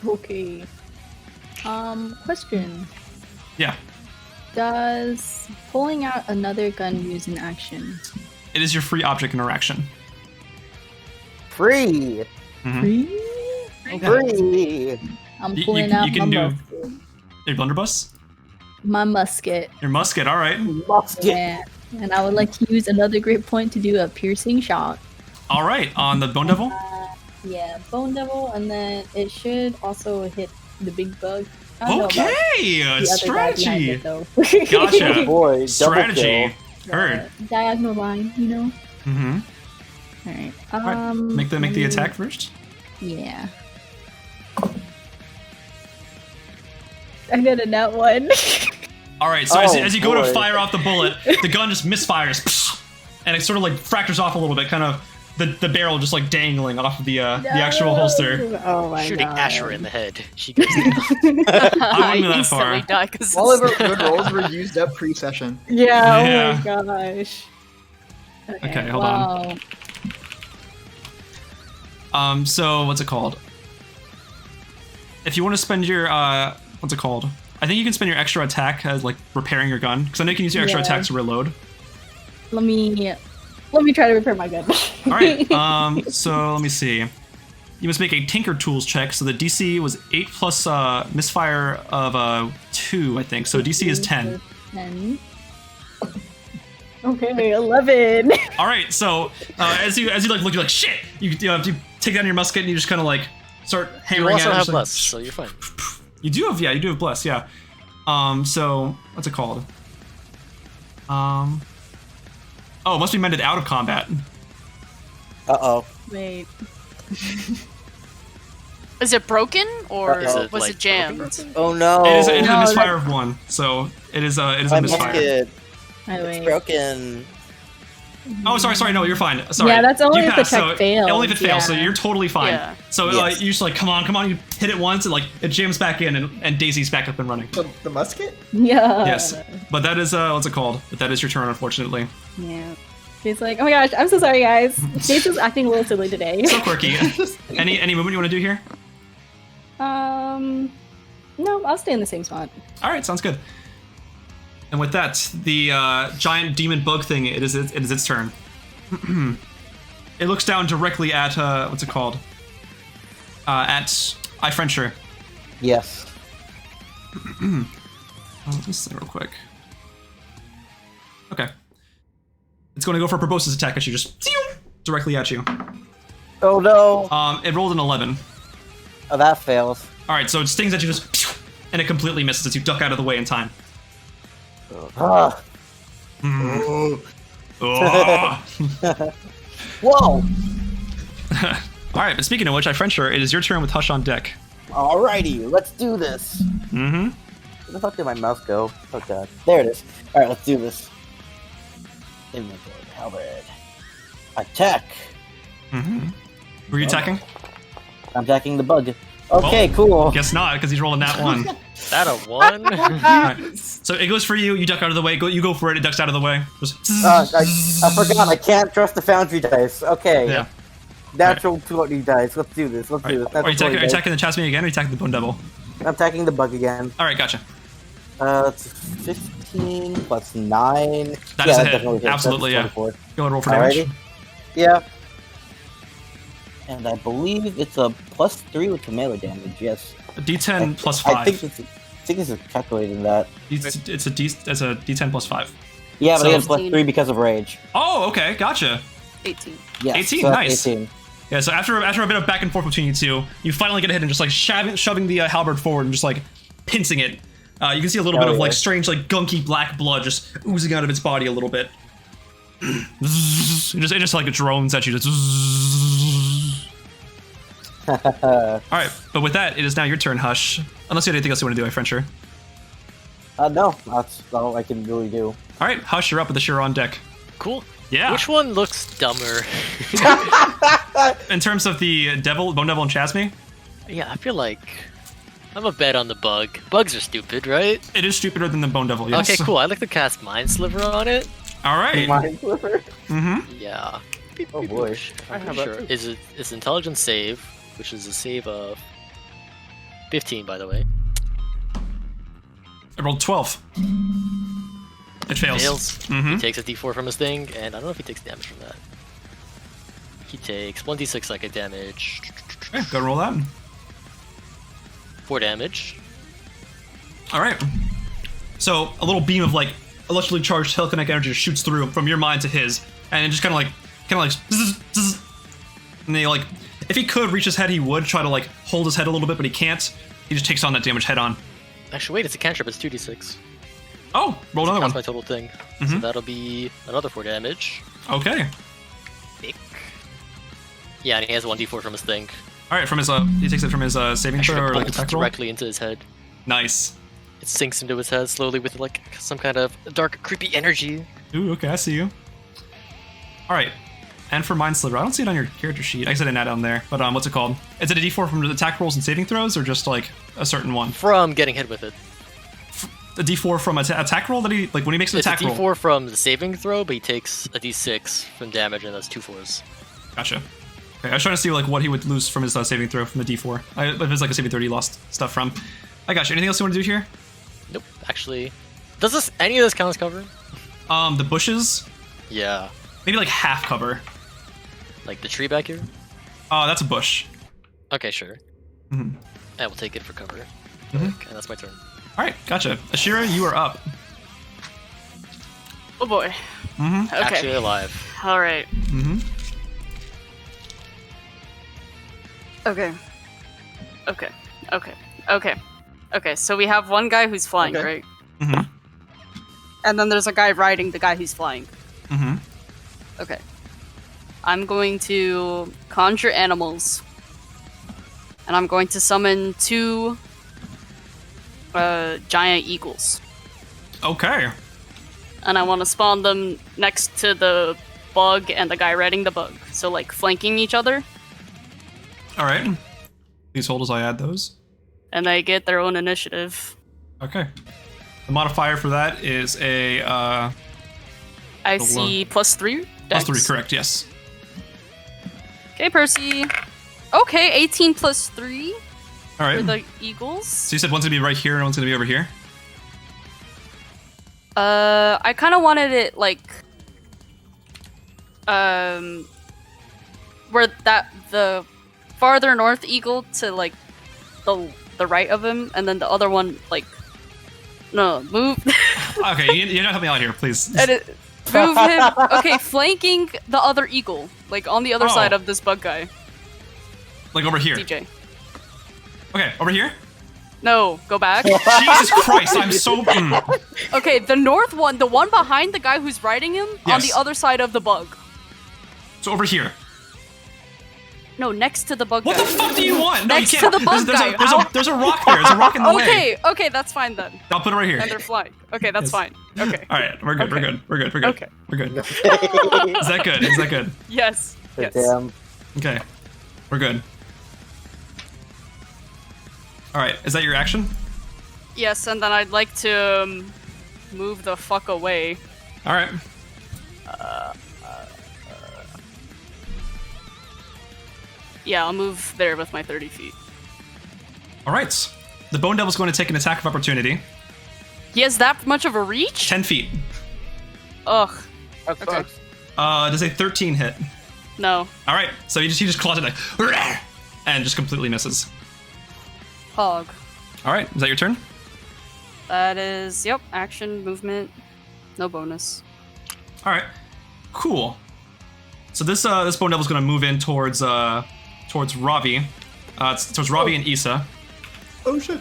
Okay. Question. Yeah. Does pulling out another gun use an action? It is your free object interaction. Free. Mhm. Free? Free. I'm You- pulling you out can my do- muscle. Your blunderbuss? my musket. Your musket, all right. Musket. Yeah. And I would like to use another great point to do a piercing shot. All right, on the Bone Devil. Yeah, Bone Devil, and then it should also hit the big bug. I don't know about Okay, the other guy behind strategy. it, though. Gotcha. Oh boy, double Strategy. kill. Heard. Diagonal line, you know. Mm-hmm. All right. All right. Make the attack first. Yeah. I got a nut one. All right, so Oh, as you go to boy. fire off the bullet, the gun just misfires, and it sort of like fractures off a little bit, kind of the barrel just like dangling off of the actual holster. Oh my Shooting god. Asherah in the head. She goes down. I wouldn't go that instantly far. die 'cause All of it's- our good rolls were used up pre-session. Yeah, Yeah. oh my gosh. Okay, hold on. So what's it called? If you want to spend your what's it called? I think you can spend your extra attack as like repairing your gun, because I know you can use your extra Yeah. attack to reload. Let me try to repair my gun. All right. So let me see. You must make a Tinker Tools check. So the DC was 8 plus misfire of 2, I think. So DC is 10. 10. Okay, 11. All right. So as you like look, you're like shit. You take down your musket and you just kind of like start You hammering also at it. have just like, bless, so you're fine. You do have bless, yeah. So what's it called? Oh, it must be mended out of combat. Uh-oh. Wait. Is it broken or Is it, was like, it jammed? broken? Oh no. It is a No, misfire of 1, so it is a My misfire. musket. Oh, It's wait. broken. Oh, sorry, no, you're fine. Sorry. Yeah, that's only You if the passed, check so fails, Only if it fails, so yeah. you're totally fine. Yeah. So Yes. you just like, come on, you hit it once, and like it jams back in, and Daisy's back up and running. The musket? Yeah. Yes, but that is what's it called? But that is your turn, unfortunately. Yeah. She's like, oh my gosh, I'm so sorry, guys. Jason's acting a little silly today. So quirky. Any movement you want to do here? No, I'll stay in the same spot. All right, sounds good. And with that, the giant demon bug thing, it is its turn. It looks down directly at what's it called? At Ifrenjer. Yes. Let me see real quick. Okay. It's going to go for a proboscis attack at you, just directly at you. Oh no. It rolled an 11. Oh, that fails. All right, so it stings at you, just and it completely misses as you duck out of the way in time. Ah. Oh. Whoa. All right, but speaking of which, Ifrenjer, it is your turn with Hush on deck. Alrighty, let's do this. Mm-hmm. Where the fuck did my mouse go? Oh god. There it is. Alright, let's do this. Inventory, halberd. Attack. Mm-hmm. Were you attacking? I'm attacking the bug. Okay, cool. Guess not, because he's rolling that one. That a 1? Alright, so it goes for you. You duck out of the way. You go for it. It ducks out of the way. Just I forgot. I can't trust the foundry dice. Okay. yeah. Natural 20 dice. Let's do this. Let's do this. Are you Natural 20 dice. attacking the Chasme again, or are you attacking the Bone Devil? I'm attacking the bug again. All right, gotcha. It's 15 plus 9. That is a hit. definitely hits. Absolutely, That's yeah. 24. Go ahead and roll for damage. Alrighty. Yeah. And I believe it's a +3 with the melee damage. Yes. A D10 plus 5. I think this is calculated in that. It's a D10 plus 5. Yeah, but So- I get a +3 because of rage. Oh, okay, gotcha. 18. Yes. 18, so that's nice. 18. Yeah, so after a bit of back and forth between you two, you finally get a hit and just like shoving the halberd forward and just like pincing it. You can see a little bit of like strange like gunky black blood just oozing out of its body a little bit. it just like it drones at you. Just All right, but with that, it is now your turn, Hush. Unless you have anything else you want to do, Ifrenjer. No, that's all I can really do. All right, Hush, you're up with the Asherah on deck. Cool. Yeah. Which one looks dumber? In terms of the Bone Devil and Chasme, Yeah, I feel like I'm a bet on the bug. Bugs are stupid, right? it is stupider than the Bone Devil. Yes. Okay, cool. I like to cast Mind Sliver on it. All right. Mind Sliver? Mm-hmm. Yeah. Oh boy. I I'm have pretty that sure. too. It's intelligence save, which is a save of 15, by the way. I rolled 12. It fails. Fails. Mm-hmm. He takes a d4 from his thing, and I don't know if he takes damage from that. He takes 1d6 psychic damage, Okay, go roll that. 4 damage. All right. So a little beam of like electrically charged telekinetic energy shoots through from your mind to his, and it just kind of like, zzz, and they like, if he could reach his head, he would try to like hold his head a little bit, but he can't. He just takes on that damage head on. Actually, wait, it's a cantrip. It's 2d6. Oh, roll another That's one. my total thing. So that'll be another 4 damage. Okay. Thick. Yeah, and he has 1d4 from his thing. All right, from his he takes it from his saving Actually, throw or like bolts attack roll. directly into his head. Nice. It sinks into his head slowly with like some kind of dark, creepy energy. Ooh, okay, I see you. All right, and for Mind Sliver, I don't see it on your character sheet. I guess I didn't add it on there, but what's it called? Is it a D4 from the attack rolls and saving throws, or just like a certain one? From getting hit with it. A D4 from an attack roll that he like when he makes an It's attack a roll. D4 from the saving throw, but he takes a D6 from damage, and that's 2 4s. Gotcha. Okay, I was trying to see like what he would lose from his saving throw from the D4. If it's like a saving throw he lost stuff from. I got you. Anything else you want to do here? Nope. Actually, does this any of this count as cover? The bushes, Yeah. maybe like half cover. Like the tree back here? Oh, that's a bush. Okay, sure. Mhm. I will take it for cover. Mhm. Okay, that's my turn. All right, gotcha. Asherah, you are up. Oh boy. Mm-hmm. Okay. Actually alive. All right. Mm-hmm. Okay. Okay. Okay. Okay. Okay. So we have one guy who's flying, Okay. right? Mm-hmm. And then there's a guy riding the guy who's flying. Mm-hmm. Okay. I'm going to conjure animals. And I'm going to summon 2 giant eagles. Okay. And I want to spawn them next to the bug and the guy riding the bug. So like flanking each other. All right. Please hold as I add those. And they get their own initiative. Okay. The modifier for that is a I see +3. plus Dex. 3, correct? Yes. Okay, Percy. Okay, 18 + 3 All right. for the eagles. So you said one's gonna be right here and one's gonna be over here. I kind of wanted it like, where the farther north eagle to like the right of him, and then the other one like, no, move. Okay, you're not helping me out here, please. And move him. Okay, flanking the other eagle, like on the other Oh. side of this bug guy. Like over here. DJ. Okay, over here. No, go back. Jesus Christ, I'm so. Okay, the north one, the one behind the guy who's riding him, on Yes. the other side of the bug. So over here. No, next to the bug What guy. the fuck do you want? No, Next you to can't. the bug there's, guy. there's a rock there. There's a rock in the way. Okay, okay, that's fine then. I'll put it right here. And they're flying. Okay, that's Yes. fine. Okay. All right, we're good. We're Okay. good. We're good. We're good. Okay. We're good. Is that good? Is that good? Yes. Yes. Damn. Okay. We're good. All right. Is that your action? Yes, and then I'd like to move the fuck away. All right. Yeah, I'll move there with my 30 feet. All right. The Bone Devil's going to take an attack of opportunity. He has that much of a reach? 10 feet. Ugh. That Okay. sucks. Does a 13 hit? No. All right. So he just claws it like, and just completely misses. Hog. All right. Is that your turn? That is, yep, action, movement, no bonus. All right. Cool. So this Bone Devil's going to move in towards Ravi. Towards Ravi and Isa. Oh shit.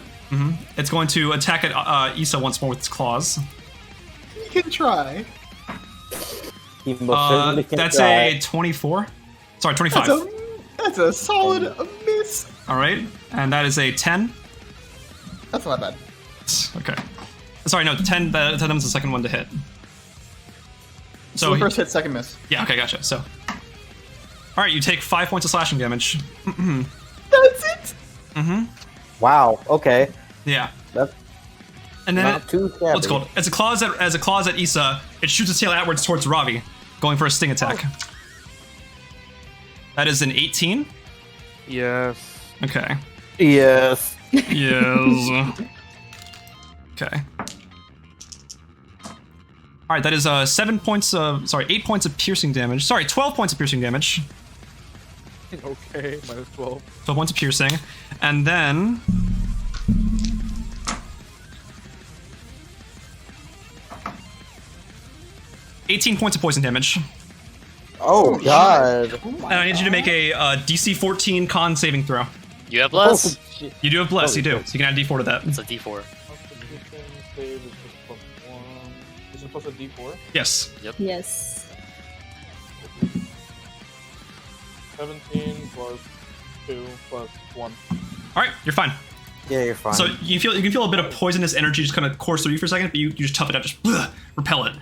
It's going to attack at Isa once more with its claws. You can try. He most certainly can That's try. a 24. Sorry, 25. That's a solid miss. All right. And that is a 10. That's not bad. Okay. Sorry, no, 10. That was the second one to hit. So the first hit, second miss. Yeah, okay, gotcha. So. All right, you take 5 points of slashing damage. That's it. Wow. Okay. Yeah. That's And then not too shabby. what's it called? As a claws at Isa, it shoots its tail outwards towards Ravi, going for a sting attack. That is an 18. Yes. Okay. Yes. Yes. Okay. All right, that is 8 points of piercing damage. Sorry, 12 points of piercing damage. Okay, minus 12. 12 points of piercing. And then 18 points of poison damage. Oh god. And I need you to make a DC 14 con saving throw. You have less? You do have bless, you do. Holy So you can add D4 to that. It's a D4. Constitution save is just +1. Is it plus a D4? Yes. Yes. 17 plus 2 plus 1. All right, you're fine. Yeah, you're fine. So you can feel a bit of poisonous energy just kind of course through you for a second, but you just tough it out, just repel it.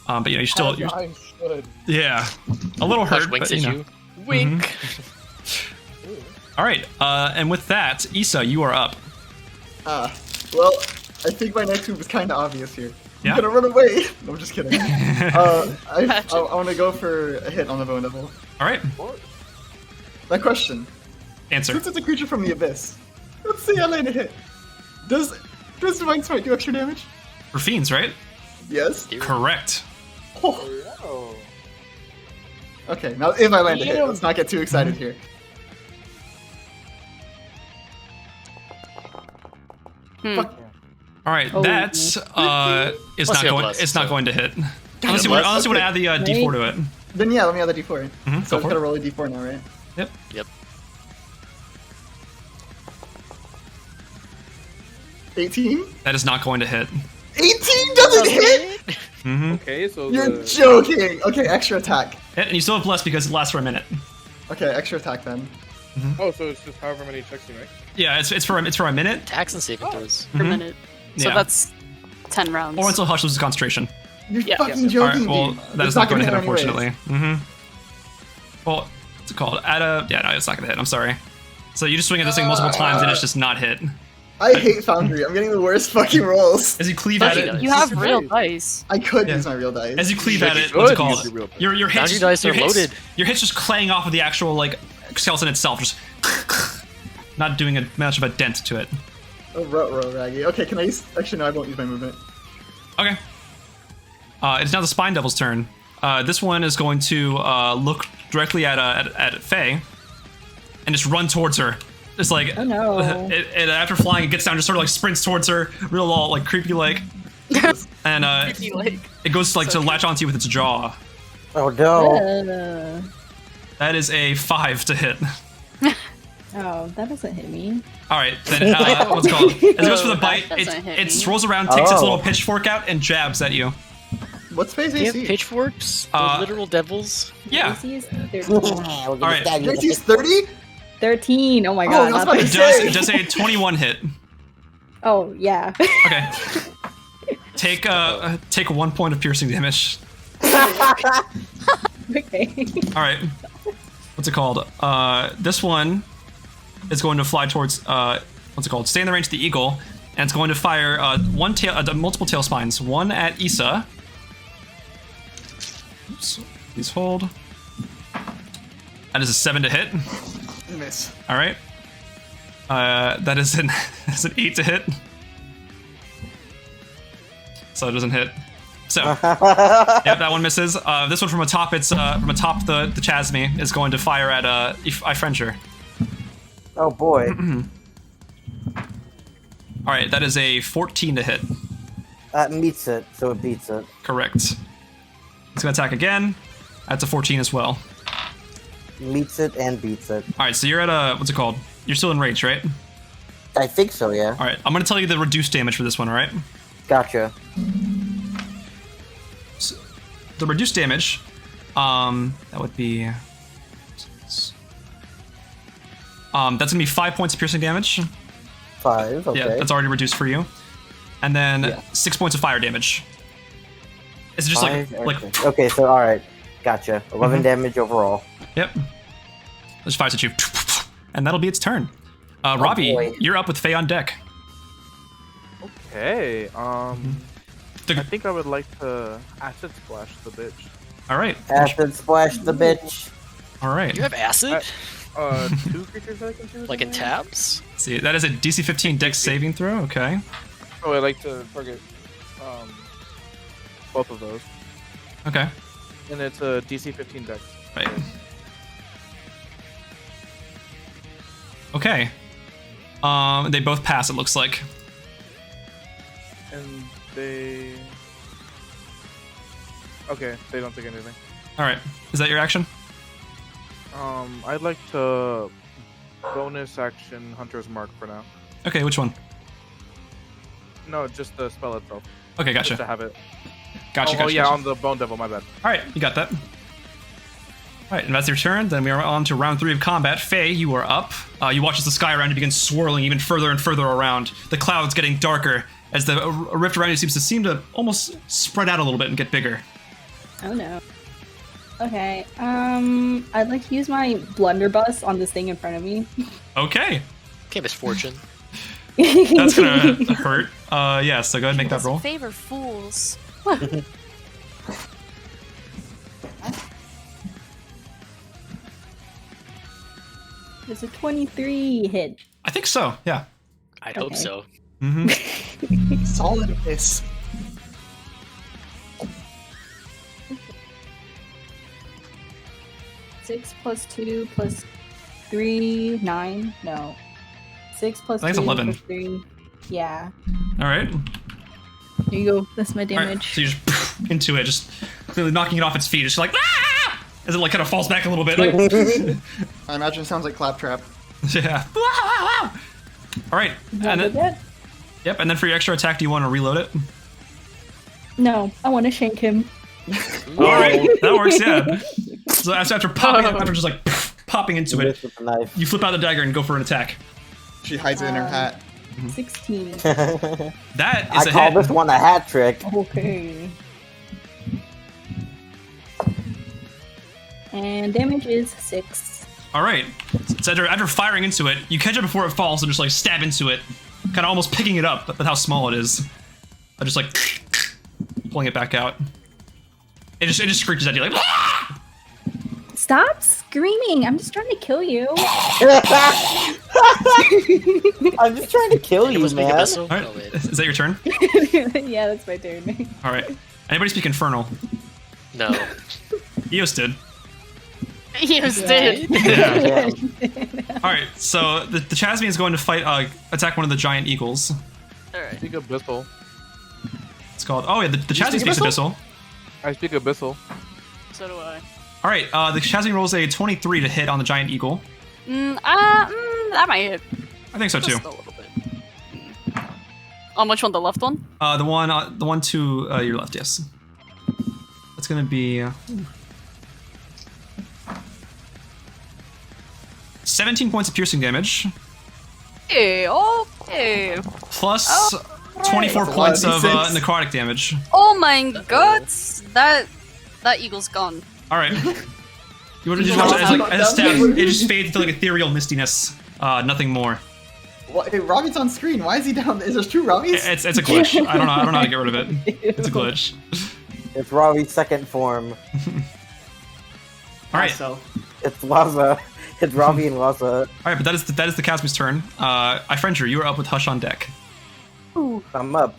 But you know, you're I should. yeah, a little Flash hurt. winks but, at you know. you. Wink. All right, and with that, Isa, you are up. Well, I think my next move is kind of obvious here. Yeah. I'm gonna run away. No, I'm just kidding. I want to go for a hit on the Bone Devil. All right, My question: answer. since it's a creature from the abyss, let's say I land a hit. Does Divine Smite do extra damage? For fiends, right? Yes. Correct. Oh. Okay, now if I land a hit, let's not get too excited here. Fuck. All right, Oh. that is Plus not you have going. bless, It's not so- going to hit. Unless you want to add the D4 to it. Then yeah, let me add the D4. Mhm, go So I for just gotta it. roll a D4 now, right? Yep. Yep. 18? That is not going to hit. 18 doesn't hit? Mm-hmm. Okay, so You're joking! Okay, extra attack. And you still have bless because it lasts for a minute. Okay, extra attack then. Oh, so it's just however many checks you make. Yeah, it's for a minute. Attacks and saving throws. per minute. So Yeah. that's 10 rounds. Or until Hush loses concentration. You're Yeah. fucking All joking, right, well, dude. that It's is not going to hit, anyways. unfortunately. Mm-hmm. Well, what's it called? Yeah, no, it's not going to hit. I'm sorry. So you just swing at this thing multiple times and it's just not hit. I hate Foundry. I'm getting the worst fucking rolls. As you cleave at Foundry it, does. You have This is real great. dice. I could Yeah. use my real dice. as you cleave You at it, should what's it use called? your real dice. Your hits, Foundry dice your are hits, loaded. your hits just clang off of the actual like skeleton itself, just not doing much of a dent to it. Oh, row, Raggy. Okay, can I use... Actually, no, I won't use my movement. Okay. It's now the Spine Devil's turn. This one is going to look directly at Faye and just run towards her. It's like, Oh, no. It after flying, it gets down, just sort of like sprints towards her, real all like creepy like, and Creepy like. it goes like to latch onto you with its jaw. Oh no. That is a 5 to hit. Oh, that doesn't hit me. All right, then what's it called? As it goes for the bite, that doesn't hit it me. swirls around, takes its Oh. little pitchfork out, and jabs at you. What's Faye's Do you have AC? pitchforks? The Uh, literal devils? Yeah. AC is 13. All right. Your AC's 30? 13. Oh my Oh, god. I was not about to 13. Does a 21 hit? Oh, yeah. Okay. Take 1 point of piercing damage. Okay. All right. What's it called? This one is going to fly towards. What's it called? Stay in the range of the eagle, and it's going to fire multiple tail spines. One at Isa. Oops. Please hold. That is a 7 to hit. Miss. All right. That is that's an 8 to hit. So it doesn't hit. So, yep, that one misses. This one from atop the chasme is going to fire at Ifrenjer. Oh boy. All right, that is a 14 to hit. That meets it, so it beats it. Correct. It's gonna attack again. That's a 14 as well. Meets it and beats it. All right, so you're at what's it called? You're still in rage, right? I think so, yeah. All right, I'm gonna tell you the reduced damage for this one. All right. Gotcha. The reduced damage, that would be. That's gonna be 5 points of piercing damage. 5, okay. Yeah, that's already reduced for you. And then Yeah. 6 points of fire damage. It's just Five, like okay, so alright. Gotcha. 11 damage overall. yep. Just fires at you, and that'll be its turn. Ravi, boy. you're up with Faye on deck. Okay, The- I think I would like to acid splash the bitch. all right, Acid splash the bitch. all right. You have acid? 2 creatures that I can choose? Like in tabs? See, that is a DC 15 Dex saving throw. Okay. Oh, I like to target both of those. Okay. And it's a DC 15 dex. Right. Okay. They both pass. It looks like. And they... Okay, they don't take anything. All right. Is that your action? I'd like to bonus action Hunter's Mark for now. Okay, which one? No, just the spell itself. Okay, Just to gotcha. have it. Gotcha, Oh, gotcha. yeah, gotcha. on the Bone Devil, my bad. All right, you got that. All right, and that's your turn. Then we are on to round 3 of combat. Faye, you are up. You watch as the sky around you begins swirling even further and further around. The clouds getting darker as the rift around you seems to almost spread out a little bit and get bigger. Oh no. Okay. I'd like to use my blunderbuss on this thing in front of me. Okay, Okay, misfortune. that's gonna hurt. Yeah, so go ahead and make that roll. Favor fools. There's a 23 hit. I think so. Yeah. I'd hope Okay. so. Mm-hmm. Solid abyss. Six plus 2 plus 3, 9. No. 6 plus I think 2 it's 11. plus 3. Yeah. All right. There you go. That's my All right. damage. So you just into it, just really knocking it off its feet. Just like ah! As it like kind of falls back a little bit. Like, I imagine it sounds like Claptrap. yeah. All right. And then, That? yep. And then for your extra attack, do you want to reload it? No, I want to shank him. All right, that works. Yeah. So after popping, after just like popping into it, Miss with the knife. you flip out the dagger and go for an attack. She hides it in her hat. 16. That I is a call hit. this one a hat trick. Okay. And damage is 6. All right. So after firing into it, you catch it before it falls and just like stab into it, kind of almost picking it up with how small it is. I just like pulling it back out. It just screeches at you like. "Ah!" Stop screaming! I'm just trying to kill you. I'm just trying to kill It you, was Mega man. Vessel? All right. Oh, wait. Is that your turn? Yeah, that's my turn. All right. Anybody speak Infernal? No. Eos did. Eos did. Yeah. All right. So the Chasmian is going to fight, attack one of the giant eagles. Alright. Speak Abyssal. It's called. Oh yeah, the Chasmian speak speaks Abyssal. I speak Abyssal. So do I. All right. The Chasmian rolls a 23 to hit on the giant eagle. That might hit. I think so too. Just a little bit. On which one? The left one? The one to your left. Yes. That's gonna be 17 points of piercing damage, Hey, okay. plus 24 That's a lot points of of D6. necrotic damage. Oh my god, that eagle's gone. All right. You want to just watch it as a stab? It just fades to like ethereal mistiness. Nothing more. What, hey, Ravi's on screen. Why is he down? Is there 2 Ravis? It's a glitch. I don't know how to get rid of it. It's a glitch. It's Ravi's second form. All right. So, It's Laza. It's Ravi and Laza. All right, but that is the Casmi's turn. Ifrenjer, you are up with Hush on deck. I'm up.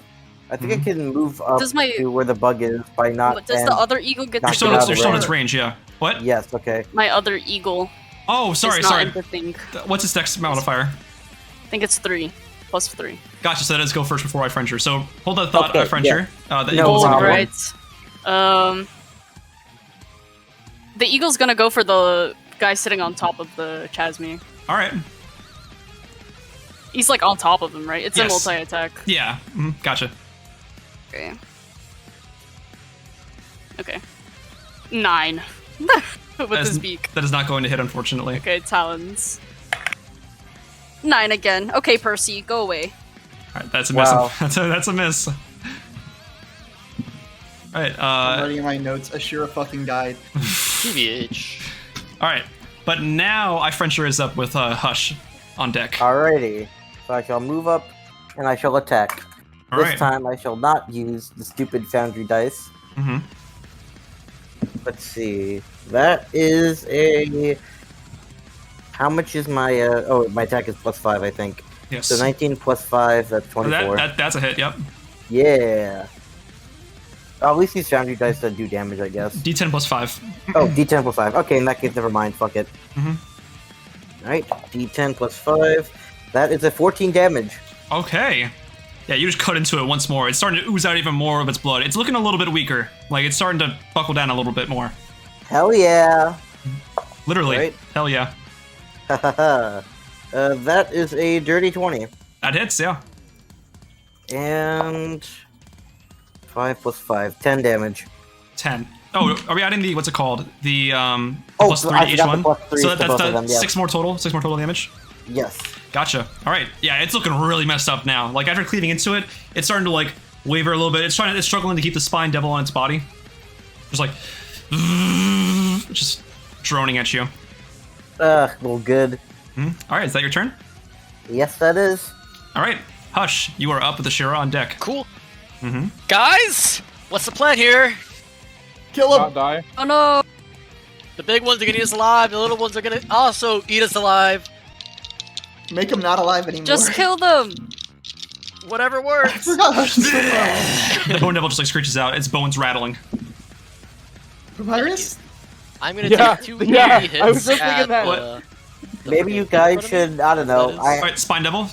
I think I can move up Does my- to where the bug is by not. What, does and- the other eagle get Knock You're to still, it out you're of still in the its way. range, yeah. What? Yes. Okay. My other eagle. Oh, sorry, It's not sorry. in the thing. What's its dex modifier? I think it's 3. Plus 3. Gotcha, so that does go first before Ifrenjer. So hold that thought, Okay, Ifrenjer. The No eagle's gonna problem. go. Right. The eagle's gonna go for the guy sitting on top of the Chasmi. All right. He's like on top of him, right? It's Yes. a multi-attack. Yeah. Gotcha. Okay. Okay. 9. With That is- his beak. That is not going to hit, unfortunately. Okay, talons. 9 again. Okay, Percy, go away. All right, that's a miss. Wow. That's a miss. All right. I'm writing in my notes. Asherah fucking died. TBH. All right. But now Ifrenjer is up with Hush on deck. Alrighty. So I shall move up, and I shall attack. All This right. time I shall not use the stupid foundry dice. Mm-hmm. Let's see. That is a. How much is my? Oh, my attack is +5, I think. Yes. So 19 plus 5, that's 24. That's a hit. Yep. Yeah. Oh, at least these foundry dice do damage, I guess. D10 plus 5. Oh, D10 plus 5. Okay, in that case, never mind. Fuck it. Mhm. Alright, D10 plus 5. That is a 14 damage. Okay. Yeah, you just cut into it once more. It's starting to ooze out even more of its blood. It's looking a little bit weaker. Like, it's starting to buckle down a little bit more. Hell yeah. Literally. Right. Hell yeah. That is a dirty 20. That hits, yeah. And 5 plus 5, 10 damage. 10. Oh, are we adding the, what's it called? The, Oh, plus 3 I to each forgot one? the plus 3 So to that's both the of them, yeah. 6 more total? 6 more total damage? Yes. Gotcha. Alright. Yeah, it's looking really messed up now. Like, after cleaving into it, it's starting to, like, waver a little bit. It's struggling to keep the spine devil on its body. Just like, just droning at you. Well, good. Alright, is that your turn? Yes, that is. Alright. Hush, you are up with Asherah on deck. Cool. Mm-hmm. Guys, what's the plan here? Kill Not him. die. Oh no! The big ones are gonna eat us alive. The little ones are gonna also eat us alive. Make him not alive anymore. Just kill them! Whatever I works. forgot Hush is so far away. The bone devil just like screeches out, its bones rattling. Papyrus? I'm gonna Yeah, take 2 yeah, hits I was just at thinking that. the Maybe you guys should, I don't know. Alright, spine devil.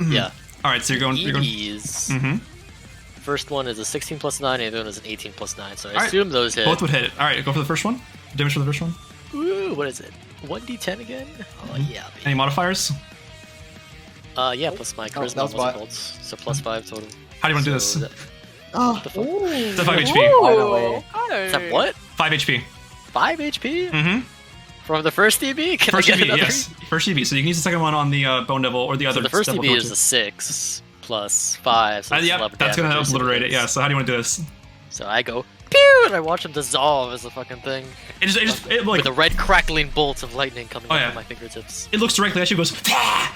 Yeah. Alright, so you're going. EVs. Mm-hmm. First one is a 16 plus 9, and the other one is an 18 plus 9. So I Alright. assume those hit. Both would hit. Alright, go for the first one. Damage for the first one. Ooh, what is it? 1d10 again? Oh yeah. Any modifiers? Yeah, plus my charisma that was wasn't bot. gold, so plus 5 total. How do you want to do So this? that- Oh, what the fuck? It's a 5 HP. Finally. Okay. Is that what? 5 HP. 5 HP? Mm-hmm. From the first EB? Can First I get EV, another? yes. First EV. So you can use the second one on the bone devil or the So other. the first devil EB if you is want a 6 plus 5, so to. it's Yeah, 11 that's gonna damage or obliterate it. something. Yeah. So how do you want to do this? So I go, pew, and I watch him dissolve as a fucking thing. It like With a red crackling bolt of lightning coming Oh, out yeah. of my fingertips. it looks directly at you, goes,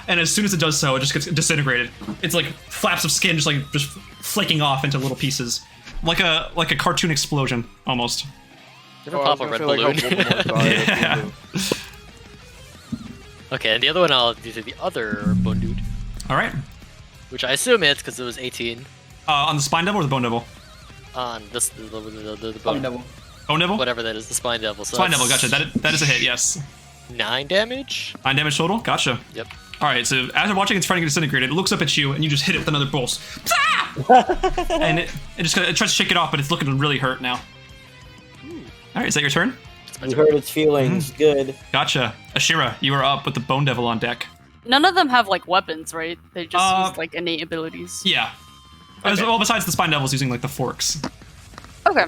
and as soon as it does so, it just gets disintegrated. It's like flaps of skin just flaking off into little pieces, like a cartoon explosion almost. You ever pop a red balloon? Yeah. Okay, and the other one I'll do to the other bone dude, All right. which I assume it's because it was 18 On the spine devil or the bone devil? on this the Bone bone, devil. Bone devil. whatever that is, the spine devil. So Spine that's devil. Gotcha. That is a hit. Yes. 9 damage. 9 damage total. Gotcha. Yep. All right. So as you're watching its trying to get disintegrated, it looks up at you and you just hit it with another pulse. And it just it tries to shake it off, but it's looking really hurt now. All right. Is that your turn? You hurt its feelings. Good. Gotcha. Asherah, you are up with the bone devil on deck. None of them have like weapons, right? They just Uh, use like innate abilities. Yeah. Okay. Well, besides the spine devils using like the forks. Okay.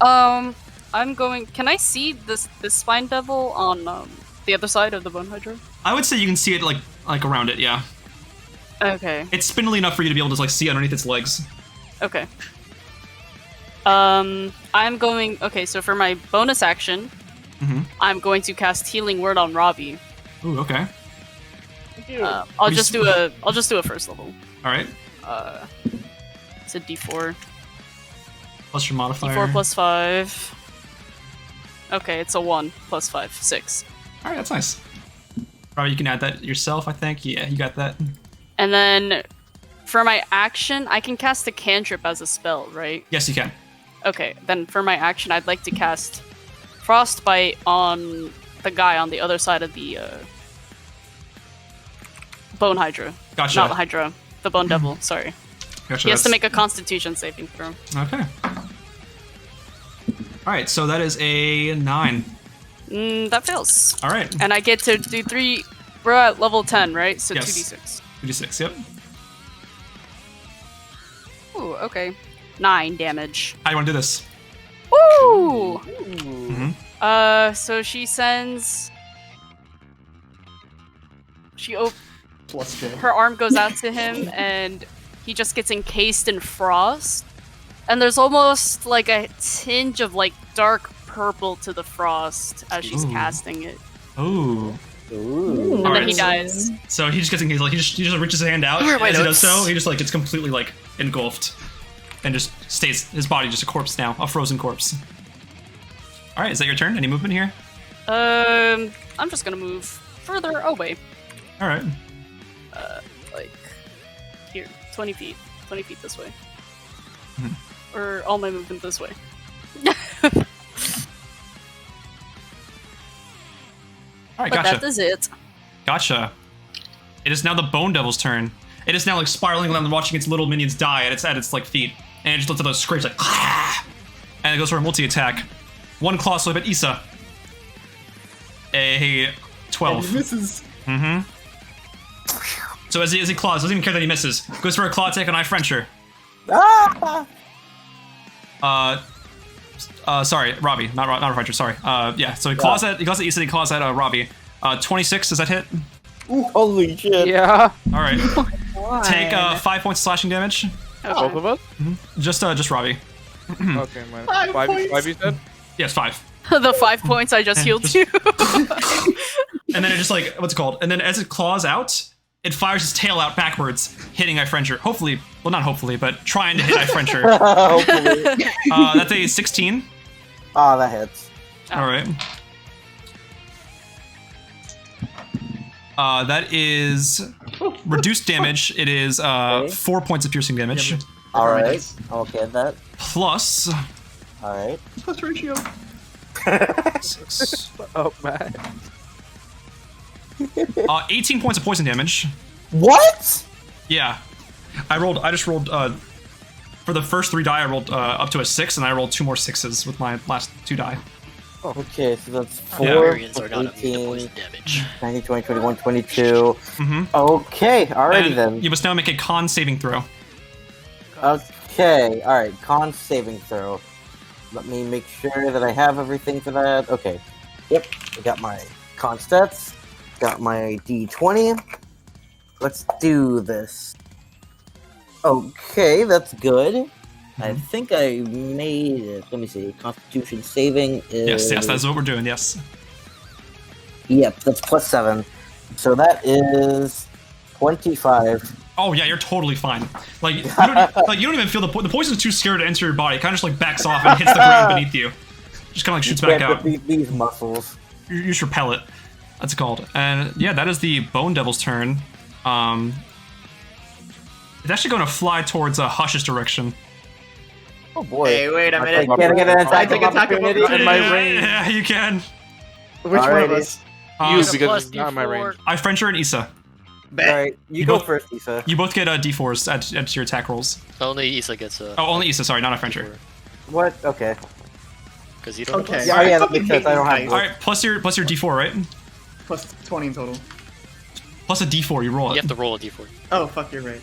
I'm going. Can I see this spine devil on the other side of the bone hydra? I would say you can see it like around it. Yeah. Okay. It's spindly enough for you to be able to like see underneath its legs. Okay. I'm going. Okay, so for my bonus action, Mhm. I'm going to cast Healing Word on Ravi. Ooh. Okay. I'll just do a first level. All right. It's a D4. Plus your modifier. D4 plus 5. Okay, it's a 1 plus 5, 6. All right. That's nice. Probably you can add that yourself. I think. Yeah. You got that. And then for my action, I can cast a cantrip as a spell, right? Yes, you can. Okay, then for my action, I'd like to cast Frostbite on the guy on the other side of the Bone Hydra. Gotcha. Not the Hydra, the Bone Devil, sorry. Gotcha. He has to that's- make a Constitution saving throw. Okay. All right. So that is a 9. That fails. All right. And I get to do 3. We're at level 10, right? So Yes. 2d6. 2d6. Yep. Ooh, okay. 9 damage. How do you want to do this? Woo! Mhm. So she sends. Plus J. Her arm goes out to him, and he just gets encased in frost. And there's almost like a tinge of like dark purple to the frost as she's Ooh. casting it, Ooh. Ooh. and Alright, then he so- dies. So he just gets engaged, like he just reaches his hand out, Where are my as he does notes? so, he just like gets completely like engulfed, and just stays his body just a corpse now, a frozen corpse. All right, is that your turn? Any movement here? I'm just gonna move further away, All right. like here, 20 feet this way, Mhm. or all my movement this way. All right, But gotcha. that is it. Gotcha. It is now the Bone Devil's turn. It is now like spiraling around, watching its little minions die at its like feet, and it just lets out those screams like, ah! And it goes for a multi-attack. One claw swipe at Isa. A 12. And he misses. Mm-hmm. So as he claws, doesn't even care that he misses. Goes for a claw attack on Ifrenjer. Sorry, Ravi, not Ifrenjer. Sorry. Yeah. So he claws at Isa. He claws at Ravi. 26. Does that hit? Ooh, holy shit. Yeah. All right. Take 5 points of slashing damage. Both of us? Just Ravi. Okay, man. 5 you said? Yes, 5. The 5 points I just healed you. And then it just like, what's it called? And then as it claws out, it fires its tail out backwards, hitting Ifrenjer. Hopefully, well, not hopefully, but trying to hit Ifrenjer. Hopefully. That's a 16. Oh, that hits. All right. That is reduced damage. It is 4 points of piercing damage. All right. Okay, that. Plus. All right. Plus ratio. 6. Oh, man. 18 points of poison damage. What? Yeah. I just rolled, for the first 3 die, I rolled up to a 6, and I rolled 2 more 6s with my last 2 die. Okay, so that's 4, Barbarians are not immune to 18, poison damage. 19, 20, 21, 22. Mm-hmm. Okay, alrighty And then. you must now make a con saving throw. Okay, alright, con saving throw. Let me make sure that I have everything for that. Okay. Yep, I got my con stats. Got my d20. Let's do this. Okay, that's good. I think I made it. Let me see. Constitution saving is... Yes, that's what we're doing, yes. Yep, that's +7. So that is 25. Oh yeah, you're totally fine. Like you don't even feel the poison's too scared to enter your body. It kind of just like backs off and hits the ground beneath you. Just kind of like shoots back out. These muscles. Use your pellet. That's called. And yeah, that is the Bone Devil's turn. It's actually going to fly towards Hush's direction. Oh boy. Hey, wait a minute. Can I get an attack take attack opportunity? in my range. Yeah, you can. Which one of us? You, So because it's not in my range. Ifrenjer and Isa. Alright, you You go both- first, Isa. You both get D4s add to your attack rolls. Only Isa gets a. Oh, only Isa. Sorry, not Ifrenjer. What? Okay. Because you don't. Okay. Yeah, yeah, that fucking makes sense. I don't hate have All right, plus your D4, right? Plus 20 in total. Plus a D4. You roll You it. have to roll a d4. Oh, fuck, you're right.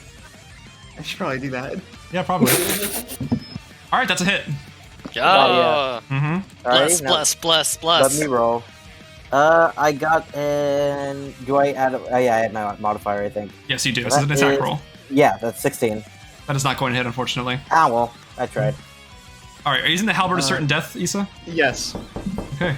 I should probably do that. Yeah, probably. All right, that's a hit. Yeah. Mm-hmm. Bless, Alrighty, now bless. let me roll. I got an... Do I add... Oh, yeah, I had my modifier, I think. Yes, you do. This is an That attack is- roll. Yeah, that's 16. That is not going to hit, unfortunately. Ah, well, I tried. All right, are you using the halberd to certain death, Isa? Yes. Okay.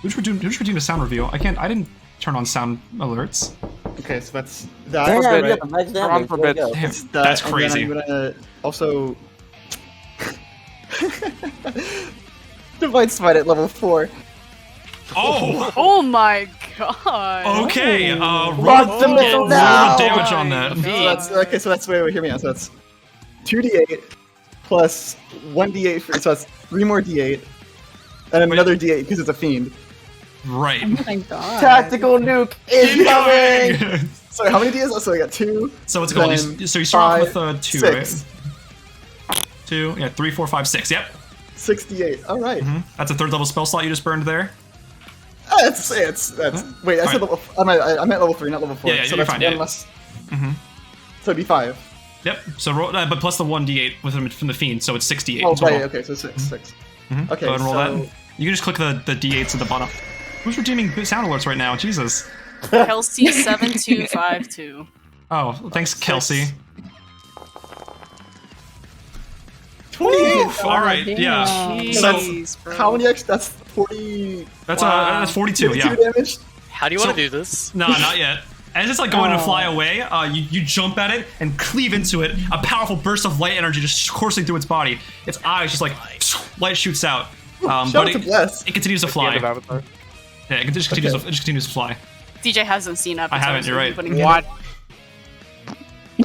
Who's for doing a sound reveal? I didn't turn on sound alerts. Okay, so that's that. Damn, right? you got the max damage. for There you bits. go. Damn, That, that's and crazy. then I'm gonna also divide smite at level 4. Oh, Oh my god. okay. Rock Roll the the missile damage now! on that. So that's okay. So that's wait, hear me out. So that's 2d8 plus 1d8 for, so that's 3 more d8, and another d8 because it's a fiend. Right. Oh my god. Tactical nuke is coming! So how many d8s? So I got 2. So what's it called? Then So you start off 5, with 2, 6. right? 2, yeah, 3, 4, 5, 6. Yep. 68. All right. That's a 3rd level spell slot you just burned there. That's wait. I said Alright. level. I meant level 3, not level 4. Yeah, so you're that's fine, one yeah. less. Mhm. So it'd be 5. Yep. So roll, but plus the 1d8 from the fiend, so it's 68 Oh, total. right. Okay, so 6. 6. Mhm. Okay, Go ahead and roll so that. You can just click the d8s at the bottom. Who's redeeming sound alerts right now? Jesus. Kelsey7252. Oh, thanks, Kelsey. 28. All right, yeah. So Jeez, bro. How many X? That's 40. that's 42. Yeah. damage. How do you want to do this? No, not yet. As it's like going to fly away, you jump at it and cleave into it. A powerful burst of light energy just coursing through its body. Its eyes just like light shoots out. Shout But out to Bless. it continues to The end of fly. Avatar. Yeah, it just continues to fly. DJ hasn't seen Avatar. haven't, you're so right. he's putting it- What?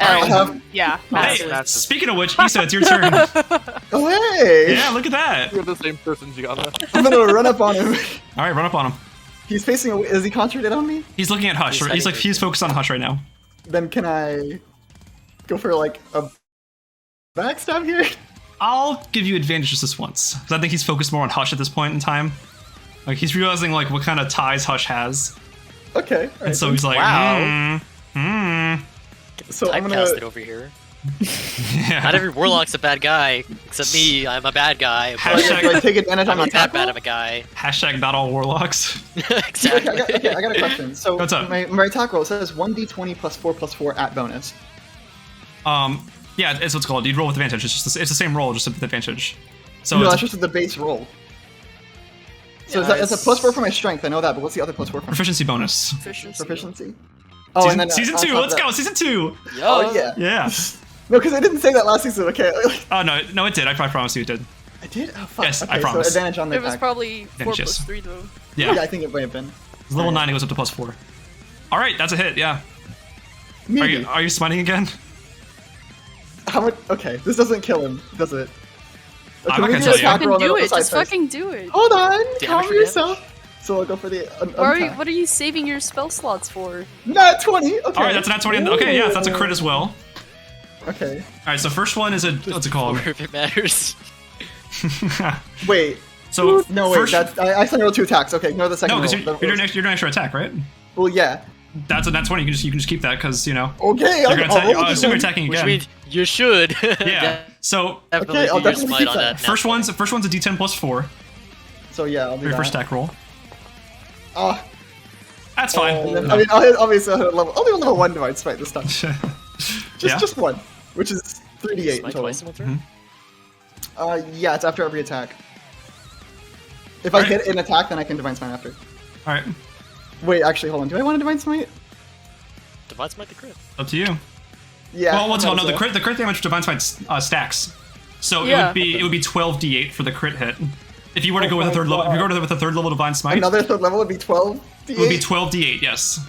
Oh, yeah. Hey, massive. Massive. speaking of which, Isa, it's your turn. Oh, hey! Yeah, look at that. You're the same person, Gianna. I'm gonna run up on him. All right, run up on him. He's facing Is he concentrated on me? He's looking at Hush. He's He's heading he's focused on Hush right now. Then can I go for like a backstab here? I'll give you advantage just this once, because I think he's focused more on Hush at this point in time. Like he's realizing like what kind of ties Hush has, Okay. and so he's like, Wow. So I'm gonna. Typecasted over here. Yeah. Not every warlock's a bad guy, except me. I'm a bad guy. But Hashtag- Do I take advantage on I'm the not that attack bad roll? of a guy. Hashtag not all warlocks. Exactly. Okay, I got a question. So What's up? My attack roll says 1d20 +4 at bonus. Yeah, it's what's called. You'd roll with advantage. It's just it's the same roll, just with advantage. So No, it's that's just the base roll. So Yeah, it's a +4 for my strength. I know that, but what's the other +4 for my proficiency bonus. proficiency? Season 2. Let's go. Season 2. Oh yeah. Yeah. No, because I didn't say that last season. Okay. Oh no, it did. I promise you it did. I did. Oh fuck. Yes, I okay, promise. So advantage on the It was attack. probably 4 Yes. plus 3 though. Yeah. Yeah, I think it may have been. It's level 9. It goes up to +4. All right, that's a hit. Yeah. Maybe. Are you smiting again? How much? Okay, this doesn't kill him, does it? I'm not we gonna do tell you. attack roll Fucking on do the it. side Just first? fucking do it. Hold on. Damage Calm for yourself. So I'll go for the. What are you saving your spell slots for? Not 20. Okay. All right, that's a nat 20. Okay, yeah, that's a crit as well. Okay. All right, so first one is a what's it called? If it matters. Wait. So No, wait. first, That's I accidentally rolled 2 attacks. Okay, ignore the second no, because roll. you're doing extra attack, right? Well, yeah. That's a nat 20. You can just keep that because you know. Okay. You're I'll, gonna I'll attack. roll I it assume you're then. attacking Which again. means you should. Yeah. So Definitely Okay, I'll do your definitely smite keep on that. that. first one's a D10 plus 4 So yeah, I'll do for your that. first attack roll. Ah, That's fine. and then, I mean, obviously I'll do a level 1 divine smite this time. Yeah. Just one, which is 3d8 in Smite total. twice in one turn? Yeah, it's after every attack. If I Alright. hit an attack, then I can divine smite after. All right, Wait, actually, hold on. Do I want to divine smite? Divine smite the crit. up to you. Yeah. Well, what's I called? might No, as the crit damage for divine smite stacks. So Yeah. it would be 12d8 for the crit hit. If you were to go with a my third level, if you God. go with a third level divine smite, well. Another third level would be 12. it would be 12d8. Yes.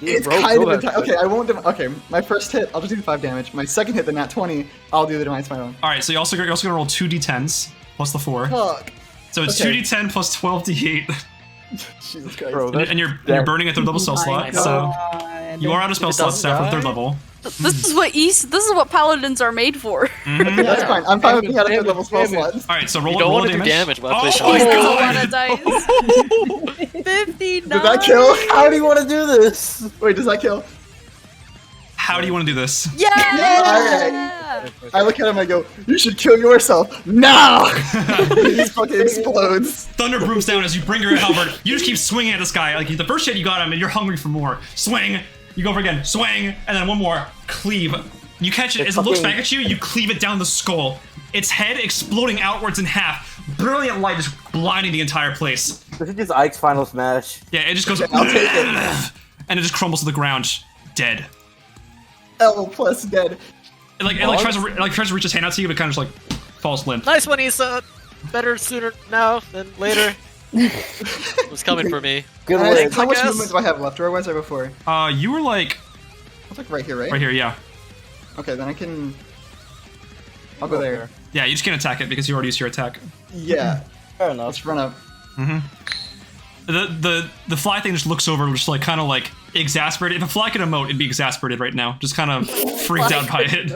It's kind of okay. I won't. Okay, my first hit, I'll just do the 5 damage. My second hit, the nat 20, I'll do the divine smite on. All right. So you're also gonna roll 2d10s plus the 4. Fuck. So it's Okay. 2d10 plus 12d8, Jesus Christ. Bro, that's and you're burning a third level spell Oh slot. my So God. you are out of spell If it slots doesn't after die- third level. This is what paladins are made for. Mhm. That's fine. I'm fine with being out of third level spell slots. All right. So roll You don't roll want to do damage. damage while Oh pushing. my Oh, God. wanna dice. 59. Does that kill? How do you want to do this? Wait, does that kill? How do you want to do this? Yeah. I look at him and I go, you should kill yourself now! He just fucking explodes. Thunder brooms down as you bring your halberd. You just keep swinging at this guy. Like the first hit you got him, and you're hungry for more. Swing. You go for again. Swing, and then one more. Cleave. You catch it as it looks back at you. You cleave it down the skull. Its head exploding outwards in half. Brilliant light just blinding the entire place. This is just Ike's final smash. Yeah, it just goes I'll take it. and it just crumbles to the ground, dead. L plus dead. It tries to reach his hand out to you, but kind of just like falls limp. Nice one, Isa. Better sooner now than later. It was coming for me. Good And work. how much guess. movement do I have left? Or was I before? You were like I was like right here, right? right here, yeah. Okay, then I can. I'll go there. Yeah, you just can't attack it because you already used your attack. Yeah. Fair enough. Let's run up. The fly thing just looks over, just like kind of like exasperated. If a fly could emote, it'd be exasperated right now, just kind of freaked out by it.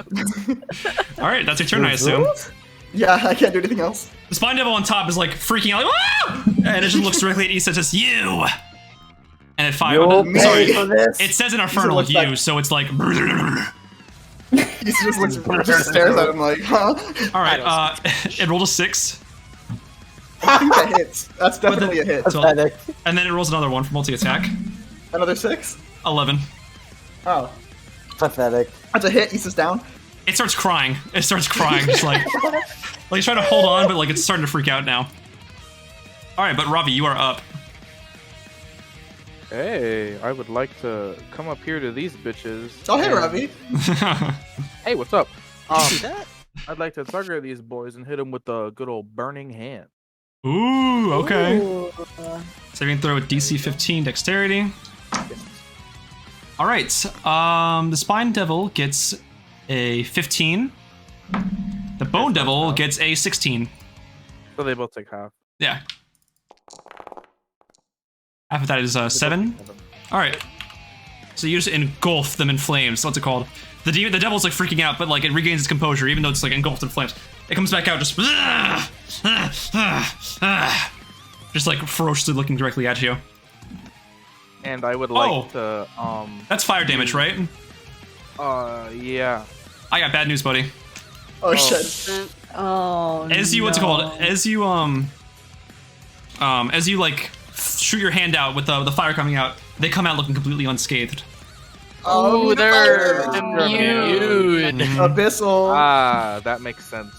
All right, that's your turn, I assume. Yeah, I can't do anything else. The spine devil on top is like freaking out, like, "Woo!" And it just looks directly at Isa, just you. And at 5, You'll sorry, pay for this. it says in Infernal looks you, like- so it's like. He just looks, just stares at him like, huh? All right, it rolled a 6, I think that hits. That's definitely a hit. so, Pathetic. and then it rolls another one for multi attack. Another 6? 11. Oh. Pathetic. That's a hit. Isa's down. It starts crying. Just like he's trying to hold on, but like it's starting to freak out now. All right, but Ravi, you are up. Hey, I would like to come up here to these bitches. Oh, hey, and- Ravi. Hey, what's up? See that? I'd like to target these boys and hit them with a good old burning hand. Ooh, okay. Ooh. Saving throw with DC 15 dexterity. All right, the spine devil gets a 15. The bone devil gets a 16. So they both take half. Yeah. Half of that is 7. All right. So you just engulf them in flames. What's it called? The devil's like freaking out, but like it regains its composure, even though it's like engulfed in flames. It comes back out, just like ferociously looking directly at you. And I would like to That's fire damage, right? Yeah. I got bad news, buddy. Oh shit. Oh. As you, what's it called? As you like shoot your hand out with the fire coming out, they come out looking completely unscathed. Oh, they're Immune. Abyssal. Ah, that makes sense.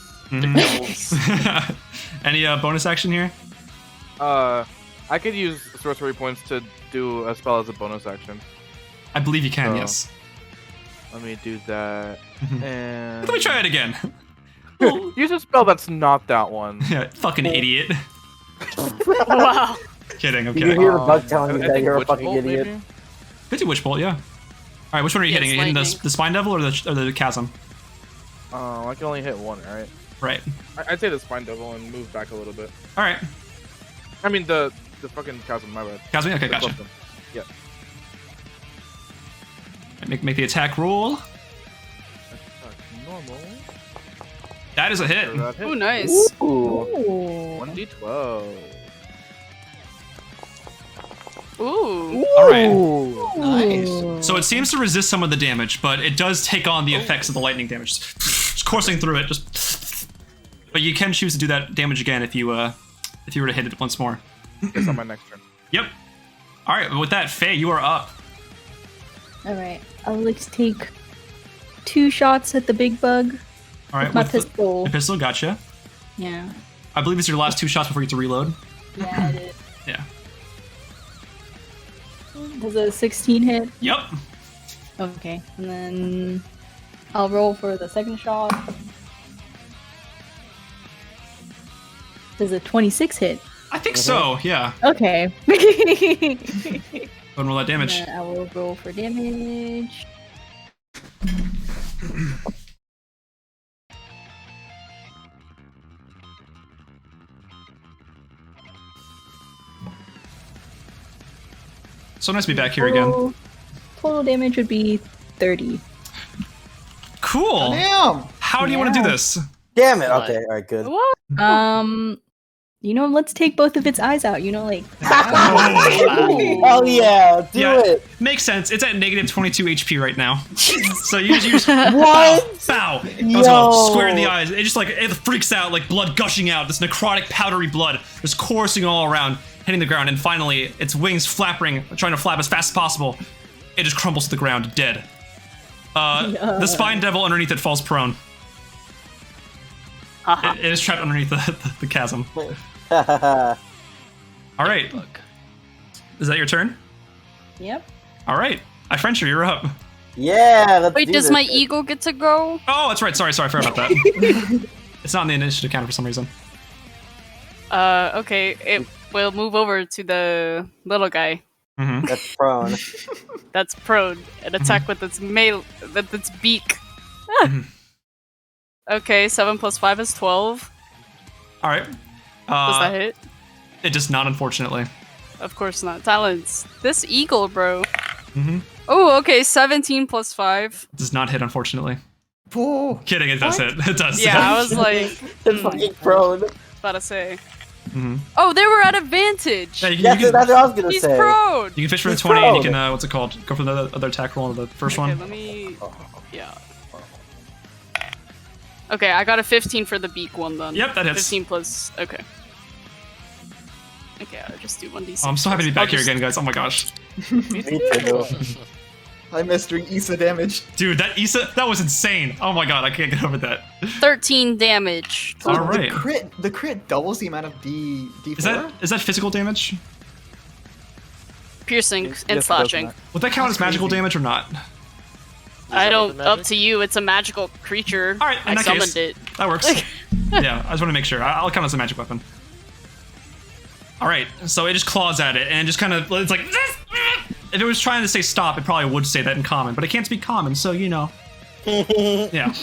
Any bonus action here? I could use sorcery points to do a spell as a bonus action. I believe you can, So, yes. Let me do that. And Let me try it again. use a spell that's not that one. Yeah, fucking idiot. wow. Kidding, You okay. can hear the bug telling you I that think you're a Witch fucking Bolt, idiot. maybe? Could do Witch Bolt, yeah. Alright, which one are you Yeah, hitting? it's Are you hitting lightning. the Spine Devil or the Chasm? I can only hit one, right? Right. I'd say the Spine Devil and move back a little bit. Alright. I mean, the fucking chasm, my bad. Chasm? Okay, The gotcha. close one. Yep. Make the attack roll. Normal. That is a hit. Sure, that hit. Oh, nice. Ooh. 1d12. Ooh. Alright. Nice. So it seems to resist some of the damage, but it does take on the effects of the lightning damage. Just coursing through it, just. But you can choose to do that damage again if you were to hit it once more. It's on my next turn. Yep. Alright, with that, Faye, you are up. Alright, I'll like to take 2 shots at the big bug. Alright, My with pistol. the pistol, gotcha. Yeah. I believe it's your last 2 shots before you get to reload. Yeah, it is. Yeah. Does a 16 hit? Yep. Okay, and then I'll roll for the second shot. Does a 26 hit? I think so, yeah. Okay. Go and roll that damage. And then I will roll for damage. So nice to be back here again. Total damage would be 30. Cool. Damn. How do you want to do Yeah. this? Damn it. Okay, alright, good. Let's take both of its eyes out, like. Oh yeah, do Yeah. it. Makes sense. It's at negative 22 HP right now. So you just What? bow. Yo. Square in the eyes. It just like it freaks out, like blood gushing out. This necrotic, powdery blood just coursing all around, hitting the ground, and finally, its wings flapping, trying to flap as fast as possible. It just crumbles to the ground, dead. The spine devil underneath it falls prone. Haha. It is trapped underneath the chasm. Alright. All right. Is that your turn? Yep. All right. Ifrenjer, you're up. Yeah, let's Wait, do does this. my eagle get to go? Oh, that's right. Sorry, I forgot about that. It's not in the initiative counter for some reason. Okay. It will move over to the little guy Mm-hmm. That's prone. that's prone and attack with its with its beak. Mhm. Okay, 7 plus 5 is 12. All right. Does that hit? It does not, unfortunately. Of course not. Talents. This eagle, bro. Mm-hmm. Oh, okay. 17 plus 5. It does not hit, unfortunately. Whoa. Kidding, it does hit. It does. Yeah, I was like, It's fucking prone. about to say. Mm-hmm. Oh, they were at advantage. Yeah, you That's can, what I was gonna He's say. prone. you can fish for the He's 20 and you prone. can, what's it called? Go for the other attack roll on the first Okay, one. let me. Yeah. Okay, I got a 15 for the beak one then. Yep, that hits. 15 plus. Okay. Okay, I'll just do 1d6. Oh, I'm so happy to be back I'll here just- again, guys. Oh my gosh. Me too. I missed doing Isa damage. Dude, that that was insane. Oh my god, I can't get over that. 13 damage. All The right. crit doubles the amount of D4. Is that physical damage? Piercing Yes, and it does slashing. that. Would that count as magical damage or not? I that don't. with the Up magic? to you. It's a magical creature. All right, in I that summoned case. it. That works. Yeah, I just want to make sure. I'll count as a magic weapon. All right, so it just claws at it and just kind of, it's like, if it was trying to say stop, it probably would say that in common, but it can't speak common, so you know. Yeah.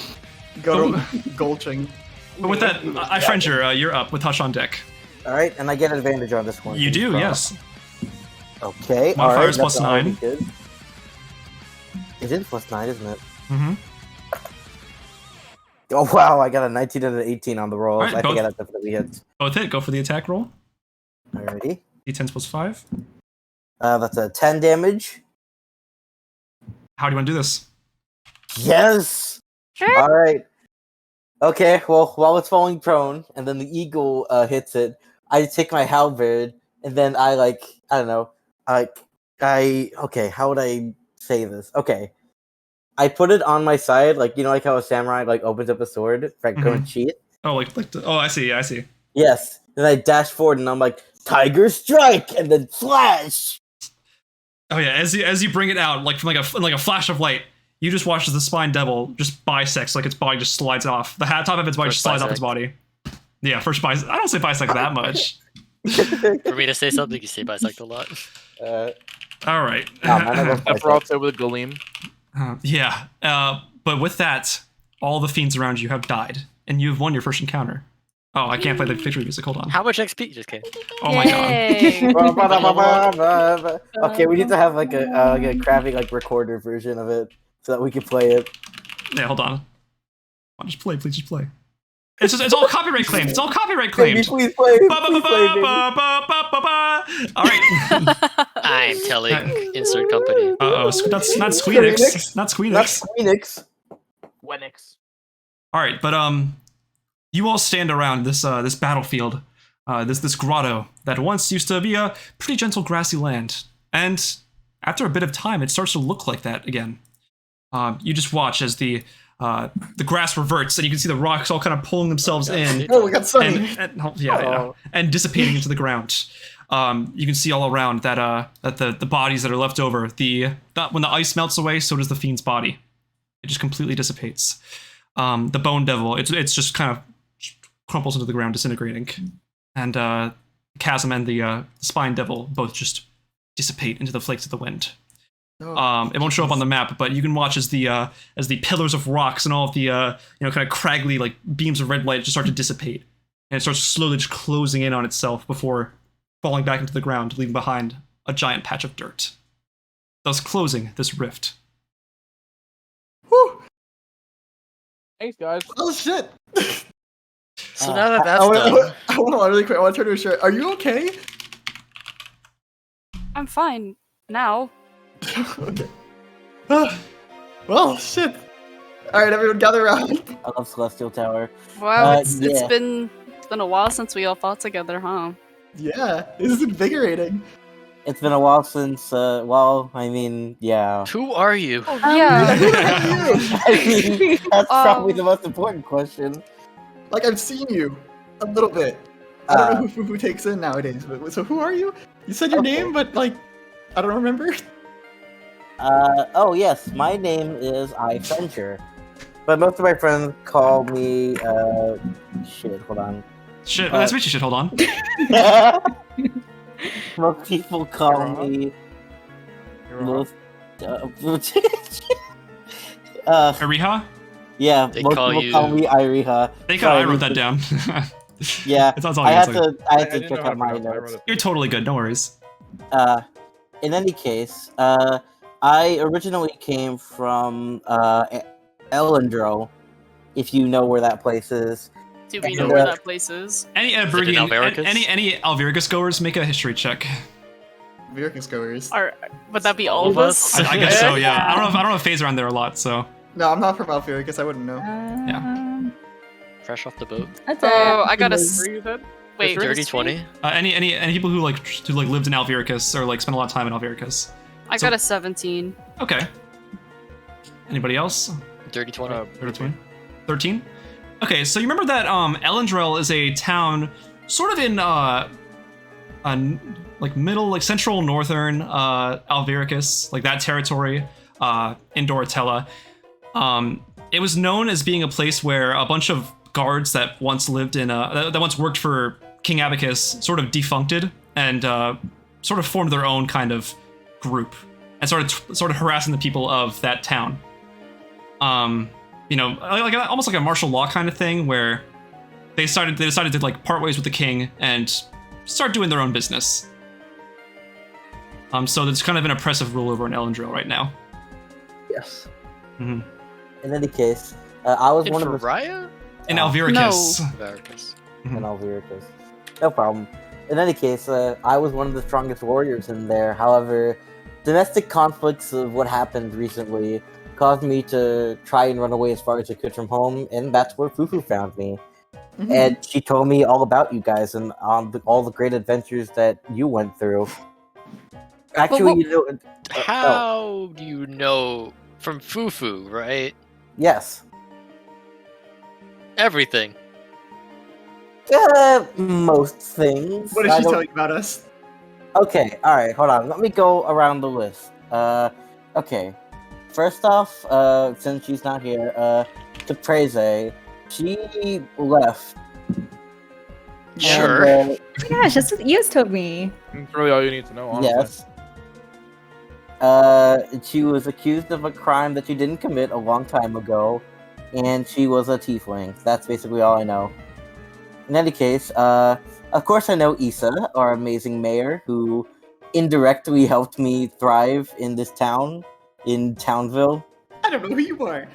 Go to Gulching. But with that, Ifrenjer, you're up with Hush on deck. Alright, and I get advantage on this one. You do, yes. Okay, Modifier alright. is plus that's already 9. good. It is plus 9, isn't it? Mm-hmm. Oh wow, I got a 19 and an 18 on the rolls. Alright, I think both- that definitely hits. Both hit. Go for the attack roll. Alrighty. D10s plus 5. That's a 10 damage. How do you want to do this? Yes. Sure. All right. Okay. Well, while it's falling prone, and then the eagle hits it, I take my halberd, and then I don't know. Okay. How would I say this? Okay. I put it on my side, like how a samurai opens up a sword for current sheath. Oh, oh, I see. I see. Yes. Then I dash forward, and I'm like, Tiger Strike, and then flash. Oh yeah, as you bring it out, like from like a flash of light, you just watch as the spine devil just bisects, like its body just slides off. The top of its body just slides off its body. Yeah, first bisect. I don't say bisect that much. For me to say something, you say bisect a lot. All right. After all, say with a Galeem. Yeah. But with that, all the fiends around you have died, and you have won your first encounter. Oh, I can't play the victory music. Hold on. How much XP? Just kidding. Oh my god. Yay. Okay, we need to have like a crappy recorder version of it so that we can play it. Yeah, hold on. Just play, please. Just play. It's all copyright claimed. It's all copyright claimed. Please play. All right. I'm telling insert company. Uh-oh, that's not Squeenix. Not Squeenix. Phoenix. Wenix. All right, but you all stand around this this battlefield, this grotto that once used to be a pretty gentle grassy land, and after a bit of time, it starts to look like that again. You just watch as the grass reverts, and you can see the rocks all kind of pulling themselves in. Oh, we got sunny. And dissipating into the ground. You can see all around that the bodies that are left over, when the ice melts away, so does the fiend's body. It just completely dissipates. The bone devil, it's just kind of crumples into the ground, disintegrating, and chasm and the spine devil both just dissipate into the flakes of the wind. It won't show up on the map, but you can watch as the pillars of rocks and all of the kind of craggly beams of red light just start to dissipate, and it starts slowly just closing in on itself before falling back into the ground, leaving behind a giant patch of dirt, thus closing this rift. Whew. Thanks, guys. Oh shit! So now that that's done, Hold on, really quick. I want to turn to a shirt. Are you okay? I'm fine now. Okay. Well, shit. All right, everyone, gather around. I love Celestial Tower. Wow, it's yeah. been a while since we all fought together, huh? Yeah, this is invigorating. It's been a while since. Yeah. who are you? Yeah. I mean, that's probably the most important question. Like, I've seen you a little bit. I don't know who takes in nowadays, but so who are you? You said your name, but I don't remember. Oh yes, my name is Ifrenjer, but most of my friends call me shit. Hold on. Shit, that's what you should hold on. Most people call me. Most. Ariha? Yeah, They most call people you- call me Iriha. Thank Sorry, God I wrote that down. Yeah, It's all I good, had it's all to. I had I to didn't check know how out to my pronounce it. I wrote notes. it. You're totally good, no worries. In any case, I originally came from Elendro, if you know where that place is. Do we know And, where that place is? Any it in Bergian, Alvaricus? any Alvaricus goers, make a history check. Virkus goers. Would that be all of us? I guess so, yeah. I don't know if Faye's around there a lot, so. No, I'm not from Alviricus. I wouldn't know. Fresh off the boat. That's Oh, I got a Three, you said? wait. Dirty 20. Any people who lived in Alvaricus or spent a lot of time in Alvaricus. I got a 17. Okay. Anybody else? Dirty 20. 13? Okay, so you remember that Elendrell is a town sort of in middle, central northern Alvaricus, that territory in Doratella. It was known as being a place where a bunch of guards that once lived in that once worked for King Abacus sort of defuncted and sort of formed their own kind of group and started harassing the people of that town. Almost like a martial law kind of thing where they decided to part ways with the king and start doing their own business. So there's kind of an oppressive rule over in Elendril right now. Yes. Mm-hmm. In any case, I was In one of the Raya? In Oh. Alviricus. Vargas. in Alviricus. No problem. In any case, I was one of the strongest warriors in there. However, domestic conflicts of what happened recently caused me to try and run away as far as I could from home, and that's where Fufu found me. Mhm. And she told me all about you guys and all the great adventures that you went through. Actually, what- you know, How do you know from Fufu, right? yes. Everything. Most things. What did I she don't- tell you about us? Okay, alright, hold on. Let me go around the list. Okay. First off, since she's not here, to Preze, she left. Sure. And, Oh my gosh, that's what Eos told me. That's really all you need to know, honestly. yes. She was accused of a crime that she didn't commit a long time ago, and she was a tiefling. That's basically all I know. In any case, of course I know Isa, our amazing mayor, who indirectly helped me thrive in this town, in Townville. I don't know who you are.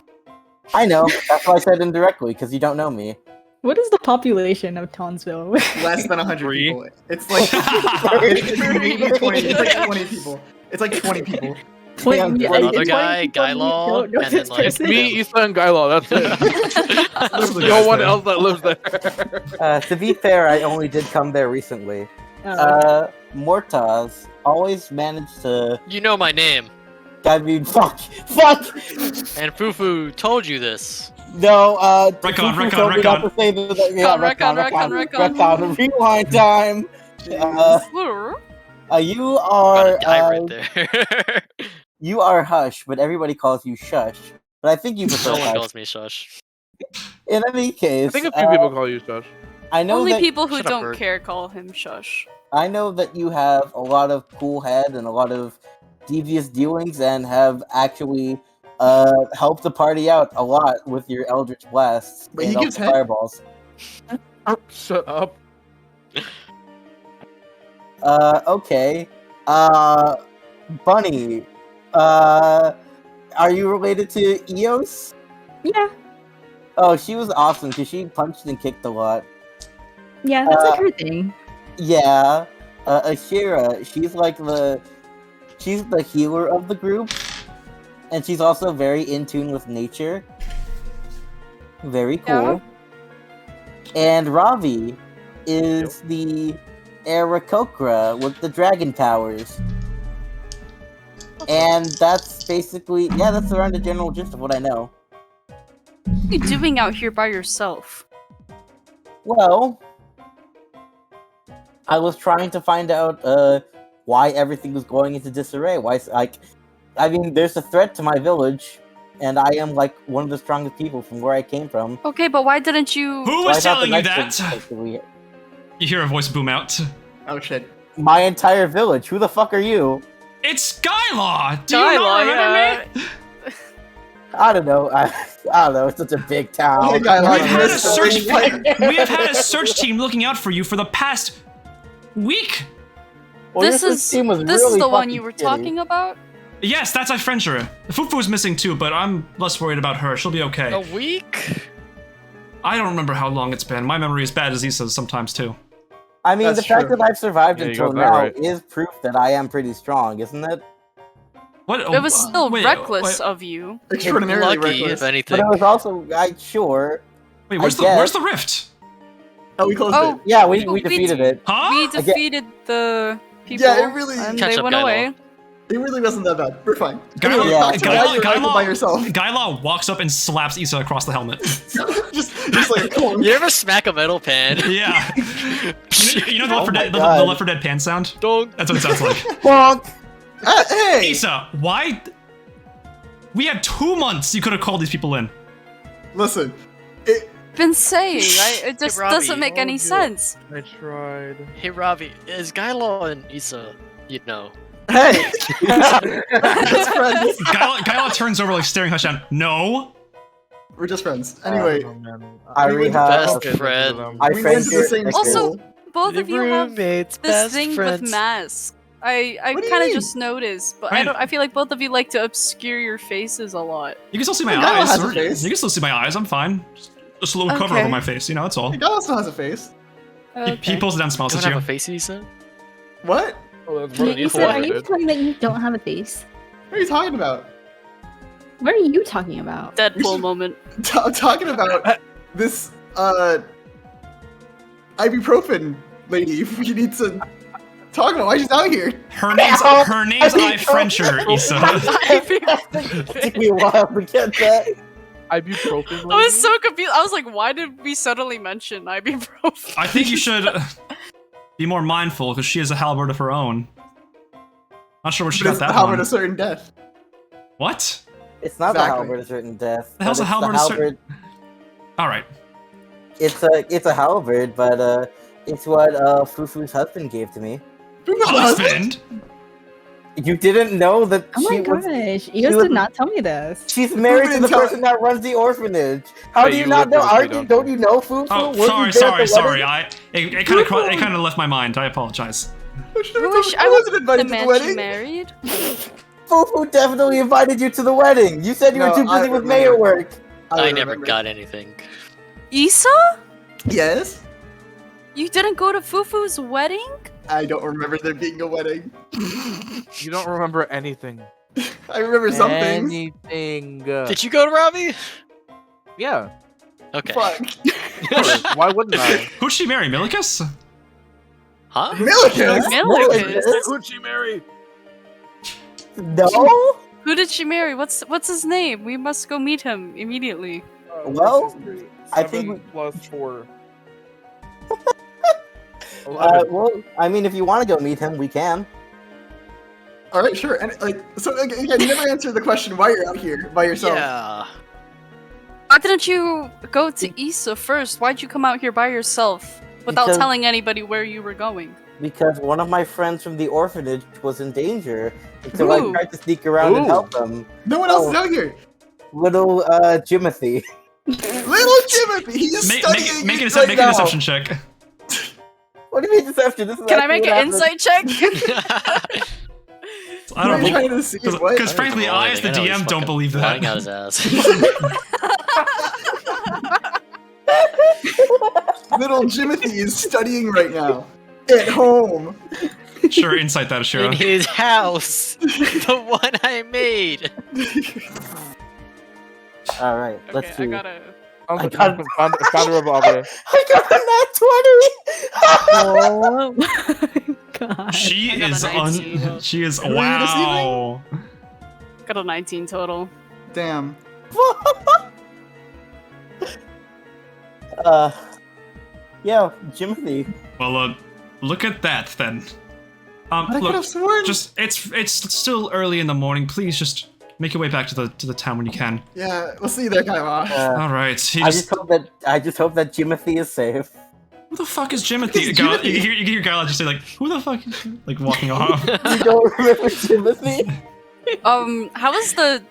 I know, that's why I said indirectly, because you don't know me. What is the population of Townsville? Less than 100 Three. people. It's like it's maybe 20. It's like 20 people. It's like 20 people. Another guy, Guy Law, and then, like, It's me, Isa, and Gylo, that's it. There's no one else that lives there. To be fair, I only did come there recently. Mortaz always managed to... You know my name. I mean, fuck! And Fufu told you this. No, Retcon, Fufu told me not to say that. Yeah, retcon. Rewind time. You are. Gotta die right there. You are Hush, but everybody calls you Shush. But I think you prefer No one Hush. calls me Shush. In any case, I think a few people call you Shush. I know Only that people who Shut up, don't Bird. care call him Shush. I know that you have a lot of cool head and a lot of devious dealings, and have actually helped the party out a lot with your Eldritch Blasts Wait, and he gives also head? Fireballs. Shut up. Okay. Bunny. Are you related to Eos? Yeah, Oh, she was awesome because she punched and kicked a lot. yeah, that's like her thing. Yeah. Asherah, she's the healer of the group, and she's also very in tune with nature. Very cool. And Ravi is the Heriqar with the dragon powers. And that's basically, that's around the general gist of what I know. What are you doing out here by yourself? Well, I was trying to find out why everything was going into disarray. I mean, there's a threat to my village, and I am like one of the strongest people from where I came from. Okay, but why didn't you... Who So I was thought the telling you next that? thing was to be- You hear a voice boom out. Oh shit. My entire village. Who the fuck are you? It's Skylaw! Do you Skylaw, not remember me? I don't know. I don't know. It's such a big town. Hey, guy, We've like had a this, search like- we have had a search team looking out for you for the past week. Well, this your is team was this really is the one fucking you were shitty. talking about? Yes, that's Ifrenjer. Fufu's missing too, but I'm less worried about her. She'll be okay. A week? I don't remember how long it's been. My memory is bad as Isa's sometimes too. I mean, That's the fact true. that I've survived Yeah, you until got that now right. is proof that I am pretty strong, isn't it? What? It was still wait, reckless Wait, of you. Extraordinarily Lucky, reckless. if anything. But it was also, sure. wait, I where's the rift? Oh, we closed Oh, it. Yeah, we We defeated it. Huh? we get- defeated the people, Yeah, it really- and Catch they up, went Gylo. away. It really wasn't that bad. We're fine. Gylo- Yeah. Back to why you're rifle by yourself. Gylo walks up and slaps Isa across the helmet. just like a clone. You ever smack a metal pan? Yeah. You know the Left 4 my Dead, the God. Left 4 Dead pan sound? Don't. That's what it sounds like. Bonk! Hey! Isa, why? We had 2 months. You could have called these people in. Listen, Been saying, right? It just Robbie, doesn't make any you- sense. I tried. Hey, Ravi, is Gylo and Isa, you'd know? hey! Just friends. Gylo turns over, like staring Hush down. No. We're just friends. Anyway, I we went to have. Best friend. I we went to the Ifrenjer- same okay. Also, school. both of you have roommates, this best thing friends. with masks. I What do you kind of mean? just noticed, but Right. I feel like both of you like to obscure your faces a lot. You can still see my Gala eyes. has a face. You can still see my eyes. I'm fine. Just a little cover Okay. over my face. You know, that's all. Gala still has a face. He pulls it down, smiles Don't at have you. a face, Isa? What? Oh, that's Wait, really Isa, are you informative. telling that you don't have a face? What are you talking about? What are you talking about? Deadpool moment. I'm talking about this ibuprofen lady. We need to talk about why she's out here. Her name's Ifrenjer, Isa. It took me a while to get that. Ibuprofen. I was so confused. I was like, why did we suddenly mention ibuprofen? I think you should be more mindful because she has a halberd of her own. Not sure where she But got it's that how one. a certain death. What? It's not Exactly. the halberd of certain death. The hell's but a it's halberd of certain- All right. It's a halberd, but it's what Fufu's husband gave to me. Husband? You didn't know that Oh my she was. gosh, you guys was- did not tell me this. She's married to didn't the tell- person that runs the orphanage. How Wait, do you you not lived know? with me, Aren't you, don't don't you? you know Fufu? Oh, Weren't you sorry, there at the sorry. wedding? It kind of left my mind. I apologize. I wasn't invited to the wedding. married. Fufu definitely invited you to the wedding. You said you No, were too I busy with remember. mayor work. I don't never remember. got anything. Isa? Yes? You didn't go to Fufu's wedding? I don't remember there being a wedding. You don't remember anything. I remember some things. Anything. Did you go to Ravi? Yeah. Okay. Fuck. Of course. Why wouldn't I? Who'd she marry, Milicus? Huh? Milicus? Milicus? Who'd she marry? No. Who did she marry? What's his name? We must go meet him immediately. Well, I think 7 plus 4. Well, I mean, if you want to go meet him, we can. All right, sure. And so again, you never answered the question why you're out here by yourself. Yeah. Why didn't you go to Isa first? Why'd you come out here by yourself without Because- telling anybody where you were going? Because one of my friends from the orphanage was in danger, and so I Ooh. tried to sneak around and Ooh. help them. No one else is Oh. out here. Little Jimothy. Little Jimothy, he's studying Make it an right now. deception check. What do you mean deception? This is Can I actually make what an happened. insight check? I What are don't you believe trying to see? What? because frankly, I as the DM don't believe Lying that. out his ass. Little Jimothy is studying right now. At home. Sure, insight that, In Asherah. his house. The one I made. All right, let's Okay, see. I gotta. Sounds I like got- you found a revolver. I got a nat 20. Oh my god. She I got a is 19. she is Who are you wow. Got a 19 total. Damn. Yeah, Jimothy. Well, look at that then. I could have Look, sworn. just it's still early in the morning. Please just make your way back to the town when you can. Yeah, we'll see you there, Kaiwa. All right. I just hope that Jimothy is safe. Who the fuck is Jimothy? You hear Gala just say like, "Who the fuck?" Is like walking off. You don't remember Jimothy? How is the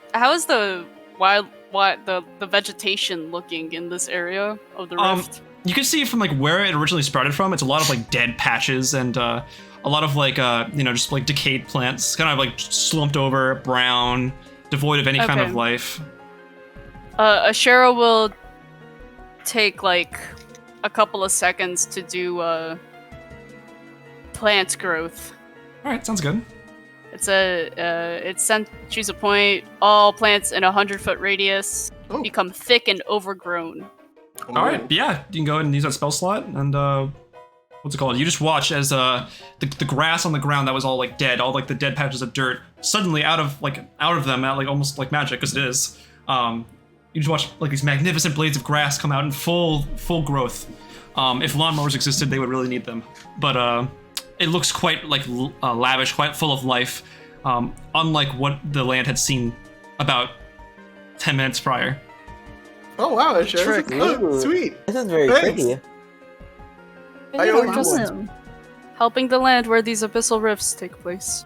the vegetation looking in this area of the rift? You can see from like where it originally sprouted from. It's a lot of like dead patches and a lot of like just like decayed plants, kind of like slumped over, brown, devoid of any kind of Okay. life. Asherah will take like a couple of seconds to do plant growth. All right, sounds good. Choose a point. All plants in a 100-foot radius Oh. become thick and overgrown. All right, yeah, you can go ahead and use that spell slot, and what's it called? You just watch as the grass on the ground that was all like dead, all like the dead patches of dirt, suddenly out of them, like almost like magic, because it is. You just watch like these magnificent blades of grass come out in full growth. If lawnmowers existed, they would really need them, but it looks quite like lavish, quite full of life, unlike what the land had seen about 10 minutes prior. Oh wow, that sure is. Trick. Oh, sweet. This is very Thanks. pretty. I owe you Just one. helping the land where these abyssal rifts take place.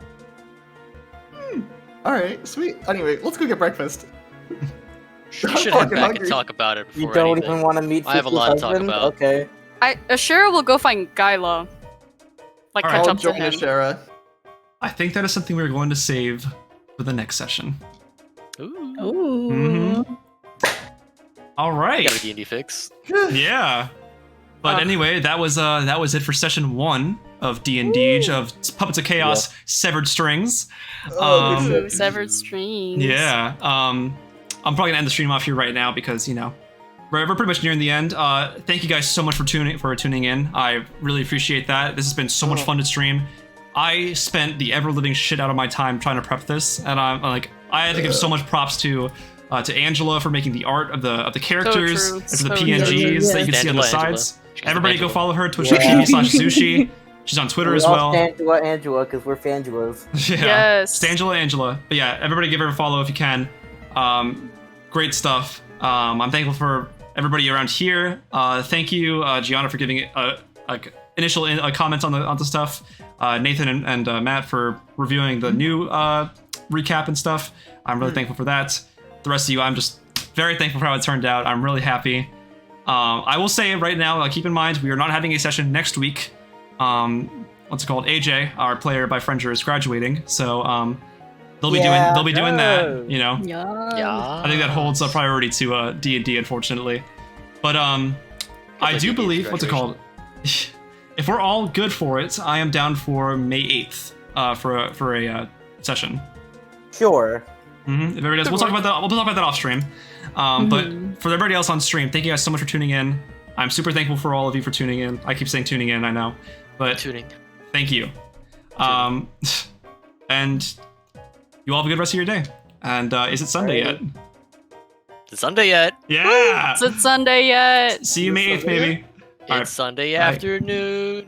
All right, sweet. Anyway, let's go get breakfast. We I'm should head fucking back hungry. and talk about it You before don't anything. even want to meet I have a Fufu's lot to talk husband? about. Okay. Asherah will go find Gyla. Like All catch right. I'll up to join him. Asherah. I think that is something we're going to save for the next session. Ooh. Ooh. Mhm. All right. Got a D&D fix. Yeah. But anyway, that was it for session 1 of D&D of Puppets of Chaos Severed Strings. Ooh, severed strings. Yeah. I'm probably gonna end the stream off here right now because we're pretty much nearing the end. Thank you guys so much for tuning in. I really appreciate that. This has been so much fun to stream. I spent the ever living shit out of my time trying to prep this, and I'm like, I had to give so much props to Angela for making the art of the characters, true. and for the So PNGs that you can see on the Angela. sides. She's Everybody go Angela. follow her twitch.tv/Zushi. She's on Twitter We as all well. Angela because we're Fangelas. Yeah. Yes. Angela. But yeah, everybody give her a follow if you can. Great stuff. I'm thankful for everybody around here. Thank you, Gianna, for giving initial comments on the stuff. Nathan and Matt for reviewing the new recap and stuff. I'm really thankful for that. The rest of you, I'm just very thankful for how it turned out. I'm really happy. I will say right now, keep in mind, we are not having a session next week. What's it called? AJ, our player by Ifrenjer, is graduating, so they'll be doing that. You know, Yeah. I think that holds a priority to D&D, unfortunately. But I do believe what's it called? If we're all good for it, I am down for May 8th for a session. Sure. If everybody does, we'll talk about that off stream. But for everybody else on stream, thank you guys so much for tuning in. I'm super thankful for all of you for tuning in. I keep saying tuning in, I know, but Tuning. thank you. And you all have a good rest of your day. And is it Sunday yet? It's Sunday yet. Yeah. Is it Sunday yet? See you May 8th, maybe. It's Sunday afternoon.